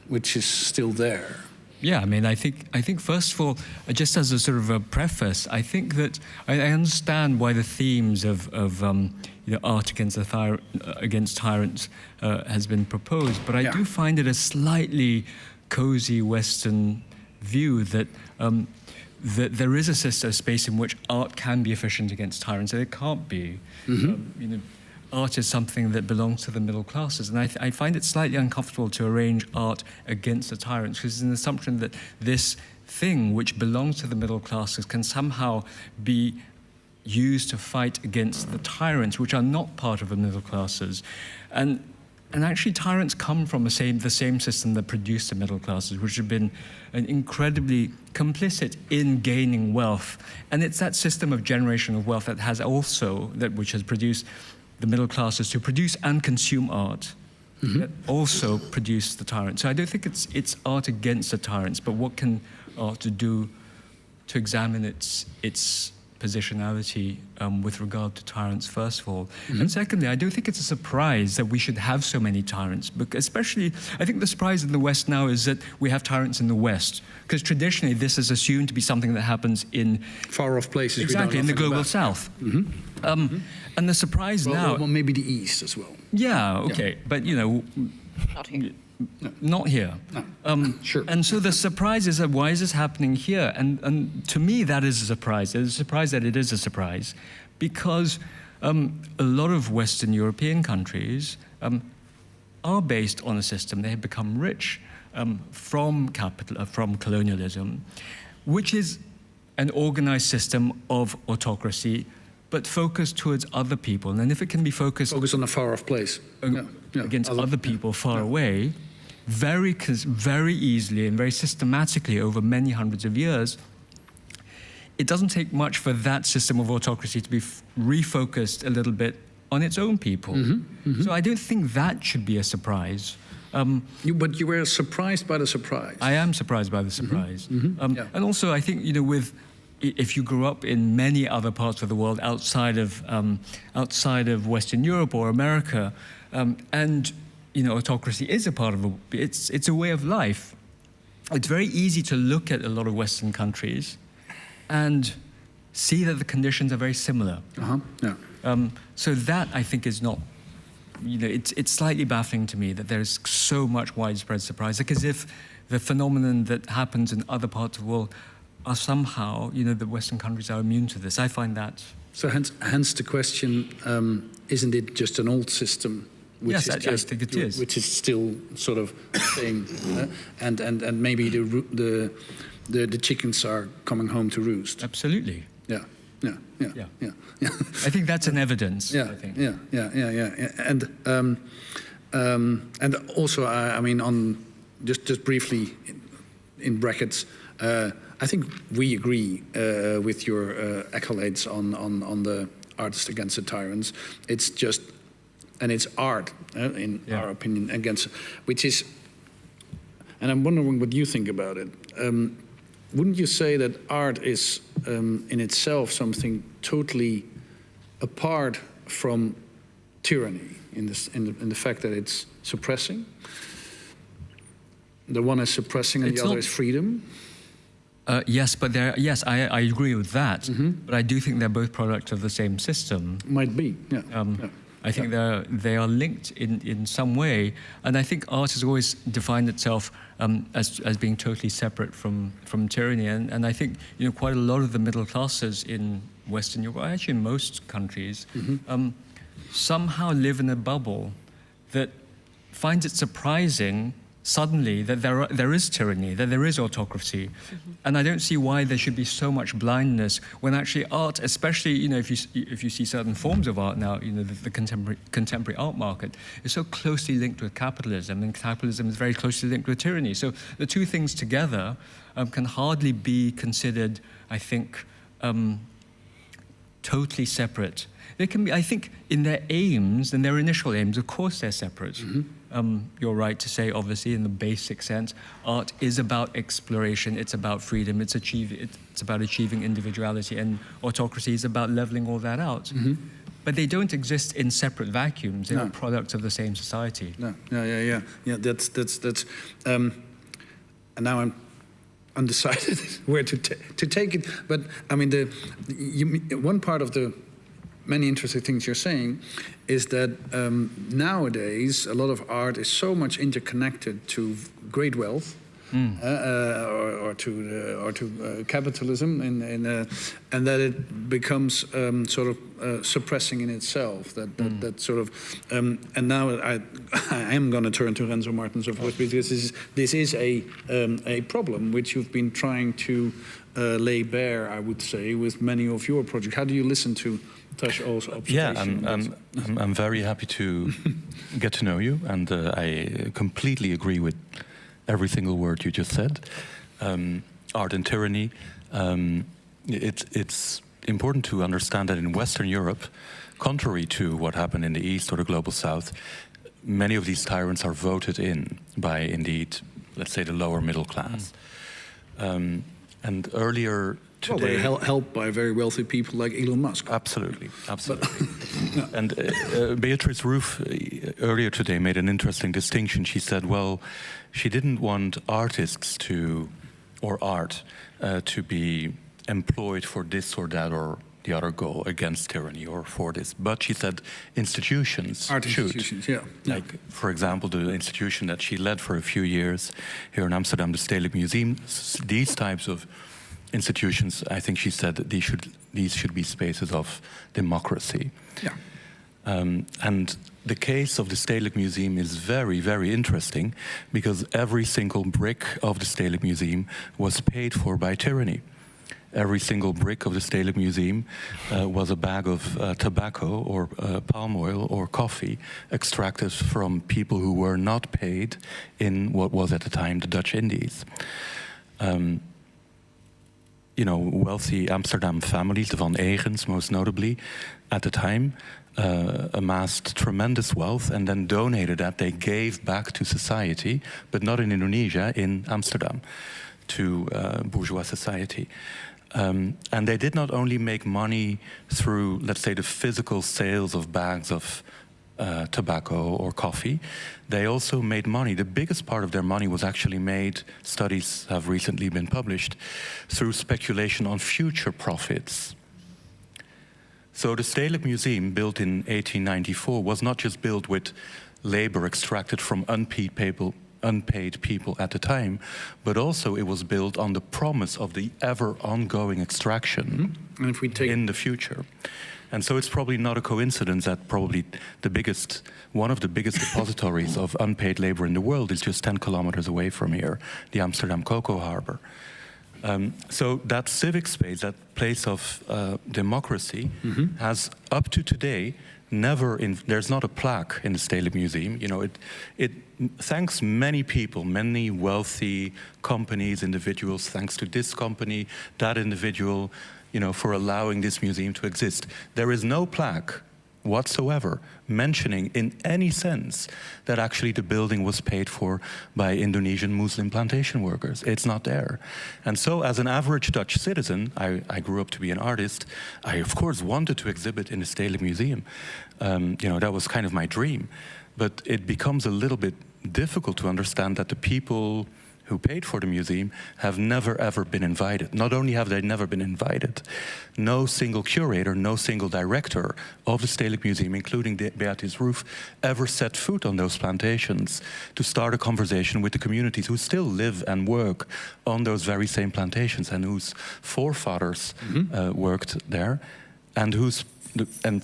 which is still there? Yeah, I mean, I think first of all, just as a sort of a preface, I think that I understand why the themes of art against tyrants has been proposed, but I do find it a slightly cozy Western view that that there is a space in which art can be efficient against tyrants, and it can't be. Mm-hmm. Art is something that belongs to the middle classes, and I find it slightly uncomfortable to arrange art against the tyrants, because it's an assumption that this thing which belongs to the middle classes can somehow be used to fight against the tyrants, which are not part of the middle classes. And actually tyrants come from the same system that produced the middle classes, which have been incredibly complicit in gaining wealth. And it's that system of generation of wealth that has which has produced the middle classes to produce and consume art, that also produce the tyrants. So I don't think it's art against the tyrants, but what can art do to examine its positionality with regard to tyrants, first of all. And secondly, I don't think it's a surprise that we should have so many tyrants, because especially, I think the surprise in the West now is that we have tyrants in the West, because traditionally this is assumed to be something that happens in far-off places. Exactly, in the global South. And the surprise now... Well, maybe the East as well. Yeah, okay, but Not here. Not here. No. Sure. And so the surprise is that why is this happening here? And to me, that is a surprise. It's a surprise that it is a surprise, because a lot of Western European countries are based on a system. They have become rich from colonialism, which is an organized system of autocracy, but focused towards other people. And if it can be focused on a far-off place against other people far away, very easily and very systematically over many hundreds of years, it doesn't take much for that system of autocracy to be refocused a little bit on its own people. So I don't think that should be a surprise. But you were surprised by the surprise. I am surprised by the surprise. And also, I think, if you grew up in many other parts of the world outside of Western Europe or America, and autocracy is a part of it's a way of life. It's very easy to look at a lot of Western countries and see that the conditions are very similar. So that, I think, is not. It's slightly baffling to me that there's so much widespread surprise, like as if the phenomenon that happens in other parts of the world are somehow, the Western countries are immune to this. I find that. So hence the question, isn't it just an old system? Yes, I think it is. Which is still sort of saying, and maybe the chickens are coming home to roost. Absolutely. Yeah. I think that's an evidence. Yeah, I think. Yeah. And also, I mean, on just briefly, in brackets, I think we agree with your accolades on the artist against the tyrants. It's just, and it's art, in our opinion, against, which is, and I'm wondering what you think about it. Wouldn't you say that art is in itself something totally apart from tyranny in the fact that it's suppressing? The one is suppressing and the other is freedom? Yes, but I agree with that. But I do think they're both products of the same system. Might be, yeah. I think they are linked in some way, and I think art has always defined itself as being totally separate from tyranny. And I think quite a lot of the middle classes in Western Europe, actually in most countries, somehow live in a bubble that finds it surprising suddenly that there is tyranny, that there is autocracy. And I don't see why there should be so much blindness when actually art, especially if you see certain forms of art now, the contemporary art market is so closely linked with capitalism, and capitalism is very closely linked with tyranny. So the two things together can hardly be considered, I think, totally separate. They can be, I think, in their aims and their initial aims, of course they're separate. You're right to say, obviously, in the basic sense, art is about exploration, it's about freedom, it's about achieving individuality, and autocracy is about leveling all that out. But they don't exist in separate vacuums. They are products of the same society. Yeah. That's. And now I'm undecided where to take it. But I mean, one part of the many interesting things you're saying is that nowadays a lot of art is so much interconnected to great wealth or to capitalism, and that it becomes sort of suppressing in itself. That sort of and now I am going to turn to Renzo Martins, of course, because this is a problem which you've been trying to lay bare, I would say, with many of your projects. How do you listen to Yeah, I'm very happy to get to know you, and I completely agree with every single word you just said. Art and tyranny. It's important to understand that in Western Europe, contrary to what happened in the East or the global South, many of these tyrants are voted in by, indeed, let's say, the lower middle class. And earlier today, helped by very wealthy people like Elon Musk. Absolutely. And Beatrix Roof earlier today made an interesting distinction. She said, well, she didn't want artists or art to be employed for this or that or the other goal against tyranny or for this. But she said institutions institutions, yeah. Like, for example, the institution that she led for a few years here in Amsterdam, the Stedelijk Museum, these types of institutions, I think she said that these should be spaces of democracy. Yeah. And the case of the Stedelijk Museum is very, very interesting because every single brick of the Stedelijk Museum was paid for by tyranny. Every single brick of the Stedelijk Museum was a bag of tobacco or palm oil or coffee extracted from people who were not paid in what was at the time the Dutch Indies. Wealthy Amsterdam families, the Van Egens most notably, at the time amassed tremendous wealth and then donated that. They gave back to society, but not in Indonesia, in Amsterdam, to bourgeois society. And they did not only make money through, let's say, the physical sales of bags of tobacco or coffee. They also made money. The biggest part of their money was actually made, studies have recently been published, through speculation on future profits. So the Stedelijk Museum, built in 1894, was not just built with labor extracted from unpaid unpaid people at the time, but also it was built on the promise of the ever ongoing extraction and if we take in the future. And so it's probably not a coincidence that probably one of the biggest depositories of unpaid labor in the world is just 10 kilometers away from here, the Amsterdam Cocoa Harbor. So that civic space, that place of democracy, has up to today there's not a plaque in the Stedelijk Museum. You know, it thanks many people, many wealthy companies, individuals, thanks to this company, that individual, you know, for allowing this museum to exist. There is no plaque whatsoever mentioning in any sense that actually the building was paid for by Indonesian Muslim plantation workers. It's not there. And so as an average Dutch citizen, I grew up to be an artist, I of course wanted to exhibit in the Stedelijk Museum. You know, that was kind of my dream. But it becomes a little bit difficult to understand that the people who paid for the museum have never ever been invited. Not only have they never been invited, no single curator, no single director of the Stedelijk Museum, including Beatrix ever set foot on those plantations to start a conversation with the communities who still live and work on those very same plantations and whose forefathers worked there, and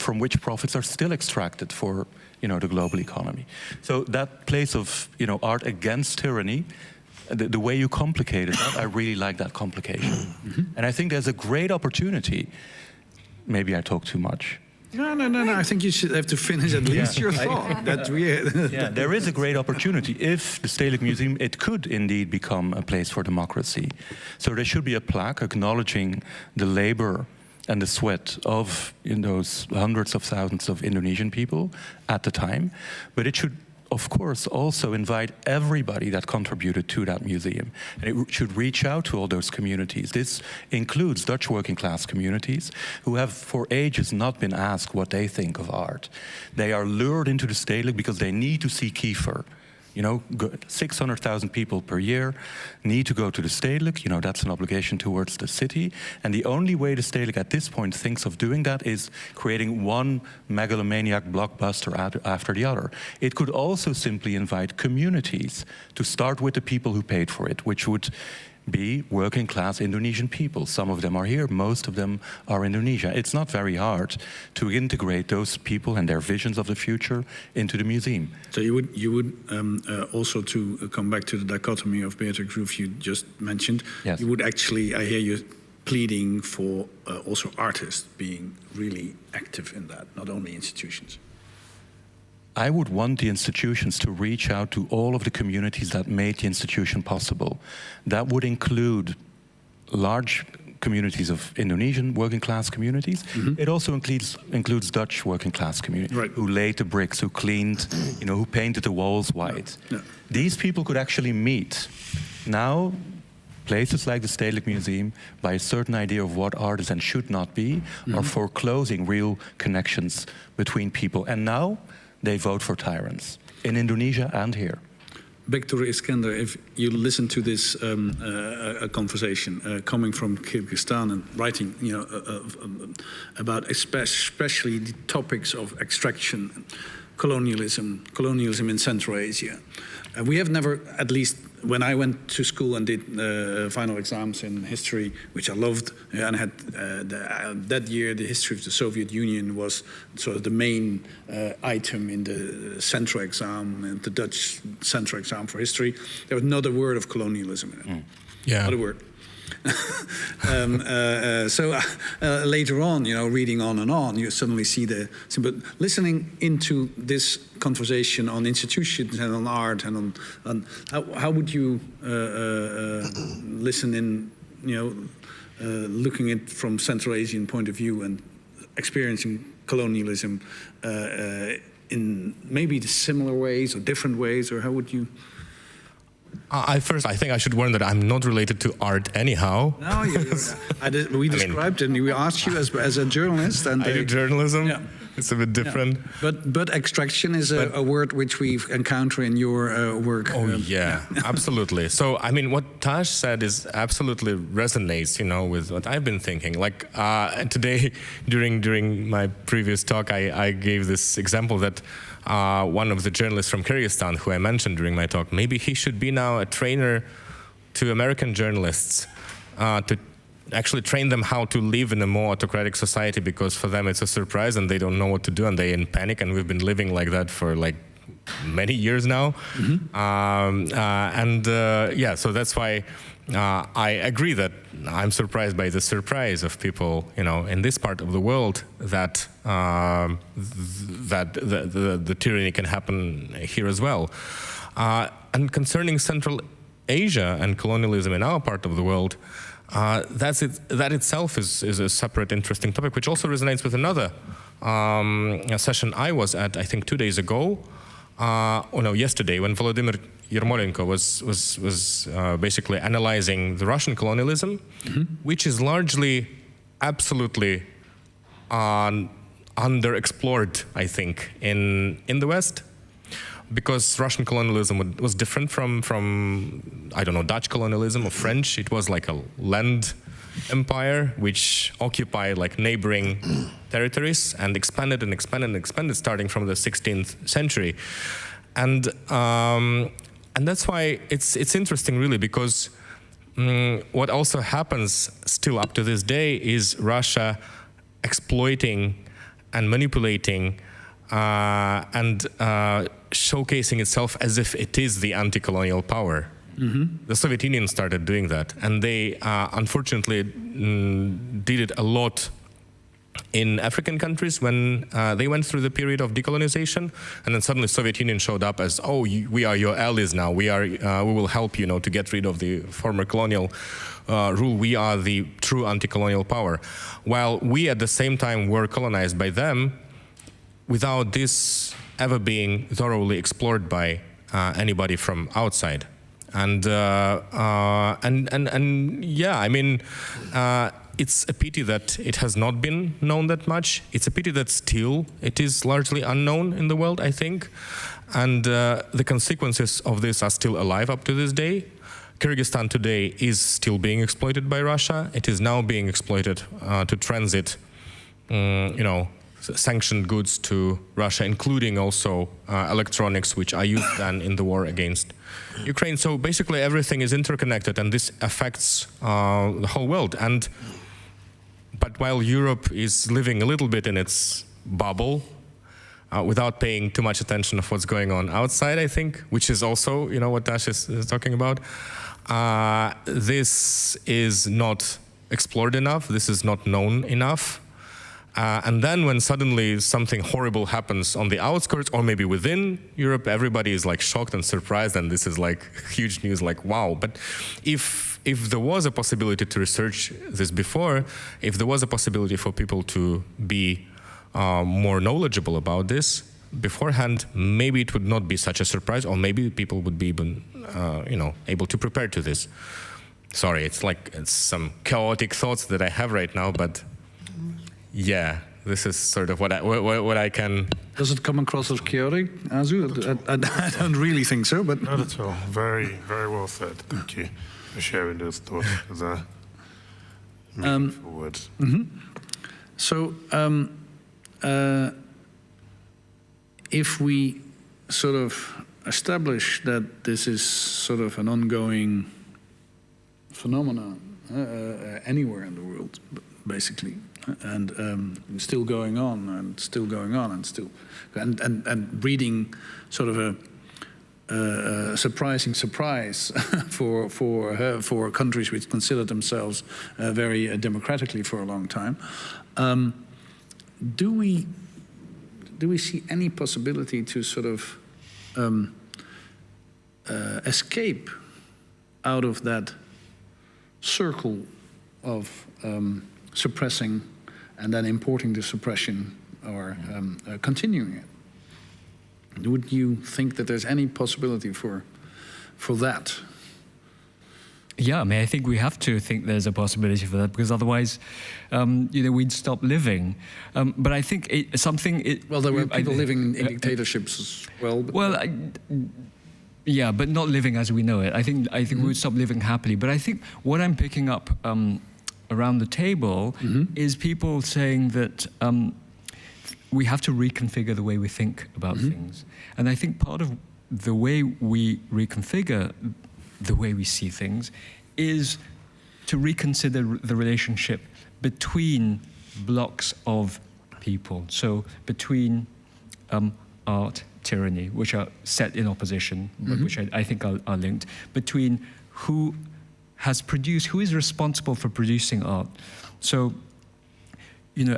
from which profits are still extracted for, you know, the global economy. So that place of, you know, art against tyranny, the way you complicated that, I really like that complication. And I think there's a great opportunity. Maybe I talk too much. No. I think you should have to finish at least your thought. There is a great opportunity. If the Stedelijk Museum, it could indeed become a place for democracy. So there should be a plaque acknowledging the labor and the sweat of those hundreds of thousands of Indonesian people at the time. But it should, of course, also invite everybody that contributed to that museum. And it should reach out to all those communities. This includes Dutch working class communities who have for ages not been asked what they think of art. They are lured into the Stedelijk because they need to see Kiefer. You know, 600,000 people per year need to go to the Stedelijk. You know, that's an obligation towards the city. And the only way the Stedelijk at this point thinks of doing that is creating one megalomaniac blockbuster after the other. It could also simply invite communities to start with the people who paid for it, which would be working class Indonesian people. Some of them are here, most of them are Indonesia. It's not very hard to integrate those people and their visions of the future into the museum. So you would also, to come back to the dichotomy of Beatrix you just mentioned, yes. You would actually, I hear you pleading for also artists being really active in that, not only institutions. I would want the institutions to reach out to all of the communities that made the institution possible. That would include large communities of Indonesian working class communities. It also includes Dutch working class communities who laid the bricks, who cleaned, you know, who painted the walls white. These people could actually meet. Now, places like the Stedelijk Museum, by a certain idea of what art is and should not be, are foreclosing real connections between people. And now, they vote for tyrants in Indonesia and here. Back to Iskender, if you listen to this conversation coming from Kyrgyzstan and writing, you know, about especially the topics of extraction, colonialism in Central Asia, we have never, at least when I went to school and did final exams in history, which I loved, and I had that year the history of the Soviet Union was sort of the main item in the central exam, and the Dutch central exam for history. There was not a word of colonialism in it. Yeah. Not a word. So later on, you know, reading on and on, you suddenly see but listening into this conversation on institutions and on art and on how would you listen in, you know, looking at from Central Asian point of view and experiencing colonialism in maybe the similar ways or different ways, or how would you? I think I should warn that I'm not related to art anyhow. No, we described it and we asked you as a journalist. And I do journalism. Yeah. it's a bit different. Yeah. But extraction is a word which we encounter in your work. Oh yeah, absolutely. So I mean, what Tash said is absolutely resonates, with what I've been thinking. Like today, during my previous talk, I gave this example that one of the journalists from Kyrgyzstan, who I mentioned during my talk, maybe he should be now a trainer to American journalists to actually train them how to live in a more autocratic society, because for them it's a surprise and they don't know what to do and they're in panic, and we've been living like that for like many years now. So that's why I agree that I'm surprised by the surprise of people, in this part of the world that the tyranny can happen here as well. And concerning Central Asia and colonialism in our part of the world, that itself is a separate interesting topic, which also resonates with another session I was at, I think 2 days ago, yesterday, when Volodymyr Yermolenko was basically analyzing the Russian colonialism, which is largely absolutely underexplored, I think, in the West. Because Russian colonialism was different from I don't know, Dutch colonialism or French. It was like a land empire which occupied like neighboring territories and expanded and expanded and expanded, starting from the 16th century. And that's why it's interesting, really, because what also happens still up to this day is Russia exploiting and manipulating and showcasing itself as if it is the anti-colonial power. The Soviet Union started doing that, and they unfortunately did it a lot in African countries when they went through the period of decolonization, and then suddenly Soviet Union showed up as, we are your allies now, we will help you to get rid of the former colonial rule, we are the true anti-colonial power. While we at the same time were colonized by them, without this ever being thoroughly explored by anybody from outside. And yeah, I mean, it's a pity that it has not been known that much. It's a pity that still it is largely unknown in the world, I think. And the consequences of this are still alive up to this day. Kyrgyzstan today is still being exploited by Russia. It is now being exploited to transit, sanctioned goods to Russia, including also electronics, which are used then in the war against Ukraine. So basically everything is interconnected, and this affects the whole world. But while Europe is living a little bit in its bubble, without paying too much attention of what's going on outside, I think, which is also, what Dash is talking about, this is not explored enough, this is not known enough. And then when suddenly something horrible happens on the outskirts or maybe within Europe, everybody is like shocked and surprised, and this is like huge news, like wow. But if there was a possibility to research this before, if there was a possibility for people to be more knowledgeable about this beforehand, maybe it would not be such a surprise, or maybe people would be even, able to prepare to this. Sorry, it's some chaotic thoughts that I have right now, but yeah, this is sort of what I can. Does it come across as chaotic, Azu? I don't really think so, but not at all. Very, very well said. Thank you for sharing those thoughts. Those are meaningful words. So, if we sort of establish that this is sort of an ongoing phenomenon anywhere in the world, basically, and still going on and still going on and still, and breeding sort of a surprising surprise for countries which consider themselves very democratically for a long time. Do we see any possibility to sort of escape out of that circle of suppressing and then importing the suppression, or continuing it? Would you think that there's any possibility for that? Yeah, I mean, I think we have to think there's a possibility for that, because otherwise, we'd stop living. But I think well, there were people living in dictatorships as well. Yeah, but not living as we know it. I think we would stop living happily. But I think what I'm picking up around the table is people saying that we have to reconfigure the way we think about things. And I think part of the way we reconfigure the way we see things is to reconsider the relationship between blocks of people. So between art, tyranny, which are set in opposition, but which I think are linked, between who is responsible for producing art. So,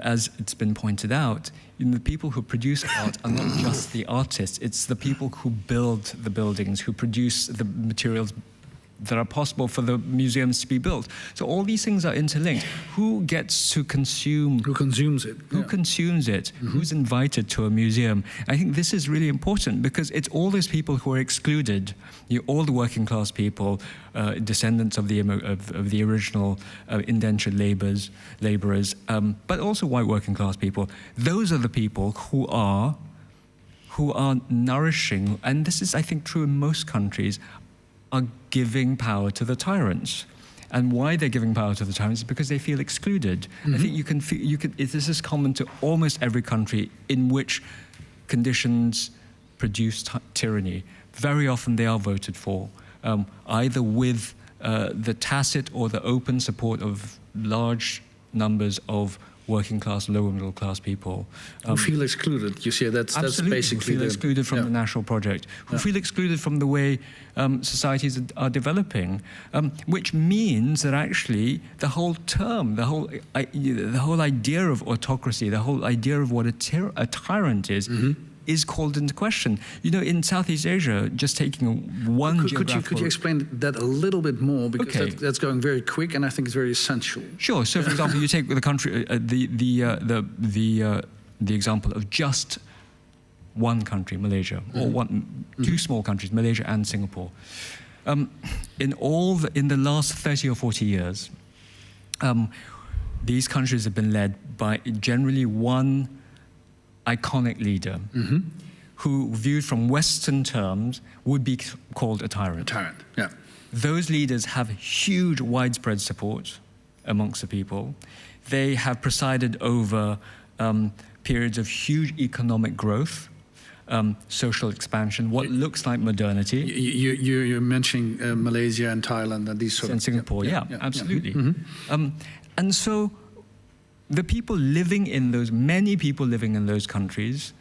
as it's been pointed out, the people who produce art are not just the artists, it's the people who build the buildings, who produce the materials that are possible for the museums to be built. So all these things are interlinked. Who gets to consume? Who consumes it? Who consumes it? Who's invited to a museum? I think this is really important because it's all those people who are excluded, all the working class people, descendants of the original indentured laborers, but also white working class people. Those are the people who are nourishing, and this is, I think, true in most countries, are giving power to the tyrants. And why they're giving power to the tyrants is because they feel excluded. I think this is common to almost every country in which conditions produce tyranny. Very often they are voted for, either with the tacit or the open support of large numbers of working class, lower middle class people. Who feel excluded, you see, that's basically who feel excluded from the national project, who feel excluded from the way societies are developing, which means that actually the whole idea of autocracy, the whole idea of what a tyrant is called into question. In Southeast Asia, just taking one geographical... Could you explain that a little bit more? Because that's going very quick, and I think it's very essential. Sure. So, for example, you take the country, the example of just one country, Malaysia, or two small countries, Malaysia and Singapore. In the last 30 or 40 years, these countries have been led by generally one iconic leader who, viewed from Western terms, would be called a tyrant. Those leaders have huge, widespread support amongst the people. They have presided over periods of huge economic growth, social expansion, what looks like modernity. You're mentioning Malaysia and Thailand and these sort of... And Singapore, absolutely. And so the people living in many people living in those countries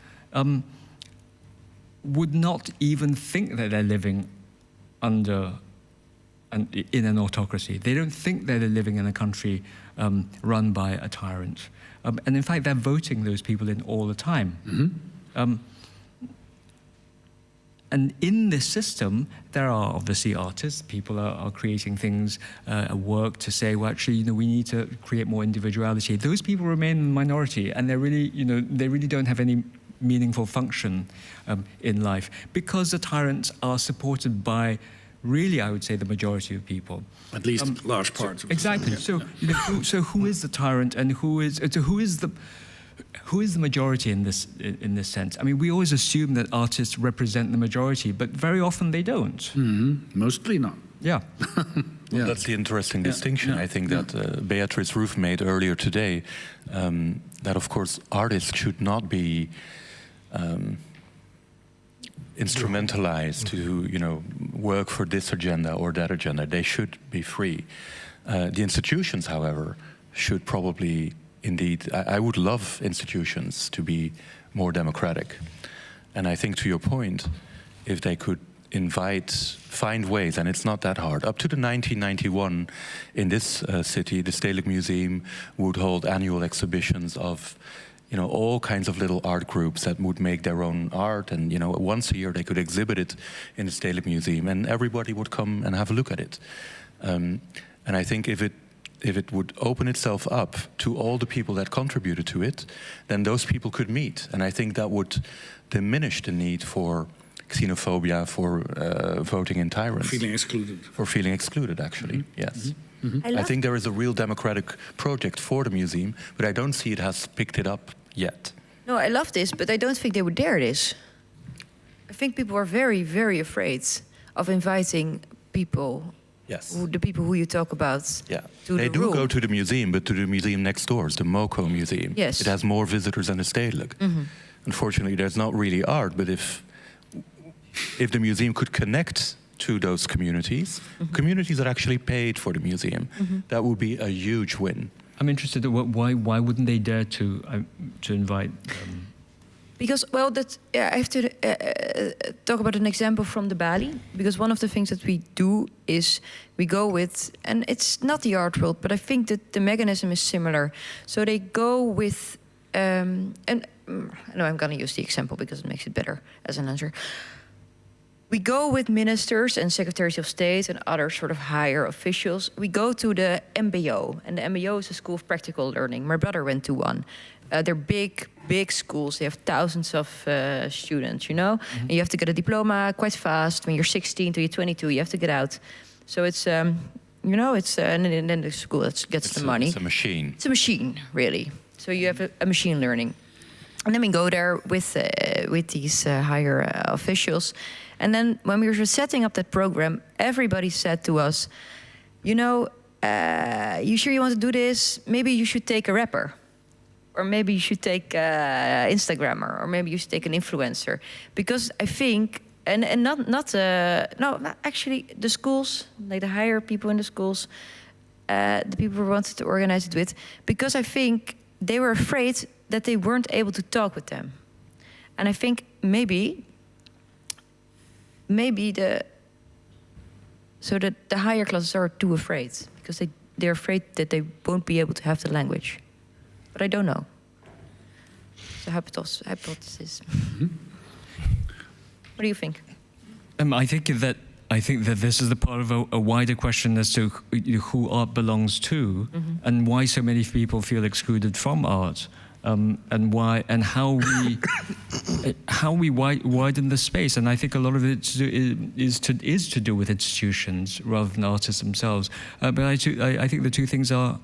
would not even think that they're living in an autocracy. They don't think that they're living in a country run by a tyrant. And in fact, they're voting those people in all the time. And in this system, there are obviously artists. People are creating things, work to say, well, actually, we need to create more individuality. Those people remain in the minority, and they really don't have any meaningful function in life because the tyrants are supported by, really, I would say, the majority of people. At least large parts. Exactly. So, who is the tyrant, and who is the majority in this sense? I mean, we always assume that artists represent the majority, but very often they don't. Mostly not. Yeah. Well, that's the interesting distinction, I think, that Beatrix made earlier today, that, of course, artists should not be instrumentalized to, work for this agenda or that agenda. They should be free. The institutions, however, should probably... Indeed, I would love institutions to be more democratic. And I think, to your point, if they could find ways, and it's not that hard. Up to the 1991, in this city, the Stedelijk Museum would hold annual exhibitions of, all kinds of little art groups that would make their own art. And, once a year they could exhibit it in the Stedelijk Museum, and everybody would come and have a look at it. And I think if it would open itself up to all the people that contributed to it, then those people could meet. And I think that would diminish the need for xenophobia for voting in Tyrants. Feeling excluded. For feeling excluded, actually, yes. I I think there is a real democratic project for the museum, but I don't see it has picked it up yet. No, I love this, but I don't think they would dare this. I think people are very, very afraid of inviting people. Yes. The people who you talk about. Yeah. To They the do room. go to the museum, but to the museum next door, it's the Moko Museum. Yes. It has more visitors than the Stedelijk. Unfortunately, there's not really art, but if the museum could connect to those communities, communities that actually paid for the museum, that would be a huge win. I'm interested in why wouldn't they dare to invite? Because, well, I have to talk about an example from the Bali. Because one of the things that we do is we go with, and it's not the art world, but I think that the mechanism is similar. So they go with, no, I'm going to use the example because it makes it better as an answer. We go with ministers and secretaries of state and other sort of higher officials. We go to the MBO, and the MBO is a school of practical learning. My brother went to one. They're big schools. They have thousands of students, you know? And you have to get a diploma quite fast. When you're 16 to you're 22, you have to get out. So it's, you know, it's, and then the school gets the money. It's a machine. It's a machine, really. So you have a machine learning. And then we go there with these higher officials. And then when we were setting up that program, everybody said to us, you know, you sure you want to do this? Maybe you should take a rapper. Or maybe you should take an Instagrammer. Or maybe you should take an influencer. Because I think, and not actually the schools, like the higher people in the schools, the people we wanted to organize it with, because I think they were afraid that they weren't able to talk with them. And I think maybe the higher classes are too afraid because they're afraid that they won't be able to have the language. But I don't know. It's a hypothesis. What do you think? I think that this is the part of a wider question as to who art belongs to, and why so many people feel excluded from art. And why and how we widen the space, and I think a lot of it is to do with institutions rather than artists themselves. But I think the two things are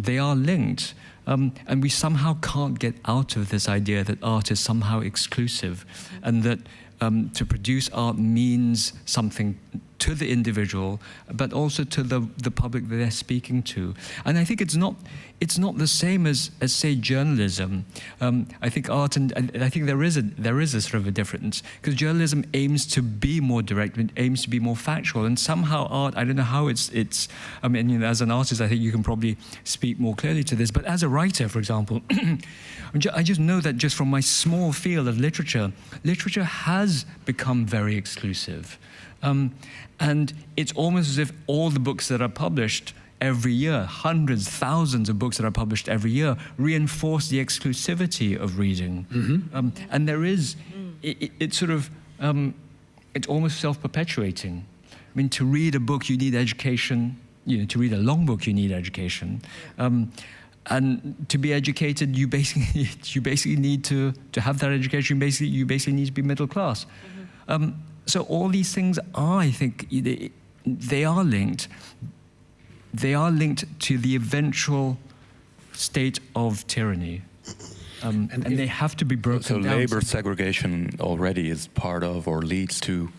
linked, and we somehow can't get out of this idea that art is somehow exclusive, and that to produce art means something to the individual, but also to the public that they're speaking to. And I think it's not the same as say journalism. I think art and I think there is a sort of a difference, because journalism aims to be more direct, it aims to be more factual, and somehow art, I don't know how it's I mean, you know, as an artist I think you can probably speak more clearly to this, but as a writer, for example, I just know that just from my small field of literature has become very exclusive. And it's almost as if all the books that are published every year, hundreds, thousands of books that are published every year, reinforce the exclusivity of reading. And there is, it's sort of, it's almost self-perpetuating. I mean, to read a book, you need education. You know, to read a long book, you need education. And to be educated, you basically need to have that education. You basically need to be middle class. So all these things are, I think, they are linked. They are linked to the eventual state of tyranny. And they have to be broken so down. labor segregation already is part of or leads to,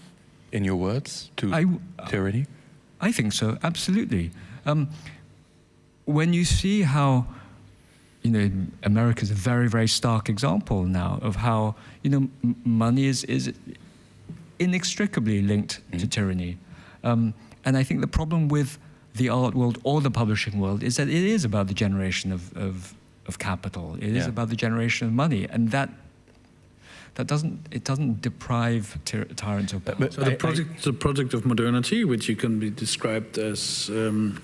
in your words, to tyranny? I think so, absolutely. When you see how, you know, America's a very, very stark example now of how, you know, money is inextricably linked to tyranny. And I think the problem with the art world or the publishing world is that it is about the generation of capital. It is about the generation of money, and that doesn't deprive tyrants of power. So the project of modernity, which you can be described as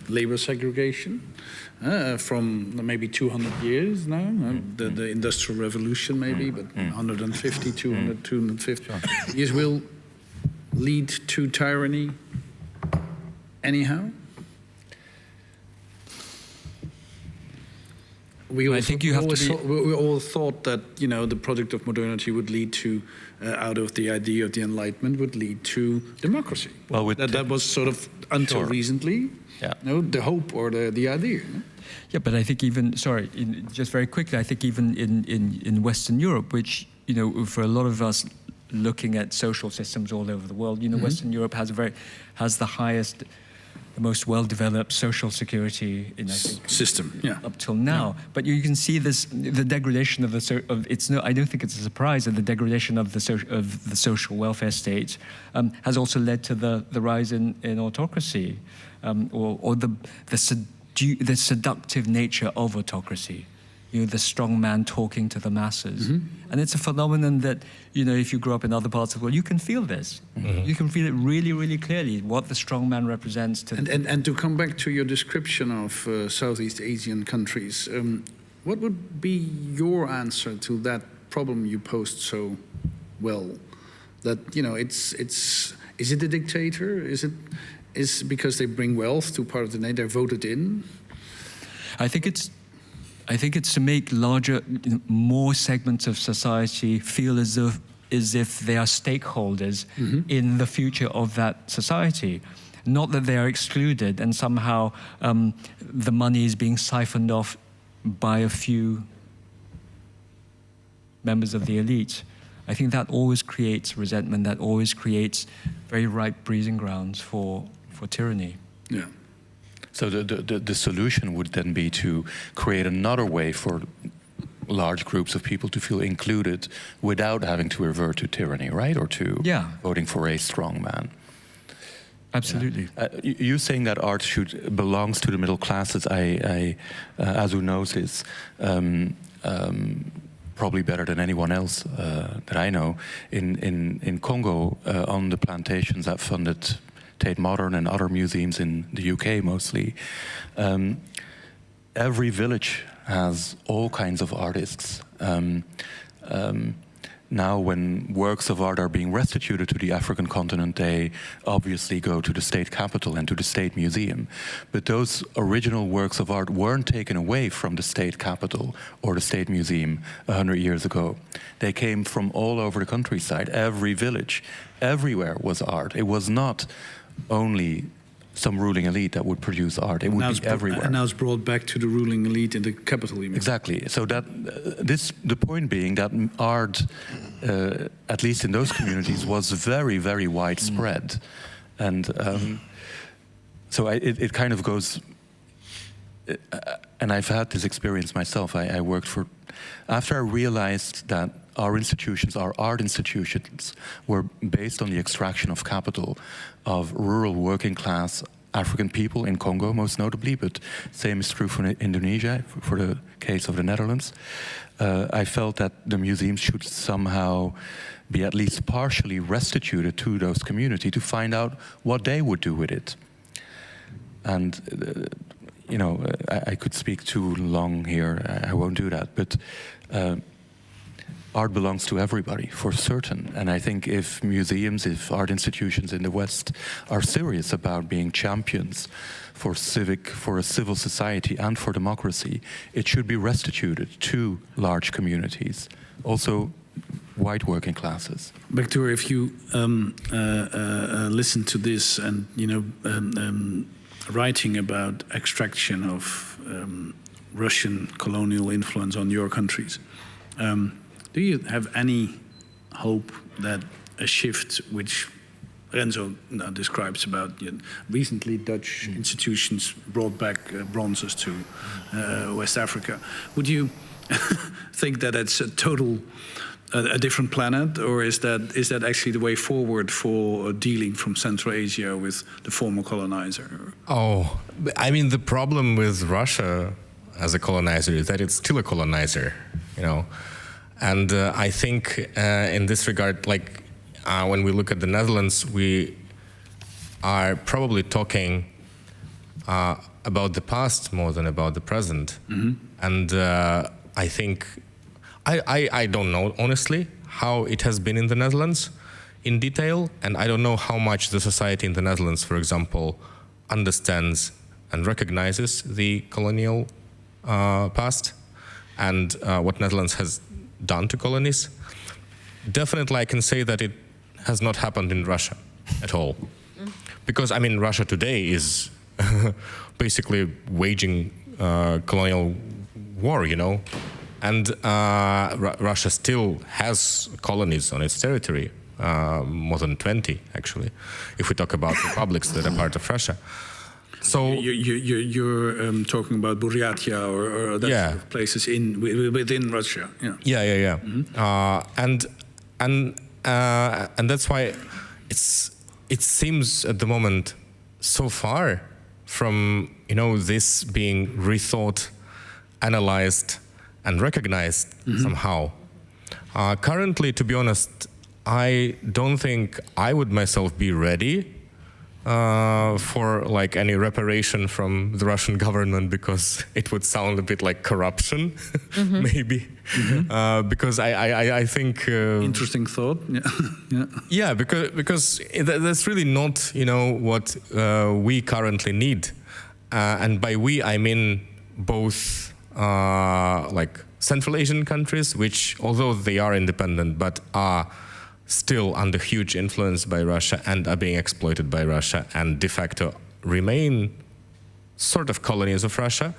labor segregation, from maybe 200 years now, the Industrial Revolution maybe, but 150, 200, 250 years will lead to tyranny anyhow? We all, I think you have to be. We all thought that the project of modernity would lead to, out of the idea of the Enlightenment, would lead to democracy. Well, that was sort of until recently, the hope or the idea. No? Yeah, but I think even just very quickly, I think even in Western Europe, which for a lot of us looking at social systems all over the world, Western Europe has the highest, the most well-developed social security in system up till now. But you can see the degradation of I don't think it's a surprise that the degradation of the social welfare state has also led to the rise in autocracy, or the seductive nature of autocracy. The strong man talking to the masses. And it's a phenomenon that, if you grow up in other parts of the world, you can feel this. You can feel it really, really clearly, what the strong man represents. And to come back to your description of Southeast Asian countries, what would be your answer to that problem you posed so well? That, is it a dictator? Is it because they bring wealth to part of the nation, they're voted in? I think it's to make larger, more segments of society feel as if they are stakeholders in the future of that society. Not that they are excluded and somehow the money is being siphoned off by a few members of the elite. I think that always creates resentment, that always creates very ripe breeding grounds for tyranny. Yeah. So the solution would then be to create another way for large groups of people to feel included without having to revert to tyranny, right? Or to voting for a strong man. Absolutely. You saying that art belongs to the middle classes, Azu knows this probably better than anyone else that I know. In Congo, on the plantations that funded Tate Modern and other museums in the UK mostly, every village has all kinds of artists. Now when works of art are being restituted to the African continent, they obviously go to the state capital and to the state museum. But those original works of art weren't taken away from the state capital or the state museum 100 years ago. They came from all over the countryside. Every village, everywhere was art. It was not only some ruling elite that would produce art. It would be everywhere. And now it's brought back to the ruling elite in the capital. Exactly. So that the point being that art, at least in those communities, was very, very widespread, and so it kind of goes. And I've had this experience myself. I worked for. After I realized that our institutions, our art institutions, were based on the extraction of capital of rural working class African people in Congo, most notably, but same is true for Indonesia, for the case of the Netherlands. I felt that the museums should somehow be at least partially restituted to those communities to find out what they would do with it. And I could speak too long here. I won't do that, but art belongs to everybody, for certain. And I think if museums, if art institutions in the West are serious about being champions for a civil society and for democracy, it should be restituted to large communities, also white working classes. Bektur, if you listen to this and writing about extraction of Russian colonial influence on your countries, do you have any hope that a shift, which Renzo describes about recently Dutch institutions brought back bronzes to West Africa, would you think that it's a different planet, or is that actually the way forward for dealing from Central Asia with the former colonizer? Oh, I mean, the problem with Russia as a colonizer is that it's still a colonizer, And I think in this regard, when we look at the Netherlands, we are probably talking about the past more than about the present. And I think, I don't know, honestly, how it has been in the Netherlands in detail, and I don't know how much the society in the Netherlands, for example, understands and recognizes the colonial past. and what Netherlands has done to colonies, definitely I can say that it has not happened in Russia at all. Because, I mean, Russia today is basically waging colonial war, you know, and Russia still has colonies on its territory, more than 20, actually, if we talk about republics that are part of Russia. So you're talking about Buryatia or that sort of places within Russia. Yeah. And that's why it seems at the moment so far from this being rethought, analyzed, and recognized somehow. Currently, to be honest, I don't think I would myself be ready for like any reparation from the Russian government, because it would sound a bit like corruption, maybe. Because I think interesting thought. Yeah, because that's really not what we currently need, and by we I mean both like Central Asian countries, which although they are independent but are still under huge influence by Russia and are being exploited by Russia and de facto remain sort of colonies of Russia.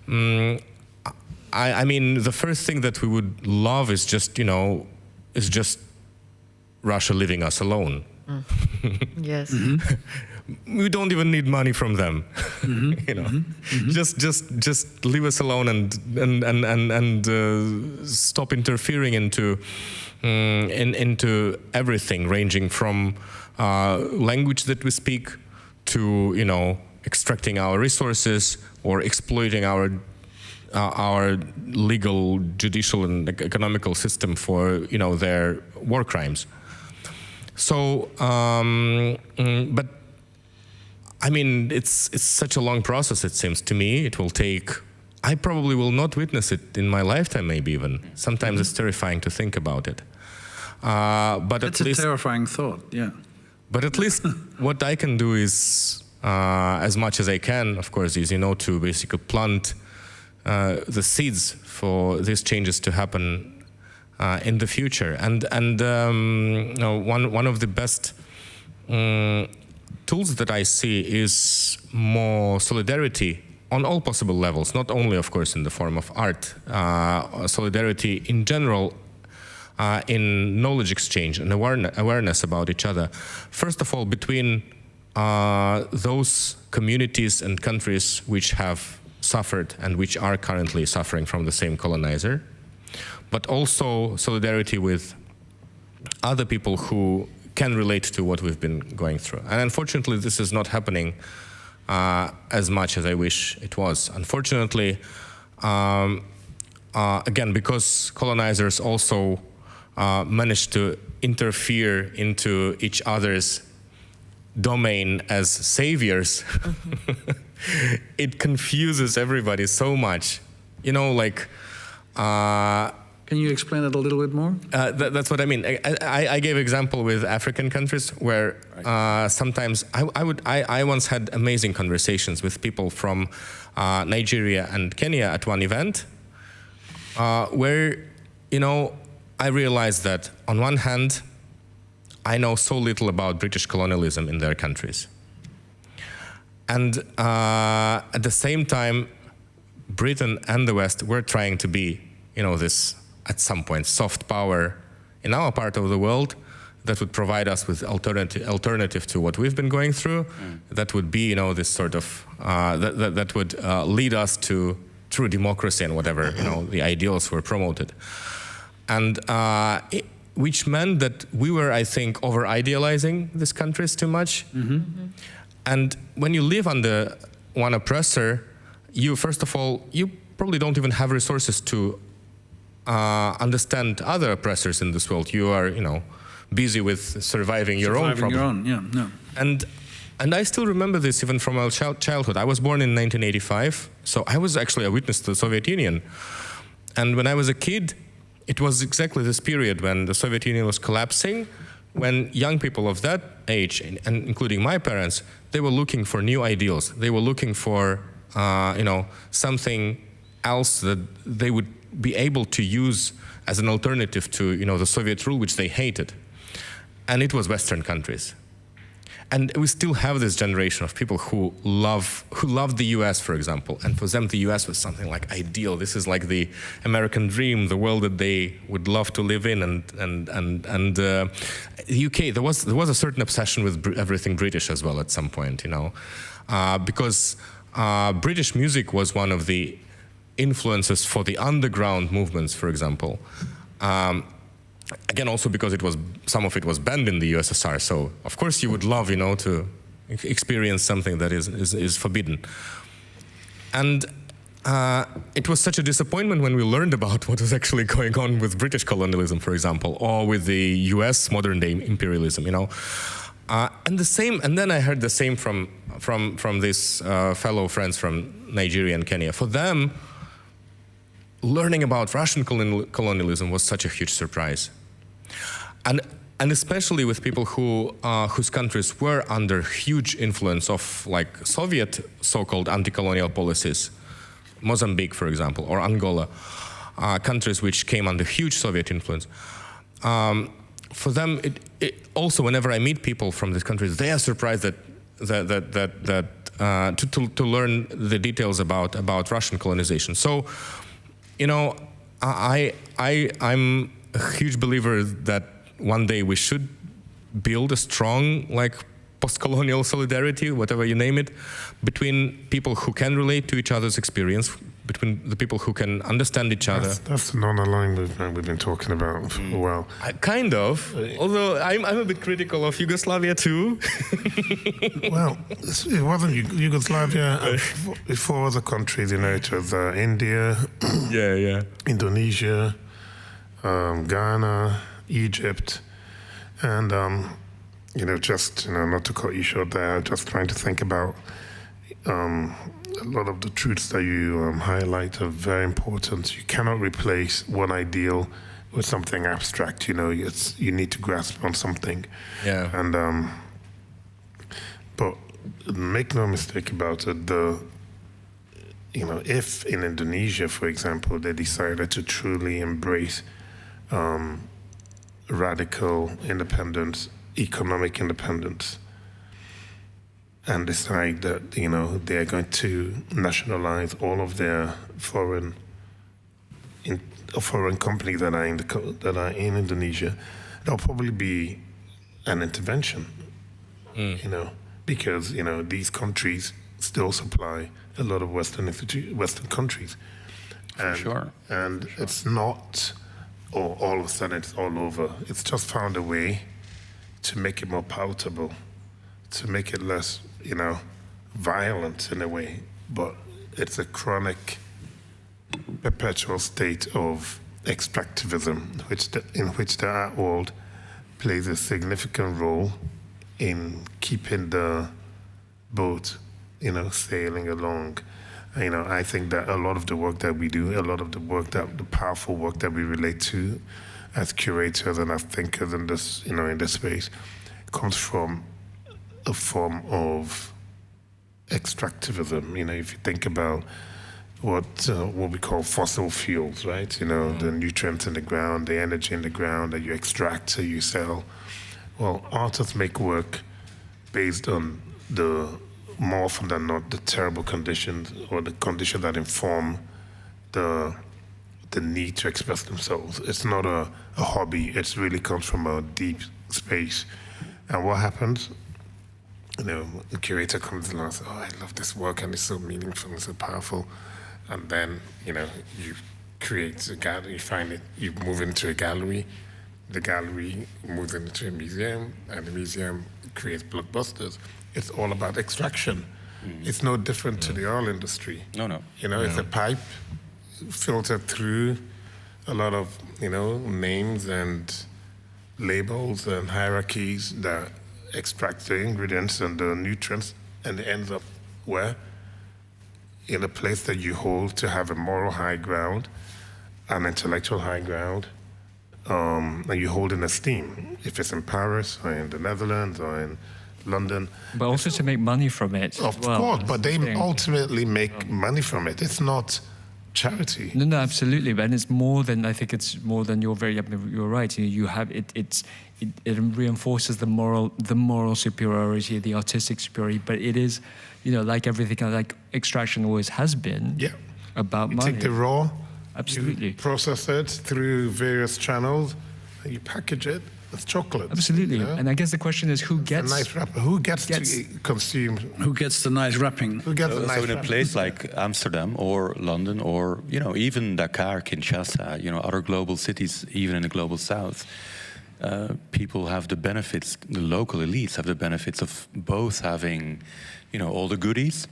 I mean, the first thing that we would love is just Russia leaving us alone. Yes. We don't even need money from them, Just leave us alone and stop interfering into everything, ranging from language that we speak to extracting our resources or exploiting our legal, judicial, and economical system for their war crimes. So, but I mean, it's such a long process. It seems to me it will take. I probably will not witness it in my lifetime, maybe even. Sometimes it's terrifying to think about it. But it's at least a terrifying thought, yeah. But at least what I can do is, as much as I can, of course, is to basically plant the seeds for these changes to happen in the future. And one of the best tools that I see is more solidarity on all possible levels, not only, of course, in the form of art, solidarity in general, in knowledge exchange and awareness about each other. First of all, between those communities and countries which have suffered and which are currently suffering from the same colonizer, but also solidarity with other people who can relate to what we've been going through. And unfortunately, this is not happening as much as I wish it was. Unfortunately, again, because colonizers also managed to interfere into each other's domain as saviors, it confuses everybody so much. Can you explain it a little bit more? That's what I mean. I gave example with African countries where sometimes I once had amazing conversations with people from Nigeria and Kenya at one event where I realized that on one hand I know so little about British colonialism in their countries, and at the same time Britain and the West were trying to be this at some point soft power in our part of the world that would provide us with alternative to what we've been going through, that would be this sort of that would lead us to true democracy and whatever the ideals were promoted, and which meant that we were, I think, over idealizing these countries too much. And when you live under one oppressor, you first of all you probably don't even have resources to understand other oppressors in this world. You are, busy with surviving your own problem. And I still remember this even from my childhood. I was born in 1985, so I was actually a witness to the Soviet Union. And when I was a kid, it was exactly this period when the Soviet Union was collapsing, when young people of that age, and including my parents, they were looking for new ideals. They were looking for, something else that they would be able to use as an alternative to, you know, the Soviet rule, which they hated. And it was Western countries. And we still have this generation of people who love the US, for example, and for them the US was something like ideal. This is like the American dream, the world that they would love to live in. And UK, there was a certain obsession with everything British as well at some point, you know, because British music was one of the influences for the underground movements, for example. Again, also because some of it was banned in the USSR, so of course you would love, you know, to experience something that is forbidden. And it was such a disappointment when we learned about what was actually going on with British colonialism, for example, or with the US modern-day imperialism, you know. And then I heard the same from these fellow friends from Nigeria and Kenya. For them, learning about Russian colonialism was such a huge surprise. And especially with people whose countries were under huge influence of like Soviet so-called anti-colonial policies, Mozambique, for example, or Angola, countries which came under huge Soviet influence. For them, it also, whenever I meet people from these countries, they are surprised to learn the details about Russian colonization. So, you know, I'm a huge believer that one day we should build a strong, like, post-colonial solidarity, whatever you name it, between people who can relate to each other's experience, between the people who can understand each other. That's the non-aligned movement we've been talking about for a while. Kind of, although I'm a bit critical of Yugoslavia too. Well, it wasn't Yugoslavia. Before other countries, you know, it was India, Indonesia, Ghana, Egypt, and you know, just, you know, not to cut you short there, just trying to think about a lot of the truths that you highlight are very important. You cannot replace one ideal with something abstract. You know, you need to grasp on something. Yeah. And but make no mistake about it. You know, if in Indonesia, for example, they decided to truly embrace radical independence, economic independence, and decide that, you know, they are going to nationalize all of their foreign companies that are in Indonesia, there'll probably be an intervention, you know, because, you know, these countries still supply a lot of Western countries. And it's not all of a sudden it's all over. It's just found a way to make it more palatable, to make it less, you know, violent in a way. But it's a chronic, perpetual state of extractivism, in which the art world plays a significant role in keeping the boat, you know, sailing along. You know, I think that a lot of the work that we do, the powerful work that we relate to as curators and as thinkers in this, you know, in this space, comes from a form of extractivism. You know, if you think about what we call fossil fuels, right? You know, the nutrients in the ground, the energy in the ground that you extract, so you sell. Well, artists make work based on more often than not, the terrible conditions or the conditions that inform the need to express themselves. It's not a hobby. It really comes from a deep space. And what happens? You know, the curator comes along and says, "Oh, I love this work, and it's so meaningful and so powerful." And then, you know, you create a gallery, you find it, you move into a gallery, the gallery moves into a museum, and the museum creates blockbusters. It's all about extraction. It's no different to the oil industry. No. You know, it's a pipe filtered through a lot of, you know, names and labels and hierarchies that extract the ingredients and the nutrients, and it ends up where? In a place that you hold to have a moral high ground, an intellectual high ground, and you hold in esteem. If it's in Paris or in the Netherlands or in London. But also to make money from it. Of course, but they ultimately make money from it. It's not charity. No, absolutely, and it's more than, I think it's more than you're right. You have it reinforces the moral superiority, the artistic superiority, but it is, like everything, like extraction always has been. Yeah. About you money. take the raw, absolutely, you process it through various channels, and you package it. It's chocolate. Absolutely, and I guess the question is who gets a nice wrapper? Who gets to consume? Who gets the nice wrapping? Who gets the nice in a place like Amsterdam or London or even Dakar, Kinshasa, other global cities, even in the global south, people have the benefits. The local elites have the benefits of both having, all the goodies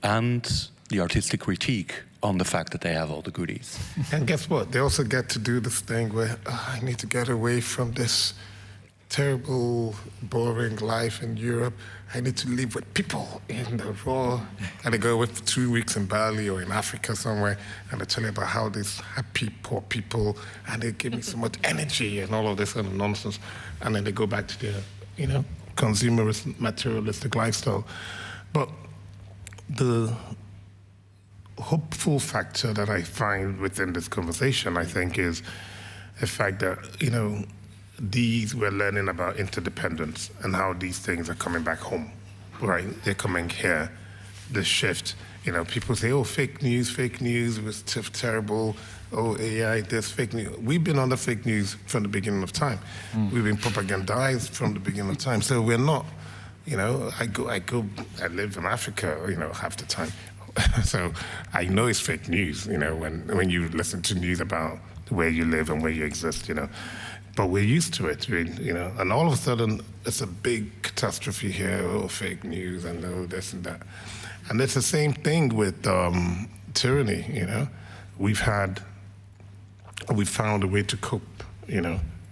and the artistic critique on the fact that they have all the goodies. And guess what? They also get to do this thing where I need to get away from this terrible, boring life in Europe. I need to live with people in the raw. And they go away for 2 weeks in Bali or in Africa somewhere, and they tell you about how these happy, poor people, and they give me so much energy and all of this kind of nonsense. And then they go back to their, consumerist, materialistic lifestyle. But the hopeful factor that I find within this conversation, I think, is the fact that, we're learning about interdependence and how these things are coming back home, right? They're coming here, the shift. People say, oh, fake news was terrible. Oh, AI, there's fake news. We've been under fake news from the beginning of time. We've been propagandized from the beginning of time. So we're not, I live in Africa, half the time. So I know it's fake news, when you listen to news about where you live and where you exist, But we're used to it, and all of a sudden it's a big catastrophe here, oh, fake news and oh, this and that. And it's the same thing with tyranny, We've found a way to cope,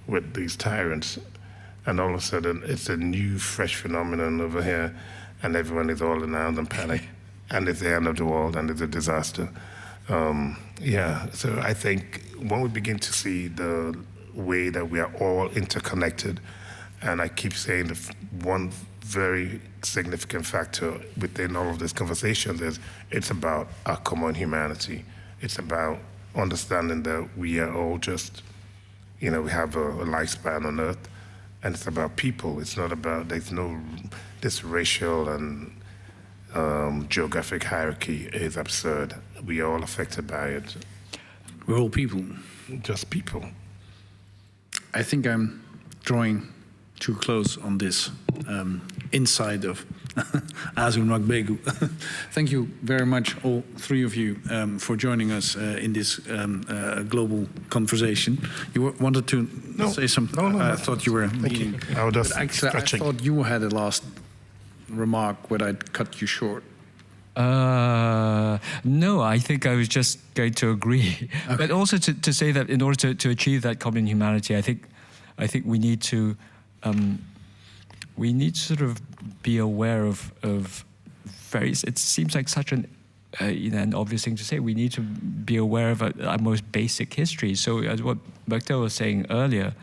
with these tyrants. And all of a sudden it's a new, fresh phenomenon over here, and everyone is all around and panic. And it's the end of the world, and it's a disaster. So I think when we begin to see the way that we are all interconnected, and I keep saying one very significant factor within all of this conversation is it's about our common humanity. It's about understanding that we are all just, we have a lifespan on Earth, and it's about people. It's not about, there's no, this racial and geographic hierarchy is absurd. We are all affected by it. We're all people. Just people. I think I'm drawing too close on this inside of Azun Ragbegu. Thank you very much, all three of you, for joining us in this global conversation. You wanted to say something? No, I thought you were meaning. I was just actually, stretching. I thought you had a last remark when I'd cut you short. No, I think I was just going to agree. Okay. But also to say that in order to achieve that common humanity, I think we need to sort of be aware of various. It seems like such an obvious thing to say. We need to be aware of our most basic history. So as what Bertel was saying earlier,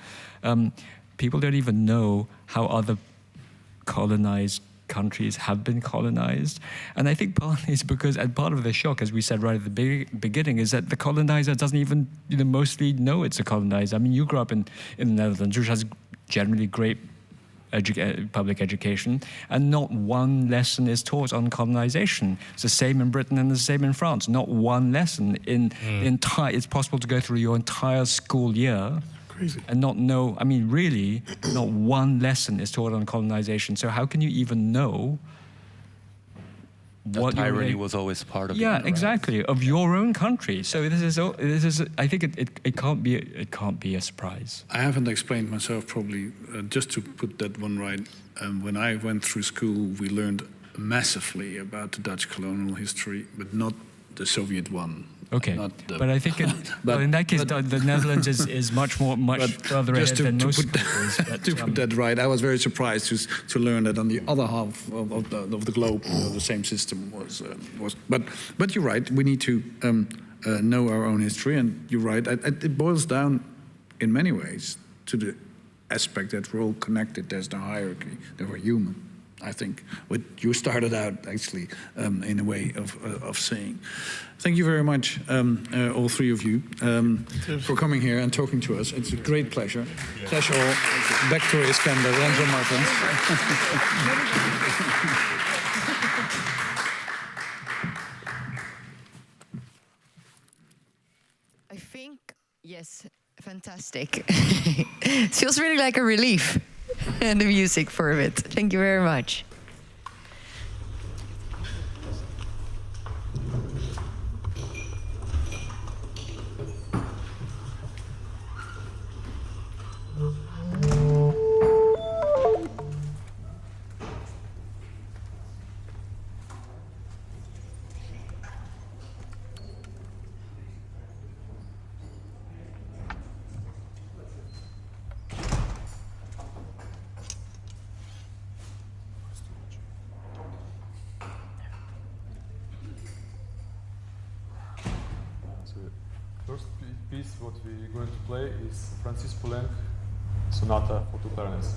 people don't even know how other colonized countries have been colonized. And I think partly it's because, and part of the shock, as we said right at the beginning, is that the colonizer doesn't even mostly know it's a colonizer. I mean, you grew up in the Netherlands, which has generally great public education, and not one lesson is taught on colonization. It's the same in Britain and the same in France. Not one lesson in the entire. It's possible to go through your entire school year Crazy. And not know, I mean, really, not one lesson is taught on colonization. So how can you even know what tyranny was always part of? Yeah, exactly, of your own country. So this is. I think it can't be a surprise. I haven't explained myself probably. Just to put that one right, when I went through school, we learned massively about the Dutch colonial history, but not the Soviet one. Okay, but I think in that case, the Netherlands is much further ahead than most countries. To put that right, I was very surprised to learn that on the other half of the globe, the same system was. But you're right. We need to know our own history, and you're right. It boils down, in many ways, to the aspect that we're all connected. There's no hierarchy. That we're human. I think, what you started out actually in a way of saying. Thank you very much, all three of you, for coming here and talking to us. It's a great pleasure. Clash all. Back to Iskander and John Martens. I think, yes, fantastic. It feels really like a relief, and the music for a bit. Thank you very much. First piece what we're going to play is Francis Poulenc Sonata for two clarinets.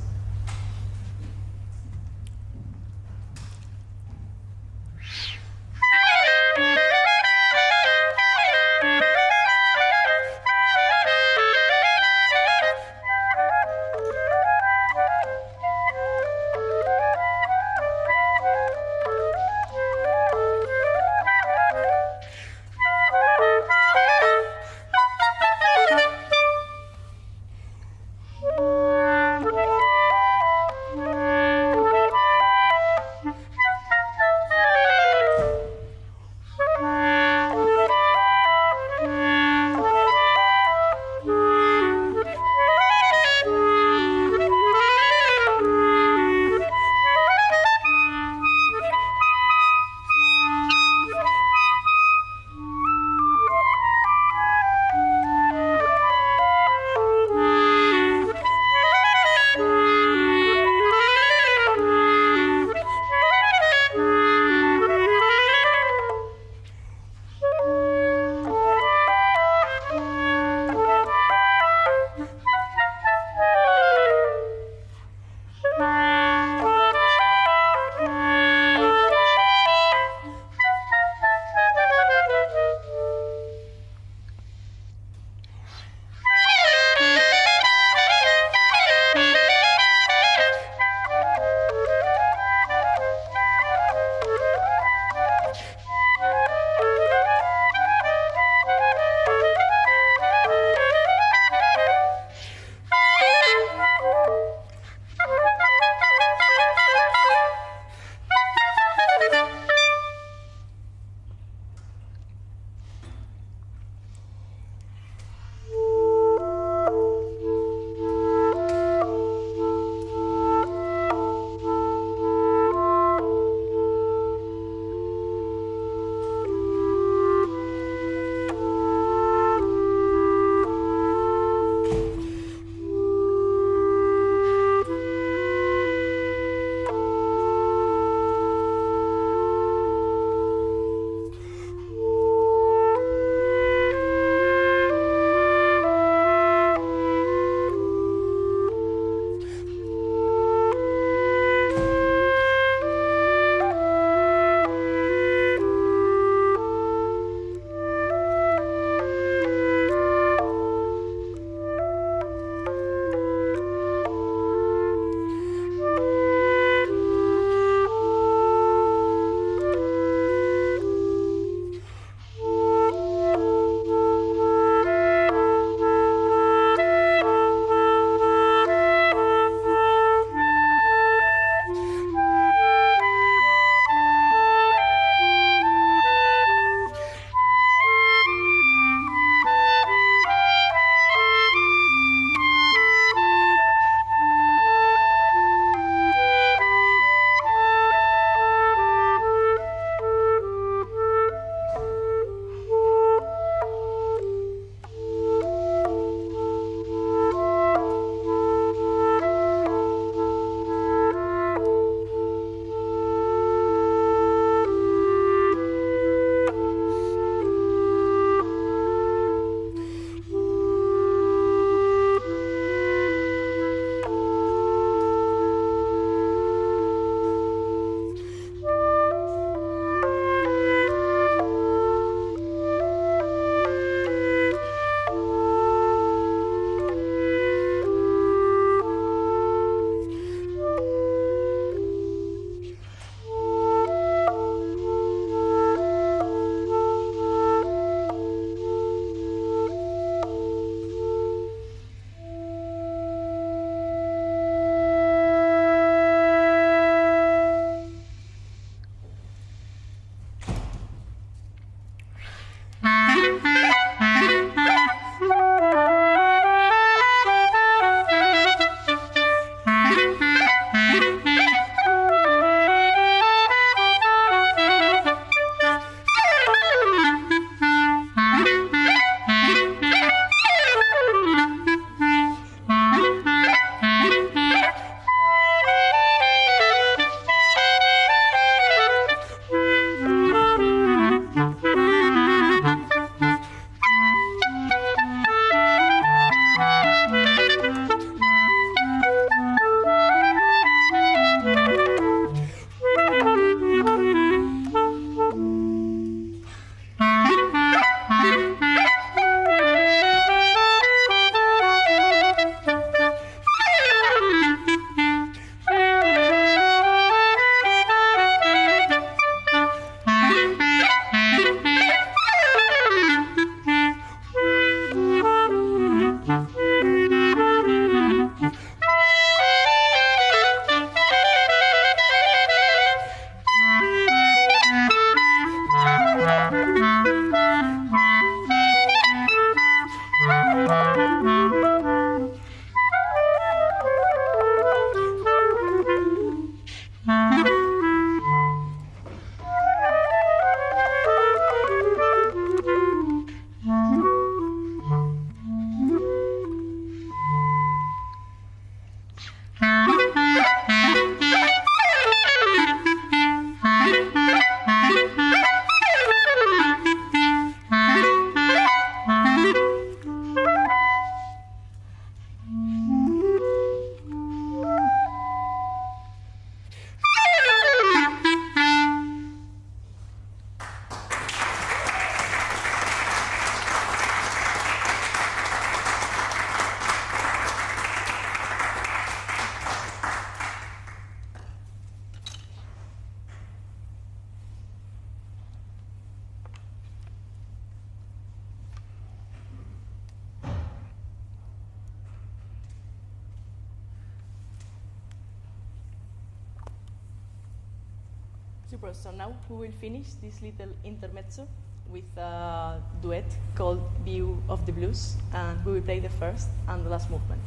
Super. So now we will finish this little intermezzo with a duet called View of the Blues, and we will play the first and the last movement.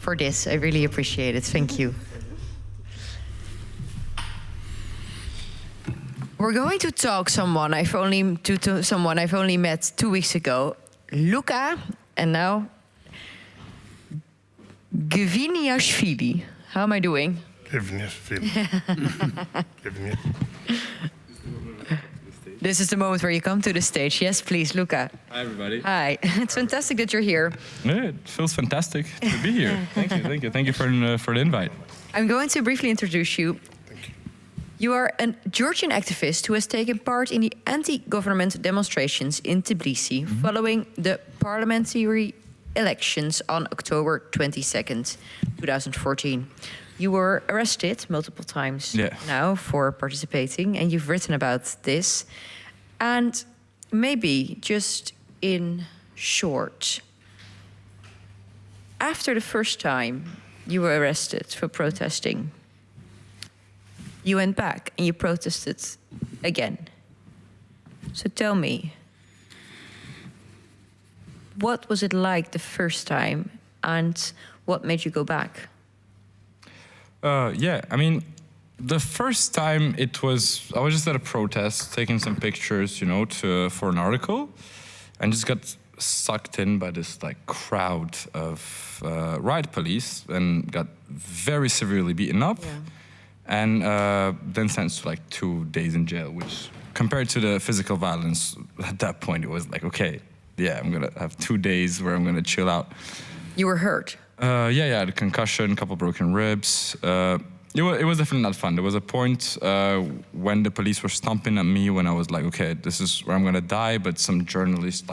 for this. I really appreciate it. Thank you. We're going to talk to someone I've only met 2 weeks ago, Luka, and now Gviniashvili. How am I doing? Gviniashvili. This is the moment where you come to the stage. Yes, please, Luka. Hi, everybody. Hi. It's fantastic that you're here. Yeah, it feels fantastic to be here. Thank you for the invite. I'm going to briefly introduce you. You are a Georgian activist who has taken part in the anti-government demonstrations in Tbilisi following the parliamentary elections on October 22nd, 2014. You were arrested multiple times now for participating, and you've written about this. And maybe just in short, after the first time you were arrested for protesting, you went back and you protested again. So tell me, what was it like the first time, and what made you go back? Yeah, I mean, the first time I was just at a protest, taking some pictures, for an article, and just got sucked in by this crowd of riot police and got very severely beaten up. Yeah. And then sentenced to 2 days in jail, which compared to the physical violence at that point, it was okay, yeah, I'm gonna have 2 days where I'm gonna chill out. You were hurt? Yeah, I had a concussion, a couple broken ribs. It was definitely not fun. There was a point when the police were stomping at me when I was okay, this is where I'm gonna die, but some journalist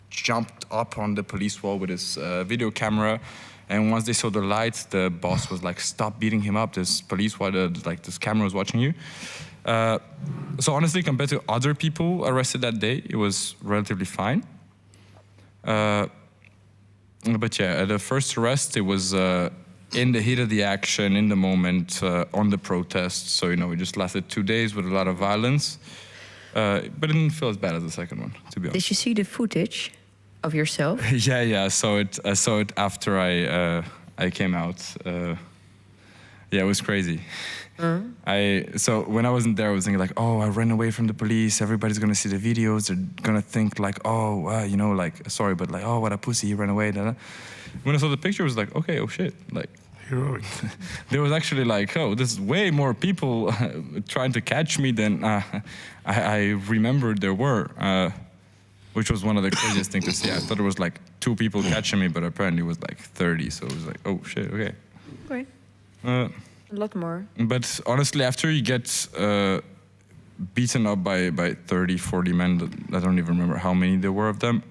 jumped up on the police wall with his video camera. And once they saw the lights, the boss was stop beating him up. This police, this camera was watching you. So honestly, compared to other people arrested that day, it was relatively fine. But yeah, the first arrest, it was in the heat of the action, in the moment, on the protest. So, it just lasted 2 days with a lot of violence. But it didn't feel as bad as the second one, to be honest. Did you see the footage of yourself? Yeah, I saw it after I came out. Yeah, it was crazy. So when I wasn't there, I was thinking I ran away from the police. Everybody's gonna see the videos. They're gonna think sorry, but oh, what a pussy, he ran away. When I saw the picture, it was okay, oh shit, heroic. There was actually oh, there's way more people trying to catch me than I remembered there were. Which was one of the craziest things to see. I thought it was 2 people catching me, but apparently it was 30. So it was oh shit, okay. Okay. A lot more. But honestly, after you get beaten up by 30, 40 men, I don't even remember how many there were of them.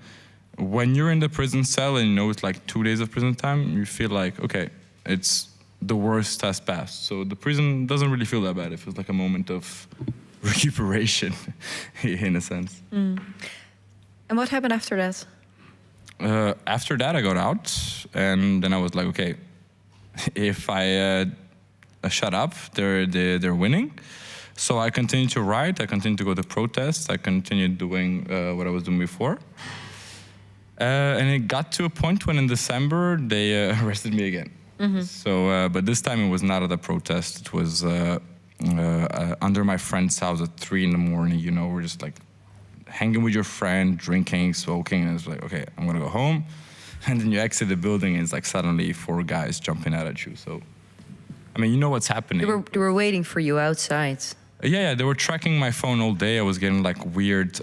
When you're in the prison cell and it's 2 days of prison time, you feel okay, it's the worst has passed. So the prison doesn't really feel that bad. It feels like a moment of recuperation, in a sense. Mm. And what happened after that? After that, I got out, and then I was okay, if I shut up, they're winning. So I continued to write, I continued to go to protests, I continued doing what I was doing before. And it got to a point when in December, they arrested me again. Mm-hmm. So, but this time it was not at a protest, it was under my friend's house at 3 a.m, we're just hanging with your friend, drinking, smoking, and it's okay, I'm gonna go home. And then you exit the building and it's suddenly 4 guys jumping out at you. So, I mean, you know what's happening. They were waiting for you outside. Yeah, they were tracking my phone all day. I was getting weird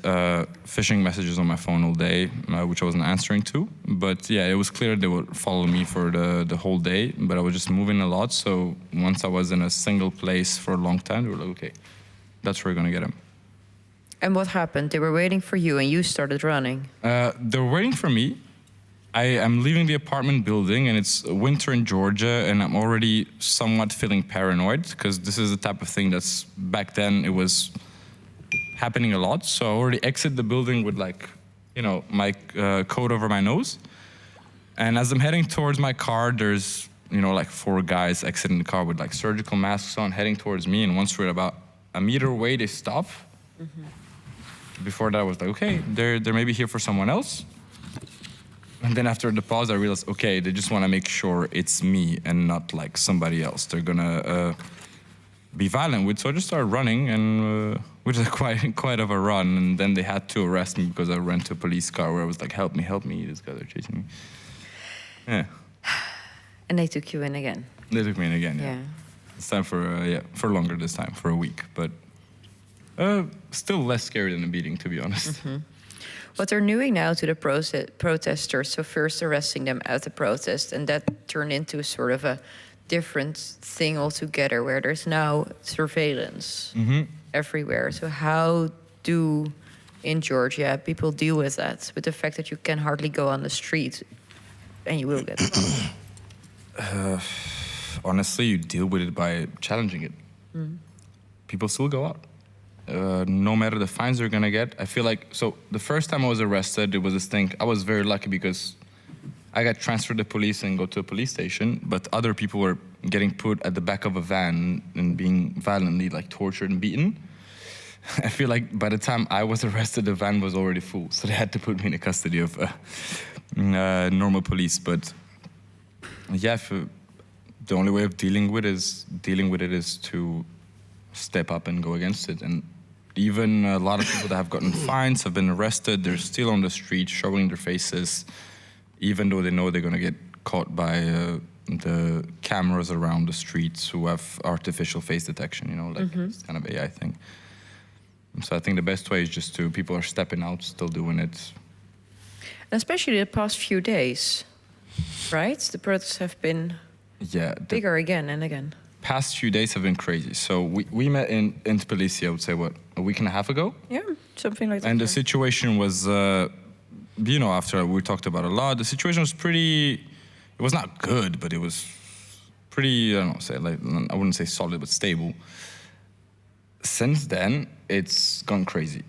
phishing messages on my phone all day, which I wasn't answering to. But yeah, it was clear they would follow me for the whole day, but I was just moving a lot. So once I was in a single place for a long time, they were okay, that's where we're gonna get him. And what happened? They were waiting for you and you started running. They were waiting for me. I am leaving the apartment building and it's winter in Georgia and I'm already somewhat feeling paranoid because this is the type of thing that's back then it was happening a lot. So I already exit the building with my coat over my nose. And as I'm heading towards my car, there's 4 guys exiting the car with surgical masks on heading towards me. And once we're about a meter away, they stop. Mm-hmm. Before that, I was okay, they're maybe here for someone else. And then after the pause, I realized, okay, they just want to make sure it's me and not like somebody else. They're gonna be violent with. So I just started running, and which is quite of a run. And then they had to arrest me because I ran to a police car where I was like, help me, these guys are chasing me. Yeah. And they took you in again. They took me in again. Yeah. It's time for longer this time, for a week, but still less scary than a beating, to be honest. Mm-hmm. What they're doing now to the protesters, so first arresting them at the protest, and that turned into sort of a different thing altogether, where there's now surveillance everywhere. So how do, in Georgia, people deal with that, with the fact that you can hardly go on the street, and you will get caught? Honestly, you deal with it by challenging it. People still go out. No matter the fines they're gonna get. I feel like, so the first time I was arrested, it was this thing, I was very lucky because I got transferred to police and go to a police station, but other people were getting put at the back of a van and being violently like tortured and beaten. I feel like by the time I was arrested, the van was already full, so they had to put me in the custody of normal police. But yeah, the only way of dealing with it is to step up and go against it. And even a lot of people that have gotten fines have been arrested. They're still on the street showing their faces, even though they know they're going to get caught by the cameras around the streets who have artificial face detection, you know, like it's kind of AI thing. So I think the best way is just people are stepping out, still doing it. Especially the past few days, right? The protests have been bigger again and again. Past few days have been crazy. So we met in Tbilisi, I would say, a week and a half ago? Yeah, something like that. And the situation was, after we talked about it a lot, the situation was it was not good, but it was pretty, I wouldn't say solid, but stable. Since then, it's gone crazy.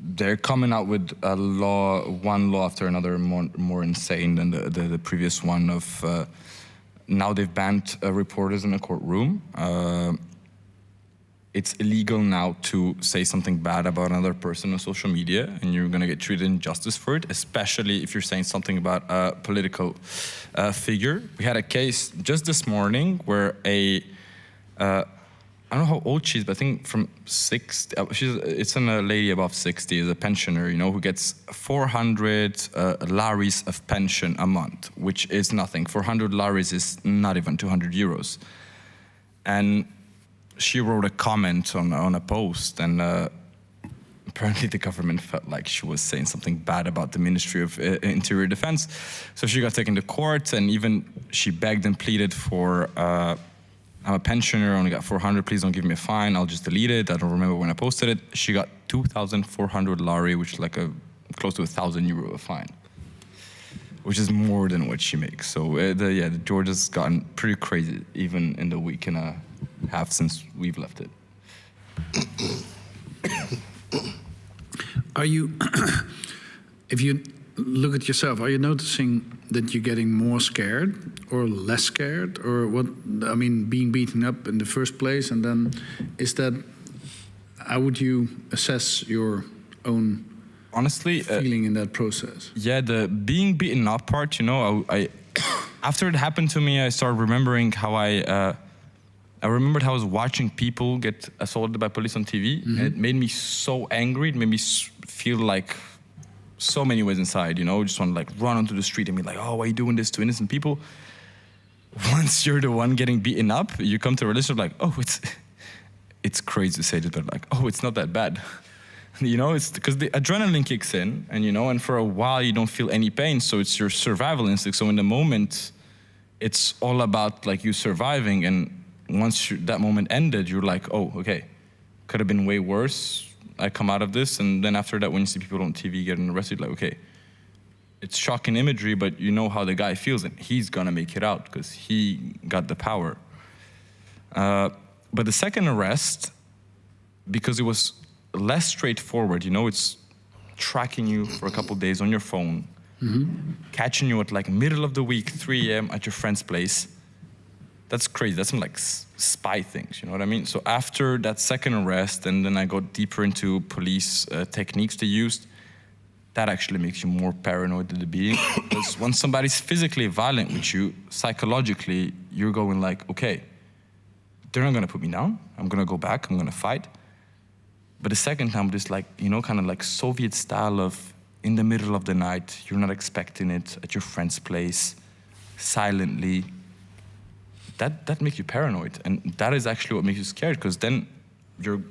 They're coming out with one law after another, more insane than the previous one of... Now they've banned reporters in a courtroom. It's illegal now to say something bad about another person on social media, and you're going to get treated injustice for it, especially if you're saying something about a political figure. We had a case just this morning where I don't know how old she is, but I think from 60, it's a lady above 60, is a pensioner, who gets 400 laris of pension a month, which is nothing. 400 laris is not even 200 euros. And she wrote a comment on a post, and apparently the government felt like she was saying something bad about the Ministry of Interior Defense. So she got taken to court, and even she begged and pleaded for... I'm a pensioner, I only got 400, please don't give me a fine, I'll just delete it, I don't remember when I posted it. She got 2,400 lari, which is like close to 1,000 euro a fine, which is more than what she makes. So Georgia's gotten pretty crazy, even in the week and a half since we've left it. Are you, if you look at yourself, are you noticing that you're getting more scared or less scared, or what? I mean, being beaten up in the first place, and then how would you assess your own feeling in that process? Yeah, the being beaten up part, I after it happened to me, I started remembering how I remembered how I was watching people get assaulted by police on TV, and it made me so angry. It made me feel like so many ways inside, just want to run onto the street and be like, oh, why are you doing this to innocent people? Once you're the one getting beaten up, you come to a realization like, oh, it's crazy to say this, but oh, it's not that bad. It's because the adrenaline kicks in, and for a while you don't feel any pain, so it's your survival instinct. So in the moment, it's all about you surviving, and once that moment ended, you're like, oh, okay, could have been way worse. I come out of this, and then after that, when you see people on TV getting arrested, okay, it's shocking imagery, but you know how the guy feels, and he's gonna make it out because he got the power. But the second arrest, because it was less straightforward, it's tracking you for a couple of days on your phone, catching you at middle of the week, 3 a.m. at your friend's place. That's crazy. That's some spy things, you know what I mean? So after that second arrest, and then I got deeper into police techniques they used, that actually makes you more paranoid than the being. Because when somebody's physically violent with you, psychologically, you're going like, okay, they're not gonna put me down. I'm gonna go back, I'm gonna fight. But the second time, this like, you know, kind of like Soviet style of in the middle of the night, you're not expecting it, at your friend's place, silently, that makes you paranoid. And that is actually what makes you scared, because then you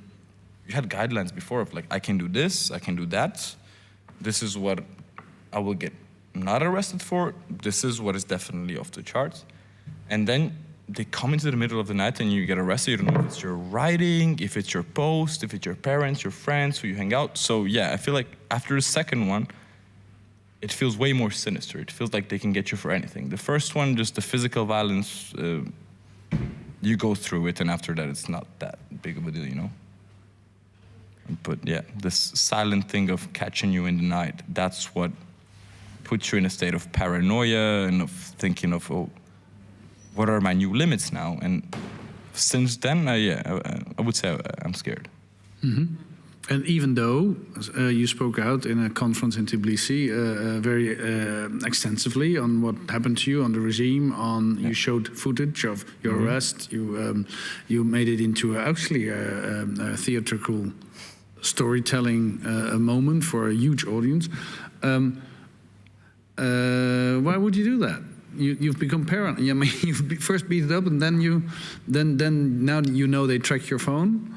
had guidelines before of like, I can do this, I can do that. This is what I will get not arrested for. This is what is definitely off the charts. And then they come into the middle of the night and you get arrested. You don't know if it's your writing, if it's your post, if it's your parents, your friends, who you hang out. So yeah, I feel like after the second one, it feels way more sinister. It feels like they can get you for anything. The first one, just the physical violence, you go through it, and after that, it's not that big of a deal, you know? But yeah, this silent thing of catching you in the night, that's what puts you in a state of paranoia and of thinking of, oh, what are my new limits now? And since then, I would say I'm scared. Mm-hmm. And even though you spoke out in a conference in Tbilisi very extensively on what happened to you, on the regime, you showed footage of your arrest, you made it into actually a theatrical storytelling a moment for a huge audience. Why would you do that? You've become paranoid. I mean, you first beat it up, and then now you know they track your phone.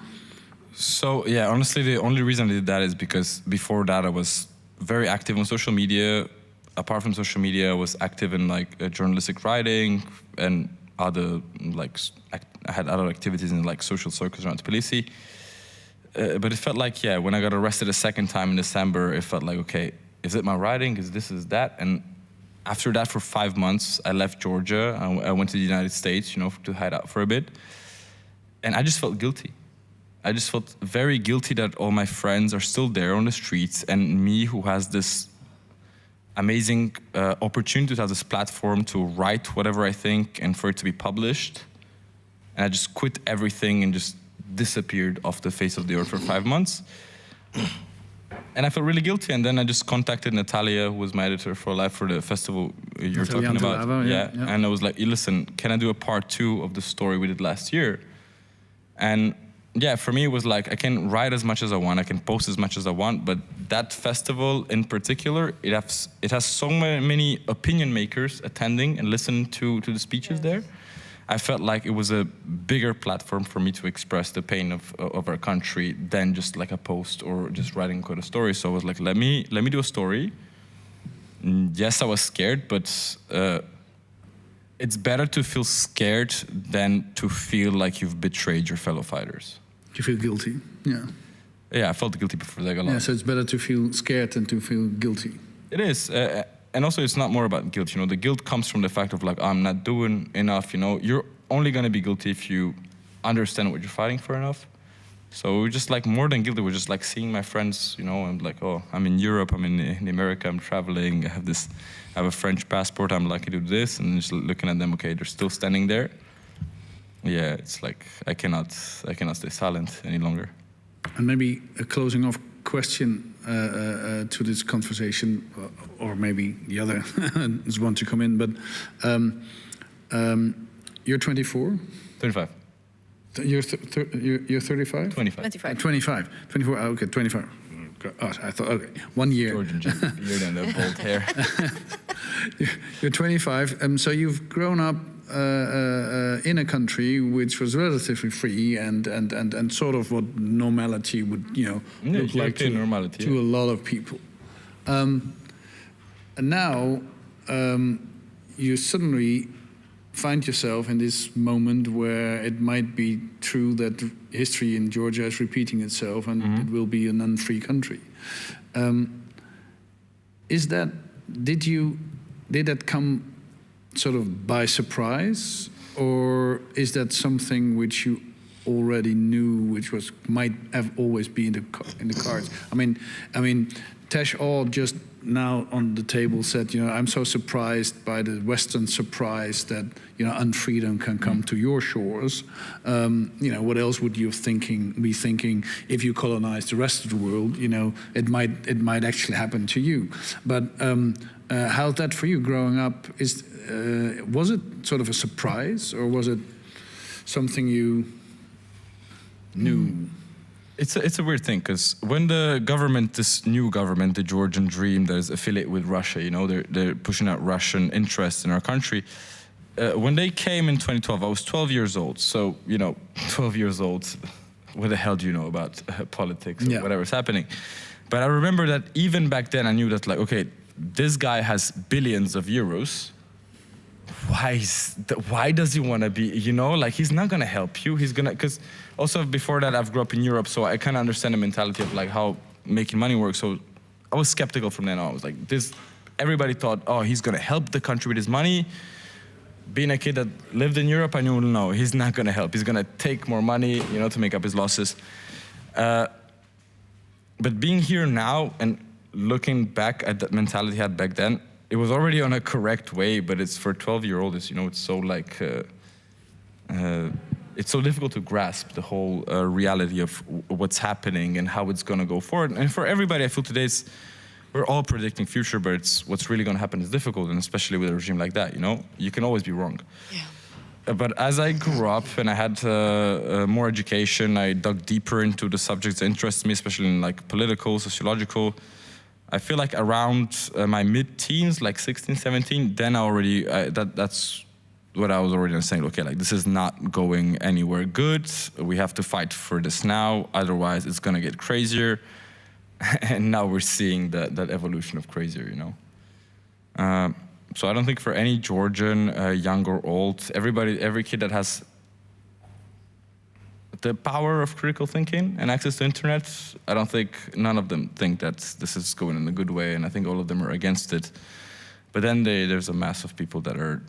So yeah, honestly, the only reason I did that is because before that I was very active on social media. Apart from social media, I was active in like journalistic writing and other like I had other activities in like social circles around Tbilisi. But it felt like when I got arrested a second time in December, it felt like okay, is it my writing? Is this? Is that? And after that, for 5 months, I left Georgia. I went to the United States, you know, to hide out for a bit, and I just felt guilty. I just felt very guilty that all my friends are still there on the streets, and me, who has this amazing opportunity to have this platform to write whatever I think and for it to be published. And I just quit everything and just disappeared off the face of the earth for 5 months. And I felt really guilty. And then I just contacted Natalia, who was my editor for Life for the festival you're talking about. Yeah. And I was like, listen, can I do a part 2 of the story we did last year? And yeah, for me, it was like, I can write as much as I want, I can post as much as I want, but that festival in particular, it has so many opinion makers attending and listening to the speeches there. I felt like it was a bigger platform for me to express the pain of our country than just like a post or just writing a story. So I was like, let me do a story. Yes, I was scared, but it's better to feel scared than to feel like you've betrayed your fellow fighters. You feel guilty, yeah. Yeah, I felt guilty before that a lot. Yeah, so it's better to feel scared than to feel guilty. It is, and also it's not more about guilt. You know, the guilt comes from the fact of like, I'm not doing enough. You know, you're only gonna be guilty if you understand what you're fighting for enough. So we're just like more than guilty. We're just like seeing my friends. You know, I'm like, oh, I'm in Europe. I'm in America. I'm traveling. I have a French passport. I'm lucky to do this, and just looking at them. Okay, they're still standing there. Yeah, it's like I cannot stay silent any longer. And maybe a closing off question to this conversation, or maybe the other is one to come in. But you're 24. 25. You're 35. 25. 24. Okay, 25. Oh, I thought, okay, 1 year. Georgian Jim, you're down there, bold hair. You're 25, so you've grown up in a country which was relatively free and sort of what normality would, look like to a lot of people. And now you suddenly find yourself in this moment where it might be true that history in Georgia is repeating itself and it will be an unfree country. Did that come sort of by surprise, or is that something which you already knew, which might have always been in the cards. I mean, Tesh All just now on the table said, I'm so surprised by the Western surprise that unfreedom can come to your shores. What else would you be thinking if you colonize the rest of the world? It might actually happen to you. But how's that for you growing up? Was it sort of a surprise, or was it something you knew? It's a weird thing, because when this new government, the Georgian Dream, that is affiliated with Russia, they're pushing out Russian interests in our country. When they came in 2012, I was 12 years old. So 12 years old, what the hell do you know about politics or whatever's happening? But I remember that even back then, I knew that, like, okay, this guy has billions of euros. Why does he want to be, he's not going to help you. He's going to, because also before that, I've grew up in Europe, so I kind of understand the mentality of like how making money works. So I was skeptical from then on. I was like, everybody thought, oh, he's going to help the country with his money. Being a kid that lived in Europe, I knew, no, he's not going to help. He's going to take more money, to make up his losses. But being here now and looking back at that mentality I had back then, it was already on a correct way, but it's for 12-year-old, it's so like, it's so difficult to grasp the whole reality of what's happening and how it's going to go forward. And for everybody, I feel today we're all predicting future, but what's really going to happen is difficult, and especially with a regime like that, you can always be wrong. Yeah. But as I grew up and I had more education, I dug deeper into the subjects that interest me, especially in like political, sociological. I feel like around my mid-teens, like 16, 17, then I already, that's what I was already saying. Okay, like this is not going anywhere good. We have to fight for this now, otherwise it's gonna get crazier. And now we're seeing that evolution of crazier, So I don't think for any Georgian, young or old, every kid that has the power of critical thinking and access to internet, I don't think none of them think that this is going in a good way, and I think all of them are against it. But then there's a mass of people that are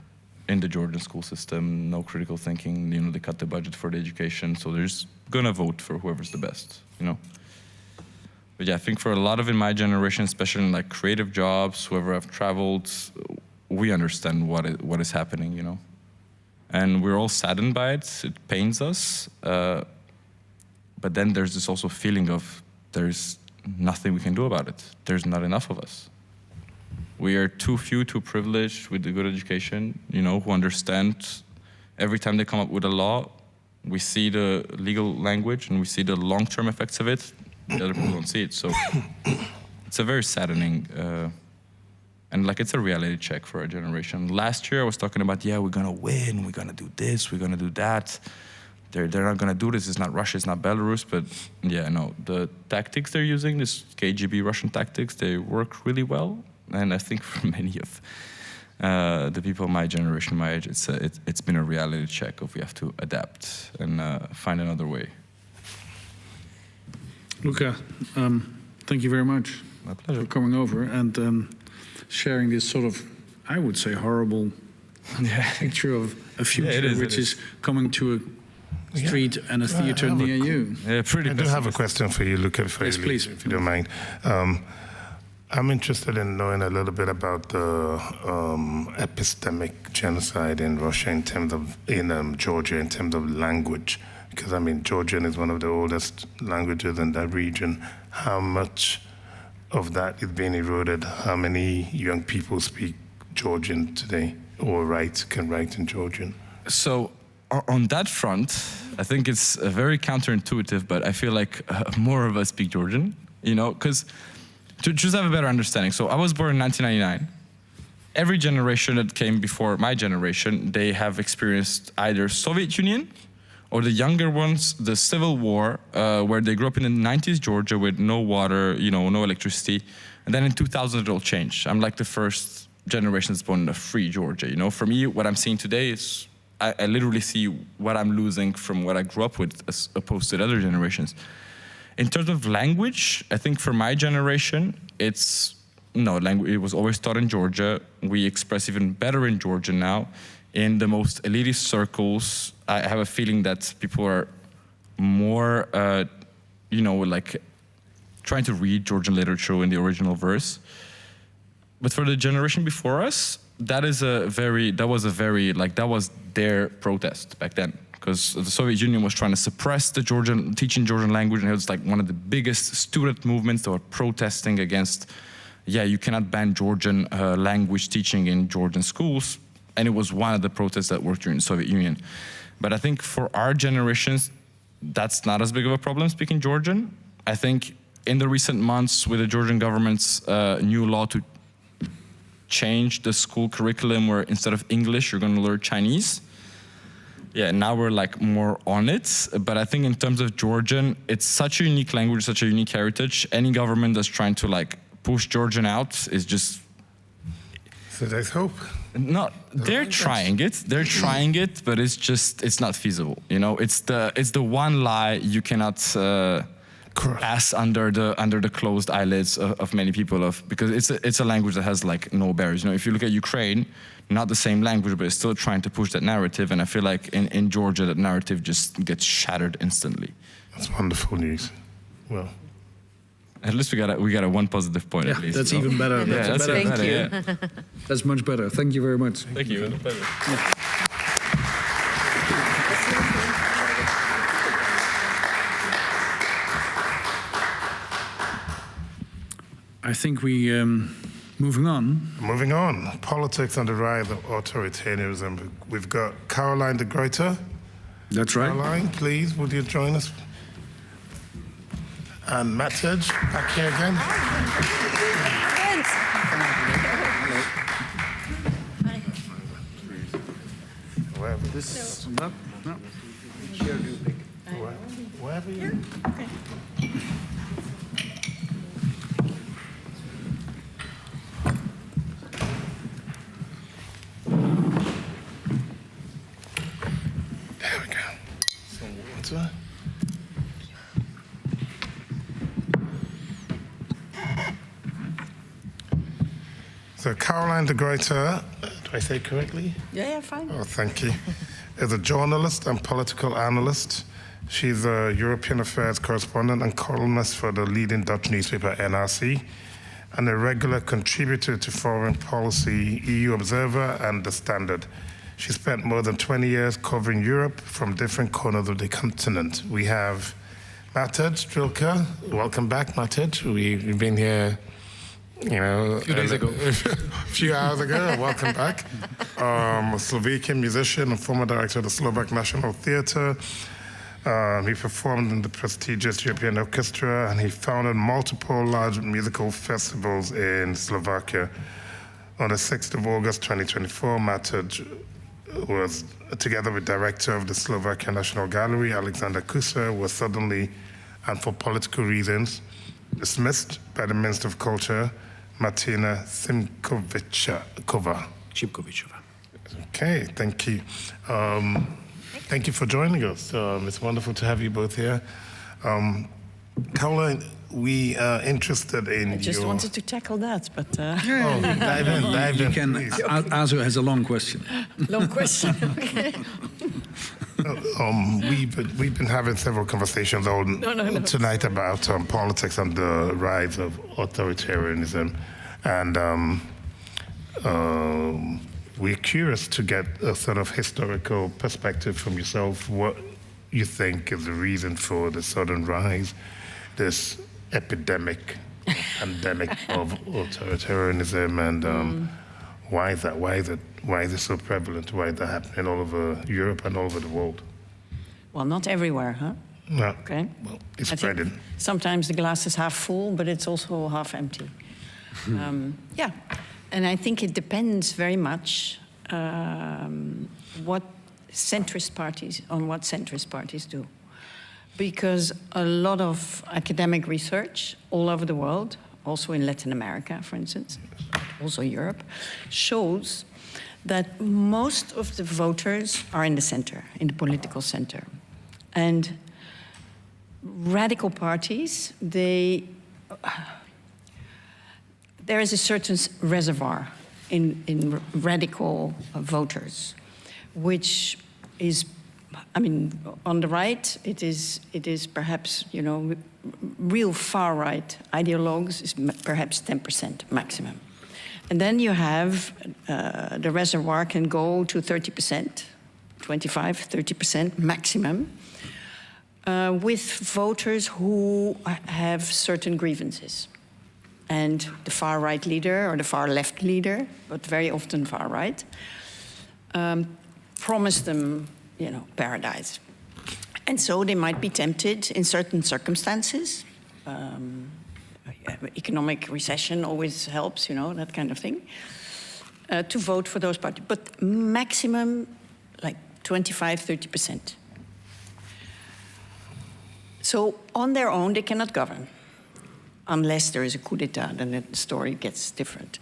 in the Georgian school system, no critical thinking, they cut the budget for the education, so they're just gonna vote for whoever's the best, But yeah, I think for a lot of in my generation, especially in like creative jobs, whoever have traveled, we understand what is happening, And we're all saddened by it. It pains us. But then there's this also feeling of there's nothing we can do about it. There's not enough of us. We are too few, too privileged with a good education, who understand every time they come up with a law, we see the legal language and we see the long-term effects of it. The other people don't see it. So it's a very saddening and like it's a reality check for our generation. Last year I was talking about, we're gonna win, we're gonna do this, we're gonna do that. They're not gonna do this, it's not Russia, it's not Belarus, but the tactics they're using, this KGB Russian tactics, they work really well. And I think for many of the people of my generation, my age, it's been a reality check of we have to adapt and find another way. Luca, thank you very much for coming over and sharing this sort of, I would say, horrible picture of a future which is coming to a street and a theater near you. Yeah, pretty. I do have a question for you, Luca, yes, please. If you don't mind. I'm interested in knowing a little bit about the epistemic genocide in Russia in Georgia in terms of language, because Georgian is one of the oldest languages in that region. How much of that is being eroded? How many young people speak Georgian today or can write in Georgian? So on that front, I think it's very counterintuitive, but I feel like more of us speak Georgian, because to just have a better understanding. So I was born in 1999. Every generation that came before my generation, they have experienced either Soviet Union or the younger ones, the Civil War, where they grew up in the 90s Georgia with no water, no electricity. And then in 2000, it all changed. I'm like the first generation that's born in a free Georgia. For me, what I'm seeing today is I literally see what I'm losing from what I grew up with as opposed to the other generations. In terms of language, I think for my generation, it was always taught in Georgia. We express even better in Georgia now. In the most elitist circles, I have a feeling that people are more, like trying to read Georgian literature in the original verse. But for the generation before us, that was their protest back then, because the Soviet Union was trying to suppress the teaching Georgian language, and it was like one of the biggest student movements that were protesting against, you cannot ban Georgian language teaching in Georgian schools, and it was one of the protests that worked during the Soviet Union. But I think for our generations, that's not as big of a problem speaking Georgian. I think in the recent months with the Georgian government's new law to change the school curriculum where instead of English, you're going to learn Chinese. Yeah, now we're like more on it. But I think in terms of Georgian, it's such a unique language, such a unique heritage. Any government that's trying to like push Georgian out is just... So there's hope. No, they're trying it. They're trying it, but it's not feasible. You know, it's the one lie you cannot pass under the closed eyelids of many people, because it's a language that has like no barriers. You know, if you look at Ukraine, not the same language, but it's still trying to push that narrative. And I feel like in Georgia, that narrative just gets shattered instantly. That's wonderful news. Well, at least we got a one positive point. At least, that's even better. That's better. Thank you. Yeah. That's much better. Thank you very much. Thank you. It was a pleasure. Yeah. I think we moving on. Moving on. Politics and the rise of authoritarianism. We've got Caroline de Gruyter. That's right. Caroline, please, would you join us? And Matej, back here again. Wherever this. No. Wherever you. Okay. There we go. Some water. So Caroline de Gruyter, do I say it correctly? Yeah, fine. Oh, thank you. Is a journalist and political analyst. She's a European affairs correspondent and columnist for the leading Dutch newspaper NRC, and a regular contributor to Foreign Policy, EU Observer, and The Standard. She spent more than 20 years covering Europe from different corners of the continent. We have Matej Trilka. Welcome back, Matej. We've been here, a few days ago. A few hours ago. Welcome back. A Slovakian musician and former director of the Slovak National Theatre. He performed in the prestigious European Orchestra, and he founded multiple large musical festivals in Slovakia. On the 6th of August 2024, Matej was, together with director of the Slovakian National Gallery, Alexander Kusa, was suddenly, and for political reasons, dismissed by the Minister of Culture, Martina Simkovichova. Okay, thank you. Thank you for joining us. It's wonderful to have you both here. Caroline, we are interested in I just wanted to tackle that, but... dive in, you can, Azu has a long question. Long question, okay. We've been having several conversations tonight about politics and the rise of authoritarianism, and we're curious to get a sort of historical perspective from yourself. What you think is the reason for the sudden rise, this epidemic, pandemic of authoritarianism, and why is that? Why is it so prevalent? Why is that happening all over Europe and all over the world? Well, not everywhere, huh? No. Okay. Well, it's spreading. Sometimes the glass is half full, but it's also half empty. Yeah, and I think it depends very much what centrist parties do. Because a lot of academic research all over the world, also in Latin America, for instance, also Europe, shows that most of the voters are in the center, in the political center. And radical parties, there is a certain reservoir in radical voters, which is I mean, on the right, it is perhaps, you know, real far-right ideologues is perhaps 10% maximum. And then you have the reservoir can go to 30%, 25, 30% maximum, with voters who have certain grievances. And the far-right leader or the far-left leader, but very often far-right, promise them, you know, paradise. And so they might be tempted in certain circumstances. Economic recession always helps, you know, that kind of thing, to vote for those parties. But maximum, like 25, 30%. So on their own, they cannot govern. Unless there is a coup d'etat, then the story gets different.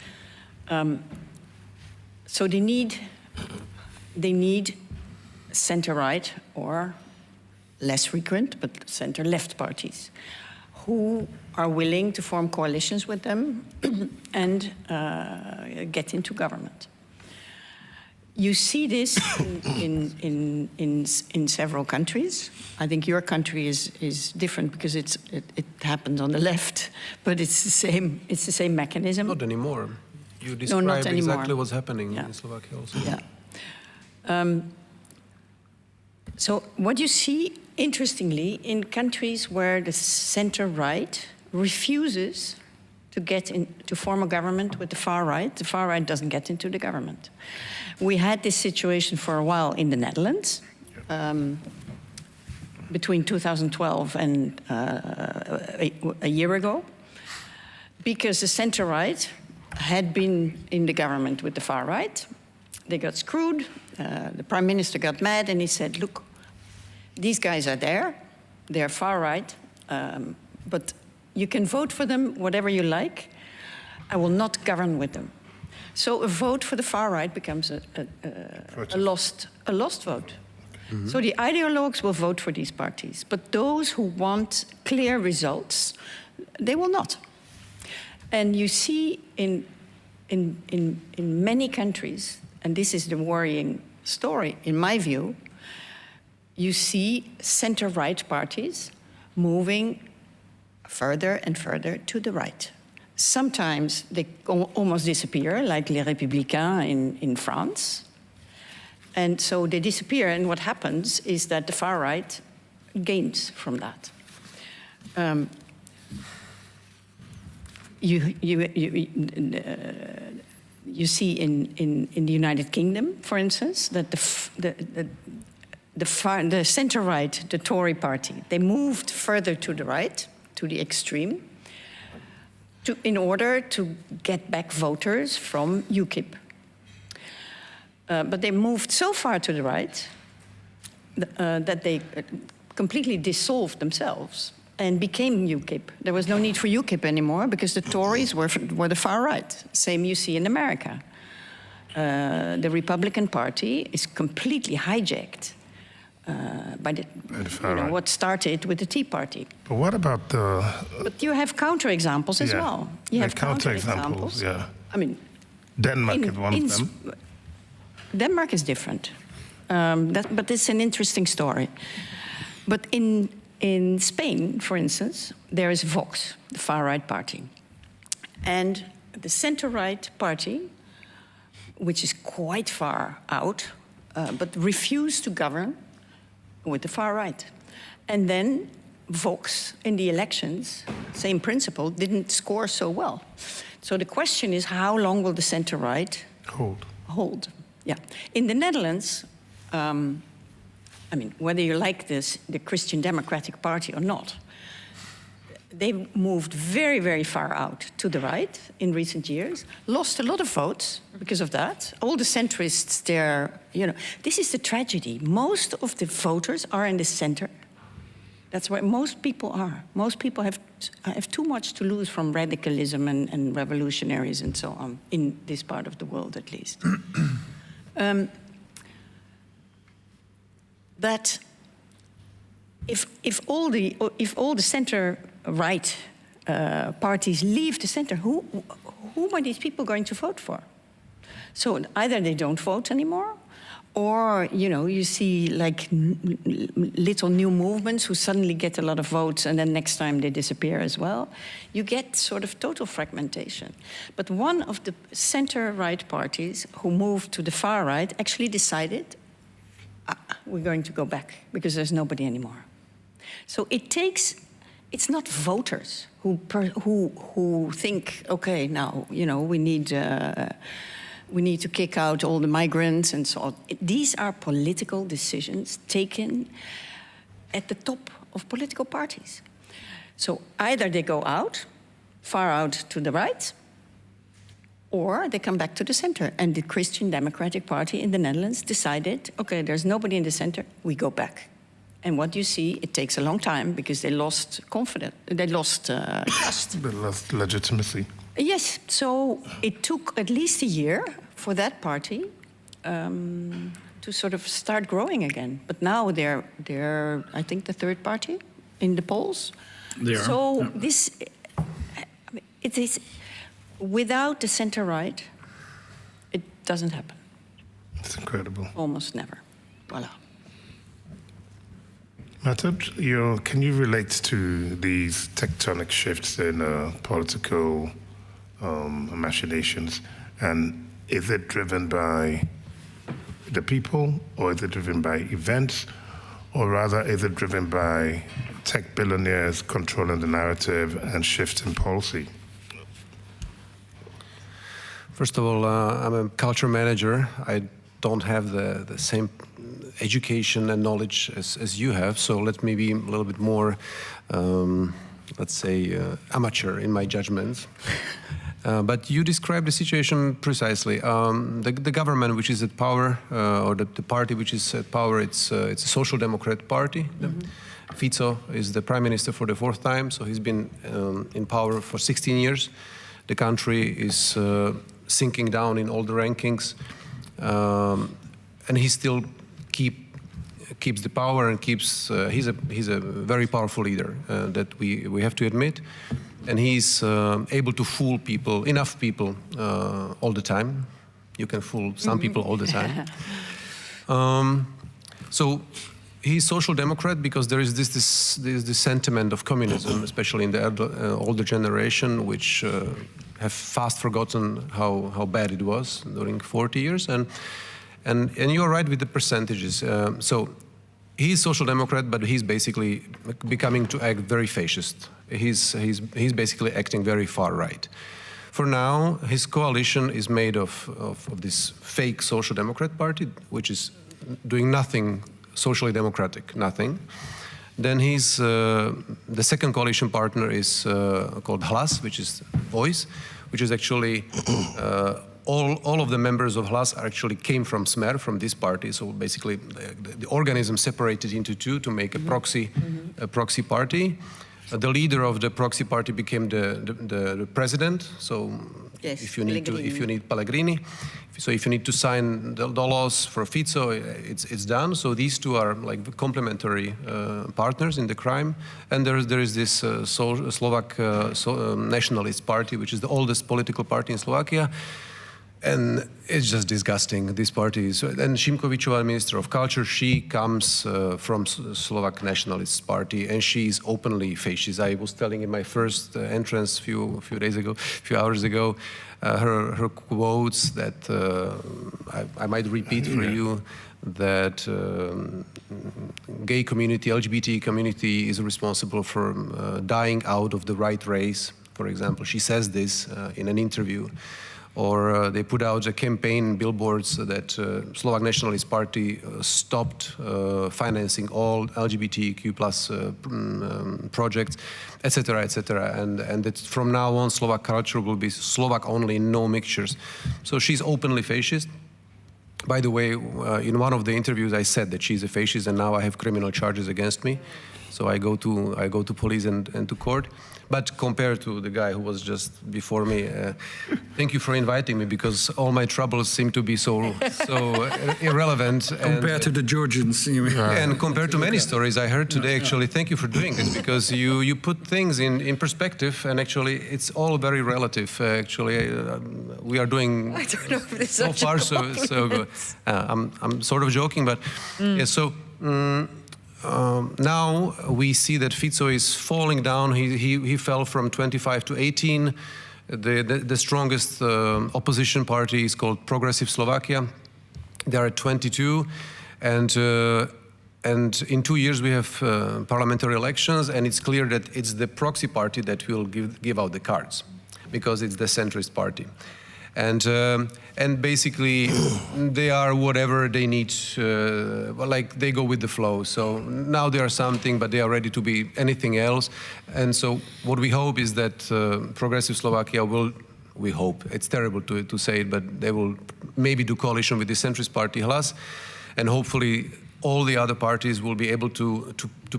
So they need center-right or less frequent, but center-left parties who are willing to form coalitions with them and get into government. You see this in several countries. I think your country is different because it happened on the left, but it's the same mechanism. Not anymore. You describe exactly what's happening in Slovakia also. Yeah. So what you see, interestingly, in countries where the center-right refuses to get in to form a government with the far right doesn't get into the government. We had this situation for a while in the Netherlands, between 2012 and a year ago, because the center-right had been in the government with the far right. They got screwed. The prime minister got mad and he said, look, these guys are there, they're far right, but you can vote for them whatever you like. I will not govern with them. So a vote for the far right becomes a lost vote. Mm-hmm. So the ideologues will vote for these parties, but those who want clear results, they will not. And you see in many countries, and this is the worrying story, in my view, you see center-right parties moving further and further to the right. Sometimes they almost disappear, like Les Républicains in France. And so they disappear, and what happens is that the far right gains from that. You see in the United Kingdom, for instance, that the center-right, the Tory party, they moved further to the right, to the extreme, in order to get back voters from UKIP. But they moved so far to the right that they completely dissolved themselves and became UKIP. There was no need for UKIP anymore because the Tories were the far right. Same you see in America. The Republican Party is completely hijacked by what started with the Tea Party. But what about the... But you have counterexamples as well. You have counterexamples. Yeah. I mean... Denmark is one of them. Denmark is different. But it's an interesting story. But in Spain, for instance, there is Vox, the far-right party. And the center-right party, which is quite far out, but refused to govern with the far right. And then Vox, in the elections, same principle, didn't score so well. So the question is, how long will the center-right hold? Yeah. In the Netherlands, I mean, whether you like this, the Christian Democratic Party or not, they moved very, very far out to the right in recent years, lost a lot of votes because of that. All the centrists there, you know, this is the tragedy. Most of the voters are in the center. That's where most people are. Most people have too much to lose from radicalism and revolutionaries and so on, in this part of the world at least. That if all the center-right parties leave the center, who are these people going to vote for? So either they don't vote anymore, Or, you see like little new movements who suddenly get a lot of votes and then next time they disappear as well. You get sort of total fragmentation. But one of the center-right parties who moved to the far right actually decided, we're going to go back because there's nobody anymore. So it's not voters who think, okay, now, we need to kick out all the migrants and so on. These are political decisions taken at the top of political parties. So either they go out, far out to the right, or they come back to the center. And the Christian Democratic Party in the Netherlands decided, okay, there's nobody in the center, we go back. And what you see, it takes a long time because they lost confidence, they lost trust. They lost legitimacy. Yes, so it took at least a year for that party to sort of start growing again. But now they're I think, the third party in the polls. So it is without the center-right, it doesn't happen. It's incredible. Almost never. Voilà. Mathod, can you relate to these tectonic shifts in political machinations, and is it driven by the people, or is it driven by events, or rather is it driven by tech billionaires controlling the narrative and shift in policy? First of all, I'm a culture manager. I don't have the same education and knowledge as you have, so let me be a little bit more, let's say, amateur in my judgments. But you described the situation precisely. The government which is at power, or the party which is at power, it's a social democrat party. Mm-hmm. Fico is the prime minister for the fourth time, so he's been in power for 16 years. The country is sinking down in all the rankings, and he still keeps the power and keeps. He's a very powerful leader that we have to admit. And he's able to fool people, enough people, all the time. You can fool some people all the time. So he's social democrat because there is this sentiment of communism, especially in the older generation, which have fast forgotten how bad it was during 40 years. And you're right with the percentages. So he's social democrat, but he's basically becoming to act very fascist. He's basically acting very far right. For now, his coalition is made of this fake social democrat party, which is doing nothing socially democratic, nothing. Then the second coalition partner is called Hlas, which is Voice, which is actually all of the members of Hlas actually came from Smer, from this party. So basically, the organism separated into two to make a proxy party. The leader of the proxy party became the president. So yes, if you need Pellegrini, so if you need to sign the laws for Fico, it's done. So these two are like complementary partners in the crime. And there is this Slovak nationalist party, which is the oldest political party in Slovakia. And it's just disgusting, these parties. And Šimkovičová, Minister of Culture, she comes from Slovak Nationalist Party, and she's openly fascist. I was telling in my first entrance few hours ago, her quotes that I might repeat for you, that gay community, LGBT community is responsible for dying out of the right race, for example. She says this in an interview. Or they put out a campaign billboards that Slovak Nationalist Party stopped financing all LGBTQ plus projects, etc., etc. And that from now on Slovak culture will be Slovak only, no mixtures. So she's openly fascist. By the way, in one of the interviews I said that she's a fascist, and now I have criminal charges against me. So I go to police and to court. But compared to the guy who was just before me, thank you for inviting me, because all my troubles seem to be so irrelevant. Compared to the Georgians, you mean? And compared to many stories I heard today, actually, thank you for doing this, because you put things in perspective, and actually it's all very relative. Actually, we are doing I don't know if this is so such a far so good. I'm sort of joking, but yeah. So now we see that Fico is falling down. He fell from 25 to 18. The strongest opposition party is called Progressive Slovakia. They are at 22, and in 2 years we have parliamentary elections, and it's clear that it's the proxy party that will give out the cards, because it's the centrist party, and basically they are whatever they need, like they go with the flow. So now they are something, but they are ready to be anything else. And so what we hope is that Progressive Slovakia will, we hope, it's terrible to say it, but they will maybe do coalition with the centrist party Hlas, and hopefully all the other parties will be able to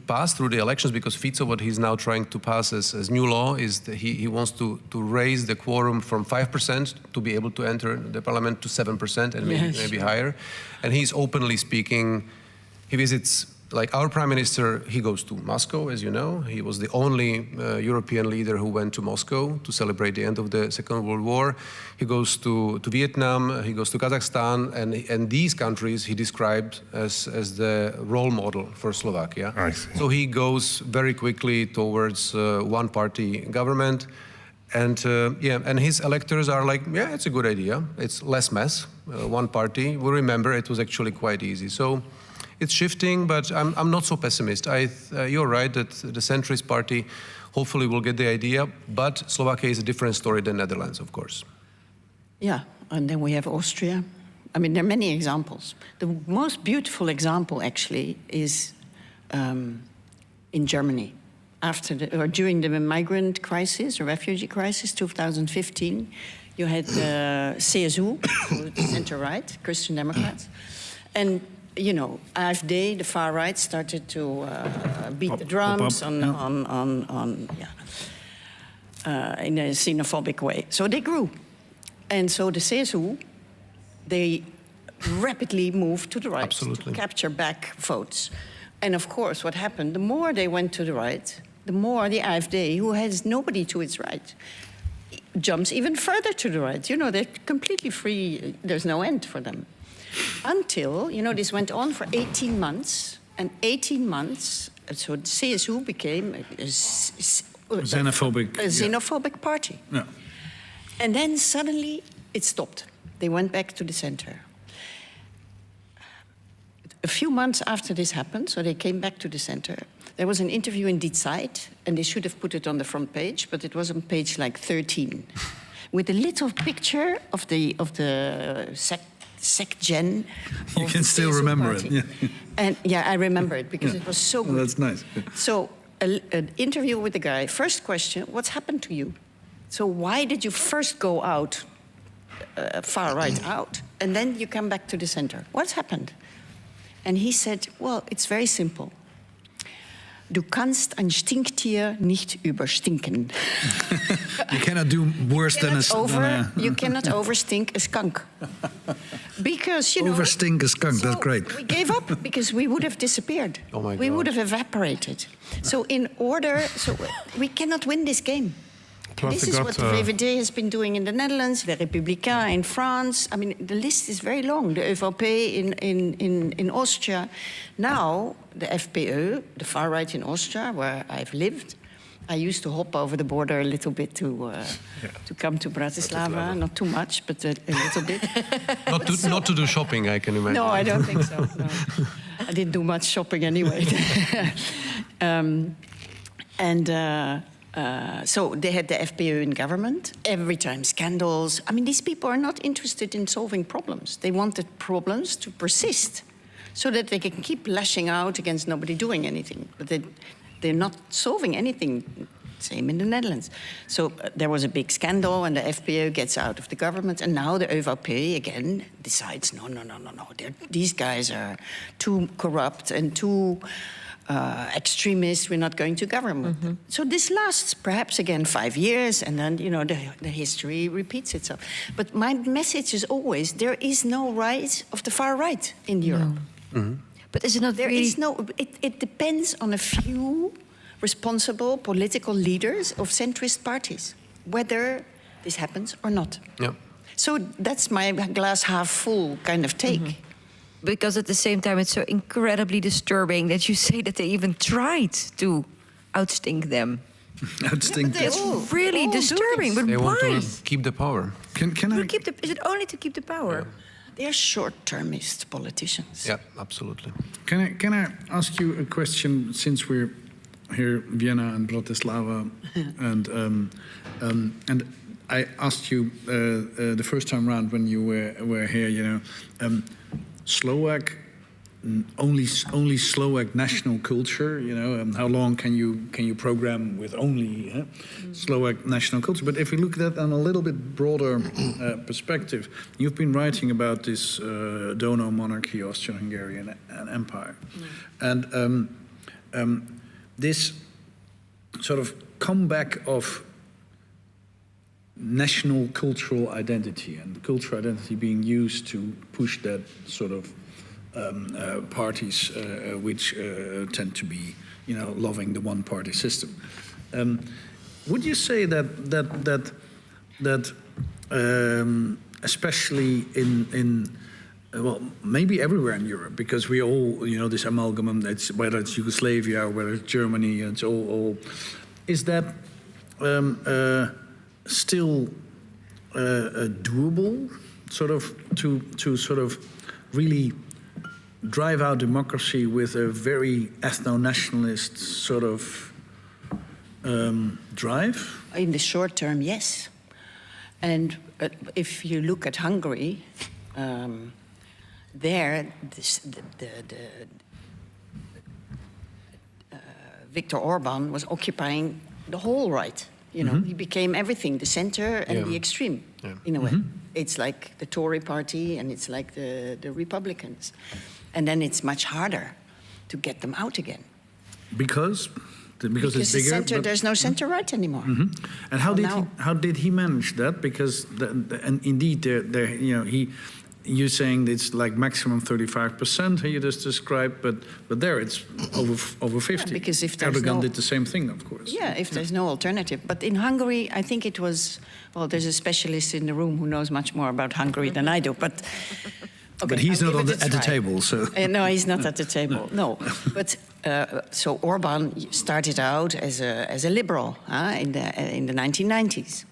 pass through the elections, because Fico, what he's now trying to pass as new law is that he wants to raise the quorum from 5% to be able to enter the parliament to 7% and maybe higher. And he's openly speaking. He visits, like our prime minister, he goes to Moscow, as you know. He was the only European leader who went to Moscow to celebrate the end of the Second World War. He goes to Vietnam, he goes to Kazakhstan, and these countries he described as the role model for Slovakia. I see. So he goes very quickly towards one-party government. And and his electors are like, yeah, it's a good idea. It's less mess, one party. We remember it was actually quite easy. So it's shifting, but I'm not so pessimist. You're right that the centrist party hopefully will get the idea, but Slovakia is a different story than Netherlands, of course. Yeah, and then we have Austria. I mean, there are many examples. The most beautiful example, actually, is in Germany. During the migrant crisis, or refugee crisis, 2015, you had the CSU, center-right, Christian Democrats, and you know, AfD, the far right, started to beat the drums in a xenophobic way. So they grew. And so the CSU, they rapidly moved to the right to capture back votes. And of course, what happened, the more they went to the right, the more the AfD, who has nobody to its right, jumps even further to the right. You know, they're completely free. There's no end for them. Until, you know, this went on for 18 months, and 18 months, so the CSU became a xenophobic party. Yeah. And then suddenly it stopped. They went back to the center. A few months after this happened, so they came back to the center, there was an interview in Die Zeit, and they should have put it on the front page, but it was on page like 13, with a little picture of the SecGen. You can still remember it. Yeah. And yeah, I remember it because it was so good. Well, that's nice. Yeah. So an interview with the guy. First question, what's happened to you? So why did you first go out, far right out, and then you come back to the center? What's happened? And he said, well, it's very simple. Du kannst ein Stinktier nicht überstinken. You cannot do worse than a... You cannot overstink a skunk. Because, you know... Overstink a skunk, that's great. We gave up because we would have disappeared. Oh my God. We would have evaporated. So we cannot win this game. This is what the VVD has been doing in the Netherlands, the Républicains in France. I mean, the list is very long. The ÖVP in Austria. Now, the FPÖ, the far right in Austria, where I've lived. I used to hop over the border a little bit to come to Bratislava. Not too much, but a little bit. Not to do shopping, I can imagine. No, I don't think so. No. I didn't do much shopping anyway. So they had the FPÖ in government, every time scandals. I mean, these people are not interested in solving problems. They wanted problems to persist so that they can keep lashing out against nobody doing anything. But they're not solving anything. Same in the Netherlands. So there was a big scandal and the FPÖ gets out of the government. And now the ÖVP again decides, no. These guys are too corrupt and too... extremists, we're not going to government. Mm-hmm. So this lasts perhaps again 5 years, and then the history repeats itself. But my message is always there is no rise of the far right in Europe. No. Mm-hmm. But is it not there is no? It depends on a few responsible political leaders of centrist parties whether this happens or not. Yeah. So that's my glass half full kind of take. Because at the same time, it's so incredibly disturbing that you say that they even tried to outstink them. Outstink them. It's really disturbing, but They why? want to keep the power. Can I? Is it only to keep the power? They're short-termist politicians. Yeah, absolutely. Can I ask you a question, since we're here, Vienna and Bratislava, and I asked you the first time round when you were here, Slovak, only Slovak national culture, how long can you program with only Slovak national culture? But if we look at that on a little bit broader perspective, you've been writing about this Dono monarchy, Austro-Hungarian Empire, and this sort of comeback of national cultural identity, and cultural identity being used to push that sort of parties which tend to be, loving the one-party system. Would you say that especially in well, maybe everywhere in Europe, because we all, this amalgam, whether it's Yugoslavia or whether it's Germany, it's all is that still doable, sort of, to sort of really drive out democracy with a very ethno-nationalist sort of drive? In the short term, yes. And if you look at Hungary, Viktor Orban was occupying the whole right. He became everything, the center and the extreme, in a way. It's like the Tory party and it's like the Republicans. And then it's much harder to get them out again. Because it's bigger. There's no center right anymore. And how did he manage that? Because and indeed, you're saying it's like maximum 35%. You just described, but there it's over 50. Yeah, because if there's Erdogan did the same thing, of course. Yeah, if there's no alternative. But in Hungary, I think it was. Well, there's a specialist in the room who knows much more about Hungary than I do, but. Okay, but he's not at the table, so... No, he's not at the table, no. But so Orban started out as a liberal in the 1990s.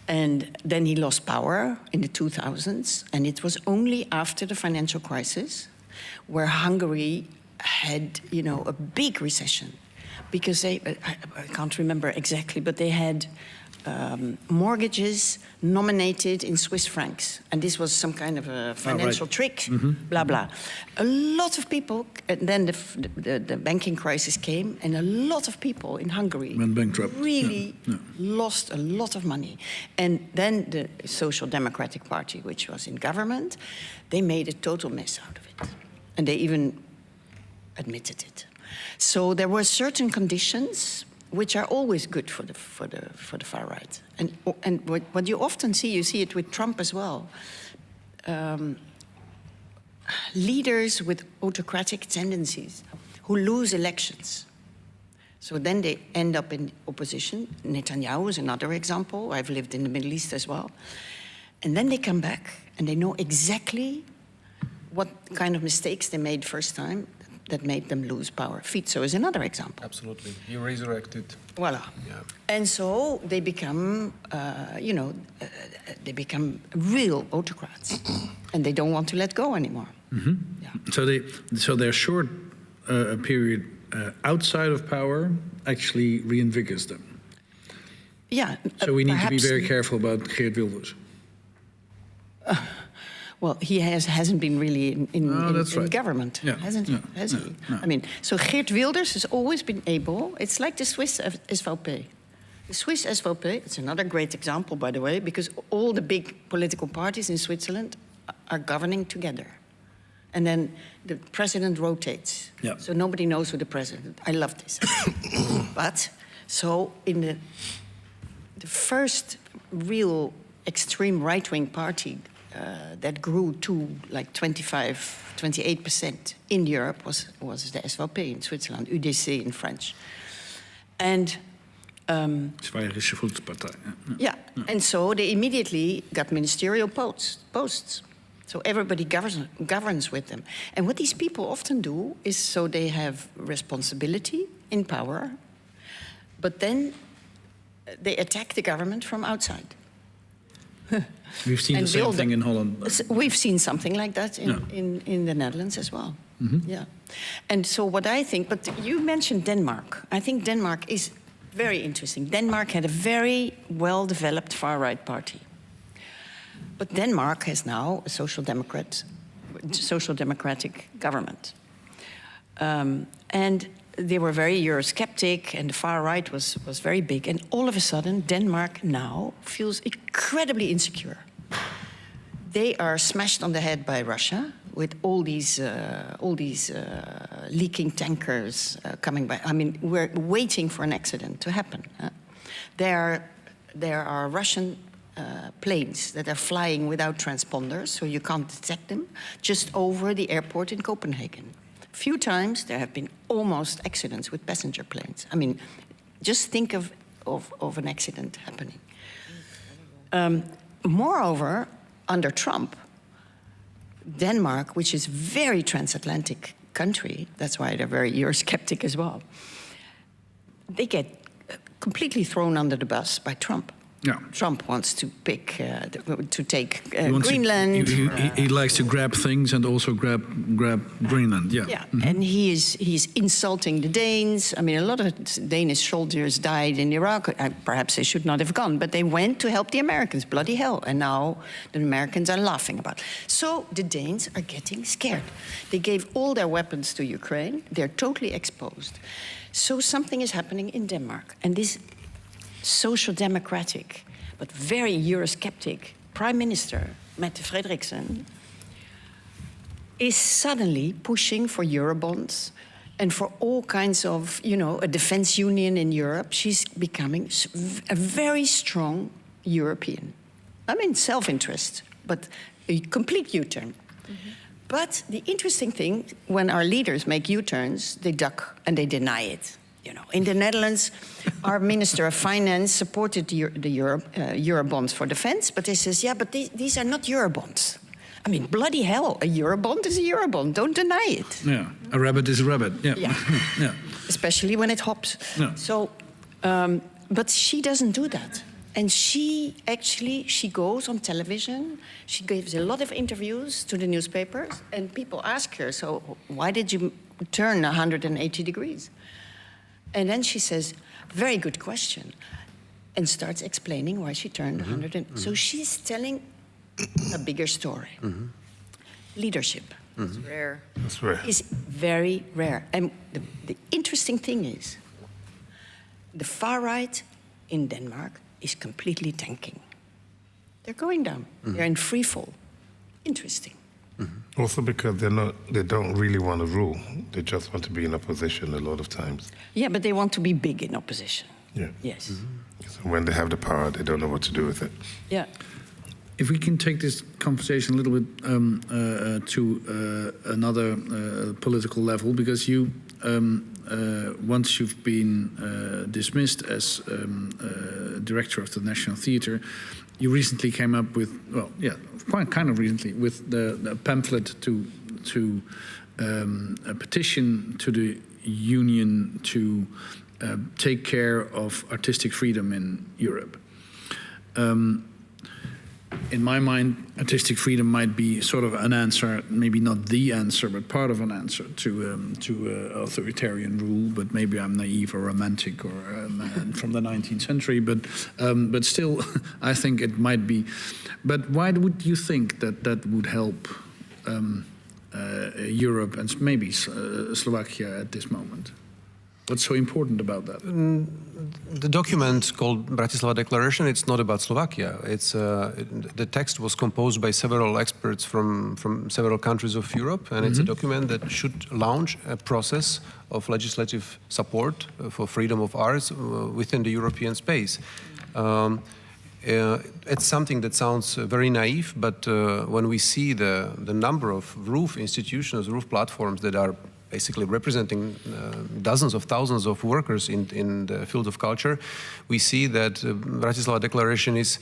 And then he lost power in the 2000s, and it was only after the financial crisis where Hungary had, a big recession. Because I can't remember exactly, but they had mortgages nominated in Swiss francs. And this was some kind of a financial trick, blah, blah. A lot of people, and then the banking crisis came, and a lot of people in Hungary went bankrupt. Really lost a lot of money. And then the Social Democratic Party, which was in government, they made a total mess out of it. And they even admitted it. So there were certain conditions which are always good for the far right, and what you often see, you see it with Trump as well. Leaders with autocratic tendencies who lose elections, so then they end up in opposition. Netanyahu is another example. I've lived in the Middle East as well, and then they come back and they know exactly what kind of mistakes they made first time that made them lose power. Fico is another example. Absolutely. He resurrected. Voila. Yeah. And so they become, they become real autocrats. And they don't want to let go anymore. Yeah. So their short period outside of power actually reinvigorates them. Yeah. So we need to be very careful about Geert Wilders. Well, he hasn't been really in government, hasn't he? Has he? No. I mean, so Geert Wilders has always been able. It's like the Swiss SVP. The Swiss SVP, it's another great example, by the way, because all the big political parties in Switzerland are governing together. And then the president rotates. Yeah. So nobody knows who the president. I love this. But, so in the first real extreme right-wing party that grew to like 28% in Europe was the SVP in Switzerland, UDC in French. And Zweierische Volkspartei. Yeah, and so they immediately got ministerial posts. So everybody governs with them. And what these people often do is, so they have responsibility in power, but then they attack the government from outside. We've seen the same thing in Holland. We've seen something like that in the Netherlands as well. Yeah. And so what I think, but you mentioned Denmark. I think Denmark is very interesting. Denmark had a very well-developed far-right party. But Denmark has now a social democratic government. And they were very Eurosceptic, and the far right was very big. And all of a sudden, Denmark now feels incredibly insecure. They are smashed on the head by Russia with all these leaking tankers coming by. I mean, we're waiting for an accident to happen. There are Russian planes that are flying without transponders, so you can't detect them, just over the airport in Copenhagen. A few times there have been almost accidents with passenger planes. I mean, just think of an accident happening. Moreover, under Trump, Denmark, which is a very transatlantic country, that's why they're very Eurosceptic as well, they get completely thrown under the bus by Trump. Yeah. Trump wants to take Greenland. He likes to grab things and also grab Greenland. Yeah. Yeah, and he's insulting the Danes. I mean, a lot of Danish soldiers died in Iraq. Perhaps they should not have gone, but they went to help the Americans. Bloody hell! And now the Americans are laughing about it. So the Danes are getting scared. They gave all their weapons to Ukraine. They're totally exposed. So something is happening in Denmark, and this social democratic, but very Eurosceptic Prime Minister, Mette Frederiksen, is suddenly pushing for Eurobonds and for all kinds of, a defense union in Europe. She's becoming a very strong European. I mean, self-interest, but a complete U-turn. But the interesting thing, when our leaders make U-turns, they duck and they deny it. In the Netherlands, our Minister of Finance supported the Eurobonds for defense, but he says, yeah, but these are not Eurobonds. I mean, bloody hell, a Eurobond is a Eurobond. Don't deny it. Yeah, a rabbit is a rabbit. Yeah. Yeah. Especially when it hops. Yeah. So, but she doesn't do that. And she goes on television, she gives a lot of interviews to the newspapers, and people ask her, so why did you turn 180 degrees? And then she says, very good question, and starts explaining why she turned 100. So she's telling a bigger story. Leadership. It's rare. That's rare. Is very rare. And the interesting thing is, the far right in Denmark is completely tanking. They're going down. They're in free fall. Interesting. Also because they don't really want to rule. They just want to be in opposition a lot of times. Yeah, but they want to be big in opposition. Yeah. Yes. So when they have the power, they don't know what to do with it. Yeah. If we can take this conversation a little bit to another political level, because you, once you've been dismissed as director of the National Theatre, you recently came up with, quite kind of recently, with the pamphlet to a petition to the union to take care of artistic freedom in Europe. In my mind, artistic freedom might be sort of an answer, maybe not the answer, but part of an answer to authoritarian rule. But maybe I'm naive or romantic or from the 19th century. But still, I think it might be. But why would you think that would help Europe and maybe Slovakia at this moment? What's so important about that? The document called Bratislava Declaration, it's not about Slovakia. The text was composed by several experts from several countries of Europe, and it's a document that should launch a process of legislative support for freedom of arts within the European space. It's something that sounds very naive, but when we see the number of roof institutions, roof platforms that are basically representing dozens of thousands of workers in the field of culture, we see that Bratislava Declaration is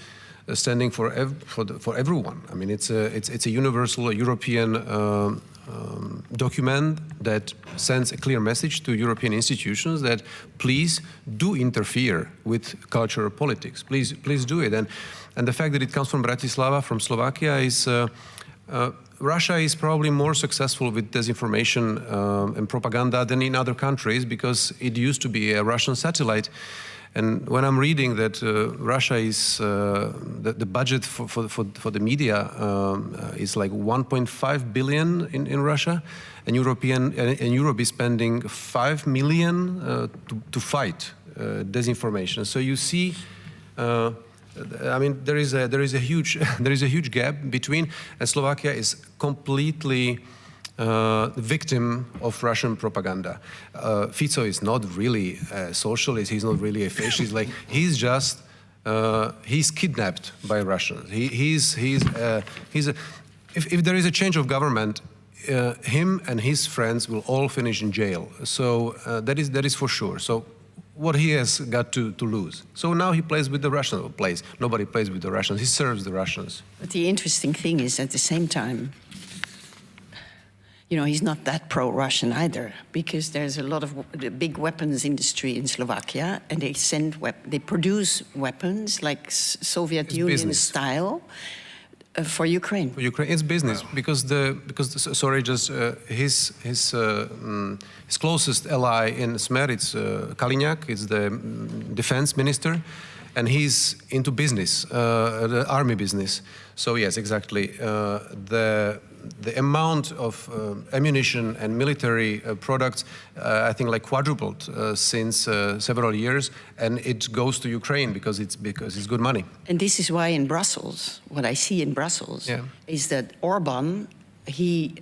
standing for everyone. I mean, it's a universal European document that sends a clear message to European institutions that please do interfere with cultural politics. Please do it. And the fact that it comes from Bratislava, from Slovakia, is Russia is probably more successful with disinformation and propaganda than in other countries because it used to be a Russian satellite. And when I'm reading that Russia is, the budget for the media is like 1.5 billion in Russia, and Europe is spending 5 million to fight disinformation. So you see, I mean, there is a huge gap between, and Slovakia is completely victim of Russian propaganda. Fico is not really a socialist. He's not really a fascist. Like he's kidnapped by Russians. If there is a change of government, him and his friends will all finish in jail. So that is for sure. So what he has got to lose. So now he plays with the Russians. Nobody plays with the Russians. He serves the Russians. But the interesting thing is, at the same time, you know, he's not that pro-Russian either, because there's a lot of the big weapons industry in Slovakia, and they produce weapons like Soviet Union style for Ukraine. For Ukraine, it's business because his closest ally in Smer, it's Kaliňák, it's the defense minister, and he's into business, the army business. So yes, exactly. The amount of ammunition and military products, I think, like quadrupled since several years, and it goes to Ukraine because it's good money. And this is why in Brussels, what I see in Brussels is that Orban, he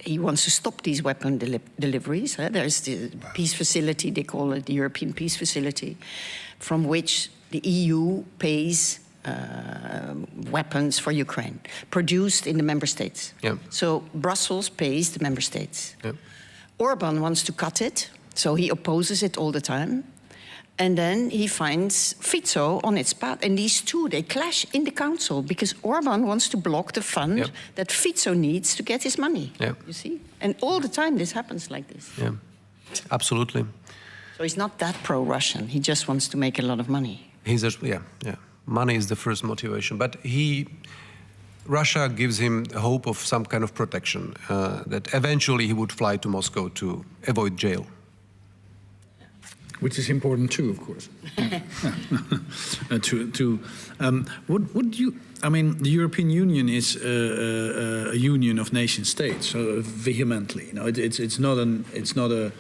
wants to stop these weapon deliveries. There's the peace facility, they call it the European Peace Facility, from which the EU pays weapons for Ukraine, produced in the member states. Yeah. So Brussels pays the member states. Yeah. Orban wants to cut it, so he opposes it all the time. And then he finds Fico on its path. And these two, they clash in the council because Orban wants to block the fund that Fico needs to get his money. Yeah. You see? And all the time this happens like this. Yeah, absolutely. So he's not that pro-Russian. He just wants to make a lot of money. Money is the first motivation, but Russia gives him hope of some kind of protection, that eventually he would fly to Moscow to avoid jail. Which is important too, of course. I mean, the European Union is a union of nation states, so vehemently. You know, it's not a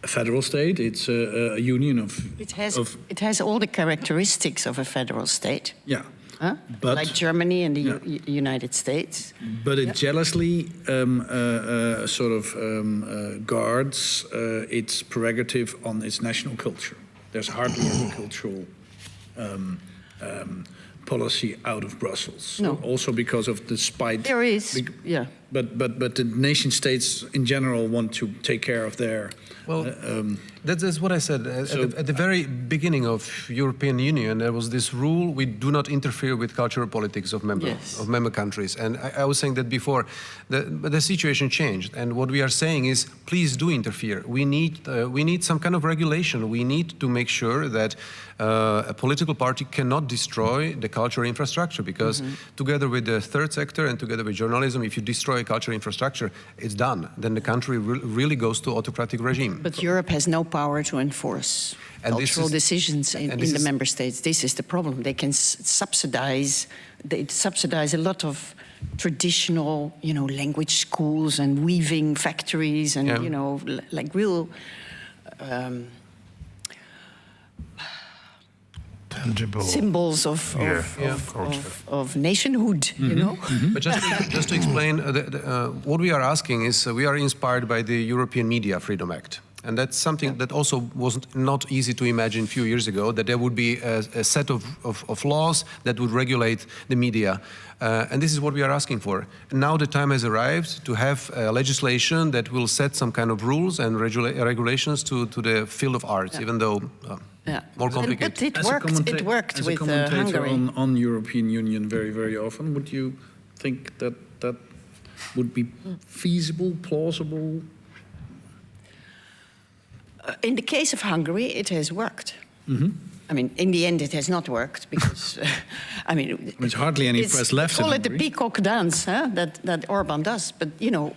federal state. It's a union of. It has all the characteristics of a federal state. Yeah. But, like Germany and the United States. But it jealously guards its prerogative on its national culture. There's hardly any cultural policy out of Brussels. No. Also because of the spite. There is, But the nation states in general want to take care of their. Well, that's what I said at the very beginning of European Union. There was this rule: we do not interfere with cultural politics of member countries. And I was saying that before. But the situation changed, and what we are saying is, please do interfere. We need some kind of regulation. We need to make sure that a political party cannot destroy the cultural infrastructure, because together with the third sector and together with journalism, if you destroy cultural infrastructure, it's done. Then the country really goes to autocratic regime. But Europe has no power to enforce cultural decisions in the member states. This is the problem. They can subsidize. They subsidize a lot of traditional, language schools and weaving factories, and like real. Tangible symbols of nationhood, But just to explain, what we are asking is, we are inspired by the European Media Freedom Act. And that's something that also was not easy to imagine a few years ago, that there would be a set of laws that would regulate the media. And this is what we are asking for. Now the time has arrived to have legislation that will set some kind of rules and regulations to the field of arts, even though more complicated. But it worked as with a commentator Hungary. on European Union very, very often, would you think that that would be feasible, plausible? In the case of Hungary, it has worked. I mean, in the end, it has not worked because, I mean, there's hardly any press left. Call it the peacock dance that Orban does. But you know,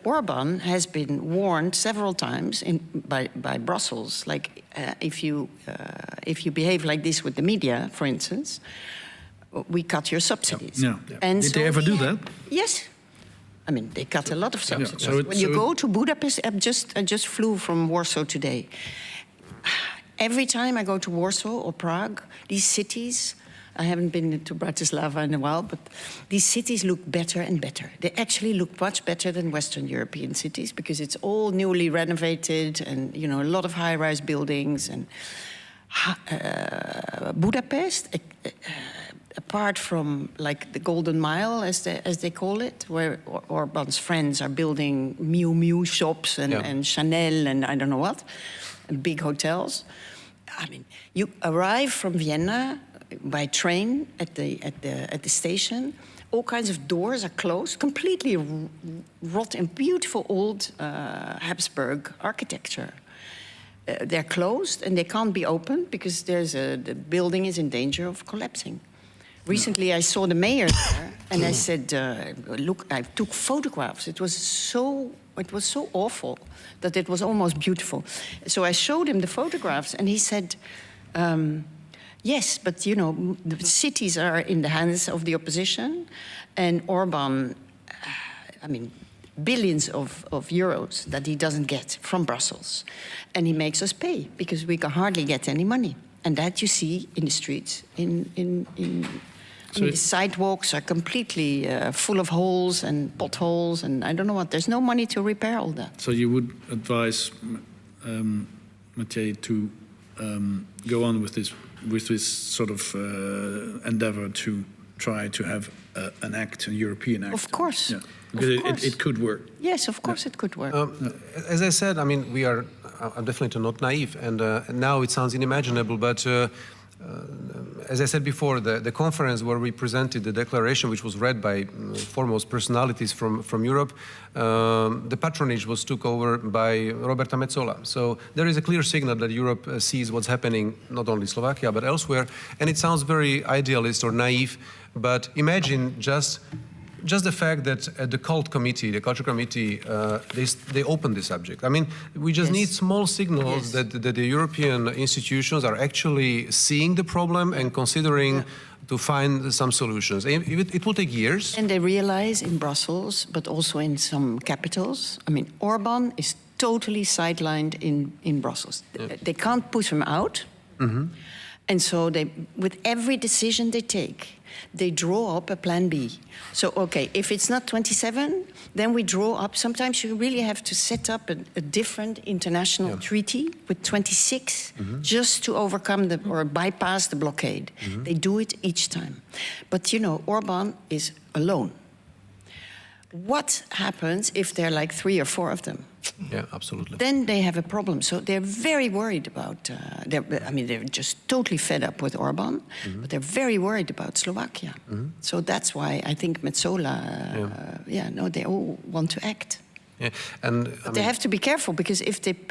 Orban has been warned several times by Brussels. Like, if you behave like this with the media, for instance, we cut your subsidies. Yeah. And Did they ever do that? Yes. I mean, they cut a lot of subsidies. So when you go to Budapest, I just flew from Warsaw today. Every time I go to Warsaw or Prague, these cities, I haven't been to Bratislava in a while, but these cities look better and better. They actually look much better than Western European cities because it's all newly renovated and, you know, a lot of high-rise buildings. And Budapest, apart from like the Golden Mile, as they call it, where Orban's friends are building Miu Miu shops and Chanel and I don't know what, and big hotels. I mean, you arrive from Vienna by train at the station. All kinds of doors are closed, completely rotten, beautiful old Habsburg architecture. They're closed and they can't be opened because the building is in danger of collapsing. Recently, I saw the mayor there, and I said, "Look, I took photographs. It was so awful that it was almost beautiful." So I showed him the photographs, and he said, "Yes, but you know, the cities are in the hands of the opposition, and Orban, I mean, billions of euros that he doesn't get from Brussels, and he makes us pay because we can hardly get any money, and that you see in the streets the sidewalks are completely full of holes and potholes, and I don't know what. There's no money to repair all that. So you would advise Mathieu to go on with this sort of endeavor to try to have an act, a European act. Of course. Yeah. Because it could work. Yes, of course it could work. As I said, I mean, we are definitely not naive, and now it sounds unimaginable, but as I said before, the conference where we presented the declaration, which was read by foremost personalities from Europe, the patronage was took over by Roberta Metsola. So there is a clear signal that Europe sees what's happening, not only Slovakia, but elsewhere. And it sounds very idealist or naive, but imagine just the fact that the cult committee, the culture committee, they opened the subject. I mean, we just need small signals that the European institutions are actually seeing the problem and considering to find some solutions. It will take years. And they realize in Brussels, but also in some capitals, I mean, Orban is totally sidelined in Brussels. They can't push him out. And so with every decision they take, they draw up a plan B. So, okay, if it's not 27, then we draw up. Sometimes you really have to set up a different international treaty with 26 just to overcome or bypass the blockade. They do it each time. But, you know, Orban is alone. What happens if there are like 3 or 4 of them? Yeah, absolutely. Then they have a problem. So they're very worried about, they're just totally fed up with Orban, but they're very worried about Slovakia. So that's why I think Metsola, they all want to act. Yeah, and but they have to be careful because if they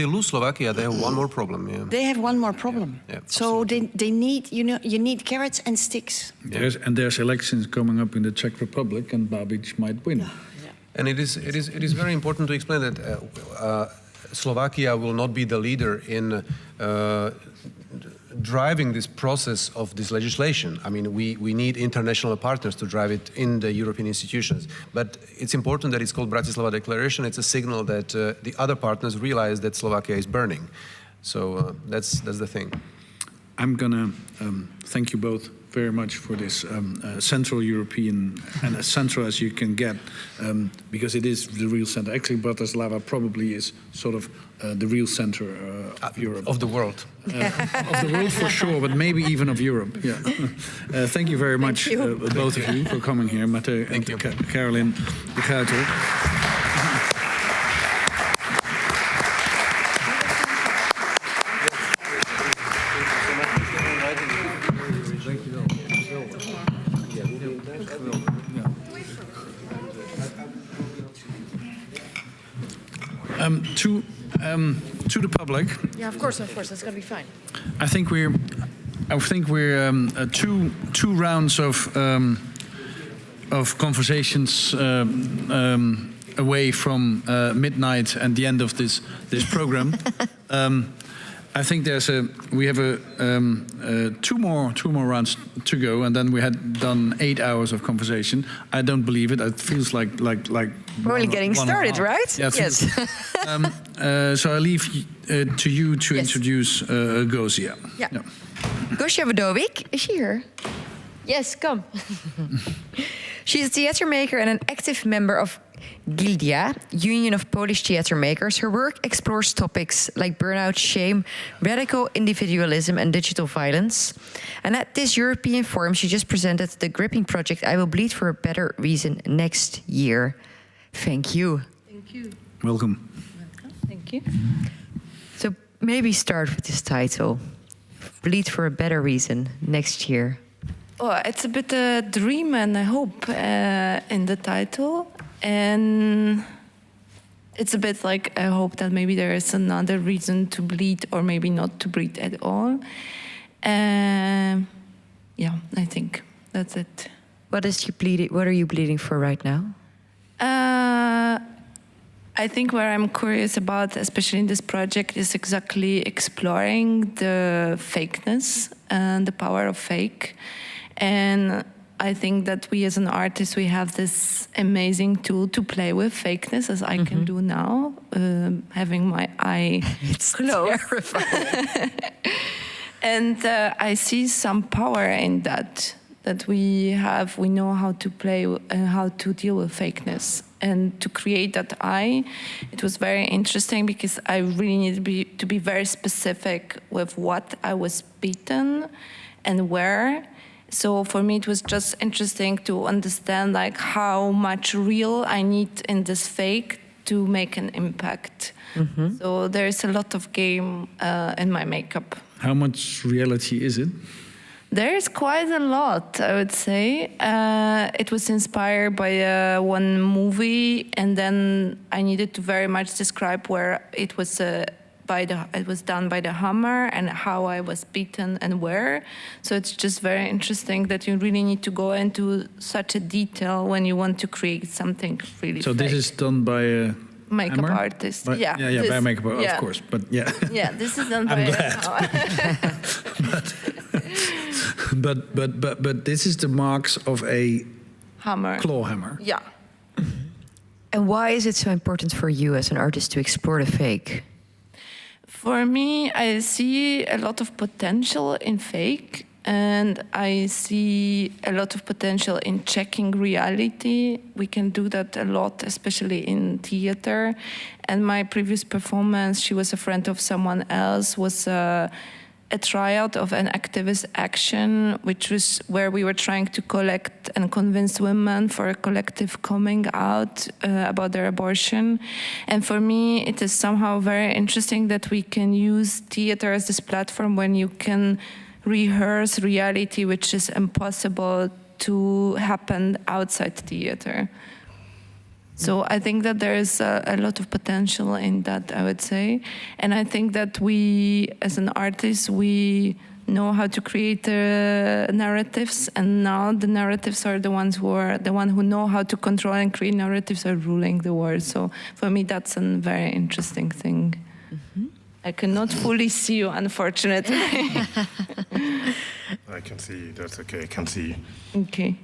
lose Slovakia, they have one more problem. Yeah. They have one more problem. Yeah, so they need, you need carrots and sticks. There's elections coming up in the Czech Republic, and Babiš might win. And it is very important to explain that Slovakia will not be the leader in driving this process of this legislation. I mean, we need international partners to drive it in the European institutions. But it's important that it's called Bratislava Declaration. It's a signal that the other partners realize that Slovakia is burning. So that's the thing. I'm gonna thank you both very much for this Central European, and as central as you can get, because it is the real center. Actually, Bratislava probably is sort of the real center of Europe. Of the world. Of the world for sure, but maybe even of Europe. Yeah. Thank you very much, both of you, for coming here, Mate and Caroline de Gruyter. To the public. Yeah, of course, that's gonna be fine. I think we're two rounds of conversations away from midnight and the end of this program. I think we have two more rounds to go, and then we had done 8 hours of conversation. I don't believe it. It feels like we're only getting started, right? Yeah, yes. So I leave to you to introduce Gosia. Yeah. Gosia Wdowik, is she here? Yes, come. She's a theater maker and an active member of Gildia, Union of Polish Theater Makers. Her work explores topics like burnout, shame, radical individualism, and digital violence. And at this European Forum, she just presented the gripping project, I Will Bleed for a Better Reason, next year. Thank you. Thank you. Welcome. Thank you. So maybe start with this title, Bleed for a Better Reason, next year. Oh, it's a bit a dream and a hope in the title. And it's a bit like I hope that maybe there is another reason to bleed, or maybe not to bleed at all. Yeah, I think that's it. What are you bleeding for right now? I think where I'm curious about, especially in this project, is exactly exploring the fakeness and the power of fake. And I think that we as an artist, we have this amazing tool to play with fakeness, as I can do now, having my eye closed. And I see some power in that we know how to play and how to deal with fakeness. And to create that eye, it was very interesting because I really needed to be very specific with what I was beaten and where. So for me, it was just interesting to understand like how much real I need in this fake to make an impact. So there is a lot of game in my makeup. How much reality is it? There is quite a lot, I would say. It was inspired by one movie, and then I needed to very much describe where it was it was done by the hammer and how I was beaten and where. So it's just very interesting that you really need to go into such a detail when you want to create something really. So fake. this is done by a makeup hammer? artist. By a makeup artist, of course. But yeah. Yeah, this is done by I'm glad. But this is the marks of a hammer. Claw hammer. Yeah. And why is it so important for you as an artist to explore the fake? For me, I see a lot of potential in fake, and I see a lot of potential in checking reality. We can do that a lot, especially in theater. And my previous performance, she was a friend of someone else, was a tryout of an activist action, which was where we were trying to collect and convince women for a collective coming out about their abortion. And for me, it is somehow very interesting that we can use theater as this platform when you can rehearse reality, which is impossible to happen outside theater. So I think that there is a lot of potential in that, I would say. And I think that we, as an artist, we know how to create narratives, and now the narratives are the ones who know how to control and create narratives are ruling the world. So for me, that's a very interesting thing. I cannot fully see you, unfortunately. I can see you. That's okay. I can see you. Okay.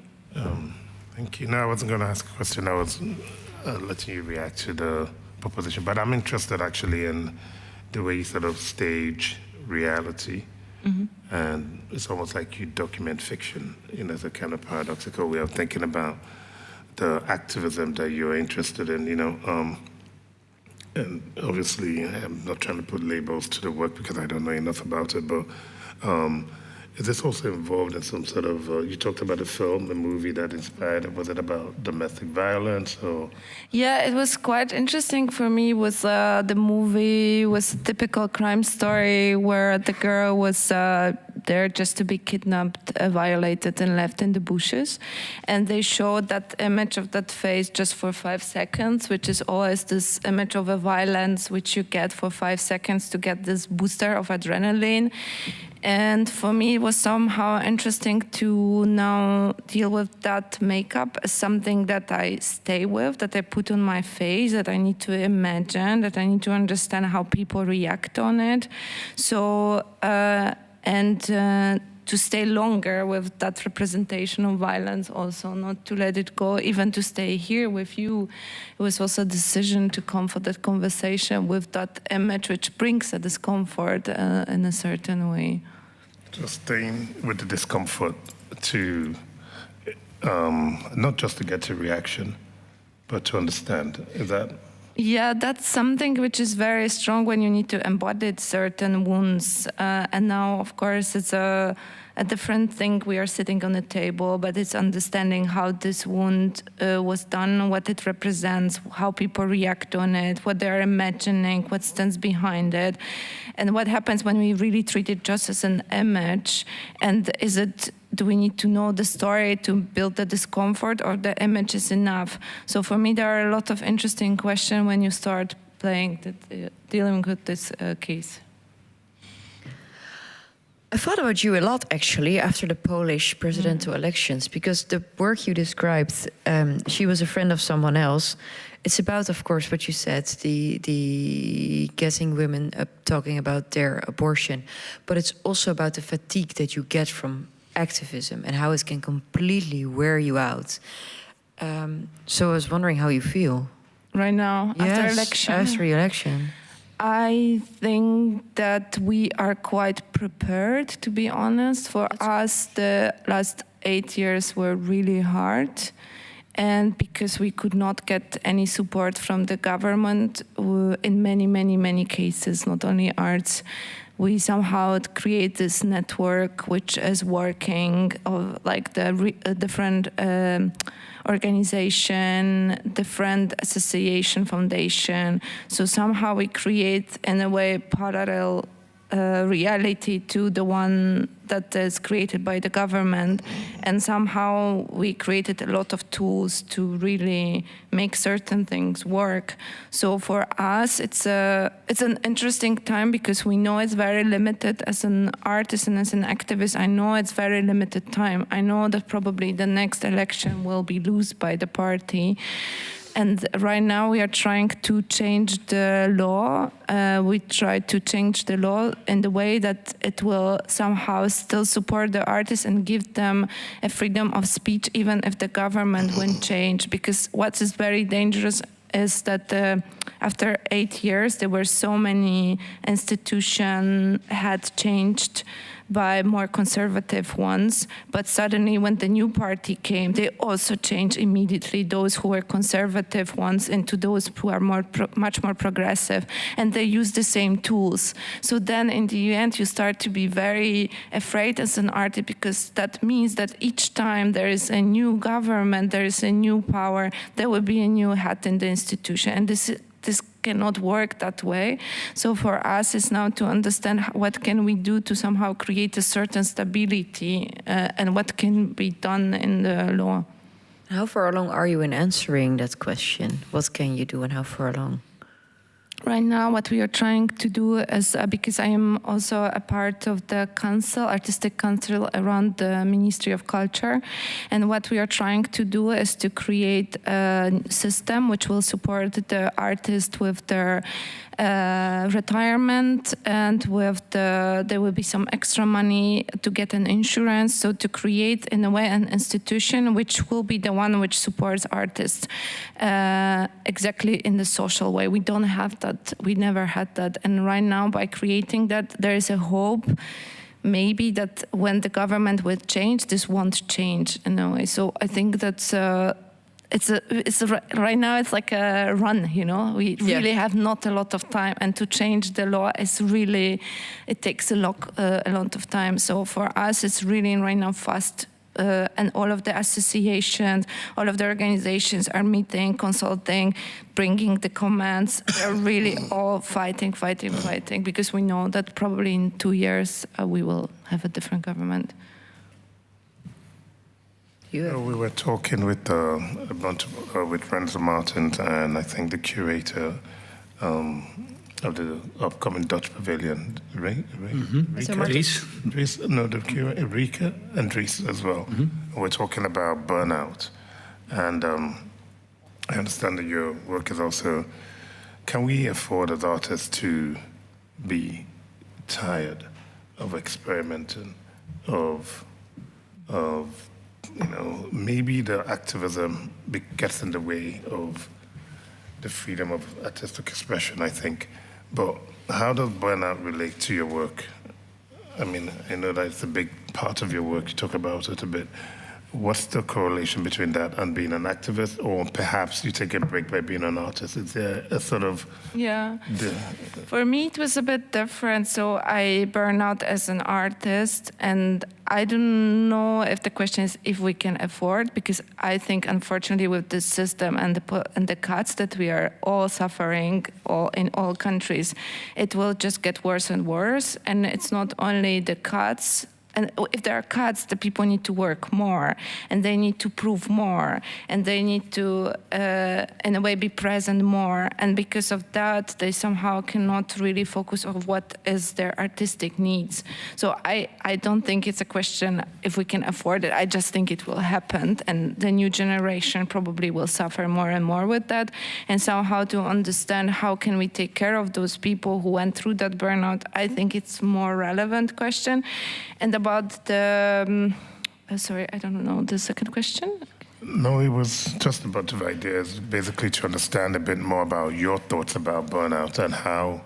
Thank you. No, I wasn't going to ask a question. I was letting you react to the proposition. But I'm interested, actually, in the way you sort of stage reality. And it's almost like you document fiction, as a kind of paradoxical way of thinking about the activism that you're interested in, and obviously I'm not trying to put labels to the work because I don't know enough about it, but is this also involved in some sort of, you talked about a film, a movie that inspired it. Was it about domestic violence or? Yeah, it was quite interesting for me. The movie was a typical crime story where the girl was there just to be kidnapped, violated and left in the bushes. And they showed that image of that face just for 5 seconds, which is always this image of a violence which you get for 5 seconds to get this booster of adrenaline. And for me, it was somehow interesting to now deal with that makeup as something that I stay with, that I put on my face, that I need to imagine, that I need to understand how people react on it. So, to stay longer with that representation of violence also, not to let it go, even to stay here with you. It was also a decision to come for that conversation with that image which brings a discomfort in a certain way. Just staying with the discomfort to, not just to get a reaction, but to understand. Is that? Yeah, that's something which is very strong when you need to embody certain wounds. And now, of course, it's a different thing. We are sitting on a table, but it's understanding how this wound was done, what it represents, how people react on it, what they're imagining, what stands behind it, and what happens when we really treat it just as an image. And do we need to know the story to build the discomfort, or the image is enough? So for me, there are a lot of interesting questions when you start dealing with this case. I thought about you a lot, actually, after the Polish presidential elections, because the work you described, she was a friend of someone else. It's about, of course, what you said, the getting women up talking about their abortion, but it's also about the fatigue that you get from activism and how it can completely wear you out. So I was wondering how you feel right now, after election. After the election. I think that we are quite prepared, to be honest. For us, the last 8 years were really hard. And because we could not get any support from the government in many, many, many cases, not only arts, we somehow create this network which is working, of like the different organization, different association, foundation. So somehow we create, in a way, parallel reality to the one that is created by the government, and somehow we created a lot of tools to really make certain things work. So for us, it's an interesting time because we know it's very limited. As an artist and as an activist, I know it's very limited time. I know that probably the next election will be lost by the party. And right now we are trying to change the law. We try to change the law in the way that it will somehow still support the artists and give them a freedom of speech, even if the government won't change. Because what is very dangerous is that after 8 years, there were so many institutions had changed by more conservative ones, but suddenly when the new party came, they also changed immediately those who were conservative ones into those who are much more progressive, and they use the same tools. So then in the end, you start to be very afraid as an artist, because that means that each time there is a new government, there is a new power, there will be a new hat in the institution, and this cannot work that way. So for us, it's now to understand what can we do to somehow create a certain stability and what can be done in the law. How far along are you in answering that question? What can you do and how far along? Right now, what we are trying to do is, because I am also a part of the council, artistic council around the Ministry of Culture, and what we are trying to do is to create a system which will support the artists with their retirement, and there will be some extra money to get an insurance, so to create in a way an institution which will be the one which supports artists exactly in the social way. We don't have that, we never had that, and right now by creating that there is a hope maybe that when the government will change, this won't change in a way. So I think that's right now it's like a run, you know. We really have not a lot of time, and to change the law is really, it takes a lot of time. So for us, it's really right now fast. And all of the associations, all of the organizations are meeting, consulting, bringing the comments. They're really all fighting, because we know that probably in 2 years we will have a different government. We were talking with a bunch of, with Renzo Martins and I think the curator of the upcoming Dutch pavilion, Dries, no, the curator, Rika and Dries as well. We're talking about burnout. And I understand that your work is also, can we afford as artists to be tired of experimenting, of you know, maybe the activism gets in the way of the freedom of artistic expression, I think. But how does burnout relate to your work? I mean, I know that it's a big part of your work. You talk about it a bit. What's the correlation between that and being an activist, or perhaps you take a break by being an artist? Is there a sort of... Yeah. For me, it was a bit different. So I burn out as an artist, and I don't know if the question is if we can afford, because I think, unfortunately, with the system and the cuts that we are all suffering in all countries, it will just get worse and worse. And it's not only the cuts. And if there are cuts, the people need to work more, and they need to prove more, and they need to, in a way, be present more. And because of that, they somehow cannot really focus on what is their artistic needs. So I don't think it's a question if we can afford it. I just think it will happen, and the new generation probably will suffer more and more with that. And somehow to understand how can we take care of those people who went through that burnout, I think it's a more relevant question. And about the, sorry, I don't know, the second question? No, it was just a bunch of ideas, basically to understand a bit more about your thoughts about burnout and how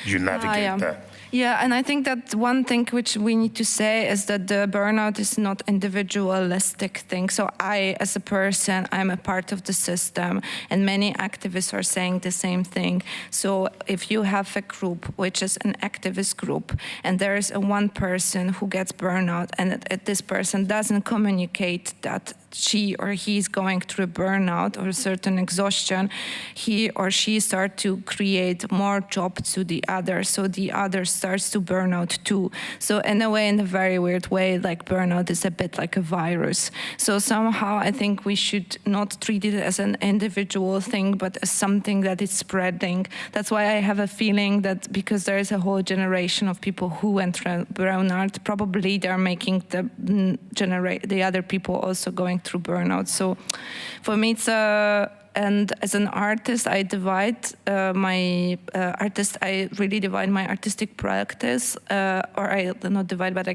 you navigate that. Yeah, and I think that one thing which we need to say is that the burnout is not individualistic thing. So I, as a person, I'm a part of the system, and many activists are saying the same thing. So if you have a group which is an activist group, and there is one person who gets burnout, and this person doesn't communicate that she or he is going through a burnout or a certain exhaustion, he or she start to create more job to the other, so the other starts to burn out too. So in a way, in a very weird way, like burnout is a bit like a virus. So somehow I think we should not treat it as an individual thing, but as something that is spreading. That's why I have a feeling that because there is a whole generation of people who went through burnout, probably they're making the other people also going through burnout. So for me, it's and as an artist, I divide I really divide my artistic practice, or I not divide, but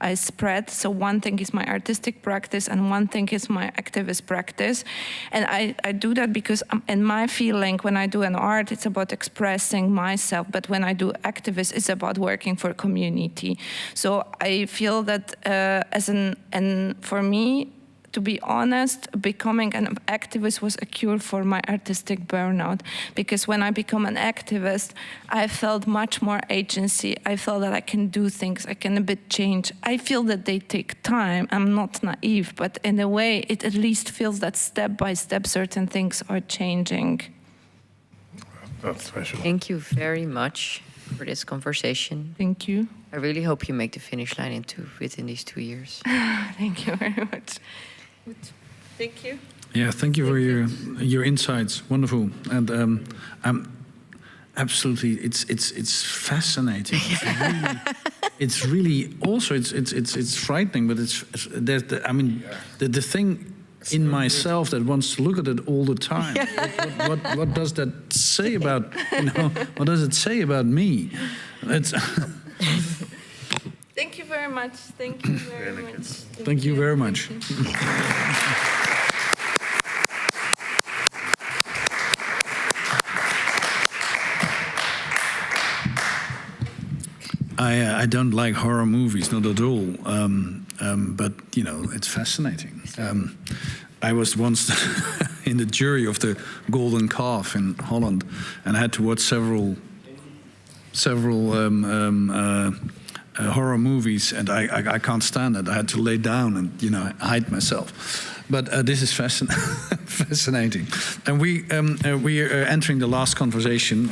I spread. So one thing is my artistic practice, and one thing is my activist practice. And I do that because in my feeling, when I do an art, it's about expressing myself. But when I do activist, it's about working for community. So I feel that and for me, to be honest, becoming an activist was a cure for my artistic burnout, because when I become an activist, I felt much more agency. I felt that I can do things, I can a bit change. I feel that they take time. I'm not naive, but in a way, it at least feels that step by step, certain things are changing. That's special. Thank you very much for this conversation. Thank you. I really hope you make the finish line within these 2 years. Thank you very much. Good. Thank you. Yeah, thank you for your insights. Wonderful, and I'm absolutely. It's fascinating. It's really also it's frightening, but the thing in myself that wants to look at it all the time. What does that say about What does it say about me? It's. Thank you very much. Thank you very much. Thank you very much. I don't like horror movies, not at all. But you know, it's fascinating. I was once in the jury of the Golden Calf in Holland, and I had to watch several horror movies, and I can't stand it. I had to lay down and hide myself. But this is fascinating, and we are entering the last conversation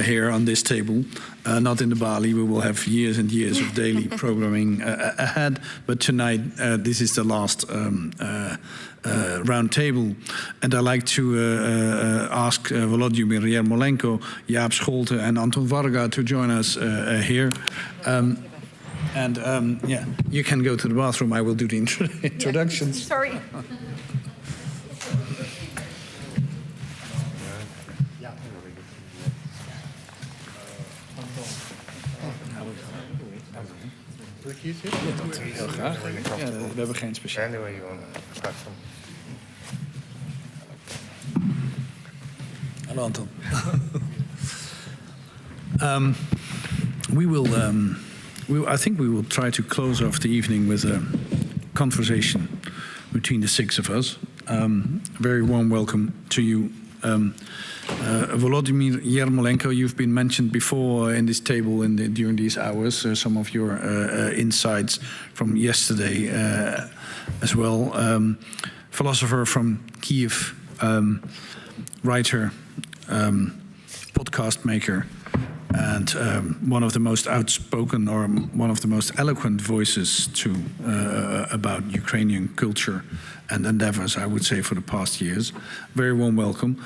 here on this table. Not in the Bali. We will have years and years of daily programming ahead. But tonight, this is the last round table, and I'd like to ask Volodymyr, Yermolenko, Jaap Scholte, and Anton Varga to join us here. Yeah, you can go to the bathroom. I will do the introductions. Yeah. Sorry. Heel graag. Ja, we hebben geen speciaal. Anyway, you want to have some. Hallo Anton. I think we will try to close off the evening with a conversation between the six of us. Very warm welcome to you. Volodymyr Yermolenko, you've been mentioned before in this table during these hours. Some of your insights from yesterday as well. Philosopher from Kiev, writer, podcast maker, and one of the most outspoken or one of the most eloquent voices about Ukrainian culture and endeavors, I would say, for the past years. Very warm welcome.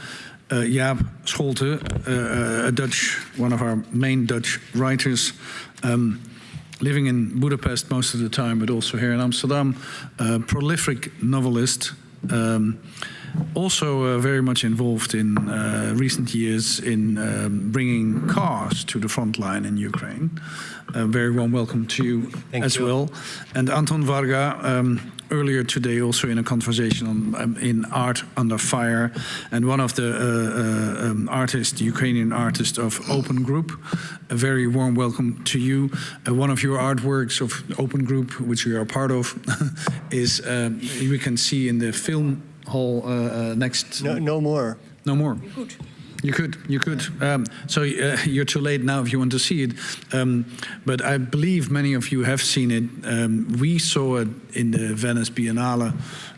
Jaap Scholte, one of our main Dutch writers, living in Budapest most of the time, but also here in Amsterdam. Prolific novelist, also very much involved in recent years in bringing cars to the front line in Ukraine. Very warm welcome to you as well. And Anton Varga, earlier today also in a conversation in Art Under Fire, and one of the Ukrainian artists of Open Group. A very warm welcome to you. One of your artworks of Open Group, which we are part of, is we can see in the film hall next. No more. No more. You could. So you're too late now if you want to see it. But I believe many of you have seen it. We saw it in the Venice Biennale,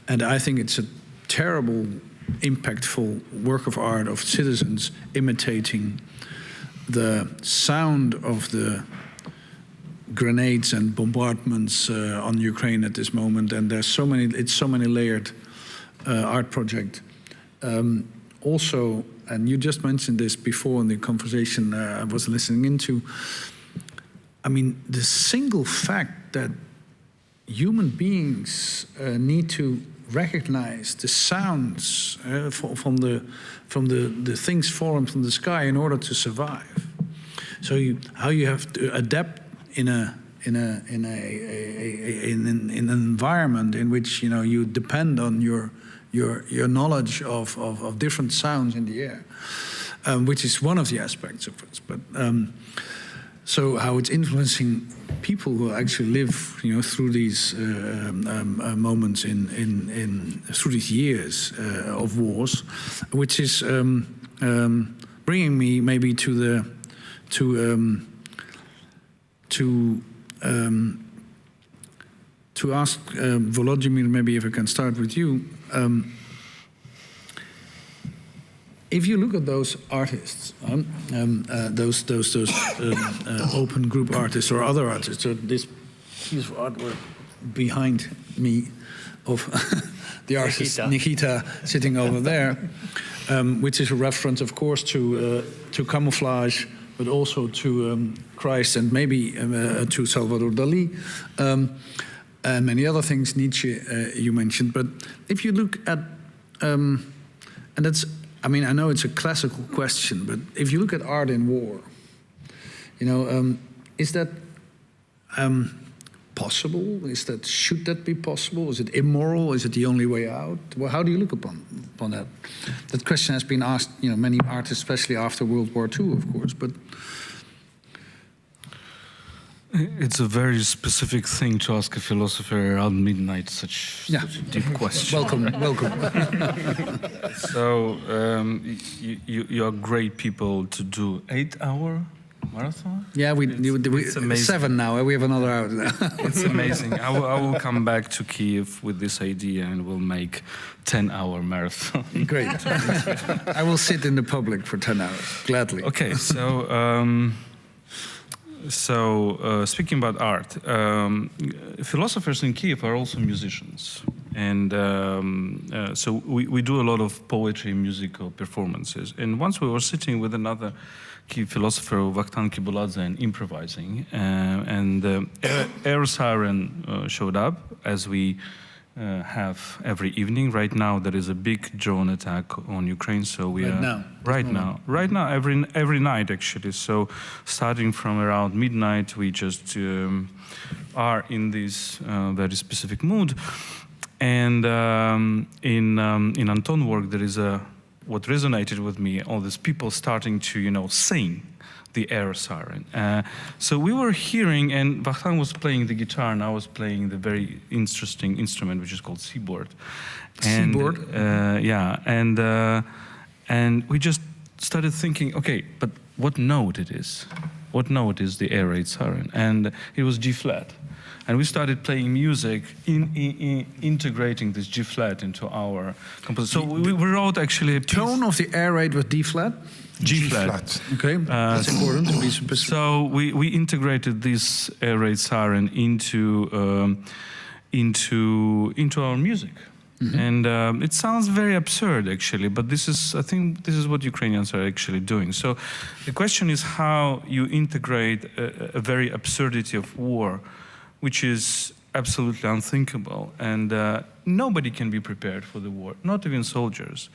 and I think it's a terrible, impactful work of art of citizens imitating the sound of the grenades and bombardments on Ukraine at this moment. And it's so many layered art project. Also, and you just mentioned this before in the conversation I was listening into, I mean, the single fact that human beings need to recognize the sounds from the things falling from the sky in order to survive. So how you have to adapt in an environment in which you depend on your knowledge of different sounds in the air, which is one of the aspects of it. But so how it's influencing people who actually live, through these moments through these years of wars, which is bringing me maybe to ask Volodymyr, maybe if I can start with you. If you look at those artists, those open group artists or other artists, or this piece of artwork behind me of the artist Nikita sitting over there, which is a reference, of course, to camouflage, but also to Christ and maybe to Salvador Dali. And many other things, Nietzsche, you mentioned. But if you look at, and that's, I mean, I know it's a classical question, but if you look at art in war, is that possible? Should that be possible? Is it immoral? Is it the only way out? Well, how do you look upon that? That question has been asked, many artists, especially after World War II, of course. But It's a very specific thing to ask a philosopher around midnight, such a deep question. Welcome. So, you are great people to do 8-hour marathon? Yeah, it's amazing. 7 now. We have another hour now. It's amazing. I will come back to Kiev with this idea and we'll make 10-hour marathon. Great. I will sit in the public for 10 hours, gladly. Okay, so speaking about art, philosophers in Kiev are also musicians. And so we do a lot of poetry, musical performances. And once we were sitting with another key philosopher, Vakhtang Kibuladze, and improvising, and air siren showed up, as we have every evening. Right now there is a big drone attack on Ukraine, so we right now every night actually. So starting from around midnight, we just are in this very specific mood. And in Anton's work, there is what resonated with me, all these people starting to, sing the air siren. So we were hearing, and Vakhtang was playing the guitar, and I was playing the very interesting instrument, which is called seaboard. Seaboard? Yeah, and we just started thinking, okay, but what note it is? What note is the air raid siren? And it was G flat. And we started playing music, integrating this G flat into our composition. So we wrote actually a piece. Tone of the air raid was D flat? G flat. Okay, that's important to be specific. So we integrated this air raid siren into our music. Mm-hmm. And it sounds very absurd, actually, but I think this is what Ukrainians are actually doing. So the question is how you integrate a very absurdity of war, which is absolutely unthinkable, and nobody can be prepared for the war, not even soldiers.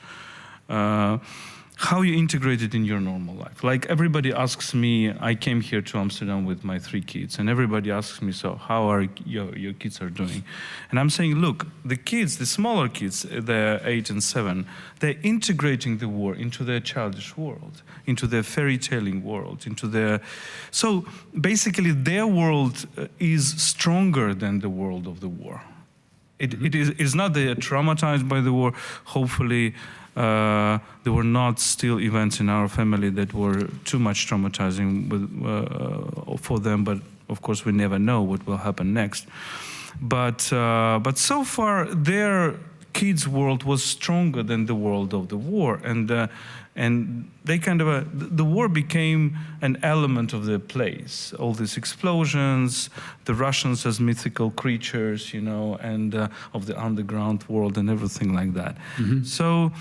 How you integrate it in your normal life. Like everybody asks me, I came here to Amsterdam with my 3 kids, and everybody asks me, so how are your kids are doing? And I'm saying, look, the kids, the smaller kids, they're 8 and 7, they're integrating the war into their childish world, into their fairy tailing world, so basically their world is stronger than the world of the war. It's not they are traumatized by the war. Hopefully, there were not still events in our family that were too much traumatizing for them, but of course we never know what will happen next. But so far their kids' world was stronger than the world of the war, and they the war became an element of their place. All these explosions, the Russians as mythical creatures, and of the underground world and everything like that. Mm-hmm. So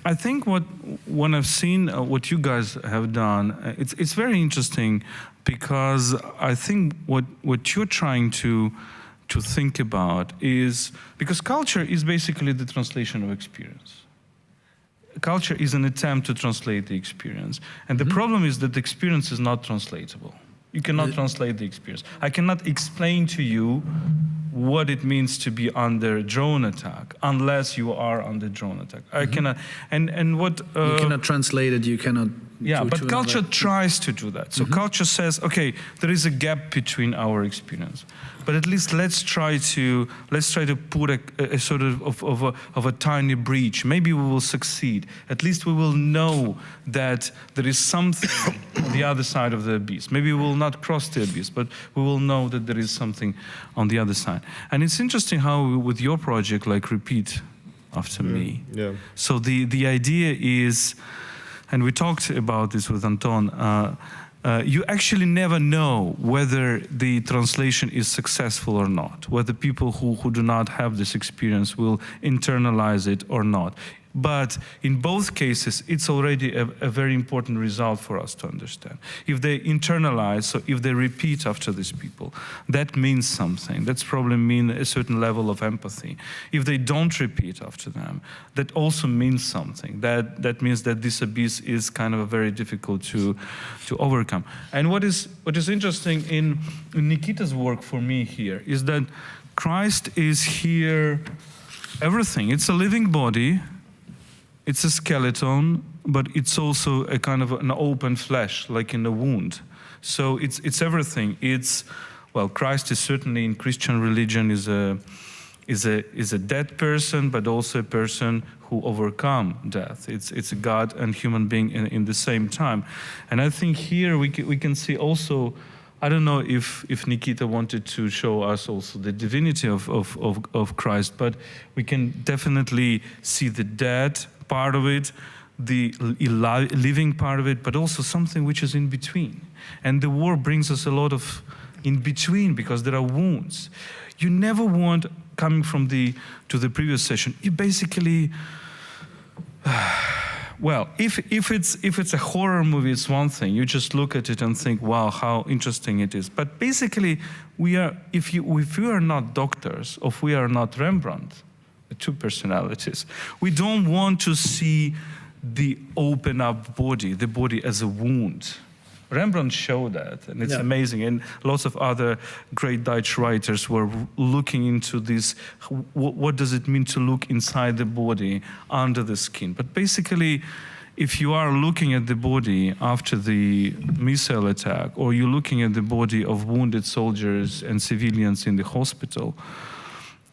I think when I've seen what you guys have done, it's very interesting, because I think what you're trying to think about is, because culture is basically the translation of experience. Culture is an attempt to translate the experience. And the problem is that the experience is not translatable. You cannot translate the experience. I cannot explain to you what it means to be under drone attack unless you are under drone attack. I cannot, and what... you cannot translate it, you cannot... Yeah, but culture tries to do that. So culture says, okay, there is a gap between our experience, but at least let's try to put a sort of a tiny breach. Maybe we will succeed. At least we will know that there is something on the other side of the abyss. Maybe we will not cross the abyss, but we will know that there is something on the other side. And it's interesting how with your project, like repeat after me. Yeah. So the idea is, and we talked about this with Anton, you actually never know whether the translation is successful or not, whether people who do not have this experience will internalize it or not. But in both cases, it's already a very important result for us to understand. If they internalize, so if they repeat after these people, that means something. That's probably mean a certain level of empathy. If they don't repeat after them, that also means something. That means that this abyss is kind of very difficult to overcome. And what is interesting in Nikita's work for me here is that Christ is here, everything. It's a living body. It's a skeleton, but it's also a kind of an open flesh, like in a wound. So it's everything. It's well, Christ is certainly in Christian religion is a dead person, but also a person who overcome death. It's a God and human being in the same time. And I think here we can see also, I don't know if Nikita wanted to show us also the divinity of Christ, but we can definitely see the dead part of it, the living part of it, but also something which is in between. And the war brings us a lot of in between because there are wounds. You never want, coming from to the previous session, you basically, well, if it's a horror movie, it's one thing. You just look at it and think, wow, how interesting it is. But basically, if we are not doctors, or if we are not Rembrandt, the two personalities, we don't want to see the open up body, the body as a wound. Rembrandt showed that, and it's amazing. And lots of other great Dutch writers were looking into this. What does it mean to look inside the body, under the skin? But basically, if you are looking at the body after the missile attack, or you're looking at the body of wounded soldiers and civilians in the hospital,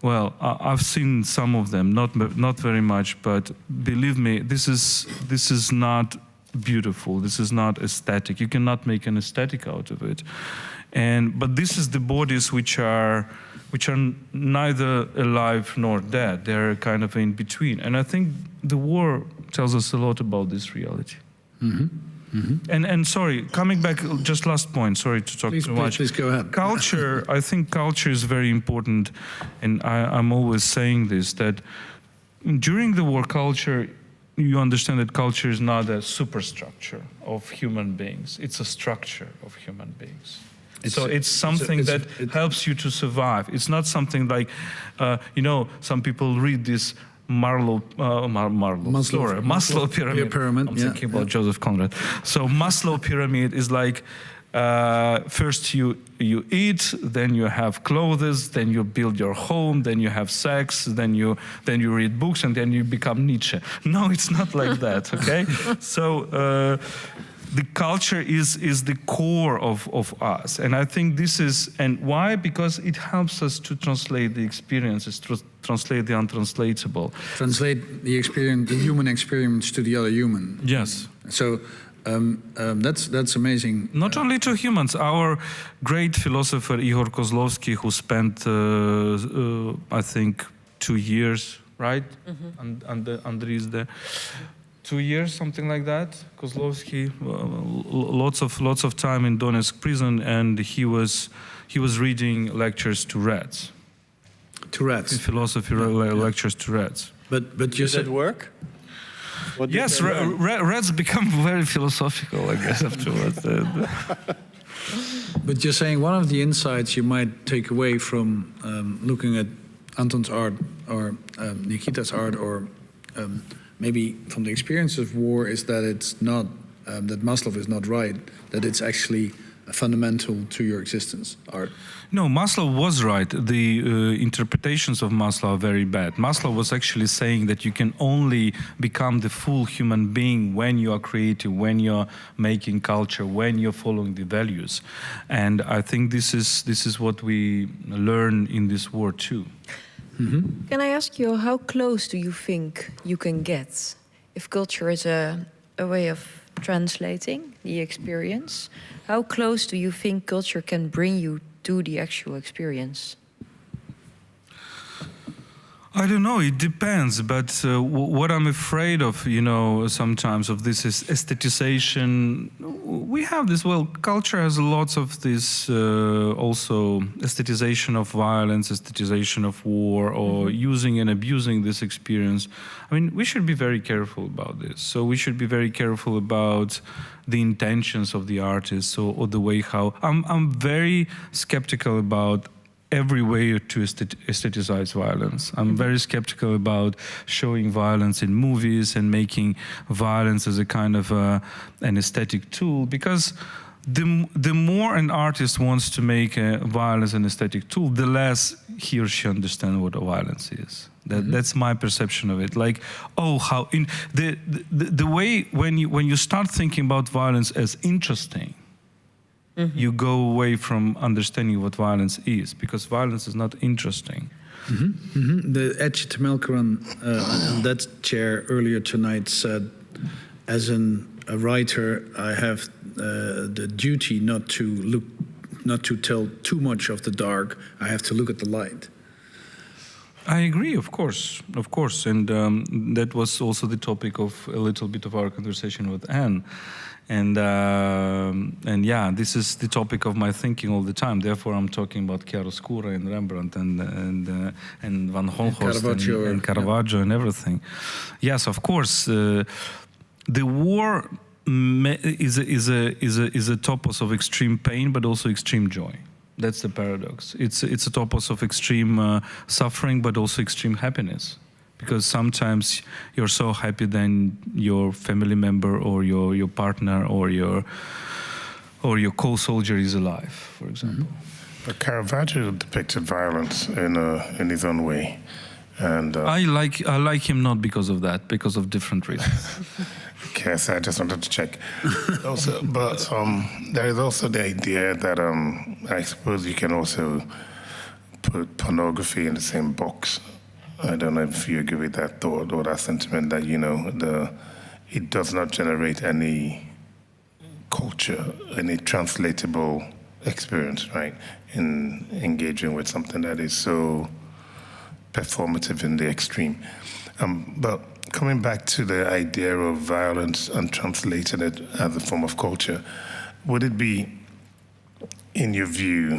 well, I've seen some of them, not very much, but believe me, this is not beautiful. This is not aesthetic. You cannot make an aesthetic out of it. But this is the bodies which are neither alive nor dead. They're kind of in between. And I think the war tells us a lot about this reality. Mm-hmm. Mm-hmm. And sorry, coming back, just last point, sorry to talk too much. Please go ahead. Culture, I think culture is very important, and I'm always saying this, that during the war, culture, you understand that culture is not a superstructure of human beings, it's a structure of human beings. It's something that helps you to survive. It's not something like, some people read this Maslow pyramid. I'm thinking about Joseph Conrad. So Maslow pyramid is like, first you eat, then you have clothes, then you build your home, then you have sex, then you read books, and then you become Nietzsche. No, it's not like that, okay? So the culture is the core of us. And I think this is, and why? Because it helps us to translate the experiences, translate the untranslatable. Translate the experience, the human experience to the other human. Yes. So that's amazing. Not only to humans. Our great philosopher Ihor Kozlovsky, who spent, I think, 2 years, right? Mm-hmm. And Andriy is there. 2 years, something like that. Kozlovsky, lots of time in Donetsk prison, and he was reading lectures to rats. To rats. Philosophy lectures to rats. But you said, did that work? Yes, rats become very philosophical, I guess, afterwards. But you're saying one of the insights you might take away from looking at Anton's art or Nikita's art, or maybe from the experience of war, is that it's not, that Maslow is not right, that it's actually fundamental to your existence, art. No, Maslow was right. The interpretations of Maslow are very bad. Maslow was actually saying that you can only become the full human being when you are creative, when you're making culture, when you're following the values. And I think this is what we learn in this war too. Mm-hmm. Can I ask you, how close do you think you can get, if culture is a way of translating the experience, how close do you think culture can bring you to the actual experience? I don't know, it depends, but what I'm afraid of, sometimes of this is aestheticization. We have this, culture has lots of this also aestheticization of violence, aestheticization of war, or using and abusing this experience. I mean, we should be very careful about this. So we should be very careful about the intentions of the artists, or the way how... I'm very skeptical about every way to aestheticize violence. I'm very skeptical about showing violence in movies and making violence as a kind of an aesthetic tool, because the more an artist wants to make violence an aesthetic tool, the less he or she understands what a violence is. That's my perception of it. Like, how in the way when you start thinking about violence as interesting, you go away from understanding what violence is, because violence is not interesting. The Etche Temelkuran on that chair earlier tonight said, as a writer, I have the duty not to tell too much of the dark. I have to look at the light. I agree, of course, and that was also the topic of a little bit of our conversation with Anne, and yeah, this is the topic of my thinking all the time. Therefore, I'm talking about chiaroscuro and Rembrandt and Van Honghorst and Caravaggio and everything. Yes, of course, the war is a topos of extreme pain, but also extreme joy. That's the paradox. It's a topos of extreme suffering, but also extreme happiness. Because sometimes you're so happy then your family member or your partner or your co-soldier is alive, for example. But Caravaggio depicted violence in his own way, and I like him not because of that, because of different reasons. Okay, so I just wanted to check. Also, but there is also the idea that I suppose you can also put pornography in the same box. I don't know if you agree with that thought or that sentiment that, you know, it does not generate any culture, any translatable experience, right, in engaging with something that is so performative in the extreme. But coming back to the idea of violence and translating it as a form of culture, would it be, in your view,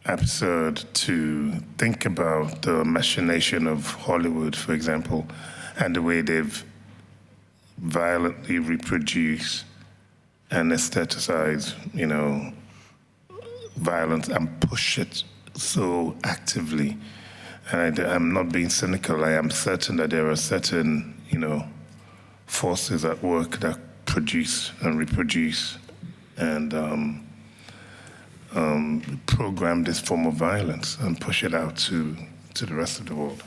absurd to think about the machination of Hollywood, for example, and the way they've violently reproduced and aestheticize, you know, violence and push it so actively? And I'm not being cynical. I am certain that there are certain, you know, forces at work that produce and reproduce and program this form of violence and push it out to the rest of the world.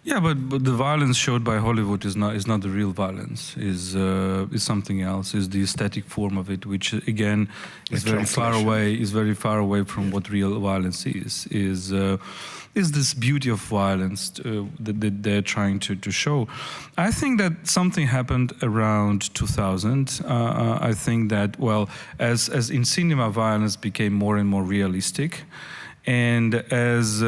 Yeah, but the violence showed by Hollywood is not the real violence. Is something else. Is the aesthetic form of it, which again is very far away. Is very far away from what real violence is. Is this beauty of violence that they're trying to show? I think that something happened around 2000. I think that, well, as in cinema, violence became more and more realistic, and as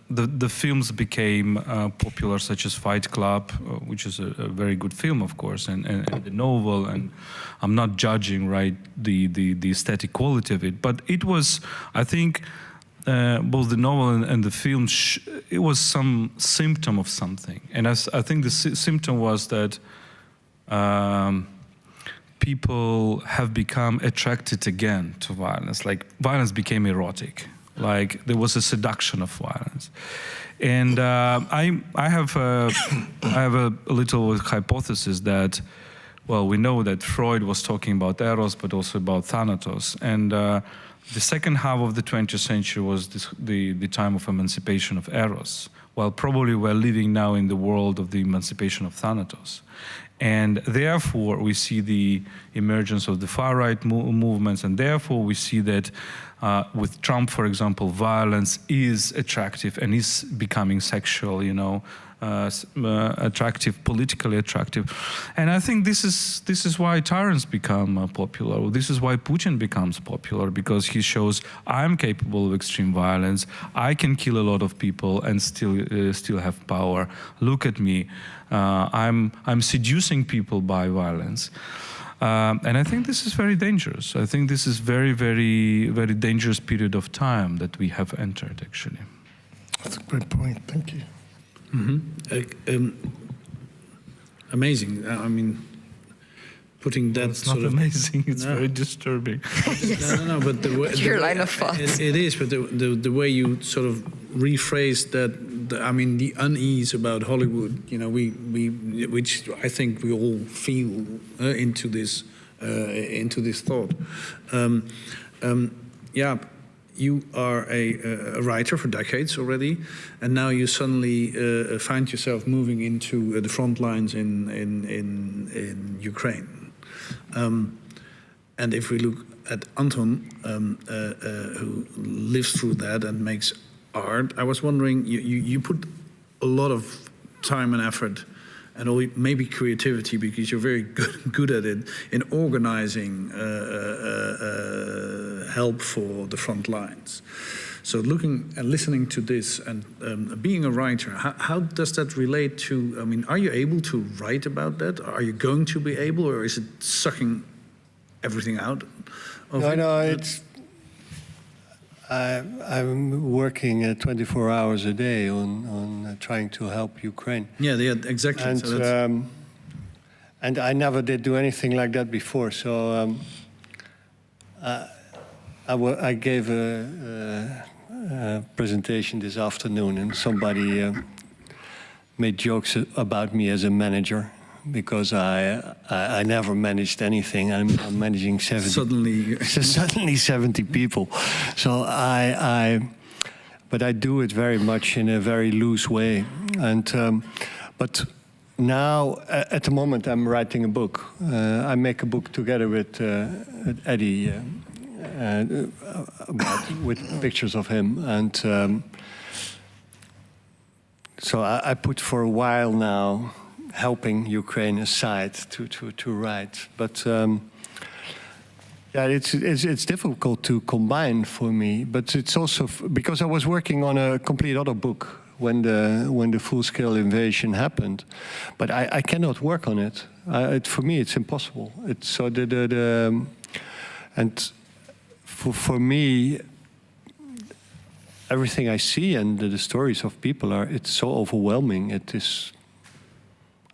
the films became popular, such as Fight Club, which is a very good film, of course, and the novel, and I'm not judging, right, the aesthetic quality of it, but it was, I think, both the novel and the film, it was some symptom of something. And I think the symptom was that people have become attracted again to violence. Like, violence became erotic. Like, there was a seduction of violence. And I have a little hypothesis that, well, we know that Freud was talking about eros, but also about thanatos. And the second half of the 20th century was the time of emancipation of eros, while probably we're living now in the world of the emancipation of thanatos. And therefore, we see the emergence of the far-right movements, and therefore we see that with Trump, for example, violence is attractive and is becoming sexual, you know, attractive, politically attractive. And I think this is why tyrants become popular. This is why Putin becomes popular, because he shows, I'm capable of extreme violence. I can kill a lot of people and still have power. Look at me. I'm seducing people by violence. And I think this is very dangerous. I think this is very, very, very dangerous period of time that we have entered, actually. That's a great point. Thank you. Amazing. I mean, putting that it's not amazing. It's very disturbing. Yes. No. But the way, your line of thought. It is, but the way you sort of rephrase that. I mean, the unease about Hollywood. You know, which I think we all feel into this thought. Yeah. You are a writer for decades already, and now you suddenly find yourself moving into the front lines in Ukraine. And if we look at Anton, who lives through that and makes art. I was wondering, you put a lot of time and effort and maybe creativity, because you're very good at it, in organizing help for the front lines. So looking and listening to this and being a writer, how does that relate to, I mean, are you able to write about that? Are you going to be able, or is it sucking everything out of it? No, it's, I'm working 24 hours a day on trying to help Ukraine. Yeah, exactly. And, so and I never did do anything like that before, so I gave a presentation this afternoon, and somebody made jokes about me as a manager, because I never managed anything. I'm managing 70. Suddenly 70 people. So but I do it very much in a very loose way. And but now, at the moment, I'm writing a book. I make a book together with Eddie. With pictures of him, and so I put for a while now helping Ukraine aside to write, but yeah, it's difficult to combine for me. But it's also because I was working on a complete other book when the full-scale invasion happened, but I cannot work on it. For me, it's impossible. It's so and. For me, everything I see and the stories of people it's so overwhelming. It is,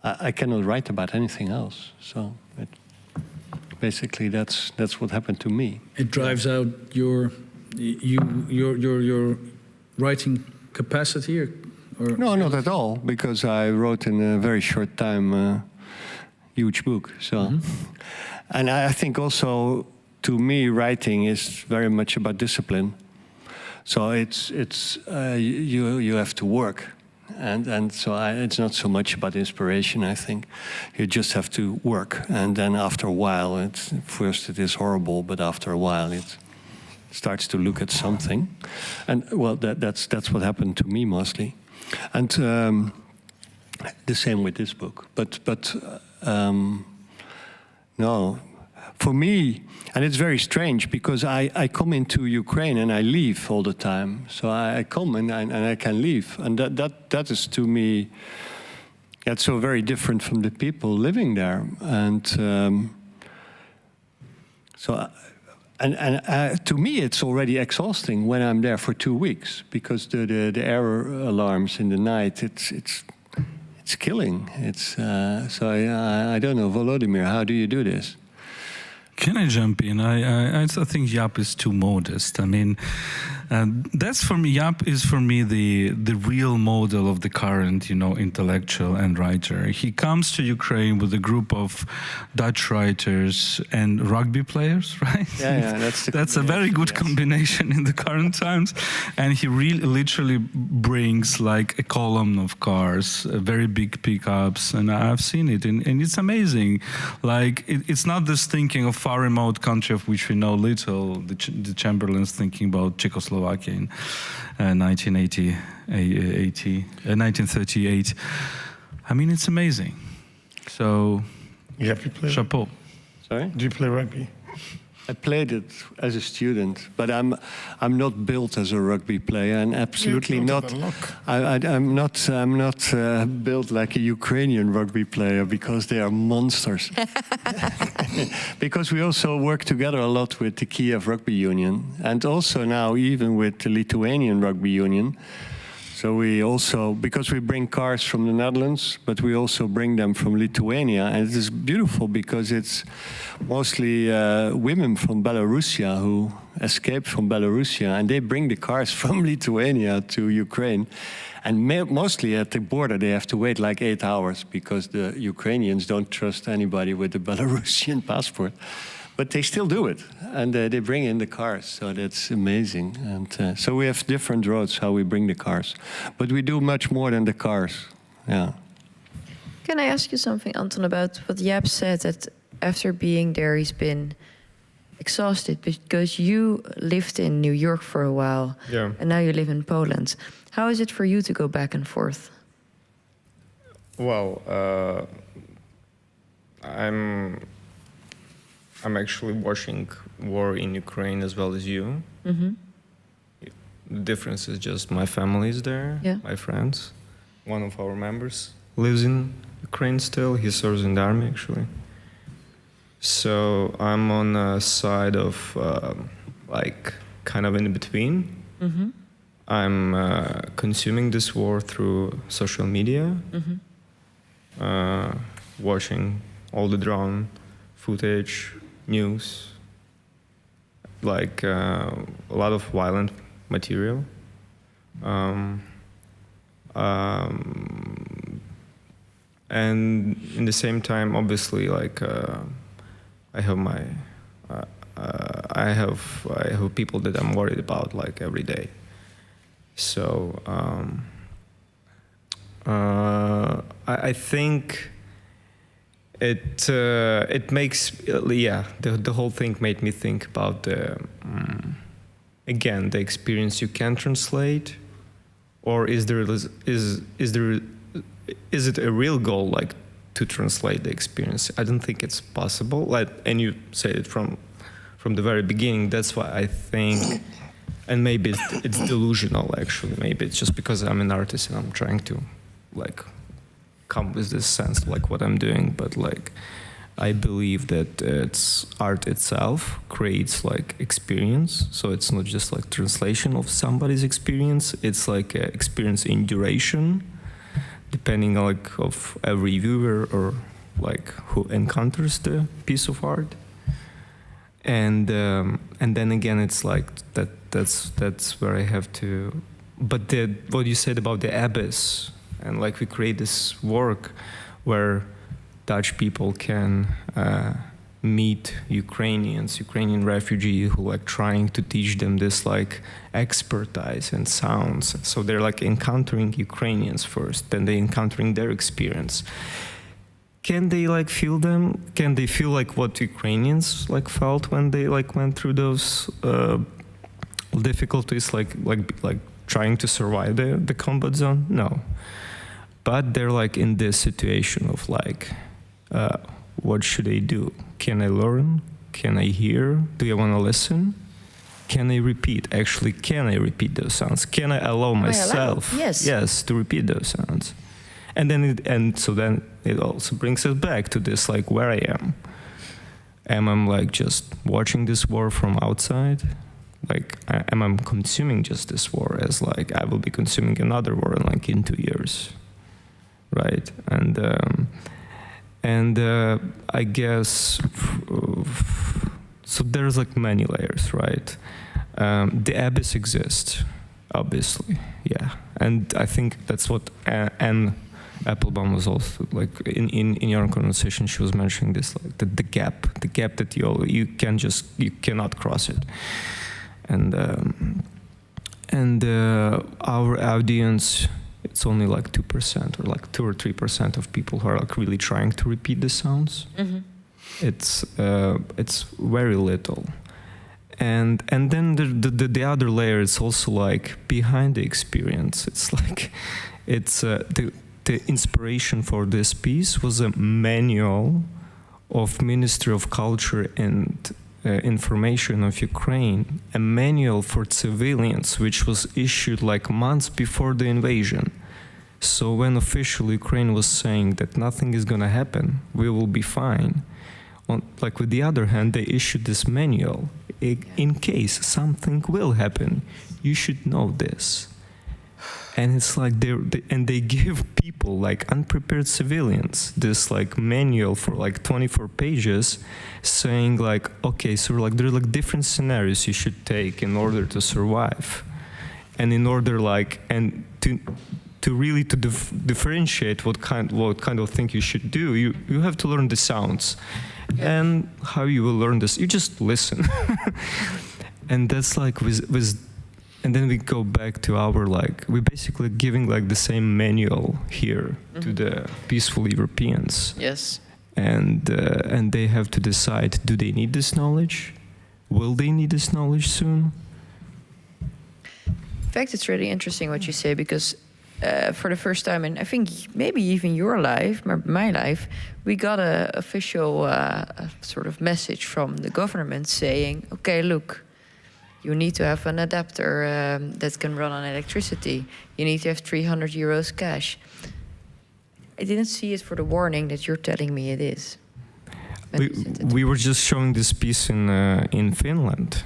I cannot write about anything else. So basically, that's what happened to me. It drives out your writing capacity, or no, not at all, because I wrote in a very short time a huge book. So, and I think also, to me, writing is very much about discipline. So it's you have to work, and so it's not so much about inspiration. I think you just have to work, and then after a while, first it is horrible, but after a while it starts to look at something, and well, that's what happened to me mostly, and the same with this book. But no. For me, and it's very strange, because I come into Ukraine and I leave all the time. So I come and I can leave, and that is, to me, that's so very different from the people living there. And to me, it's already exhausting when I'm there for 2 weeks, because the error alarms in the night, it's killing. So I don't know, Volodymyr, how do you do this? Can I jump in? I think Jaap is too modest. I mean, that's for me. Jaap is for me the real model of the current, intellectual and writer. He comes to Ukraine with a group of Dutch writers and rugby players, right? Yeah, that's a very good combination in the current times. And he really, literally brings like a column of cars, very big pickups, and I've seen it, and it's amazing. Like it's not this thinking of far remote country of which we know little. The Chamberlain's thinking about Czechoslovakia in 1938. I mean, it's amazing. So, chapeau. Sorry? Do you play rugby? I played it as a student, but I'm not built as a rugby player, and absolutely not. I'm not built like a Ukrainian rugby player, because they are monsters. Because we also work together a lot with the Kiev Rugby Union, and also now even with the Lithuanian Rugby Union. So we also, because we bring cars from the Netherlands, but we also bring them from Lithuania, and it is beautiful because it's mostly women from Belarusia who escaped from Belarusia, and they bring the cars from Lithuania to Ukraine. And mostly at the border, they have to wait like 8 hours because the Ukrainians don't trust anybody with a Belarusian passport. But they still do it, and they bring in the cars, so that's amazing. And so we have different roads how we bring the cars, but we do much more than the cars. Yeah. Can I ask you something, Anton, about what Jaap said, that after being there, he's been exhausted because you lived in New York for a while, and now you live in Poland. How is it for you to go back and forth? Well, I'm actually watching war in Ukraine as well as you. Mm-hmm. The difference is just my family is there, my friends. One of our members lives in Ukraine still. He serves in the army, actually. So I'm on a side of like kind of in between. Mm-hmm. I'm consuming this war through social media, watching all the drone footage, news, like a lot of violent material. And in the same time, obviously, like I have my, I have people that I'm worried about like every day. So I think it makes the whole thing made me think about the again the experience you can translate, or is it a real goal like to translate the experience? I don't think it's possible. Like, and you said it from the very beginning. That's why I think, and maybe it's delusional actually. Maybe it's just because I'm an artist and I'm trying to like come with this sense of like what I'm doing. But like I believe that it's art itself creates like experience. So it's not just like translation of somebody's experience. It's like an experience in duration, depending on like of every viewer or like who encounters the piece of art. And then again, it's like that's where I have to. But what you said about the abyss, and like we create this work where Dutch people can meet Ukrainian refugees who like trying to teach them this like expertise and sounds. So they're like encountering Ukrainians first, then they encountering their experience. Can they like feel them? Can they feel like what Ukrainians like felt when they like went through those difficulties, like trying to survive the combat zone? No. But they're like in this situation of like, what should I do? Can I learn? Can I hear? Do I want to listen? Can I repeat? Actually, can I repeat those sounds? Can I allow myself, yes, to repeat those sounds? And then so then it also brings us back to this, like where I am. Am I like just watching this war from outside? Like, am I consuming just this war as like I will be consuming another war like in 2 years, right? And I guess so. There's like many layers, right? The abyss exists, obviously, yeah. And I think that's what Anne Applebaum was also like in your conversation. She was mentioning this, like the gap that you cannot cross it. And our audience, it's only like 2% or like 2 or 3% of people who are like really trying to repeat the sounds. Mm-hmm. It's very little. And then the other layer is also like behind the experience. It's like the inspiration for this piece was a manual of Ministry of Culture and Information of Ukraine, a manual for civilians, which was issued like months before the invasion. So when official Ukraine was saying that nothing is gonna happen, we will be fine. Like with the other hand, they issued this manual. In case something will happen, you should know this. And it's like they give people like unprepared civilians this like manual for like 24 pages, saying like, okay, so like there's like different scenarios you should take in order to survive, and in order like and to really to differentiate what kind of thing you should do, you have to learn the sounds. And how you will learn this? You just listen. And that's like with and then we go back to our like we're basically giving like the same manual here to the peaceful Europeans. Yes. And they have to decide, do they need this knowledge? will they need this knowledge soon? In fact, it's really interesting what you say, because for the first time, and I think maybe even your life, my life, we got an official sort of message from the government saying, okay, look, you need to have an adapter that can run on electricity. You need to have 300 euros cash. I didn't see it for the warning that you're telling me it is. We were just showing this piece in Finland.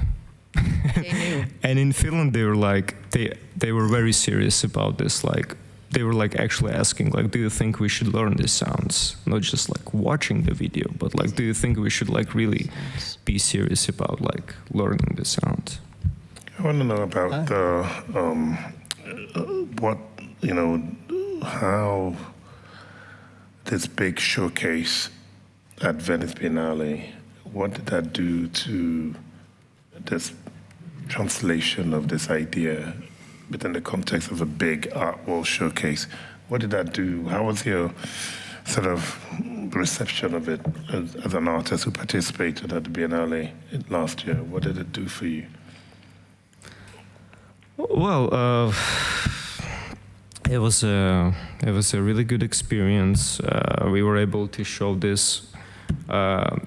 They knew. And in Finland, they were like, they were very serious about this. Like, they were like actually asking, like, do you think we should learn these sounds? Not just like watching the video, but like, do you think we should like really be serious about like learning the sounds? I want to know about the what, you know, how this big showcase at Venice Biennale, what did that do to this translation of this idea within the context of a big art wall showcase? What did that do? How was your sort of reception of it as an artist who participated at the Biennale last year? What did it do for you? Well, it was a really good experience. We were able to show this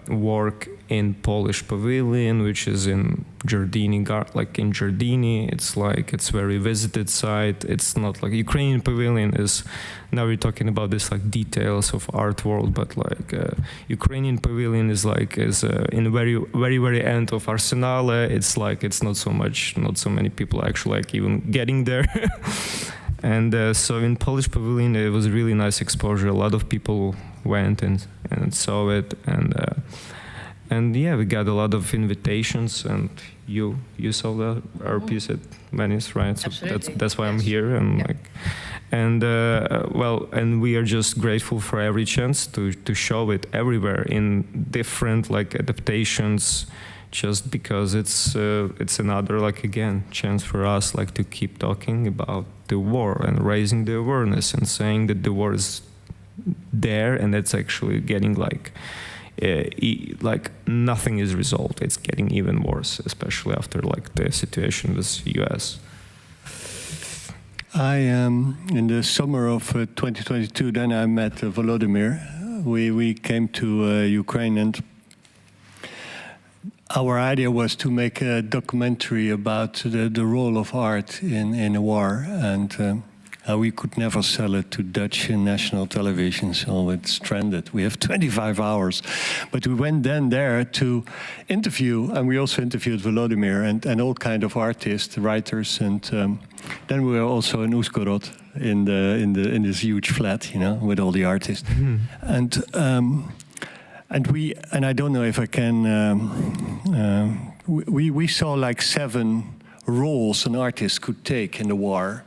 work in Polish Pavilion, which is in Giardini, like in Giardini. It's very visited site. It's not like Ukrainian Pavilion is. Now we're talking about this like details of art world, but like Ukrainian Pavilion is in the very end of Arsenale. It's like it's not so many people actually like even getting there. And so in Polish Pavilion, it was a really nice exposure. A lot of people went and saw it, and yeah, we got a lot of invitations. And you saw our piece at Venice, right? So that's why I'm here, and and we are just grateful for every chance to show it everywhere in different like adaptations. Just because it's another like again chance for us like to keep talking about the war and raising the awareness and saying that the war is there and it's actually getting like nothing is resolved. It's getting even worse, especially after like the situation with US. I in the summer of 2022, then I met Volodymyr. We came to Ukraine, and our idea was to make a documentary about the role of art in a war, and how we could never sell it to Dutch national television, so it's stranded. We have 25 hours. But we went then there to interview, and we also interviewed Volodymyr and all kind of artists, writers, and then we were also in Uzhgorod in this huge flat, you know, with all the artists. Mm-hmm. And I don't know if I can. We saw like 7 roles an artist could take in the war.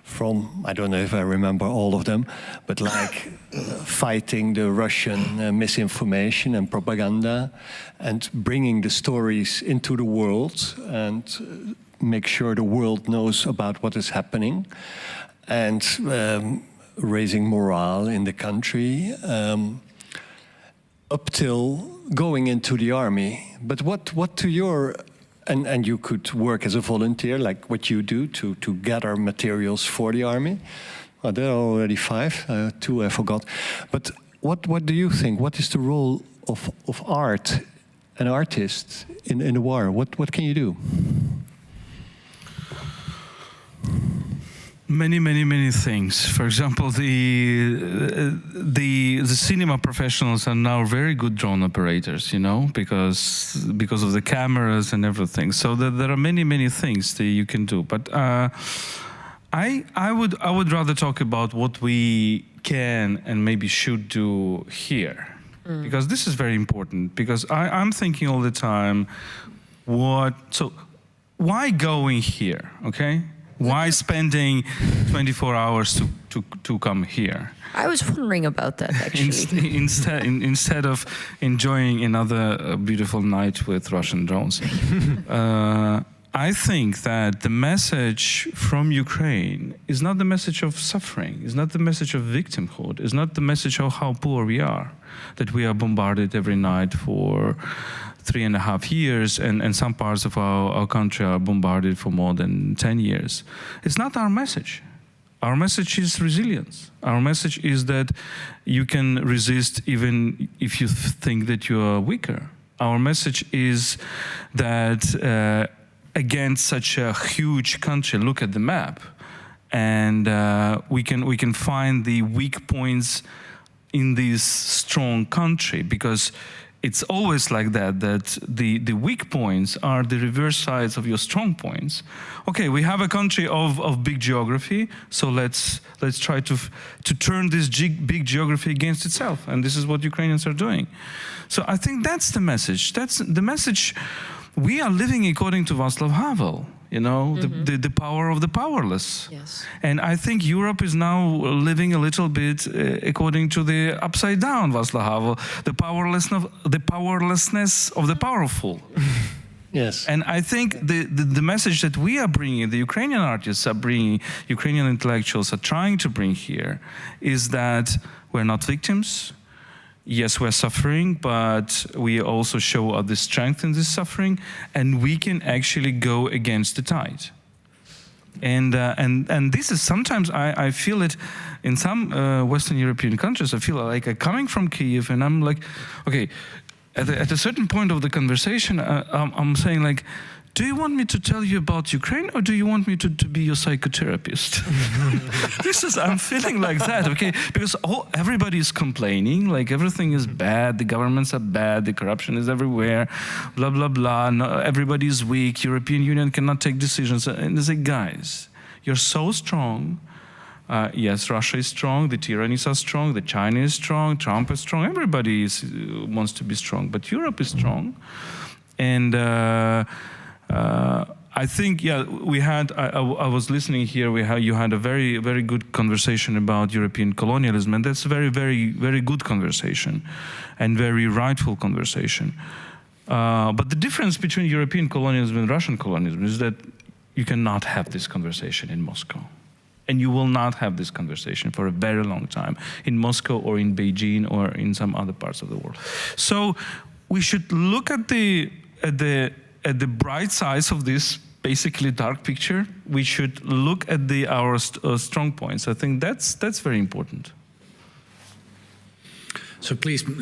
From, I don't know if I remember all of them, but like fighting the Russian misinformation and propaganda, and bringing the stories into the world and make sure the world knows about what is happening, and raising morale in the country. Up till going into the army. But what to your, and you could work as a volunteer, like what you do to gather materials for the army. Well, there are already 5, 2 I forgot. But what do you think? What is the role of art, an artist in the war? What can you do? Many things. For example, the cinema professionals are now very good drone operators, you know, because of the cameras and everything. So there are many things that you can do. But I would rather talk about what we can and maybe should do here, because this is very important. Because I'm thinking all the time, why going here? Okay. Why spending 24 hours to come here? I was wondering about that, actually. Instead of enjoying another beautiful night with Russian drones. I think that the message from Ukraine is not the message of suffering, is not the message of victimhood, is not the message of how poor we are, that we are bombarded every night for 3.5 years, and some parts of our country are bombarded for more than 10 years. It's not our message. Our message is resilience. Our message is that you can resist even if you think that you are weaker. Our message is that against such a huge country, look at the map, and we can find the weak points in this strong country, because it's always like that the weak points are the reverse sides of your strong points. Okay, we have a country of big geography, so let's try to turn this big geography against itself, and this is what Ukrainians are doing. So I think that's the message. That's the message. We are living according to Václav Havel, you know, the power of the powerless. Yes. And I think Europe is now living a little bit according to the upside down Václav Havel, the powerlessness of the powerful. Yes. And I think the message that we are bringing, the Ukrainian artists are bringing, Ukrainian intellectuals are trying to bring here, is that we're not victims. Yes, we're suffering, but we also show the strength in this suffering, and we can actually go against the tide. And this is sometimes I feel it in some Western European countries. I feel like coming from Kyiv, and I'm like, okay, at a certain point of the conversation, I'm saying like, do you want me to tell you about Ukraine, or do you want me to be your psychotherapist? I'm feeling like that, okay? Because everybody is complaining, like everything is bad, the governments are bad, the corruption is everywhere, blah, blah, blah, no, everybody is weak, European Union cannot take decisions. And they say, guys, you're so strong. Yes, Russia is strong, the tyrannies are strong, the China is strong, Trump is strong, everybody wants to be strong, but Europe is strong. And I think, yeah, we had, I was listening here, you had a very, very good conversation about European colonialism, and that's a very, very, very good conversation, and very rightful conversation. But the difference between European colonialism and Russian colonialism is that you cannot have this conversation in Moscow. And you will not have this conversation for a very long time in Moscow or in Beijing or in some other parts of the world. So we should look at the bright sides of this basically dark picture. We should look at our strong points. I think that's very important. So please be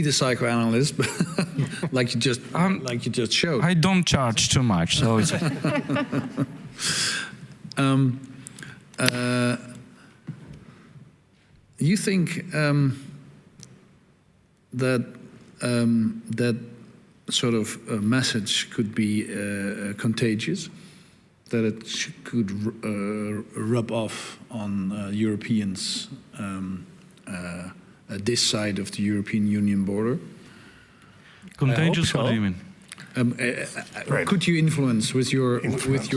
the psychoanalyst, like you just showed. I don't charge too much, so it's. You think that that sort of message could be contagious, that it could rub off on Europeans this side of the European Union border? Contagious? What do you mean? Could you influence with your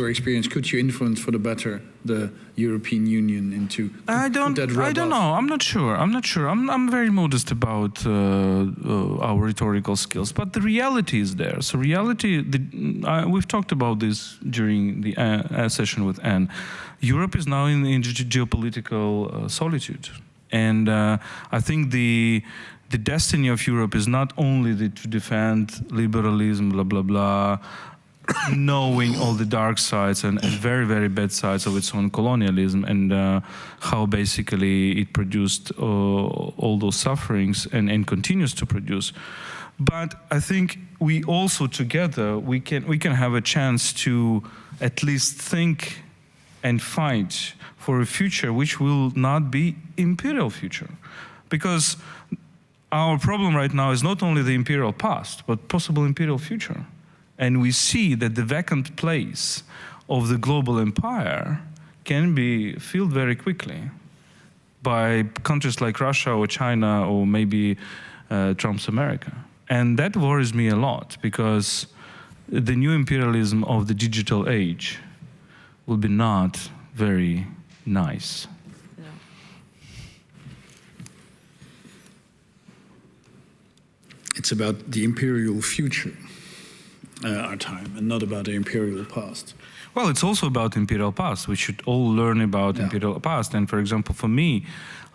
experience? Could you influence for the better the European Union into? I don't know. I'm not sure. I'm very modest about our rhetorical skills, but the reality is there. So reality. We've talked about this during the session with Anne. Europe is now in geopolitical solitude, and I think the destiny of Europe is not only to defend liberalism, blah, blah, blah, knowing all the dark sides and very, very bad sides of its own colonialism, and how basically it produced all those sufferings and continues to produce. But I think we also together, we can have a chance to at least think and fight for a future which will not be imperial future. Because our problem right now is not only the imperial past, but possible imperial future. And we see that the vacant place of the global empire can be filled very quickly by countries like Russia or China or maybe Trump's America. And that worries me a lot, because the new imperialism of the digital age will be not very nice. It's about the imperial future. our time and not about the imperial past. Well, it's also about imperial past. We should all learn about imperial past. And for example, for me,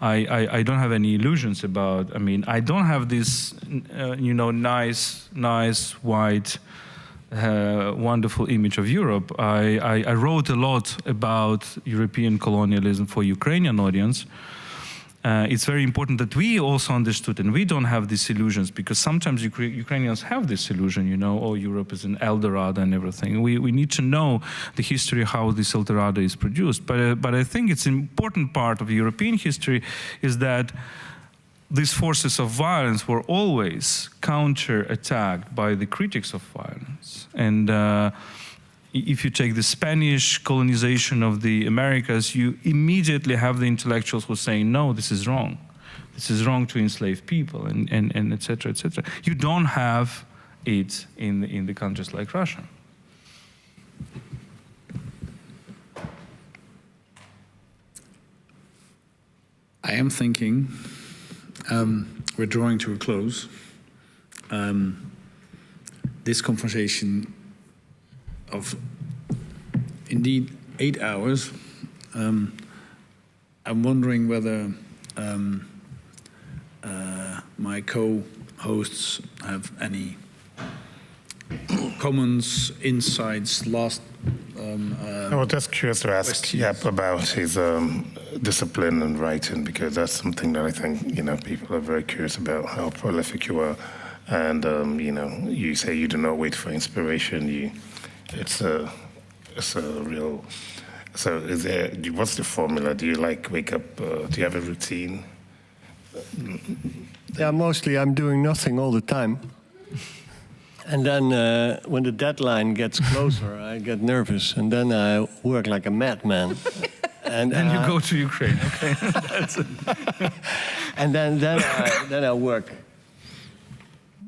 I don't have any illusions about. I mean, I don't have this, nice white, wonderful image of Europe. I wrote a lot about European colonialism for Ukrainian audience. It's very important that we also understood, and we don't have these illusions, because sometimes Ukrainians have this illusion, oh, Europe is an El Dorado and everything. We need to know the history, how this El Dorado is produced. But I think it's an important part of European history is that these forces of violence were always counter-attacked by the critics of violence. And if you take the Spanish colonization of the Americas, you immediately have the intellectuals who say, no, this is wrong. This is wrong to enslave people, and et cetera, et cetera. You don't have it in the countries like Russia. I am thinking, we're drawing to a close. This conversation of indeed 8 hours. I'm wondering whether my co-hosts have any comments, insights, last. I was just curious to ask Jaap about his discipline and writing, because that's something that I think people are very curious about, how prolific you are, and you say you do not wait for inspiration. It's a real. So, what's the formula? Do you wake up? Do you have a routine? Yeah, mostly I'm doing nothing all the time. And then when the deadline gets closer, I get nervous, and then I work like a madman. And then you go to Ukraine, okay? That's it. And then I work.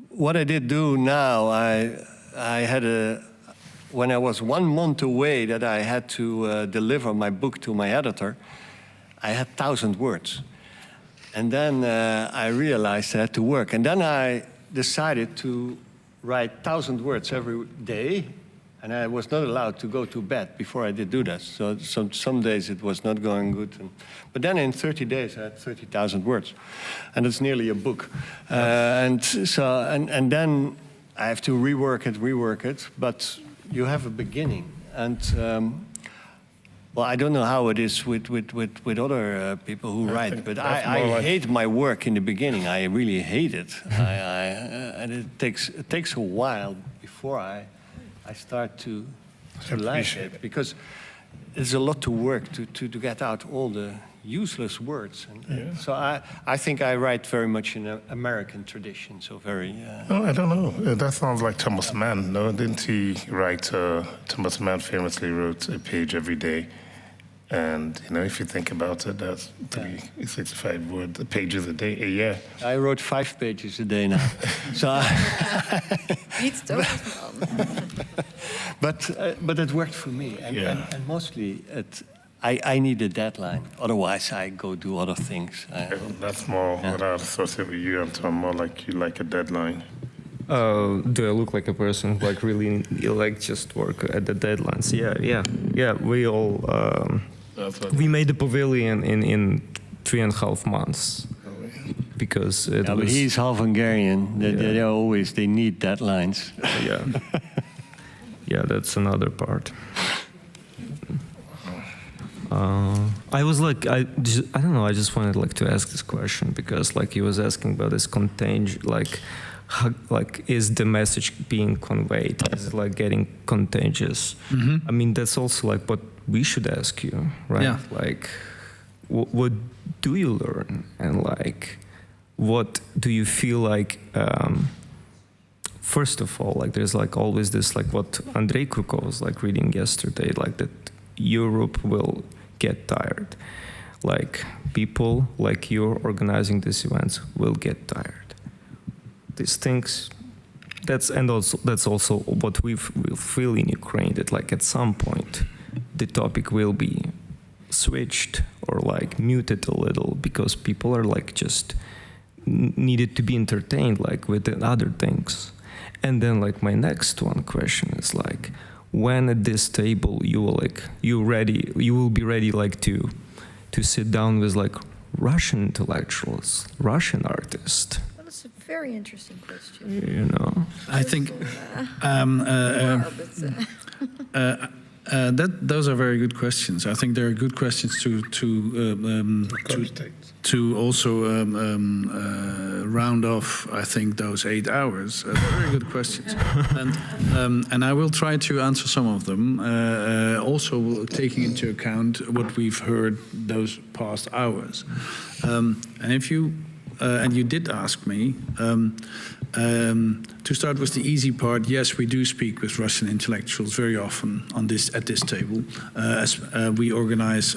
What I did do now, I had when I was 1 month away that I had to deliver my book to my editor, I had 1,000 words. And then I realized I had to work. And then I decided to write 1,000 words every day, and I was not allowed to go to bed before I did do that. So some days it was not going good. But then in 30 days I had 30,000 words, and it's nearly a book. And then I have to rework it, but you have a beginning. And well, I don't know how it is with other people who write, but I hate my work in the beginning. I really hate it. And it takes a while before I start to like it, because there's a lot to work to get out all the useless words. And so I think I write very much in an American tradition, so very... Oh, I don't know. That sounds like Thomas Mann, no? Didn't he write... Thomas Mann famously wrote a page every day. And, if you think about it, that's 65 pages a day, a year. I wrote 5 pages a day now. So but it worked for me. And mostly, I need a deadline. Otherwise, I go do other things. That's more what I associate with you. I'm more like you like a deadline. Do I look like a person who really just work at the deadlines? Yeah. We all we made the pavilion in 3.5 months because it was. But he's half Hungarian. They need deadlines. Yeah, that's another part. I was I don't know. I just wanted to ask this question because he was asking about this contagion, is the message being conveyed? Is it getting contagious? Mm-hmm. I mean, that's also what we should ask you, right? Yeah. What do you learn, and what do you feel first of all, there's always this what Andrei Krukov was reading yesterday, that Europe will get tired, people like you're organizing these events will get tired. These things, that's also what we feel in Ukraine, that at some point the topic will be switched or muted a little because people are just needed to be entertained with the other things. And then like my next one question is like, when at this table you will be ready like to sit down with like Russian intellectuals, Russian artists? Well, that's a very interesting question. You know, I think those are very good questions. I think they're good questions to also round off. I think those 8 hours. Very good questions, and I will try to answer some of them. Also taking into account what we've heard those past hours, and if you. And you did ask me to start with the easy part. Yes, we do speak with Russian intellectuals very often at this table. As we organize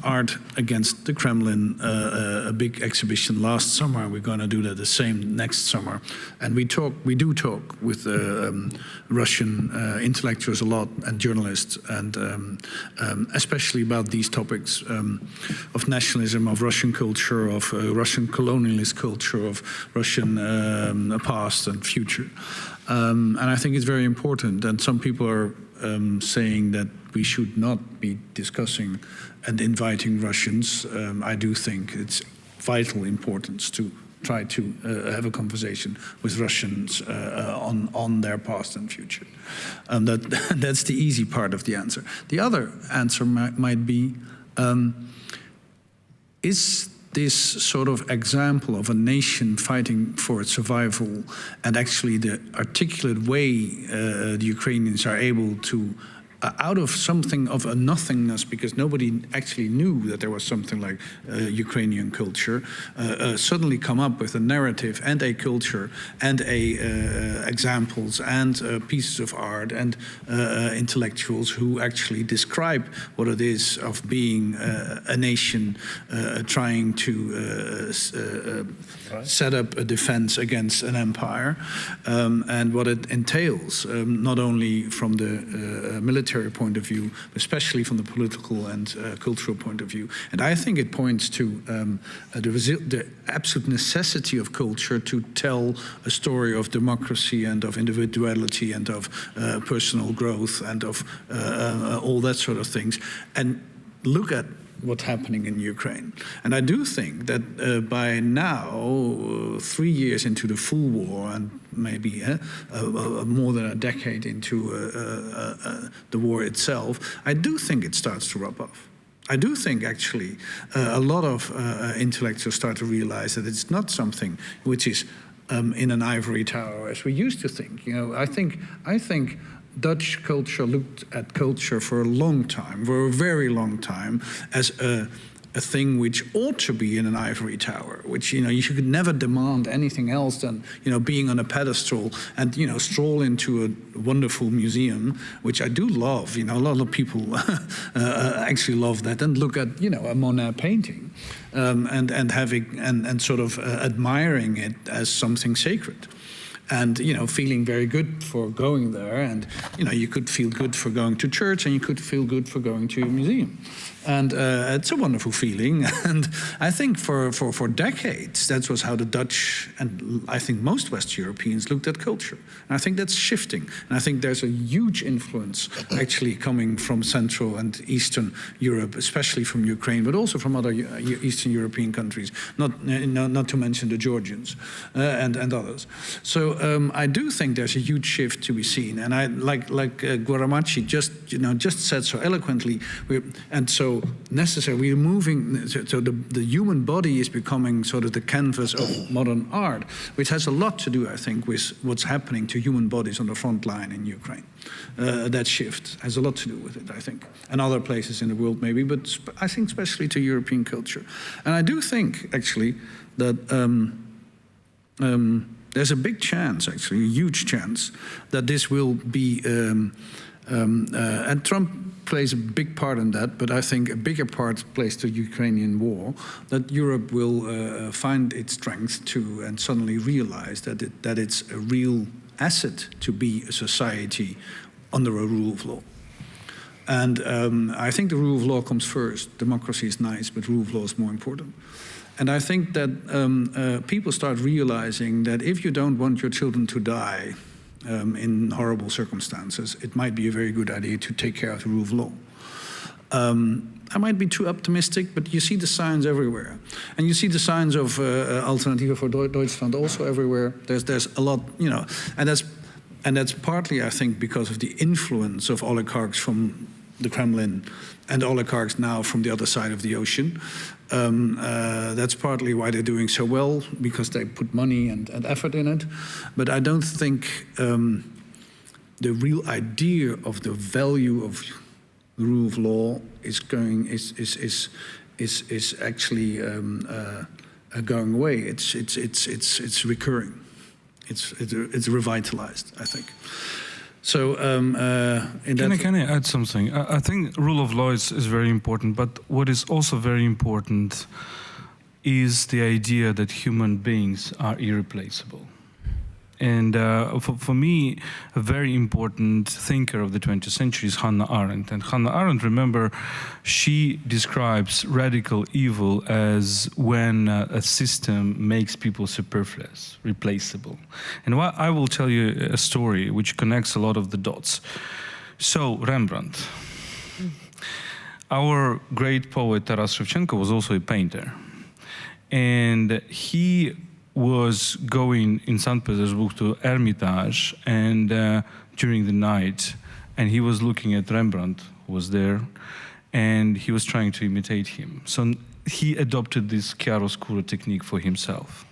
art against the Kremlin, a big exhibition last summer. We're going to do that the same next summer, and we do talk with Russian intellectuals a lot and journalists, and especially about these topics of nationalism, of Russian culture, of Russian colonialist culture, of Russian past and future, and I think it's very important. And some people are saying that we should not be discussing and inviting Russians. I do think it's vital importance to try to have a conversation with Russians on their past and future. That's the easy part of the answer. The other answer might be, is this sort of example of a nation fighting for its survival and actually the articulate way the Ukrainians are able to out of something of a nothingness, because nobody actually knew that there was something like Ukrainian culture, suddenly come up with a narrative and a culture and examples and pieces of art and intellectuals who actually describe what it is of being a nation trying to set up a defense against an empire, and what it entails, not only from the military point of view, especially from the political and cultural point of view. And I think it points to the absolute necessity of culture to tell a story of democracy and of individuality and of personal growth and of all that sort of things. And look at what's happening in Ukraine. And I do think that by now, 3 years into the full war and maybe more than a decade into the war itself, I do think it starts to rub off. I do think actually a lot of intellectuals start to realize that it's not something which is in an ivory tower as we used to think. You know, I think Dutch culture looked at culture for a long time, for a very long time, as a thing which ought to be in an ivory tower, which, you know, you could never demand anything else than, you know, being on a pedestal and, you know, stroll into a wonderful museum, which I do love. You know, a lot of people actually love that, and look at, you know, a Monet painting and having and sort of admiring it as something sacred. And, you know, feeling very good for going there. And, you know, you could feel good for going to church, and you could feel good for going to a museum. And it's a wonderful feeling. And I think for decades, that was how the Dutch and I think most West Europeans looked at culture. And I think that's shifting. And I think there's a huge influence actually coming from Central and Eastern Europe, especially from Ukraine, but also from other Eastern European countries, not to mention the Georgians and others. So I do think there's a huge shift to be seen. And I like Guaramaci just said so eloquently, we're moving, so the human body is becoming sort of the canvas of modern art, which has a lot to do, I think, with what's happening to human bodies on the front line in Ukraine. That shift has a lot to do with it, I think, and other places in the world maybe, but I think especially to European culture. And I do think, actually, that there's a big chance, actually, a huge chance, that this will be, and Trump plays a big part in that, but I think a bigger part plays the Ukrainian war, that Europe will find its strength to and suddenly realize that it's a real asset to be a society under a rule of law. And I think the rule of law comes first. Democracy is nice, but rule of law is more important. And I think that people start realizing that if you don't want your children to die in horrible circumstances, it might be a very good idea to take care of the rule of law. I might be too optimistic, but you see the signs everywhere. And you see the signs of Alternative for Deutschland also everywhere. There's a lot, you know, and that's partly, I think, because of the influence of oligarchs from the Kremlin and oligarchs now from the other side of the ocean. That's partly why they're doing so well, because they put money and effort in it. But I don't think the real idea of the value of the rule of law is actually going away. It's recurring. It's revitalized, I think. So, can I add something? I think rule of law is very important, but what is also very important is the idea that human beings are irreplaceable. And for me, a very important thinker of the 20th century is Hannah Arendt. And Hannah Arendt, remember, she describes radical evil as when a system makes people superfluous, replaceable. And I will tell you a story which connects a lot of the dots. So, Rembrandt. Our great poet Taras Shevchenko was also a painter. And he was going in St. Petersburg to Hermitage and during the night, and he was looking at Rembrandt, who was there, and he was trying to imitate him. So he adopted this chiaroscuro technique for himself.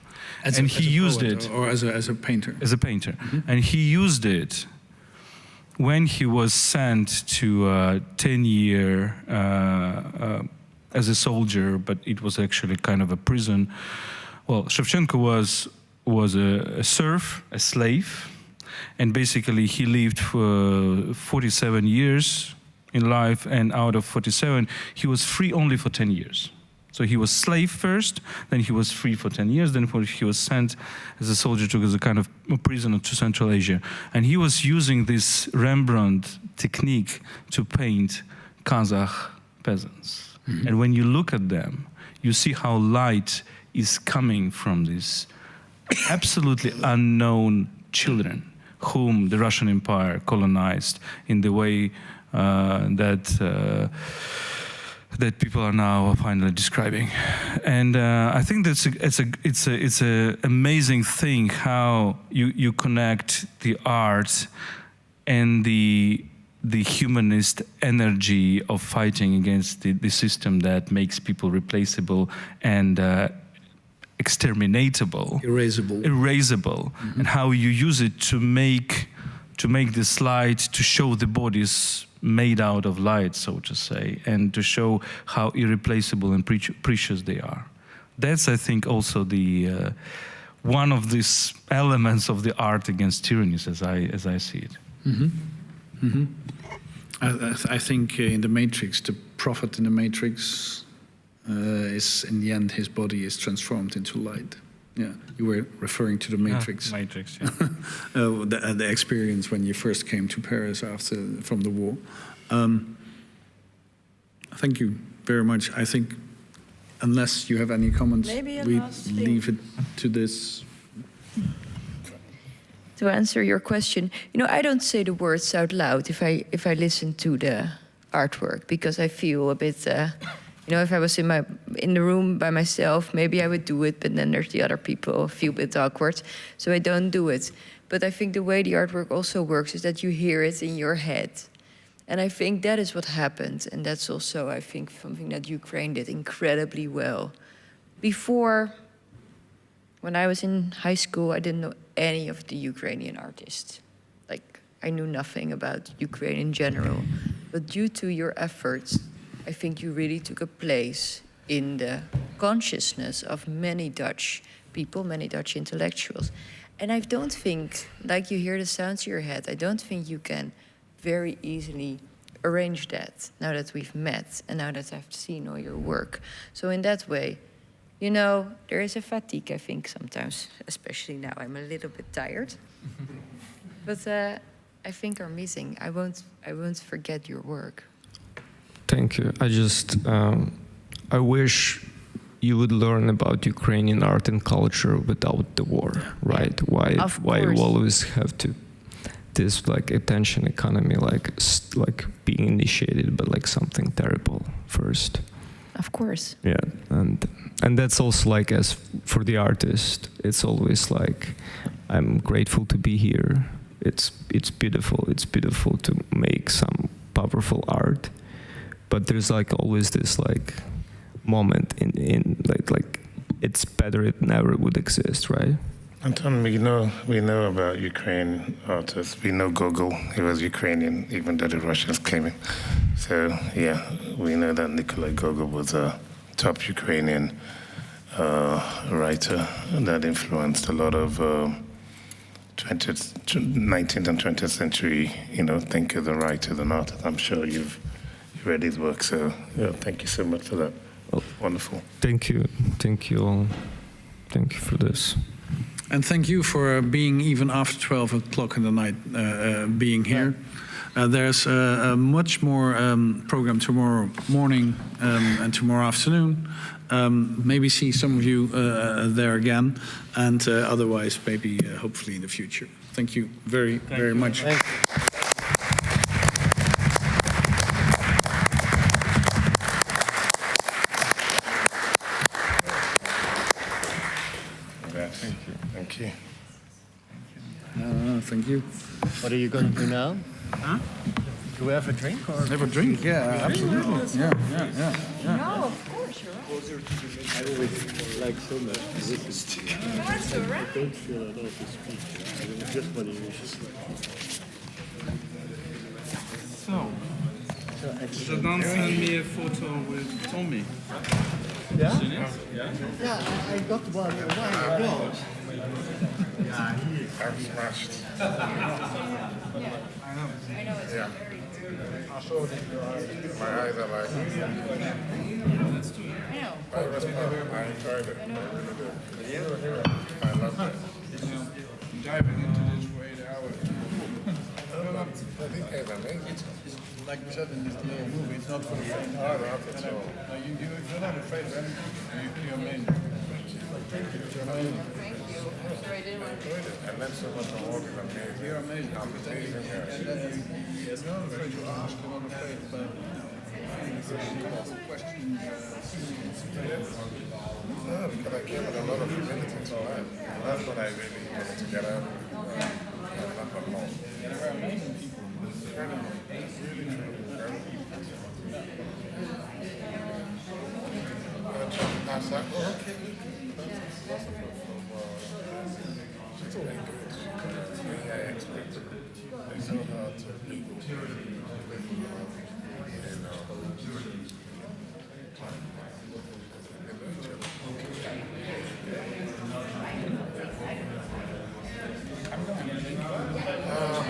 He used it. Or as a painter? As a painter. Mm-hmm. And he used it when he was sent to a 10-year as a soldier, but it was actually kind of a prison. Well, Shevchenko was a serf, a slave, and basically he lived for 47 years in life, and out of 47, he was free only for 10 years. So he was slave first, then he was free for 10 years, then he was sent as a soldier to as a kind of a prisoner to Central Asia. And he was using this Rembrandt technique to paint Kazakh peasants. Mm-hmm. And when you look at them, you see how light is coming from these absolutely unknown children whom the Russian Empire colonized in the way that people are now finally describing. And I think it's a amazing thing how you connect the art and the humanist energy of fighting against the system that makes people replaceable and exterminatable, erasable, mm-hmm. and how you use it to make this light, to show the bodies made out of light, so to say, and to show how irreplaceable and precious they are. That's, I think, also the one of these elements of the art against tyrannies, as I see it. Mm-hmm. Mm-hmm. I think in the Matrix, the prophet in the Matrix is, in the end, his body is transformed into light. Yeah, you were referring to the Matrix. Matrix, yeah. The experience when you first came to Paris from the war. Thank you very much. I think, unless you have any comments, we leave it to this. To answer your question, I don't say the words out loud if I listen to the artwork, because I feel a bit. If I was in the room by myself, maybe I would do it, but then there's the other people, feel a bit awkward, so I don't do it. But I think the way the artwork also works is that you hear it in your head. And I think that is what happened, and that's also, I think, something that Ukraine did incredibly well. Before, when I was in high school, I didn't know any of the Ukrainian artists. Like, I knew nothing about Ukraine in general. But due to your efforts, I think you really took a place in the consciousness of many Dutch people, many Dutch intellectuals. And I don't think, like you hear the sounds in your head, I don't think you can very easily arrange that now that we've met and now that I've seen all your work. So in that way, there is a fatigue, I think, sometimes, especially now. I'm a little bit tired. But I think our meeting, I won't forget your work. Thank you. I wish you would learn about Ukrainian art and culture without the war, right? Why you always have to this like attention economy, like being initiated by like something terrible first. Of course. Yeah, and that's also like, as for the artist, it's always like, I'm grateful to be here. It's beautiful. It's beautiful to make some powerful art, but there's like always this like moment in like it's better it never would exist, right? Anton, we know about Ukraine artists. We know Gogol. He was Ukrainian, even though the Russians came in. So yeah, we know that Nikolai Gogol was a top Ukrainian writer that influenced a lot of 19th and 20th century, thinkers and writers and artists. I'm sure you've read his work. So yeah, thank you so much for that. Oh, wonderful. Thank you all. Thank you for this. And thank you for being, even after 12 o'clock in the night, being here. There's a much more program tomorrow morning and tomorrow afternoon. Maybe see some of you there again, and otherwise maybe hopefully in the future. Thank you very much. Thank you. Thank you. Thank you. What are you going to do now? Huh? Do we have a drink? Or? Have a drink? Yeah, absolutely. Yeah. No, of course, you're right. I always like so much. That's all right. I don't feel a lot of speech. I was just funny. So don't send me a photo with Tommy. Yeah? Yeah, I got one a while ago. Yeah, I'm smashed. I know. Yeah. I'll show you. My eyes are like. Let's do it. I enjoyed it. I loved it. Diving into this for 8 hours. I think it's amazing. It's like we said in this little movie, it's not for the faint of heart. No, you're not afraid of anything. You're amazing. You're amazing. And then so much more is amazing. You're amazing. I'm amazing. And then you're not afraid to ask, you're not afraid about questions. No, because I came with a lot of humility to life. And that's what I really wanted to get out of not alone. And there are amazing people. She's very good. She's very expert. It's so hard to read.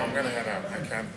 I'm gonna head out. I can't.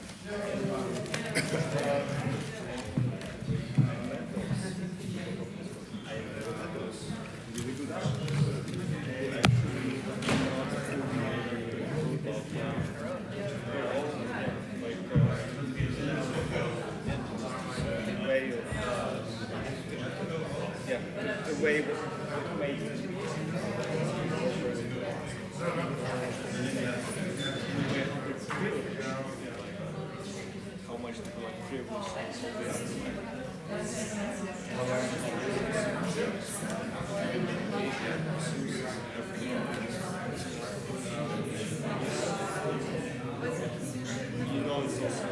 You know, it's also